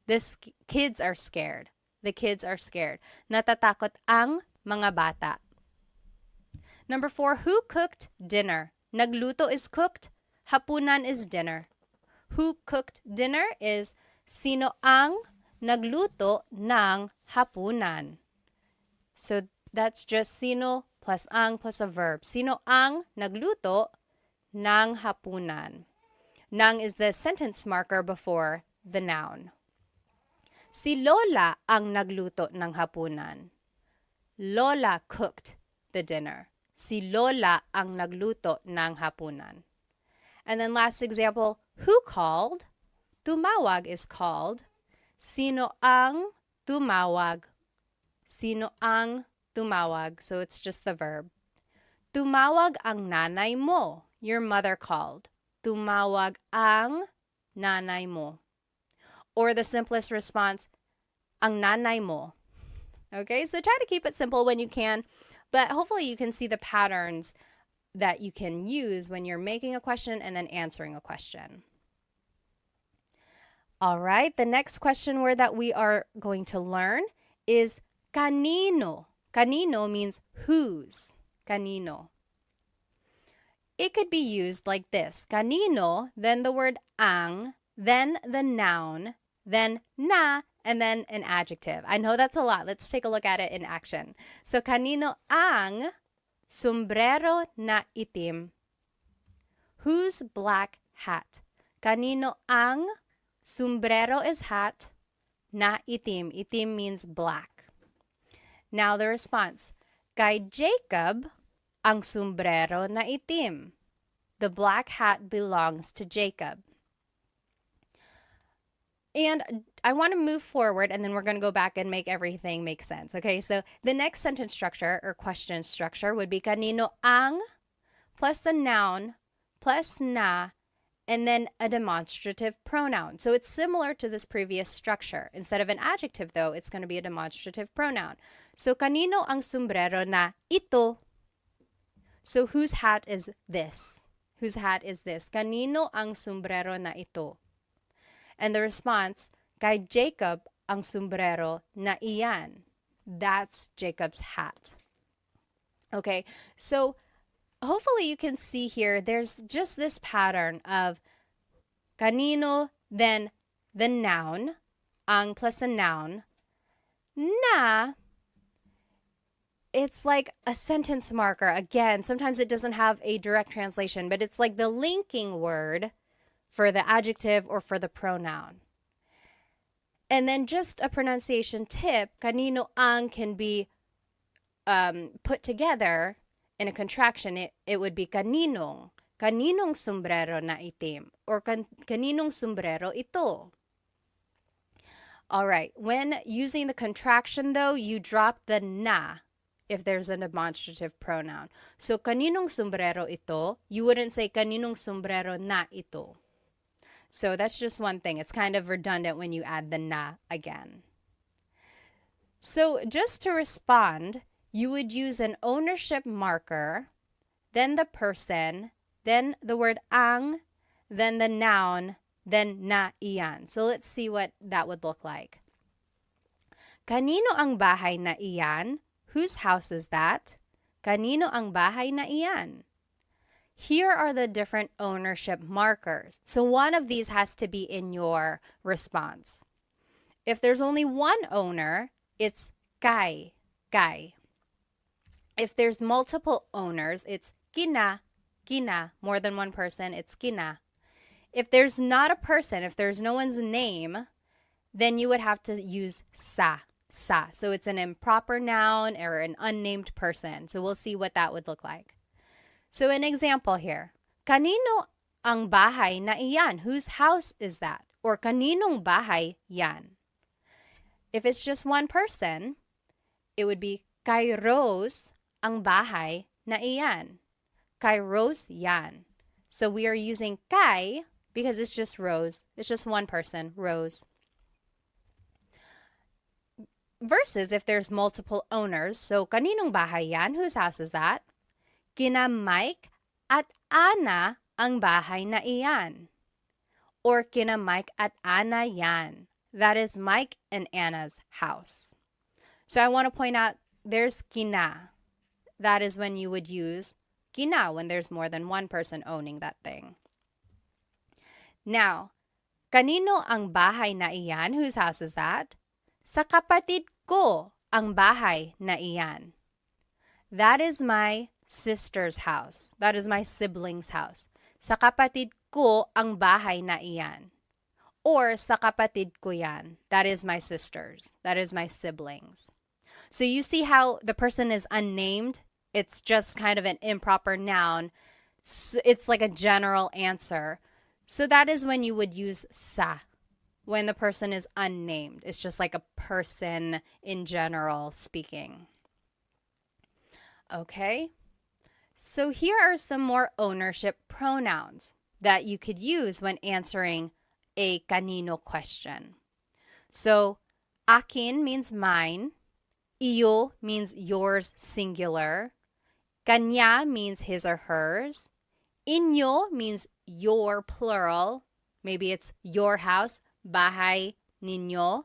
The kids are scared. The kids are scared. Natatakot ang mga bata. Number 4, who cooked dinner? Nagluto is cooked, hapunan is dinner. Who cooked dinner is sino ang nagluto ng hapunan. So that's just sino plus ang plus a verb. Sino ang nagluto ng hapunan. Nang is the sentence marker before the noun. Si Lola ang nagluto ng hapunan. Lola cooked the dinner. Si Lola ang nagluto ng hapunan. And then last example, who called? Tumawag is called. Sino ang tumawag? Sino ang tumawag? So it's just the verb. Tumawag ang nanay mo. Your mother called. Tumawag ang nanay mo. Or the simplest response, ang nanay mo. Okay, so try to keep it simple when you can, but hopefully you can see the patterns that you can use when you're making a question and then answering a question. All right, the next question word that we are going to learn is kanino. Kanino means whose. Kanino. It could be used like this. Kanino, then the word ang, then the noun, then na, and then an adjective. I know that's a lot. Let's take a look at it in action. So, kanino ang sombrero na itim? Whose black hat? Kanino ang sombrero is hat, na itim. Itim means black. Now the response. Kay Jacob ang sombrero na itim. The black hat belongs to Jacob. And I want to move forward and then we're going to go back and make everything make sense. Okay, so the next sentence structure or question structure would be kanino ang plus the noun plus na and then a demonstrative pronoun. So it's similar to this previous structure. Instead of an adjective though, it's going to be a demonstrative pronoun. So kanino ang sombrero na ito? So whose hat is this? Whose hat is this? Kanino ang sombrero na ito? And the response, kay Jacob ang sombrero na iyan. That's Jacob's hat. Okay, so hopefully you can see here, there's just this pattern of kanino, then the noun, ang plus a noun, na, it's like a sentence marker. Again, sometimes it doesn't have a direct translation, but it's like the linking word for the adjective or for the pronoun. And then just a pronunciation tip, kanino ang can be put together in a contraction. It would be kaninong. Kaninong sombrero na itim. Or kaninong sombrero ito. All right, when using the contraction though, you drop the na if there's a demonstrative pronoun. So kaninong sombrero ito, you wouldn't say kaninong sombrero na ito. So that's just one thing. It's kind of redundant when you add the na again. So just to respond, you would use an ownership marker, then the person, then the word ang, then the noun, then na iyan. So let's see what that would look like. Kanino ang bahay na iyan? Whose house is that? Kanino ang bahay na iyan? Here are the different ownership markers. So one of these has to be in your response. If there's only one owner, it's kay, kay. If there's multiple owners, it's kina, kina. More than one person, it's kina. If there's not a person, if there's no one's name, then you would have to use sa, sa. So it's an improper noun or an unnamed person. So we'll see what that would look like. So an example here, kanino ang bahay na iyan? Whose house is that? Or kaninong bahay yan? If it's just one person, it would be kay Rose ang bahay na iyan. Kay Rose yan. So we are using kay because it's just Rose. It's just one person, Rose. Versus if there's multiple owners, so kaninong bahay yan? Whose house is that? Kina Mike at Ana ang bahay na iyan. Or kina Mike at Ana yan. That is Mike and Anna's house. So I want to point out there's kina. that is when you would use kina when there's more than one person owning that thing. Now, kanino ang bahay na iyan? Whose house is that? Sa kapatid ko ang bahay na iyan. That is my sister's house. That is my sibling's house. Sa kapatid ko ang bahay na iyan. Or sa kapatid ko yan. That is my sister's. That is my siblings. So you see how the person is unnamed? It's just kind of an improper noun. It's like a general answer. So that is when you would use sa, when the person is unnamed. It's just like a person in general speaking. Okay, so here are some more ownership pronouns that you could use when answering a kanino question. So, akin means mine. Iyo means yours singular. Kanya means his or hers. Inyo means your plural. Maybe it's your house, bahay ninyo,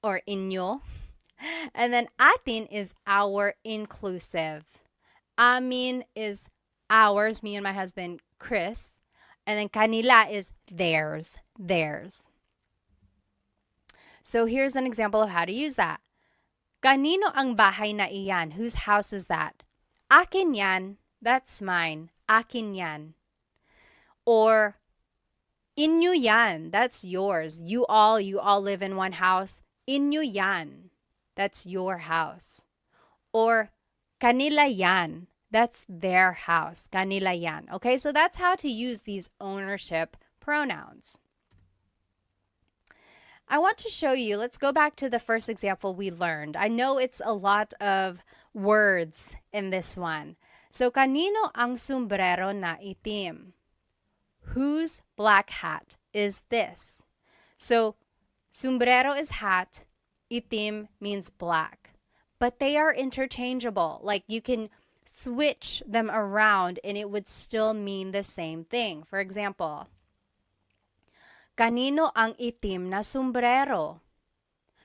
or inyo. And then atin is our inclusive. Amin is ours, me and my husband, Chris. And then kanila is theirs. So here's an example of how to use that. Kanino ang bahay na iyan? Whose house is that? Akin yan. That's mine. Akin yan. Or inyo yan. That's yours. You all live in one house. Inyo yan. That's your house. Or kanila yan. That's their house. Kanila yan. Okay, so that's how to use these ownership pronouns. I want to show you, let's go back to the first example we learned. I know it's a lot of words in this one. So, kanino ang sombrero na itim? Whose black hat is this? So, sombrero is hat, itim means black. But they are interchangeable. Like you can switch them around and it would still mean the same thing. For example, kanino ang itim na sombrero?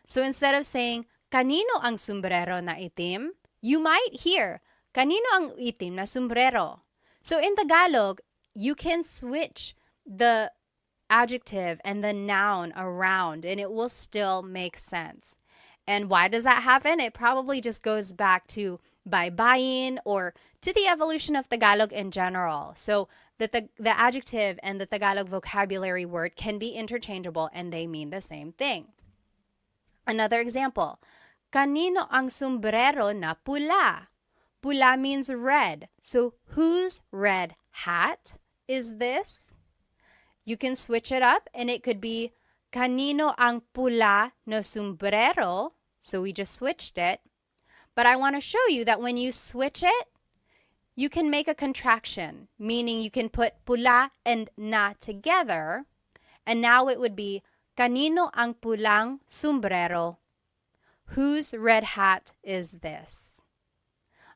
So instead of saying, kanino ang sombrero na itim, you might hear, kanino ang itim na sombrero? So in Tagalog, you can switch the adjective and the noun around and it will still make sense. And why does that happen? It probably just goes back to baybayin or to the evolution of Tagalog in general. So the adjective and the Tagalog vocabulary word can be interchangeable and they mean the same thing. Another example, kanino ang sombrero na pula? Pula means red. So whose red hat is this? You can switch it up and it could be kanino ang pula no sombrero? So we just switched it. But I want to show you that when you switch it, you can make a contraction, meaning you can put pula and na together. And now it would be kanino ang pulang sombrero? Whose red hat is this?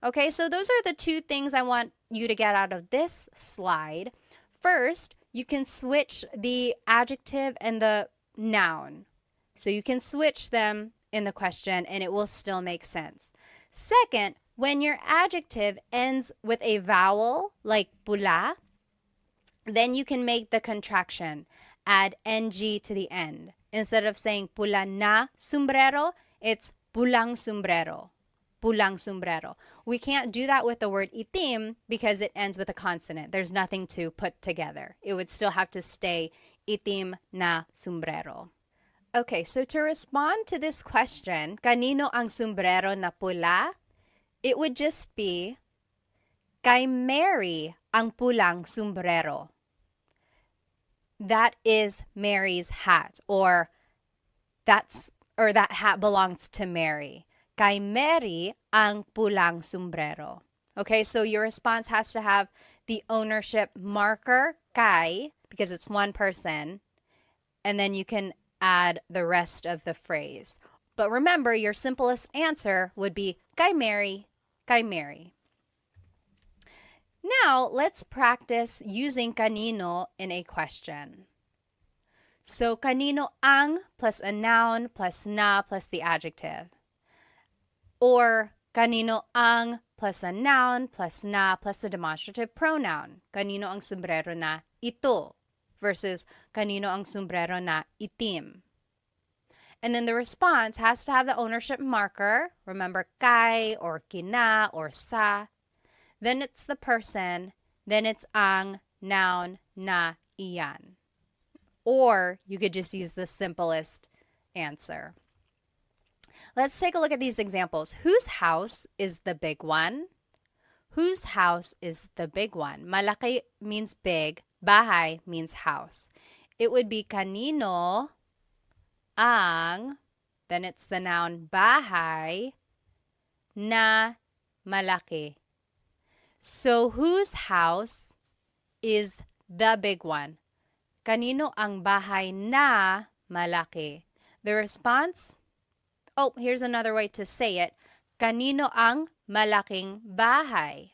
Okay, so those are the two things I want you to get out of this slide. First, you can switch the adjective and the noun. So you can switch them in the question and it will still make sense. Second, when your adjective ends with a vowel like pula, then you can make the contraction. Add ng to the end. Instead of saying pula na sombrero, it's pulang sombrero. Pulang sombrero. We can't do that with the word itim because it ends with a consonant. There's nothing to put together. It would still have to stay itim na sombrero. Okay, so to respond to this question, kanino ang sombrero na pula? It would just be, kay Mary ang pulang sombrero. That is Mary's hat, or that hat belongs to Mary. Kay Mary ang pulang sombrero. Okay, so your response has to have the ownership marker, kay, because it's one person, and then you can add the rest of the phrase. But remember, your simplest answer would be kay Mary, kay Mary. Now, let's practice using kanino in a question. So, kanino ang plus a noun plus na plus the adjective. Or kanino ang plus a noun plus na plus a demonstrative pronoun. Kanino ang sombrero na ito versus kanino ang sombrero na itim. And then the response has to have the ownership marker. Remember, kay or kina or sa. Then it's the person. Then it's ang, noun, na, iyan. Or you could just use the simplest answer. Let's take a look at these examples. Whose house is the big one? Whose house is the big one? Malaki means big. Bahay means house. It would be kanino ang, then it's the noun bahay, na malaki. So whose house is the big one? Kanino ang bahay na malaki? The response, here's another way to say it. Kanino ang malaking bahay?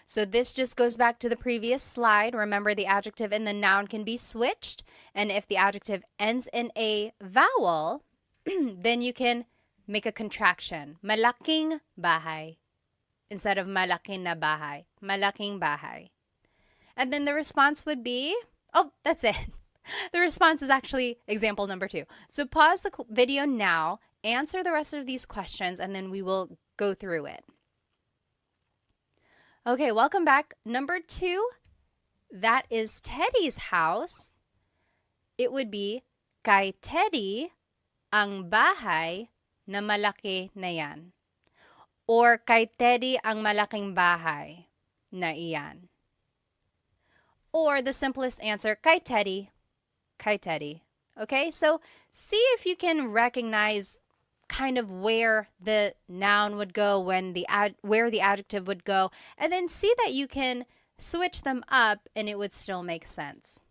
So this just goes back to the previous slide. Remember, the adjective and the noun can be switched. And if the adjective ends in a vowel, then you can make a contraction. Malaking bahay instead of malaking na bahay. Malaking bahay. And then the response would be, that's it. The response is actually example number 2. So pause the video now, answer the rest of these questions, and then we will go through it. Okay, welcome back. Number 2, that is Teddy's house. It would be, kay Teddy ang bahay na malaki na yan. Or kay Teddy ang malaking bahay na iyan. Or the simplest answer, kay Teddy. Kay Teddy. Okay, so see if you can recognize kind of where the noun would go, where the adjective would go, and then see that you can switch them up and it would still make sense.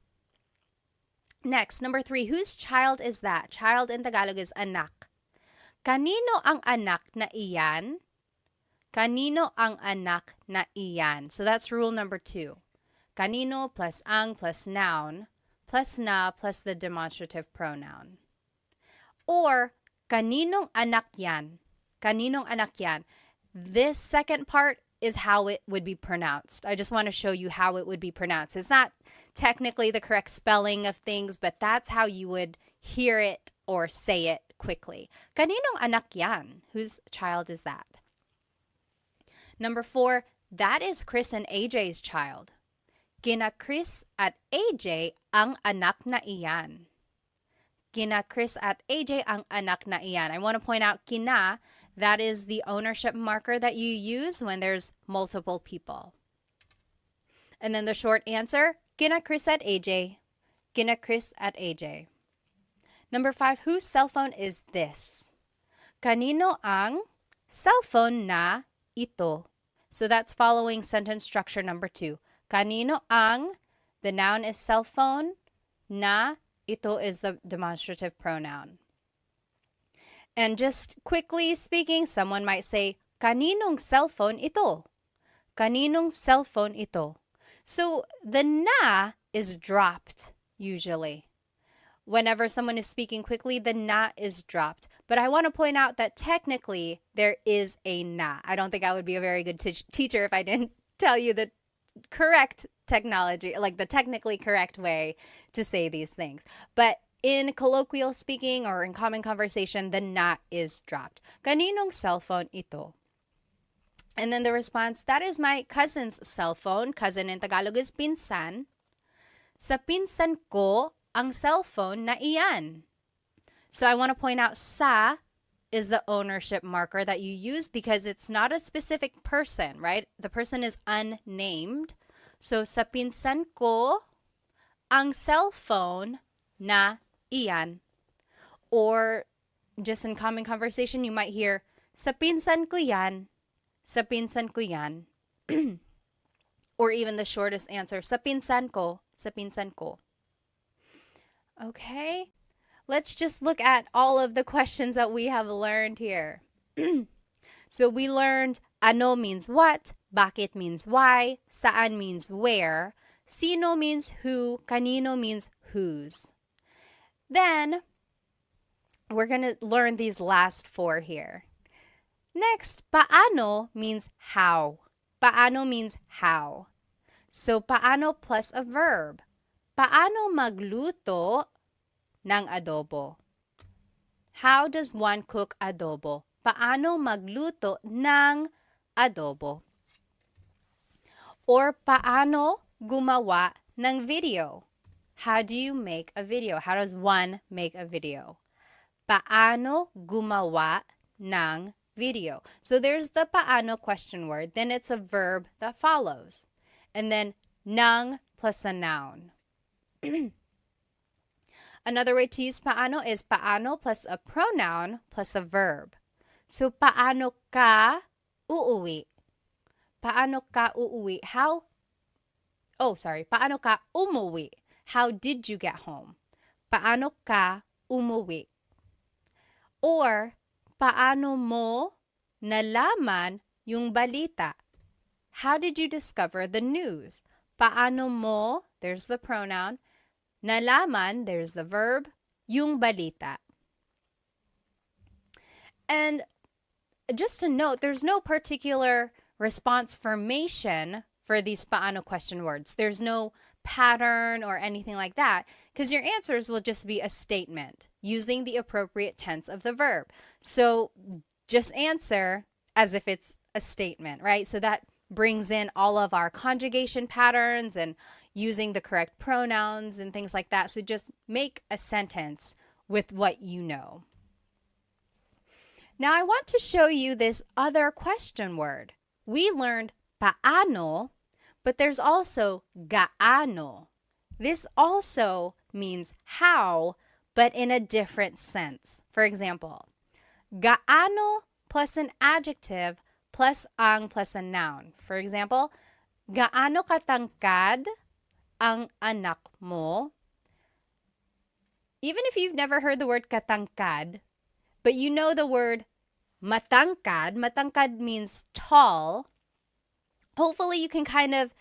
Next, number 3, whose child is that? Child in Tagalog is anak. Kanino ang anak na iyan? Kanino ang anak na iyan? So that's rule number 2. Kanino plus ang plus noun plus na plus the demonstrative pronoun. Or kaninong anak yan? Kaninong anak yan? This second part is how it would be pronounced. I just want to show you how it would be pronounced. It's not technically the correct spelling of things, but that's how you would hear it or say it quickly. Kaninong anak yan? Whose child is that? Number 4, that is Chris and AJ's child. Kina Chris at AJ ang anak na iyan. Kina Chris at AJ ang anak na iyan. I want to point out kina, that is the ownership marker that you use when there's multiple people. And then the short answer, kina Chris at AJ. Kina Chris at AJ. Number 5, whose cell phone is this? Kanino ang cellphone na ito? So that's following sentence structure number 2. Kanino ang, the noun is cell phone, na, ito is the demonstrative pronoun. And just quickly speaking, someone might say, kaninong cell phone ito? Kaninong cell phone ito? So the na is dropped usually. Whenever someone is speaking quickly, the na is dropped. But I want to point out that technically there is a na. I don't think I would be a very good teacher if I didn't tell you the correct technology, like the technically correct way to say these things. But in colloquial speaking or in common conversation, the na is dropped. Kaninong cell phone ito? And then the response, that is my cousin's cell phone. Cousin in Tagalog is pinsan. Sa pinsan ko ang cell phone na iyan. So I want to point out sa is the ownership marker that you use because it's not a specific person, right? The person is unnamed. So sa pinsan ko ang cell phone na iyan. Or just in common conversation, you might hear, sa pinsan ko yan. Sa pinsan ko yan. Or even the shortest answer, sa pinsan ko. Sa pinsan ko. Okay, let's just look at all of the questions that we have learned here. So we learned ano means what, bakit means why, saan means where, sino means who, kanino means whose. Then we're going to learn these last 4 here. Next, paano means how. Paano means how. So, paano plus a verb. Paano magluto ng adobo? How does one cook adobo? Paano magluto ng adobo? Or paano gumawa ng video? How do you make a video? How does one make a video? Paano gumawa ng video? So there's the paano question word, then it's a verb that follows. And then ng plus a noun. Another way to use paano is paano plus a pronoun plus a verb. So paano ka uuwi? Paano ka uuwi? Paano ka umuwi? How did you get home? Paano ka umuwi? Or, paano mo nalaman yung balita? How did you discover the news? Paano mo, there's the pronoun. Nalaman, there's the verb. Yung balita. And just to note, there's no particular response formation for these paano question words. There's no pattern or anything like that, because your answers will just be a statement using the appropriate tense of the verb. So just answer as if it's a statement, right? So that brings in all of our conjugation patterns and using the correct pronouns and things like that. So just make a sentence with what you know. Now I want to show you this other question word. We learned paano, but there's also gaano. This also means how, but in a different sense. For example, gaano plus an adjective plus ang plus a noun. For example, gaano katangkad ang anak mo? Even if you've never heard the word katangkad, but you know the word matangkad. Matangkad means tall. Hopefully you can kind of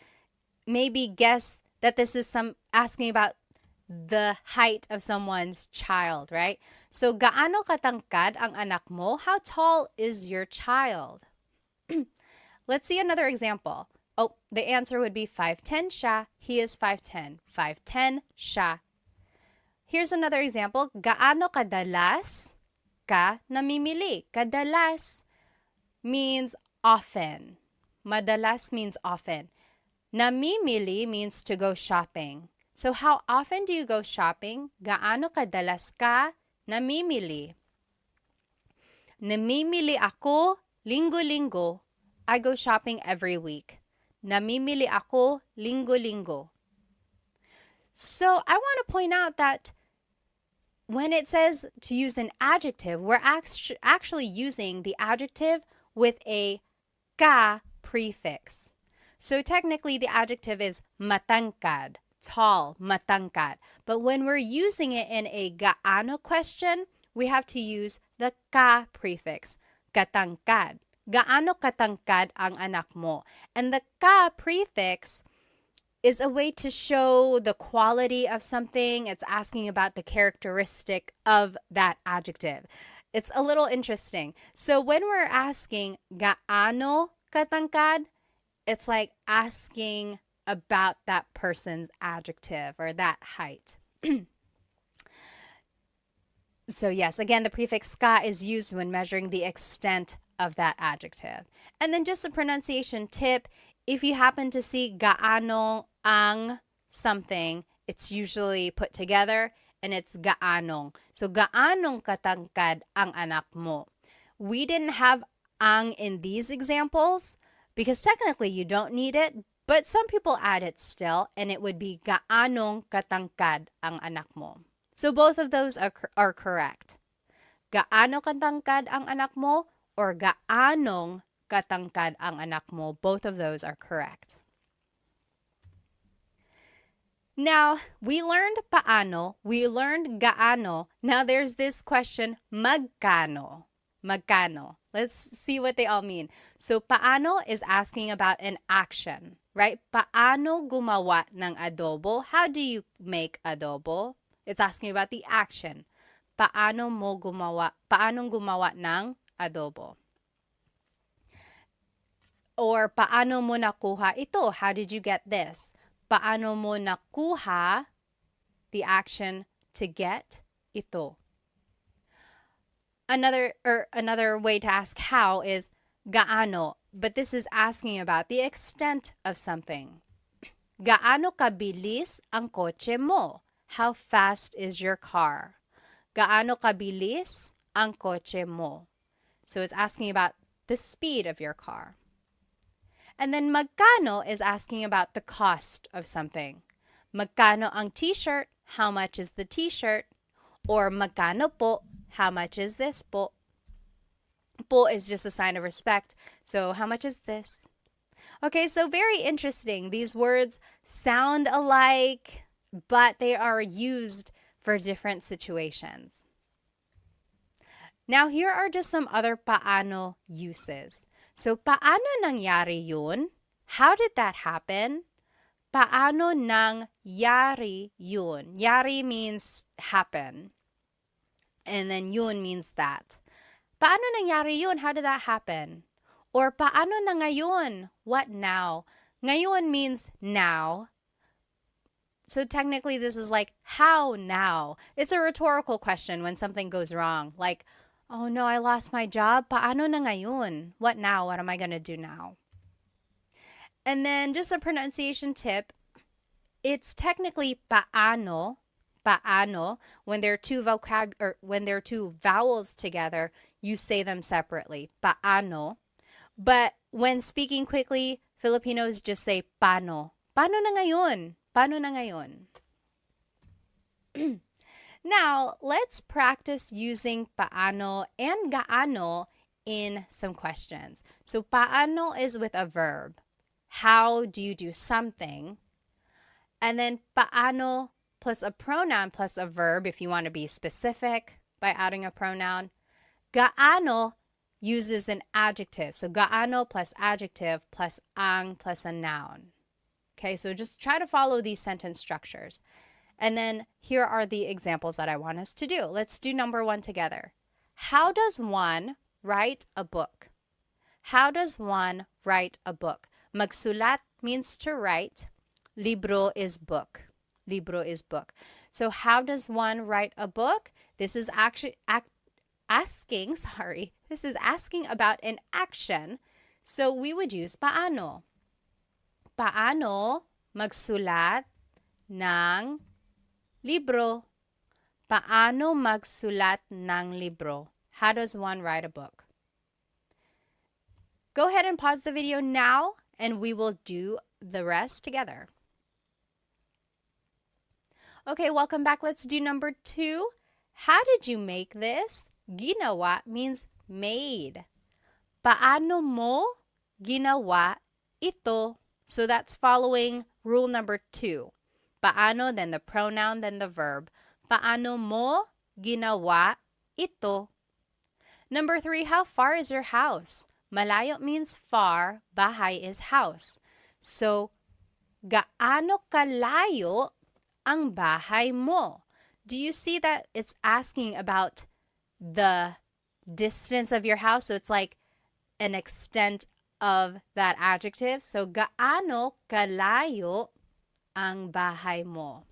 maybe guess that this is asking about the height of someone's child, right? So, gaano katangkad ang anak mo? How tall is your child? Let's see another example. Oh, the answer would be 5'10" siya. He is 5'10". 5'10" siya. Here's another example. Gaano kadalas ka namimili? Kadalas means often. Madalas means often. Namimili means to go shopping. So how often do you go shopping? Gaano kadalas ka namimili? Namimili ako linggo-linggo. I go shopping every week. Namimili ako linggo-linggo. So I want to point out that when it says to use an adjective, we're actually using the adjective with a ka prefix. So technically the adjective is matangkad, tall, matangkad. But when we're using it in a gaano question, we have to use the ka prefix, katangkad. Gaano katangkad ang anak mo? And the ka prefix is a way to show the quality of something. It's asking about the characteristic of that adjective. It's a little interesting. So when we're asking gaano katangkad, it's like asking about that person's adjective or that height. So yes, again, the prefix ka is used when measuring the extent of that adjective. And then just a pronunciation tip, if you happen to see gaano ang something, it's usually put together and it's gaanong. So gaanong katangkad ang anak mo? We didn't have ang in these examples because technically you don't need it, but some people add it still, and it would be gaanong katangkad ang anak mo. So both of those are correct. Gaano katangkad ang anak mo or gaanong katangkad ang anak mo? Both of those are correct. Now, we learned paano, we learned gaano. Now there's this question, magkano. Magkano. Let's see what they all mean. So, paano is asking about an action, right? Paano gumawa ng adobo? How do you make adobo? It's asking about the action. Paano gumawa ng adobo? Or paano mo nakuha ito? How did you get this? Paano mo nakuha, the action to get, ito. Another way to ask how is gaano, but this is asking about the extent of something. Gaano kabilis ang kotse mo? How fast is your car? Gaano kabilis ang kotse mo? So it's asking about the speed of your car. And then magkano is asking about the cost of something. Magkano ang t-shirt? How much is the t-shirt? Or magkano po? How much is this po? Po is just a sign of respect. So how much is this? Okay, so very interesting. These words sound alike, but they are used for different situations. Now, here are just some other paano uses. So, paano nangyari yun? How did that happen? Paano nangyari yun? Yari means happen. And then yun means that. Paano nangyari yun? How did that happen? Or paano na ngayon? What now? Ngayon means now. So technically this is like, how now? It's a rhetorical question when something goes wrong. Like, oh no, I lost my job. Paano na ngayon? What now? What am I going to do now? And then just a pronunciation tip. It's technically paano. Paano. When there are two vowels together, you say them separately. Paano. But when speaking quickly, Filipinos just say paano. Paano na ngayon? Paano na ngayon? Now, let's practice using paano and gaano in some questions. So, paano is with a verb. How do you do something? And then paano plus a pronoun plus a verb if you want to be specific by adding a pronoun. Gaano uses an adjective. So, gaano plus adjective plus ang plus a noun. Okay, so just try to follow these sentence structures. And then here are the examples that I want us to do. Let's do number 1 together. How does one write a book? How does one write a book? Magsulat means to write. Libro is book. Libro is book. So how does one write a book? This is actually asking about an action. So we would use paano. Paano magsulat ng libro? Paano magsulat ng libro? How does one write a book? Go ahead and pause the video now and we will do the rest together. Okay, welcome back. Let's do number 2. How did you make this? Ginawa means made. Paano mo ginawa ito? So that's following rule number 2. Paano, then the pronoun, then the verb. Paano mo ginawa ito? Number 3, how far is your house? Malayo means far, bahay is house. So, gaano kalayo ang bahay mo? Do you see that it's asking about the distance of your house? So it's like an extent of that adjective. So, gaano kalayo ang bahay mo?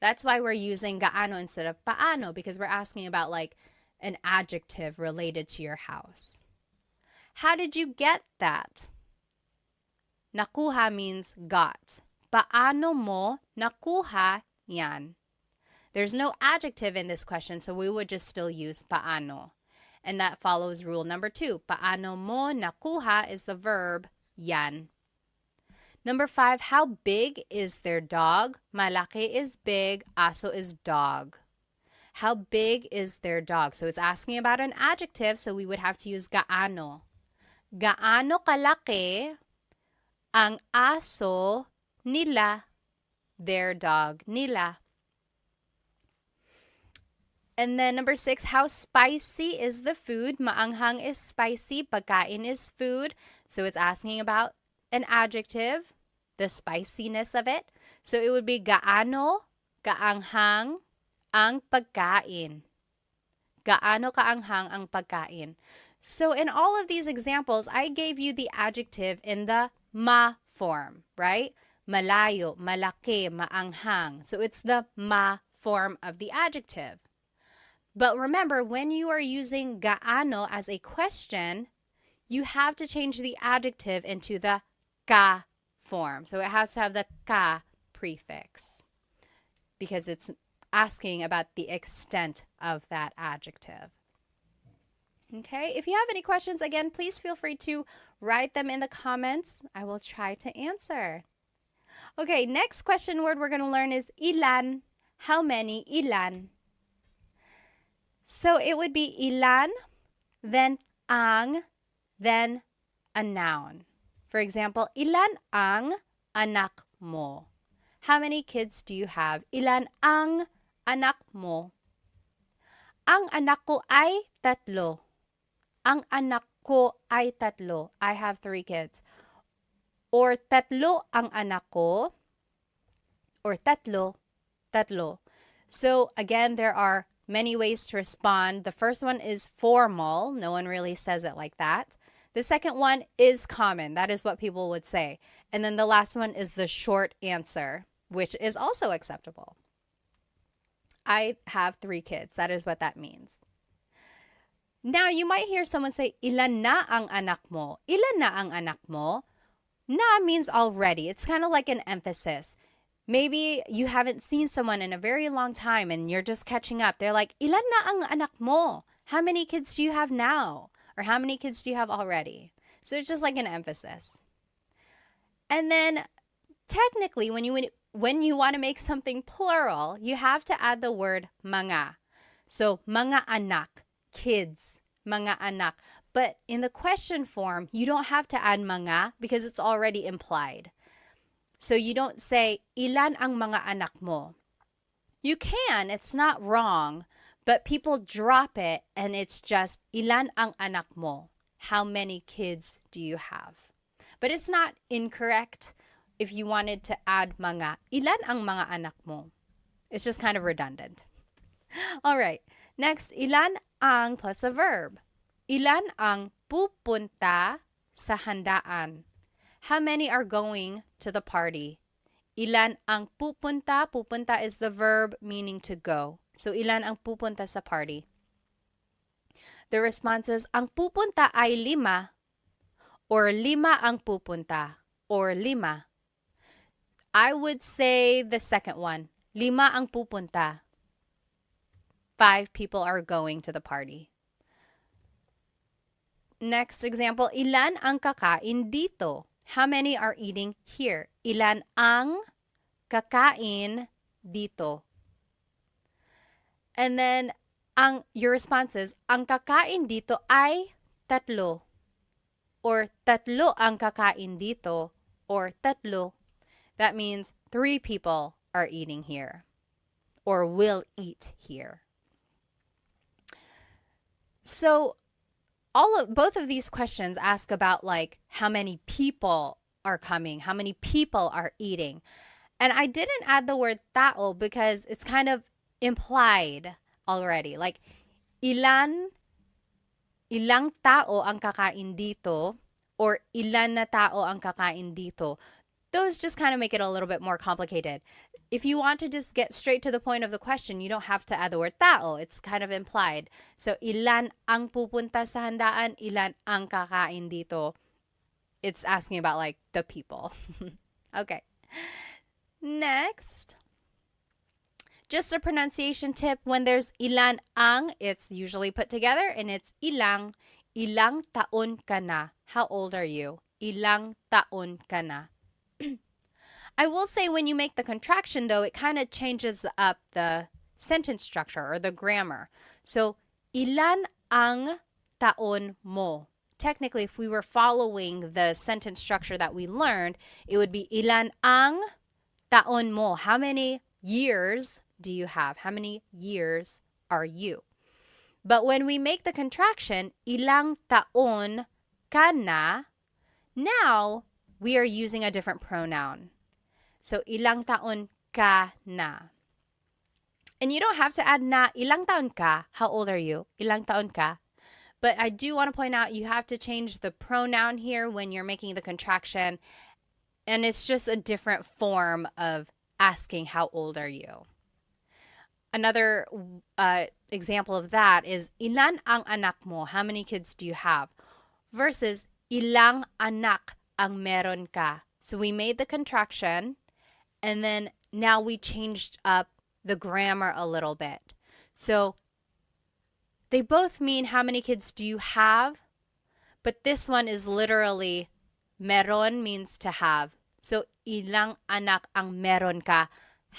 That's why we're using gaano instead of paano, because we're asking about like an adjective related to your house. How did you get that? Nakuha means got. Paano mo nakuha yan? There's no adjective in this question, so we would just still use paano. And that follows rule number 2. Paano mo nakuha is the verb yan. Number 5, how big is their dog? Malaki is big, aso is dog. How big is their dog? So it's asking about an adjective, so we would have to use gaano. Gaano kalaki ang aso nila, their dog nila. And then number 6, how spicy is the food? Maanghang is spicy, pagkain is food. So it's asking about an adjective, the spiciness of it. So it would be gaano kaanghang ang pagkain. Gaano kaanghang ang pagkain? So in all of these examples, I gave you the adjective in the ma form, right? Malayo, malaki, maanghang. So it's the ma form of the adjective. But remember, when you are using gaano as a question, you have to change the adjective into the ka form. So it has to have the ka prefix because it's asking about the extent of that adjective. Okay, if you have any questions, again, please feel free to write them in the comments. I will try to answer. Okay, next question word we're going to learn is ilan. How many? Ilan. So it would be ilan, then ang, then a noun. For example, ilan ang anak mo? How many kids do you have? Ilan ang anak mo? Ang anak ko ay 3. Ang anak ko ay 3. I have 3 kids. Or 3 ang anak ko. Or 3. So again, there are many ways to respond. The first one is formal. No one really says it like that. The second one is common. That is what people would say. And then the last one is the short answer, which is also acceptable. I have 3 kids. That is what that means. Now, you might hear someone say, ilan na ang anak mo? Ilan na ang anak mo? Na means already. It's kind of like an emphasis. Maybe you haven't seen someone in a very long time and you're just catching up. They're like, ilan na ang anak mo? How many kids do you have now? Or how many kids do you have already? So it's just like an emphasis. And then technically, when you want to make something plural, you have to add the word mga. So mga anak, kids, mga anak. But in the question form, you don't have to add mga because it's already implied. So you don't say, ilan ang mga anak mo? You can, it's not wrong, but people drop it and it's just, ilan ang anak mo? How many kids do you have? But it's not incorrect if you wanted to add mga. Ilan ang mga anak mo? It's just kind of redundant. All right. Next, ilan ang plus a verb. Ilan ang pupunta sa handaan? How many are going to the party? Ilan ang pupunta? Pupunta is the verb meaning to go. So ilan ang pupunta sa party? The response is, ang pupunta ay 5 or 5 ang pupunta or 5. I would say the second one. 5 ang pupunta. 5 people are going to the party. Next example, ilan ang kakain dito? How many are eating here? Ilan ang kakain dito? And then, your response is, ang kakain dito ay 3. Or 3 ang kakain dito. Or 3. That means 3 people are eating here. Or will eat here. So, both of these questions ask about like how many people are coming, how many people are eating. And I didn't add the word tao because it's kind of implied already. Like ilang tao ang kakain dito or ilan na tao ang kakain dito. Those just kind of make it a little bit more complicated. If you want to just get straight to the point of the question, you don't have to add the word tao. It's kind of implied. So, ilan ang pupunta sa handaan, ilan ang kakain dito. It's asking about like the people. Okay. Next. Just a pronunciation tip. When there's ilan ang, it's usually put together and it's ilang. Ilang taon ka na? How old are you? Ilang taon ka na? I will say when you make the contraction, though, it kind of changes up the sentence structure or the grammar. So, ilan ang taon mo? Technically, if we were following the sentence structure that we learned, it would be ilan ang taon mo? How many years do you have? How many years are you? But when we make the contraction, ilang taon ka na, now we are using a different pronoun. So, ilang taon ka na. And you don't have to add na. Ilang taon ka? How old are you? Ilang taon ka? But I do want to point out you have to change the pronoun here when you're making the contraction. And it's just a different form of asking how old are you. Another example of that is ilan ang anak mo? How many kids do you have? Versus ilang anak ang meron ka? So we made the contraction and then now we changed up the grammar a little bit. So they both mean how many kids do you have? But this one is literally meron means to have. So ilang anak ang meron ka?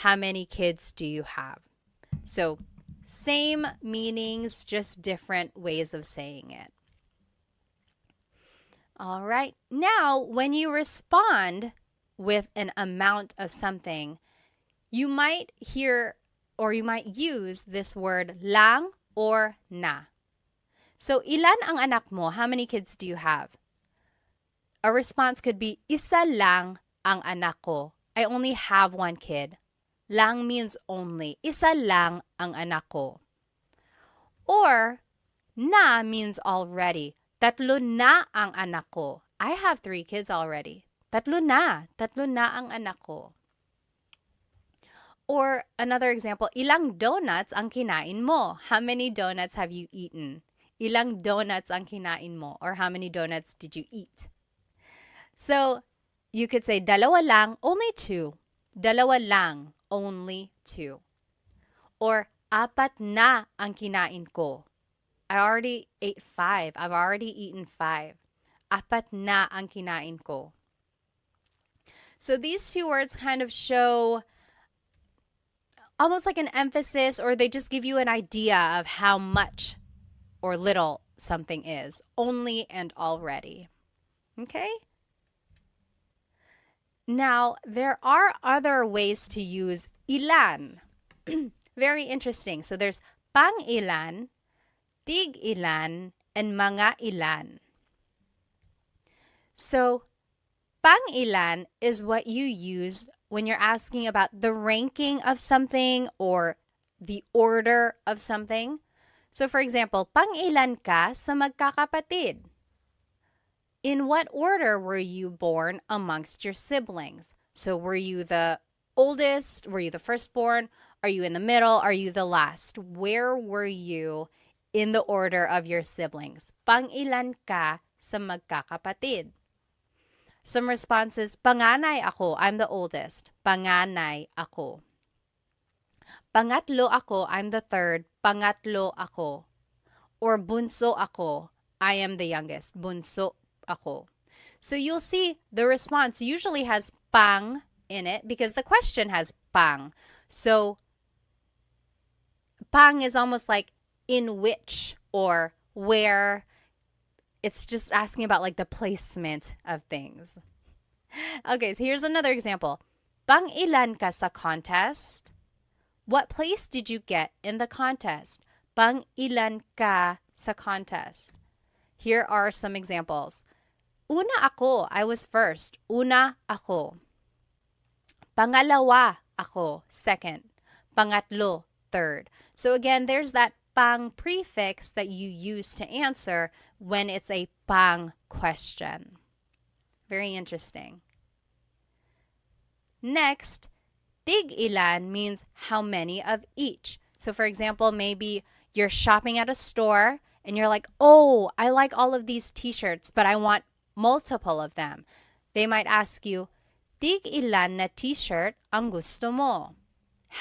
How many kids do you have? So same meanings, just different ways of saying it. All right. Now, when you respond with an amount of something, you might hear or you might use this word lang or na. So, ilan ang anak mo? How many kids do you have? A response could be, isa lang ang anak ko. I only have one kid. Lang means only. Isa lang ang anak ko. Or, na means already. Tatlo na ang anak ko. I have 3 kids already. Tatlo na ang anak ko. Or another example, ilang donuts ang kinain mo? How many donuts have you eaten? Ilang donuts ang kinain mo? Or how many donuts did you eat? So, you could say, dalawa lang, only 2. Dalawa lang, only 2. Or, apat na ang kinain ko. I already ate 5. I've already eaten 5. Apat na ang kinain ko. So these 2 words kind of show almost like an emphasis, or they just give you an idea of how much or little something is. Only and already. Okay? Now, there are other ways to use ilan. Very interesting. So there's pang ilan, tig ilan, and mga ilan. So, pang ilan is what you use when you're asking about the ranking of something or the order of something. So, for example, pang ilan ka sa magkakapatid? In what order were you born amongst your siblings? So, were you the oldest? Were you the firstborn? Are you in the middle? Are you the last? Where were you in the order of your siblings? Pang ilan ka sa magkakapatid? Some responses, panganay ako, I'm the oldest. Panganay ako. Pangatlo ako, I'm the third. Pangatlo ako. Or bunso ako, I am the youngest. Bunso ako. So you'll see the response usually has pang in it because the question has pang. So pang is almost like in which or where. It's just asking about like the placement of things. Okay, so here's another example. Pang ilan ka sa contest? What place did you get in the contest? Pang ilan ka sa contest? Here are some examples. Una ako, I was first. Una ako. Pangalawa ako, second. Pangatlo, third. So again, there's that pang prefix that you use to answer when it's a pang question. Very interesting. Next, tig ilan means how many of each. So for example, maybe you're shopping at a store and you're like, oh, I like all of these t-shirts, but I want multiple of them. They might ask you, tig ilan na t-shirt ang gusto mo?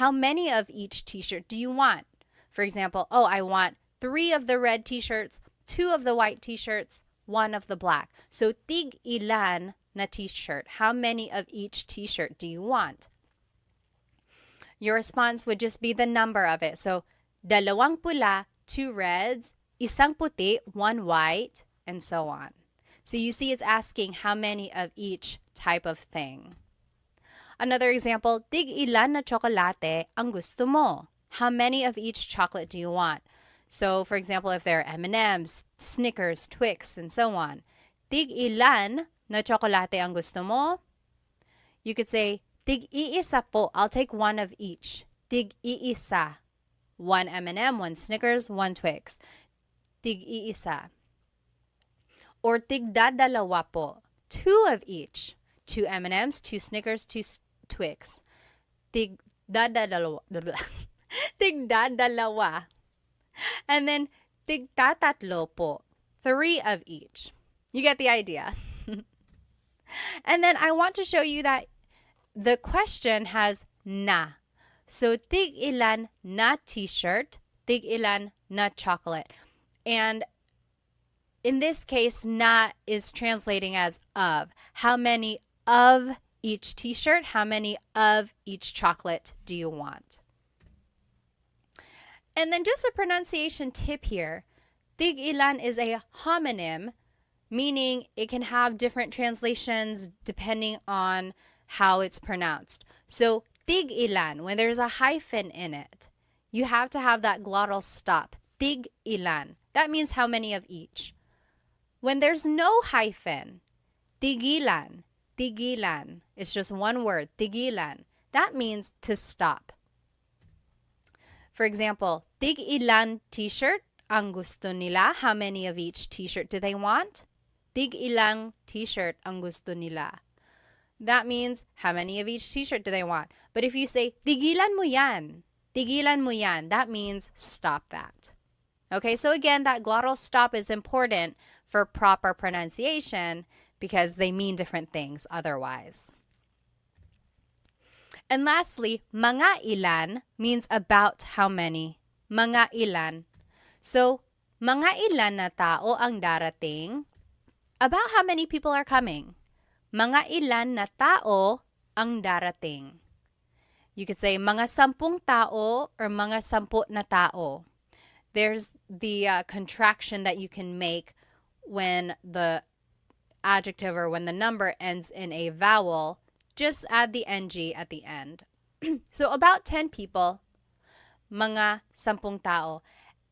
How many of each t-shirt do you want? For example, oh, I want 3 of the red t-shirts, 2 of the white t-shirts, 1 of the black. So, tig ilan na t-shirt? How many of each t-shirt do you want? Your response would just be the number of it. So, dalawang pula, 2 reds, isang puti, 1 white, and so on. So, you see it's asking how many of each type of thing. Another example, tig ilan na tsokolate ang gusto mo? How many of each chocolate do you want? So, for example, if there are M&Ms, Snickers, Twix, and so on. Tig ilan na tsokolate ang gusto mo? You could say, tig iisa po. I'll take 1 of each. Tig iisa. 1 M&M, 1 Snickers, 1 Twix. Tig-iisa. Or tigdadalawa po. 2 of each. 2 M&Ms, 2 Snickers, 2 Twix. Tigdadalawa. Tigdadalawa. And then tigtatatlo po. 3 of each. You get the idea. And then I want to show you that the question has na. So tig-ilan na t-shirt, tig-ilan na chocolate. And in this case, na is translating as of. How many of each t-shirt, how many of each chocolate do you want? And then just a pronunciation tip here. Tig-ilan is a homonym, meaning it can have different translations depending on how it's pronounced. So tig-ilan, when there's a hyphen in it, you have to have that glottal stop. Tig-ilan. That means how many of each. When there's no hyphen, tigilan, tigilan. It's just one word, tigilan. That means to stop. For example, tig-ilan t-shirt ang gusto nila. How many of each t-shirt do they want? Tig-ilang t-shirt ang gusto nila. That means how many of each t-shirt do they want? But if you say, tigilan mo yan, that means stop that. Okay, so again, that glottal stop is important for proper pronunciation because they mean different things otherwise. And lastly, mga ilan means about how many. Mga ilan. So, mga ilan na tao ang darating? About how many people are coming. Mga ilan na tao ang darating. You could say mga 10 tao or mga 10 na tao. There's the contraction that you can make when the adjective or when the number ends in a vowel. Just add the ng at the end. So about 10 people, mga 10 tao.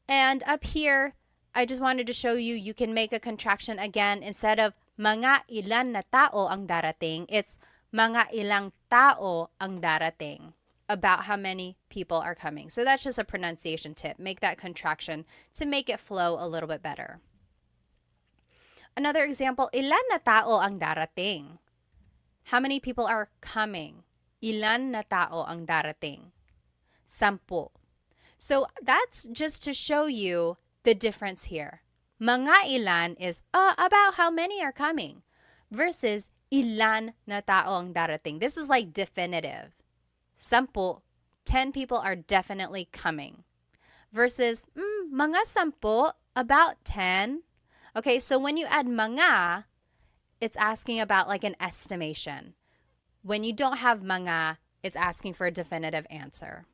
And up here, I just wanted to show you, you can make a contraction again. Instead of mga ilan na tao ang darating, it's mga ilang tao ang darating. About how many people are coming. So that's just a pronunciation tip. Make that contraction to make it flow a little bit better. Another example, ilan na tao ang darating? How many people are coming? Ilan na tao ang darating? 10. So that's just to show you the difference here. Mga ilan is about how many are coming versus ilan na tao ang darating. This is like definitive. 10 people are definitely coming. Versus mga 10, about 10. Okay, so when you add mga, it's asking about like an estimation. When you don't have mga, it's asking for a definitive answer.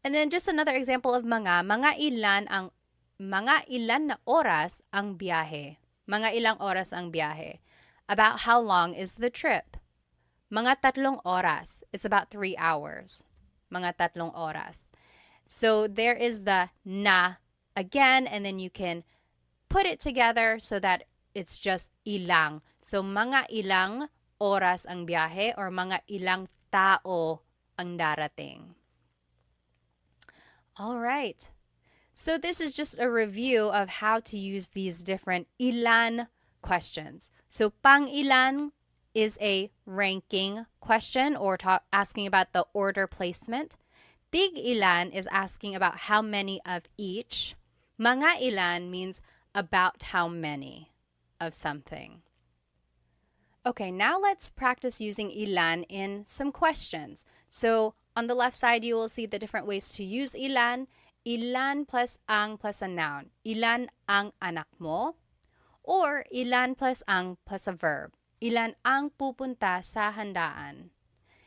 And then just another example of mga ilan na oras ang biyahe. Mga ilang oras ang biyahe. About how long is the trip? Mga 3 oras. It's about 3 hours. Mga 3 oras. So there is the na again, and then you can put it together so that it's just ilang. So mga ilang oras ang biyahe or mga ilang tao ang darating. All right. So this is just a review of how to use these different ilan questions. So pang ilan is a ranking question or asking about the order placement. Tig ilan is asking about how many of each. Mga ilan means about how many of something. Okay, now let's practice using ilan in some questions. So on the left side, you will see the different ways to use ilan. Ilan plus ang plus a noun. Ilan ang anak mo? Or ilan plus ang plus a verb. Ilan ang pupunta sa handaan?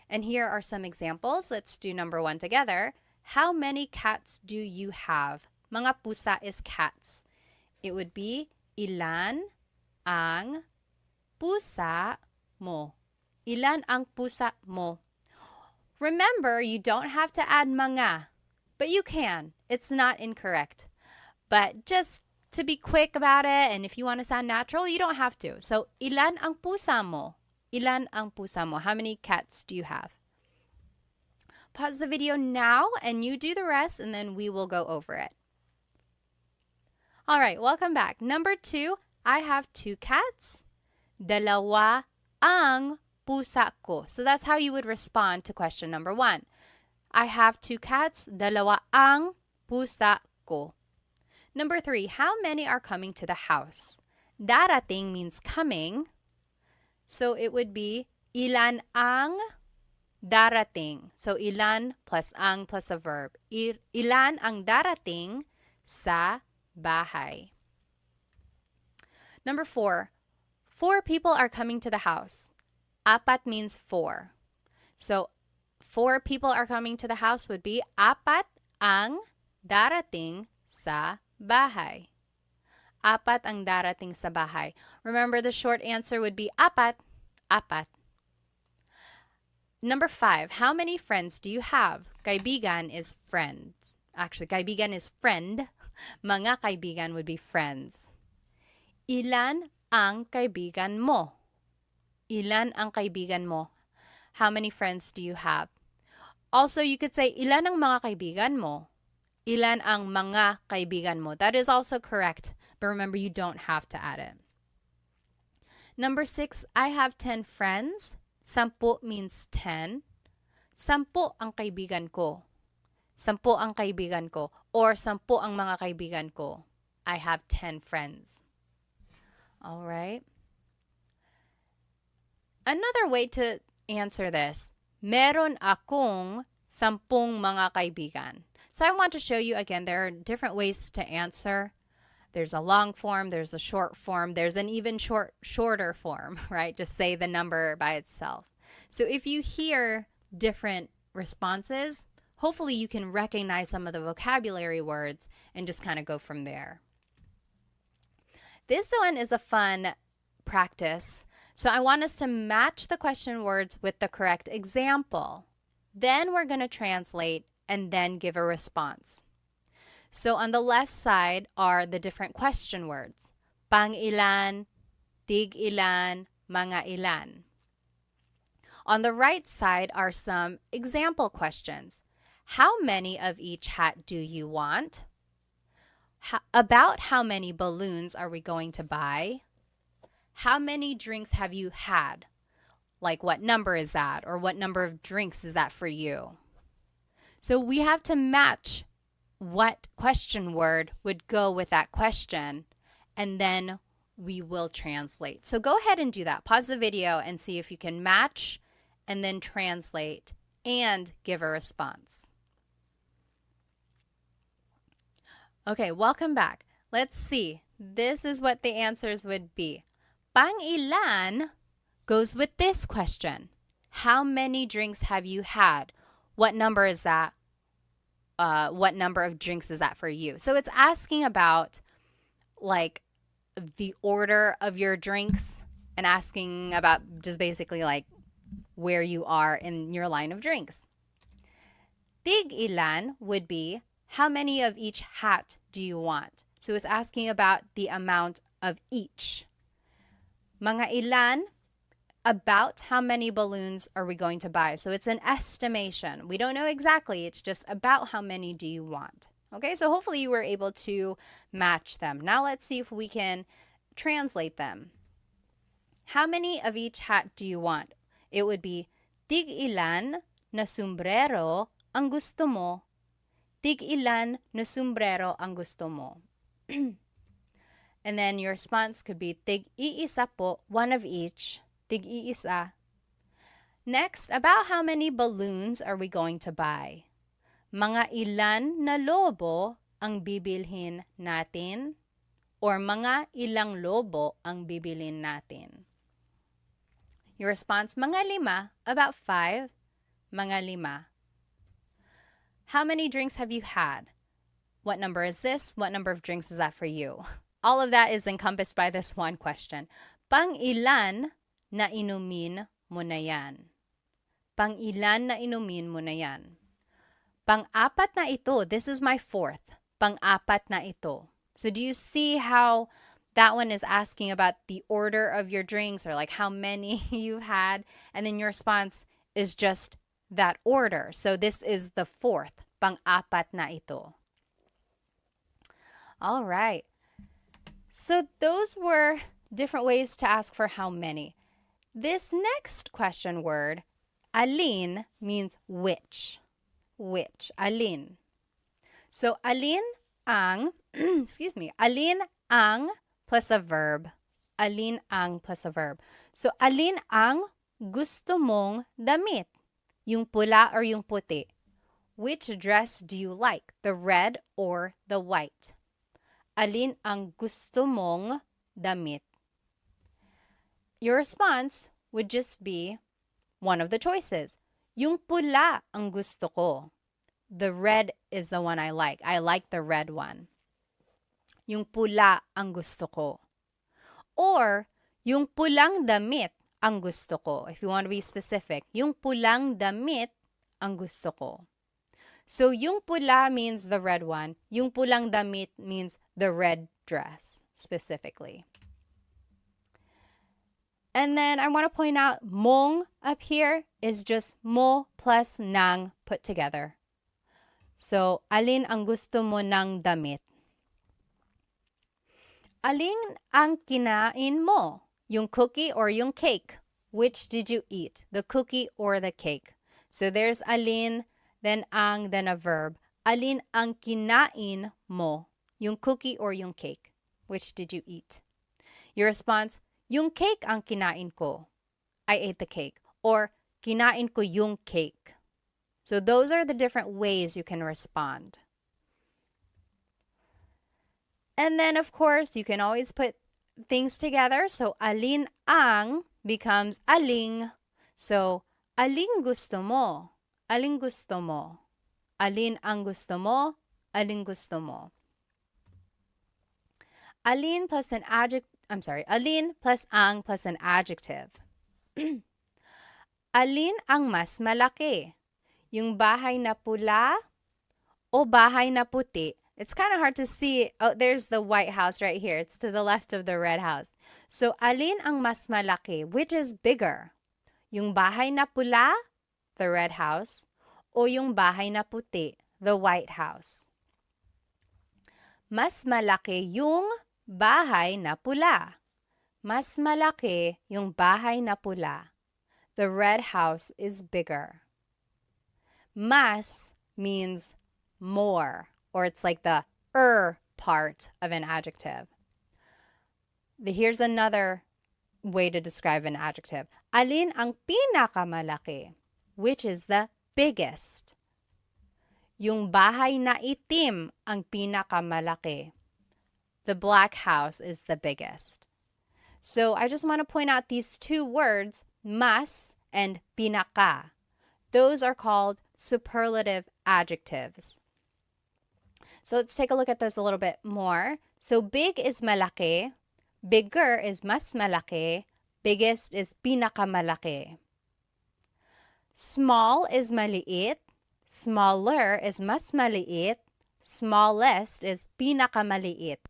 And here are some examples. Let's do number 1 together. How many cats do you have? Mga pusa is cats. It would be ilan ang pusa mo. Ilan ang pusa mo? Remember, you don't have to add mga, but you can. It's not incorrect. But just to be quick about it, and if you want to sound natural, you don't have to. So, ilan ang pusa mo? Ilan ang pusa mo? How many cats do you have? Pause the video now and you do the rest and then we will go over it. All right, welcome back. Number 2, I have 2 cats. Dalawa ang pusa ko. So that's how you would respond to question number 1. I have 2 cats. Dalawa ang pusa ko. Number 3, how many are coming to the house? Darating means coming. So it would be ilan ang darating. So ilan plus ang plus a verb. Ilan ang darating sa bahay. Number 4, 4 people are coming to the house. Apat means 4. So 4 people are coming to the house would be apat ang darating sa bahay. Apat ang darating sa bahay. Remember, the short answer would be apat, apat. Number 5, how many friends do you have? Kaibigan is friends. Actually, kaibigan is friend. Mga kaibigan would be friends. Ilan ang kaibigan mo? Ilan ang kaibigan mo? How many friends do you have? Also, you could say, ilan ang mga kaibigan mo? Ilan ang mga kaibigan mo? That is also correct, but remember, you don't have to add it. Number 6, I have 10 friends. 10 means 10. 10 ang kaibigan ko. 10 ang kaibigan ko. Or 10 ang mga kaibigan ko. I have 10 friends. All right. Another way to answer this, meron akong 10 mga kaibigan. So I want to show you again, there are different ways to answer. There's a long form, there's a short form, there's an even shorter form, right? Just say the number by itself. So if you hear different responses, hopefully you can recognize some of the vocabulary words and just kind of go from there. This one is a fun practice. So I want us to match the question words with the correct example. Then we're going to translate and then give a response. So on the left side are the different question words. Pang ilan, tig ilan, mga ilan. On the right side are some example questions. How many of each hat do you want? About how many balloons are we going to buy? How many drinks have you had? Like, what number is that? Or what number of drinks is that for you? So we have to match what question word would go with that question, and then we will translate. So go ahead and do that. Pause the video and see if you can match and then translate and give a response. Okay, welcome back. Let's see. This is what the answers would be. Pang ilan goes with this question. How many drinks have you had? What number is that? What number of drinks is that for you? So it's asking about like the order of your drinks and asking about just basically like where you are in your line of drinks. Tig ilan would be how many of each hat do you want? So it's asking about the amount of each. Mga ilan, about how many balloons are we going to buy? So it's an estimation. We don't know exactly. It's just about how many do you want. Okay, so hopefully you were able to match them. Now let's see if we can translate them. How many of each hat do you want? It would be, tig ilan na sombrero ang gusto mo? Tig ilan na sombrero ang gusto mo? And then your response could be, tig iisa po, one of each. Tig iisa. Next, about how many balloons are we going to buy? Mga ilan na lobo ang bibilhin natin? Or mga ilang lobo ang bibilhin natin? Your response, mga 5, about 5, mga 5. How many drinks have you had? What number is this? What number of drinks is that for you? All of that is encompassed by this one question. Pang ilan na inumin mo na yan? Pang ilan na inumin mo na yan? Pang-apat na ito. This is my 4th. Pang-apat na ito. So do you see how that one is asking about the order of your drinks or like how many you've had? And then your response is just that order. So this is the fourth. Pang-apat na ito. All right. So those were different ways to ask for how many. This next question word, alin, means which. Which. Alin. So alin ang, alin ang plus a verb. Alin ang plus a verb. So alin ang gusto mong damit? Yung pula or yung puti? Which dress do you like? The red or the white? Alin ang gusto mong damit? Your response would just be one of the choices. Yung pula ang gusto ko. The red is the one I like. I like the red one. Yung pula ang gusto ko. Or, yung pulang damit ang gusto ko. If you want to be specific, yung pulang damit ang gusto ko. So, yung pula means the red one. Yung pulang damit means the red dress, specifically. And then I want to point out, mong up here is just mo plus nang put together. So, alin ang gusto mo ng damit? Alin ang kinain mo? Yung cookie or yung cake? Which did you eat? The cookie or the cake? So there's alin, then ang, then a verb. Alin ang kinain mo? Yung cookie or yung cake? Which did you eat? Your response, yung cake ang kinain ko. I ate the cake. Or kinain ko yung cake. So those are the different ways you can respond. And then, of course, you can always put things together. So, alin ang becomes aling. So, aling gusto mo? Aling gusto mo? Alin ang gusto mo? Aling gusto mo? Alin plus an alin plus ang plus an adjective. Alin ang mas malaki? Yung bahay na pula o bahay na puti? It's kind of hard to see. Oh, there's the White House right here. It's to the left of the Red House. So, alin ang mas malaki? Which is bigger? Yung bahay na pula, the Red House, o yung bahay na puti, the White House? Mas malaki yung bahay na pula. Mas malaki yung bahay na pula. The Red House is bigger. Mas means more. Or it's like the part of an adjective. Here's another way to describe an adjective. Alin ang pinakamalaki? Which is the biggest? Yung bahay na itim ang pinakamalaki. The black house is the biggest. So I just want to point out these two words, mas and pinaka. Those are called superlative adjectives. So let's take a look at those a little bit more. So big is malaki, bigger is mas malaki, biggest is pinakamalaki. Small is maliit, smaller is mas maliit, smallest is pinakamaliit.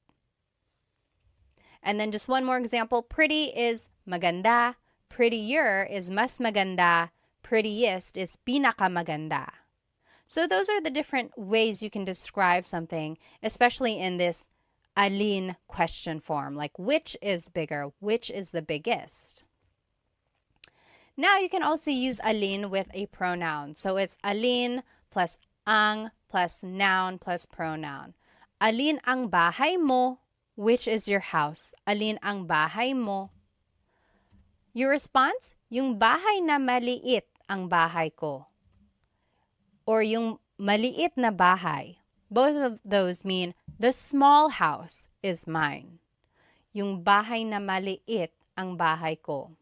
And then just one more example, pretty is maganda, prettier is mas maganda, prettiest is pinakamaganda. So those are the different ways you can describe something, especially in this alin question form, like which is bigger, which is the biggest. Now you can also use alin with a pronoun. So it's alin plus ang plus noun plus pronoun. Alin ang bahay mo? Which is your house? Alin ang bahay mo? Your response? Yung bahay na maliit ang bahay ko. Or yung maliit na bahay. Both of those mean the small house is mine. Yung bahay na maliit ang bahay ko.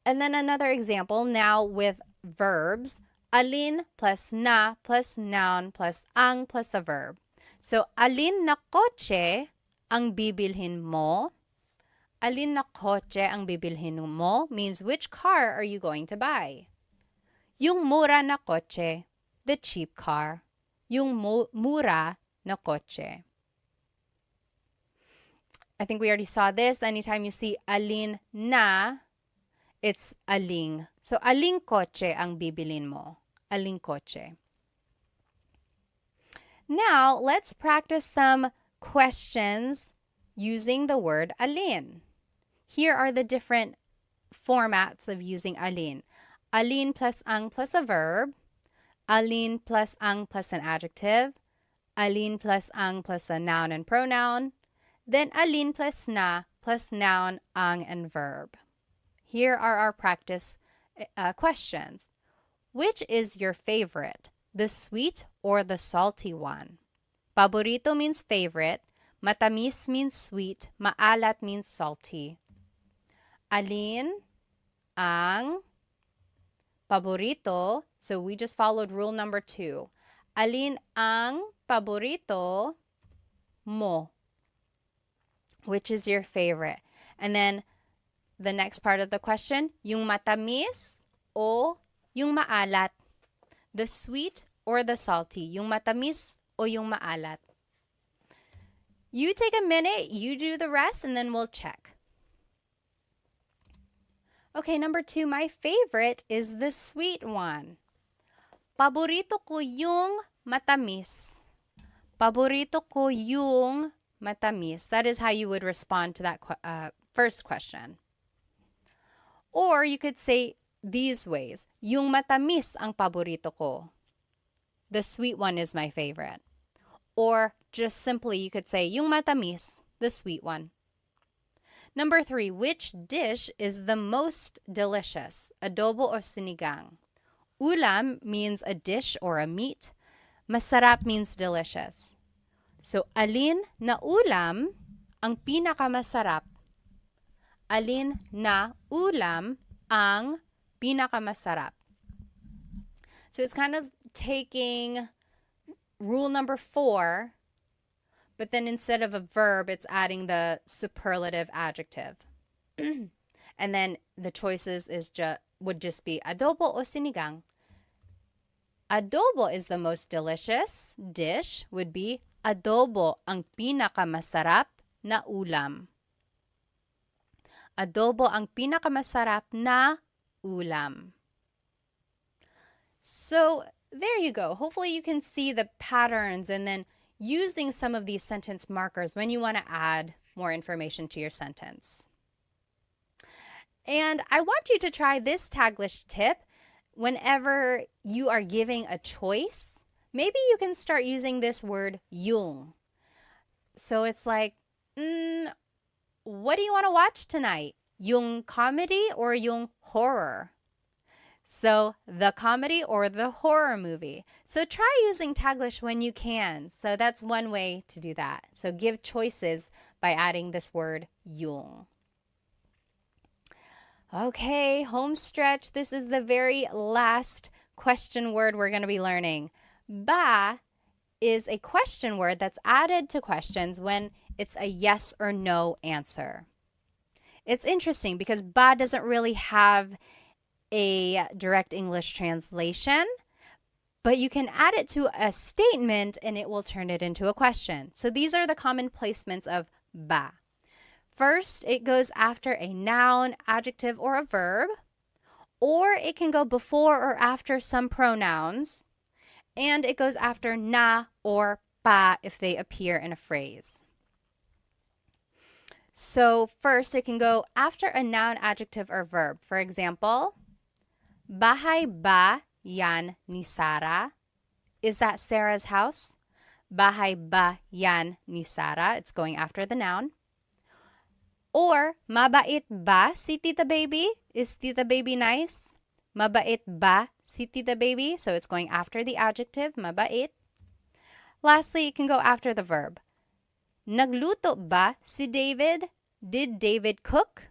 And then another example now with verbs. Alin plus na plus noun plus ang plus a verb. So, alin na kotse ang bibilhin mo? Alin na kotse ang bibilhin mo means which car are you going to buy? Yung mura na kotse, the cheap car. Yung mura na kotse. I think we already saw this. Anytime you see alin na, it's aling. So, aling kotse ang bibilin mo? Aling kotse. Now, let's practice some questions using the word alin. Here are the different formats of using alin. Alin plus ang plus a verb. Alin plus ang plus an adjective. Alin plus ang plus a noun and pronoun. Then alin plus na plus noun, ang, and verb. Here are our practice questions. Which is your favorite? The sweet or the salty one? Paborito means favorite. Matamis means sweet. Maalat means salty. Alin ang paborito? So we just followed rule number 2. Alin ang paborito mo? Which is your favorite? And then the next part of the question, yung matamis o yung maalat? The sweet or the salty? Yung matamis o yung maalat? You take a minute, you do the rest, and then we'll check. Okay, number 2, my favorite is the sweet one. Paborito ko yung matamis. Paborito ko yung matamis. That is how you would respond to that first question. Or you could say these ways. Yung matamis ang paborito ko. The sweet one is my favorite. Or just simply you could say yung matamis, the sweet one. Number 3, which dish is the most delicious? Adobo or sinigang? Ulam means a dish or a meat. Masarap means delicious. So, alin na ulam ang pinakamasarap? Alin na ulam ang pinakamasarap? So, it's kind of taking rule number 4, but then instead of a verb, it's adding the superlative adjective. And then the choices would just be adobo o sinigang. Adobo is the most delicious dish, would be adobo ang pinakamasarap na ulam. Adobo ang pinakamasarap na ulam. So, there you go. Hopefully you can see the patterns and then using some of these sentence markers when you want to add more information to your sentence. And I want you to try this Taglish tip whenever you are giving a choice. Maybe you can start using this word yung. So it's like, what do you want to watch tonight? Yung comedy or yung horror? So the comedy or the horror movie. So try using Taglish when you can. So that's one way to do that. So give choices by adding this word yung. Okay, home stretch. This is the very last question word we're going to be learning. Ba is a question word that's added to questions when it's a yes or no answer. It's interesting because ba doesn't really have a direct English translation, but you can add it to a statement and it will turn it into a question. So these are the common placements of ba. First, it goes after a noun, adjective, or a verb, or it can go before or after some pronouns, and it goes after na or pa if they appear in a phrase. So first, it can go after a noun, adjective, or verb. For example, bahay ba yan ni Sarah? Is that Sarah's house? Bahay ba yan ni Sarah? It's going after the noun. Or, mabait ba si Tita Baby? Is Tita Baby nice? Mabait ba si Tita Baby? So it's going after the adjective, mabait. Lastly, it can go after the verb. Nagluto ba si David? Did David cook?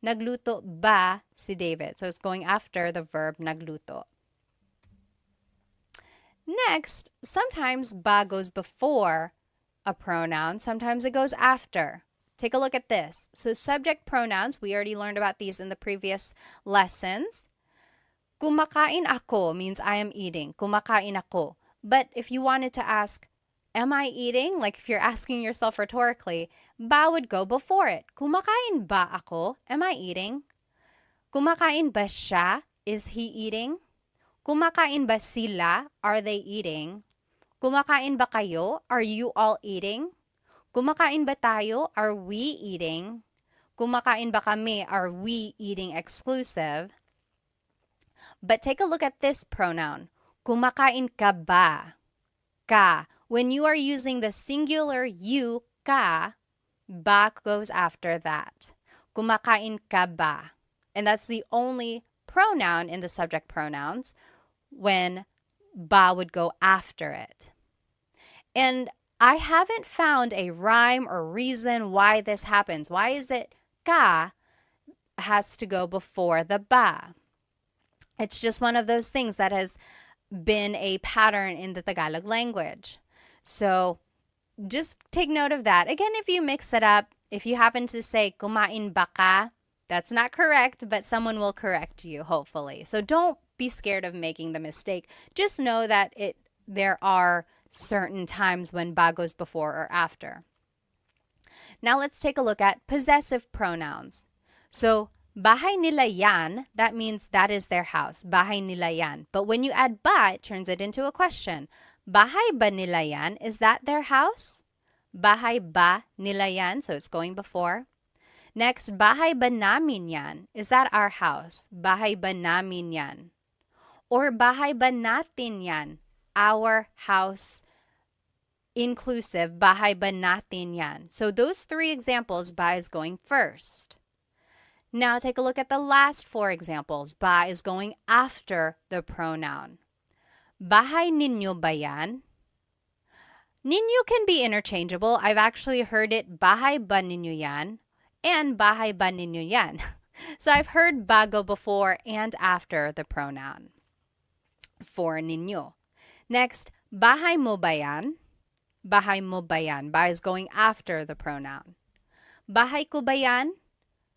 Nagluto ba si David? So it's going after the verb nagluto. Next, sometimes ba goes before a pronoun. Sometimes it goes after. Take a look at this. So subject pronouns, we already learned about these in the previous lessons. Kumakain ako means I am eating. Kumakain ako. But if you wanted to ask, am I eating? Like if you're asking yourself rhetorically, ba would go before it. Kumakain ba ako? Am I eating? Kumakain ba siya? Is he eating? Kumakain ba sila? Are they eating? Kumakain ba kayo? Are you all eating? Kumakain ba tayo? Are we eating? Kumakain ba kami? Are we eating exclusive? But take a look at this pronoun. Kumakain ka ba? Ka. When you are using the singular you, ka, ba goes after that. Kumakain ka ba? And that's the only pronoun in the subject pronouns when ba would go after it. And I haven't found a rhyme or reason why this happens. Why is it ka has to go before the ba? It's just one of those things that has been a pattern in the Tagalog language. So just take note of that. Again, if you mix it up, if you happen to say kumain ba ka, that's not correct, but someone will correct you, hopefully. So don't be scared of making the mistake. Just know that there are certain times when ba goes before or after. Now let's take a look at possessive pronouns. So bahay nila yan, that means that is their house. Bahay nila yan. But when you add ba, it turns it into a question. Bahay ba nila yan? Is that their house? Bahay ba nila yan? So it's going before. Next, bahay ba namin yan? Is that our house? Bahay ba namin yan? Or bahay ba natin yan? Our house inclusive, bahay ba natin yan? So those three examples, ba is going first. Now take a look at the last four examples. Ba is going after the pronoun. Bahay ninyo ba yan? Ninyo can be interchangeable. I've actually heard it bahay ba ninyo yan and bahay ba ninyo yan. So I've heard ba go before and after the pronoun for ninyo. Next, bahay mo ba yan? Bahay mo ba yan? Ba is going after the pronoun. Bahay ko ba yan?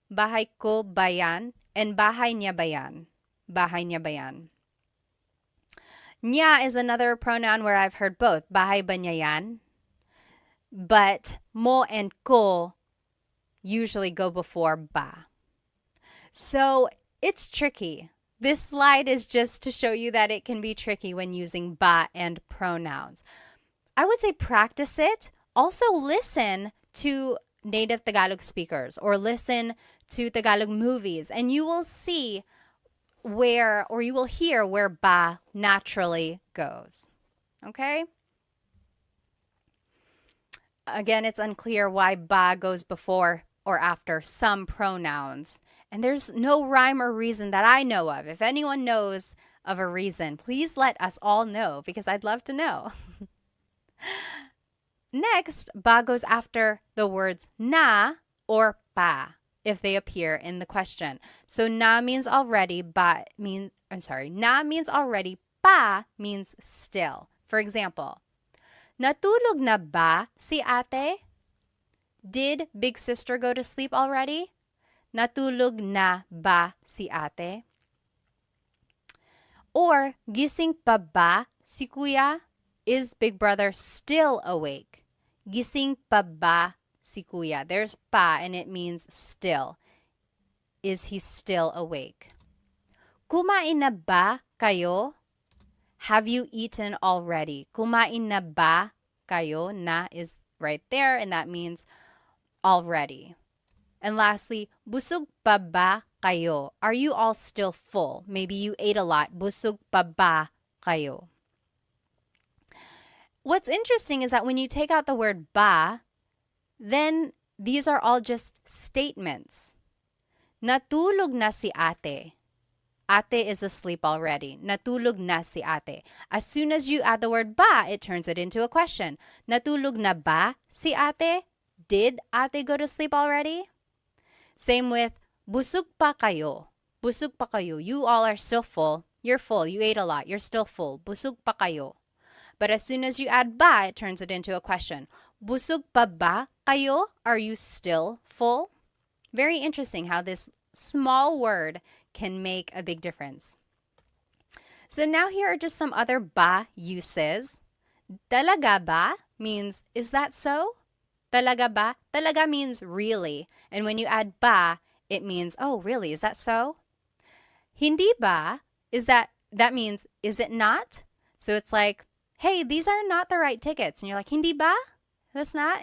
Bahay ko ba yan? And bahay niya ba yan? Bahay niya ba yan? Niya is another pronoun where I've heard both. Bahay ba niya yan? But mo and ko usually go before ba. So it's tricky. This slide is just to show you that it can be tricky when using ba and pronouns. I would say practice it. Also listen to native Tagalog speakers or listen to Tagalog movies and you will see where, or you will hear where ba naturally goes. Okay? Again, it's unclear why ba goes before or after some pronouns. And there's no rhyme or reason that I know of. If anyone knows of a reason, please let us all know because I'd love to know. Next, ba goes after the words na or pa if they appear in the question. So na means already, na means already, pa means still. For example, natulog na ba si ate? Did big sister go to sleep already? Natulog na ba si ate? Or gising pa ba si kuya? Is big brother still awake? Gising pa ba si kuya? There's pa and it means still. Is he still awake? Kumain na ba kayo? Have you eaten already? Kumain na ba kayo? Na is right there and that means already. And lastly, busog pa ba kayo? Are you all still full? Maybe you ate a lot. Busog pa ba kayo? What's interesting is that when you take out the word ba, then these are all just statements. Natulog na si ate. Ate is asleep already. Natulog na si ate. As soon as you add the word ba, it turns it into a question. Natulog na ba si ate? Did ate go to sleep already? Same with busog pa kayo. Busog pa kayo. You all are still full. You're full. You ate a lot. You're still full. Busog pa kayo. But as soon as you add ba, it turns it into a question. Busog pa ba kayo? Are you still full? Very interesting how this small word can make a big difference. So now here are just some other ba uses. Talaga ba means, is that so? Talaga ba? Talaga means really. And when you add ba, it means, oh, really? Is that so? Hindi ba that means is it not? So it's like, hey, these are not the right tickets. And you're like, hindi ba? It's not.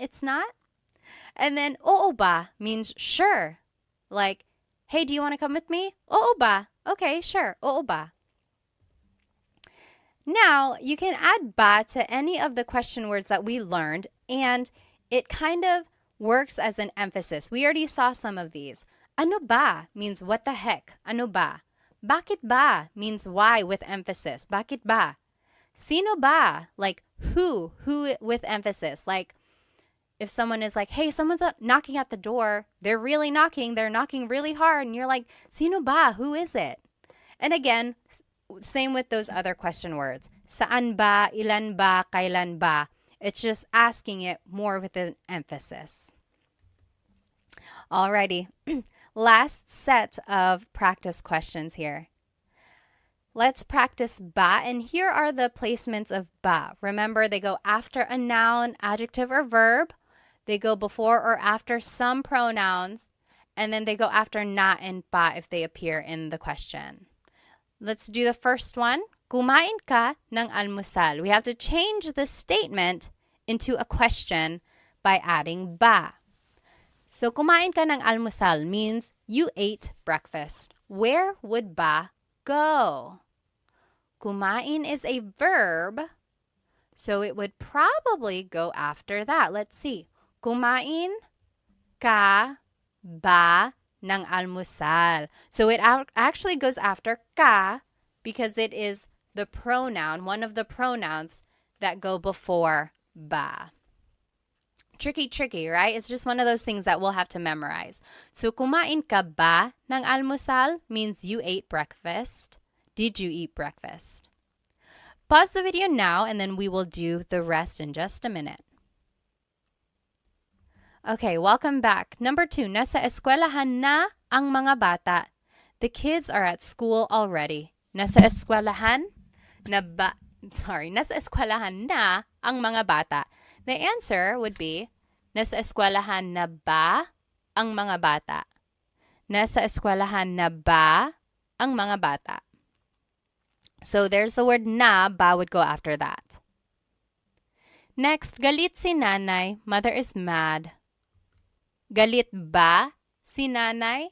And then oo ba means sure. Like, hey, do you want to come with me? Oo ba? Okay, sure. Oo ba? Now, you can add ba to any of the question words that we learned, and it kind of works as an emphasis. We already saw some of these. Ano ba means what the heck? Ano ba? Bakit ba means why with emphasis. Bakit ba? Sino ba? Like who with emphasis. Like if someone is like, hey, someone's knocking at the door, they're really knocking, they're knocking really hard, and you're like, sino ba? Who is it? And again, same with those other question words. Saan ba? Ilan ba? Kailan ba? It's just asking it more with an emphasis. Alrighty, last set of practice questions here. Let's practice ba, and here are the placements of ba. Remember, they go after a noun, adjective, or verb. They go before or after some pronouns, and then they go after na and pa if they appear in the question. Let's do the first one. Kumain ka ng almusal. We have to change the statement into a question by adding ba. So, kumain ka ng almusal means you ate breakfast. Where would ba go? Kumain is a verb, so it would probably go after that. Let's see. Kumain ka ba ng almusal. So it actually goes after ka because it is the pronoun, one of the pronouns that go before ba. Tricky, right? It's just one of those things that we'll have to memorize. So kumain ka ba ng almusal means you ate breakfast. Did you eat breakfast? Pause the video now and then we will do the rest in just a minute. Okay, welcome back. Number 2, nasa eskwelahan na ang mga bata. The kids are at school already. Nasa eskwelahan nasa eskwelahan na ang mga bata. The answer would be, nasa eskwelahan na ba ang mga bata? Nasa eskwelahan na ba ang mga bata? So there's the word na, ba would go after that. Next, galit si nanay, mother is mad. Galit ba si nanay?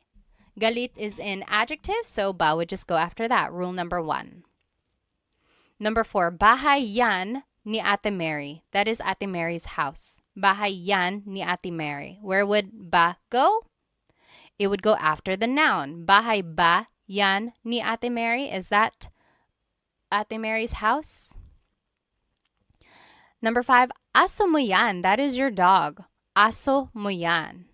Galit is an adjective, so ba would just go after that. Rule number 1. Number 4, bahay yan ni Ate Mary. That is Ate Mary's house. Bahay yan ni Ate Mary. Where would ba go? It would go after the noun. Bahay ba yan ni Ate Mary? Is that Ate Mary's house? Number 5, aso mo yan. That is your dog. Aso mo yan.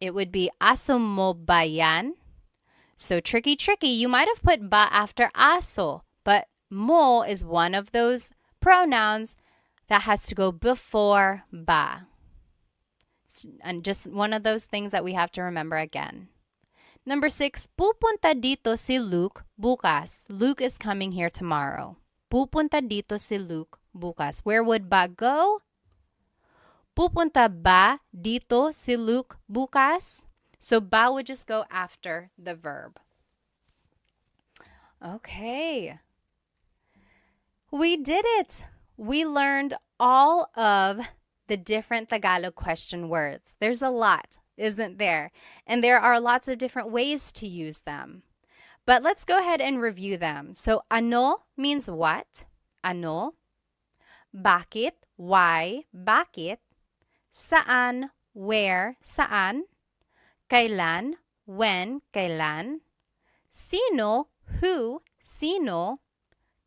It would be aso mo ba yan? So tricky. You might have put ba after aso, but mo is one of those pronouns that has to go before ba. And just one of those things that we have to remember again. Number 6, pupunta dito si Luke bukas. Luke is coming here tomorrow. Pupunta dito si Luke bukas. Where would ba go? Pupunta ba dito si Luke bukas? So ba would just go after the verb. Okay. We did it. We learned all of the different Tagalog question words. There's a lot, isn't there? And there are lots of different ways to use them. But let's go ahead and review them. So ano means what? Ano. Bakit? Why? Bakit? Saan? Where? Saan? Kailan? When? Kailan? Sino? Who? Sino?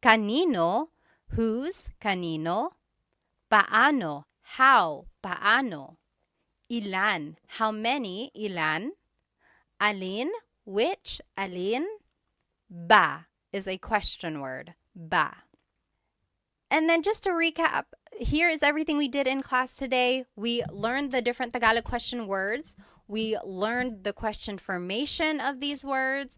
Kanino? Whose? Kanino? Paano? How? Paano? Ilan? How many? Ilan? Alin? Which? Alin? Ba is a question word. Ba. And then just to recap, here is everything we did in class today. We learned the different Tagalog question words. We learned the question formation of these words.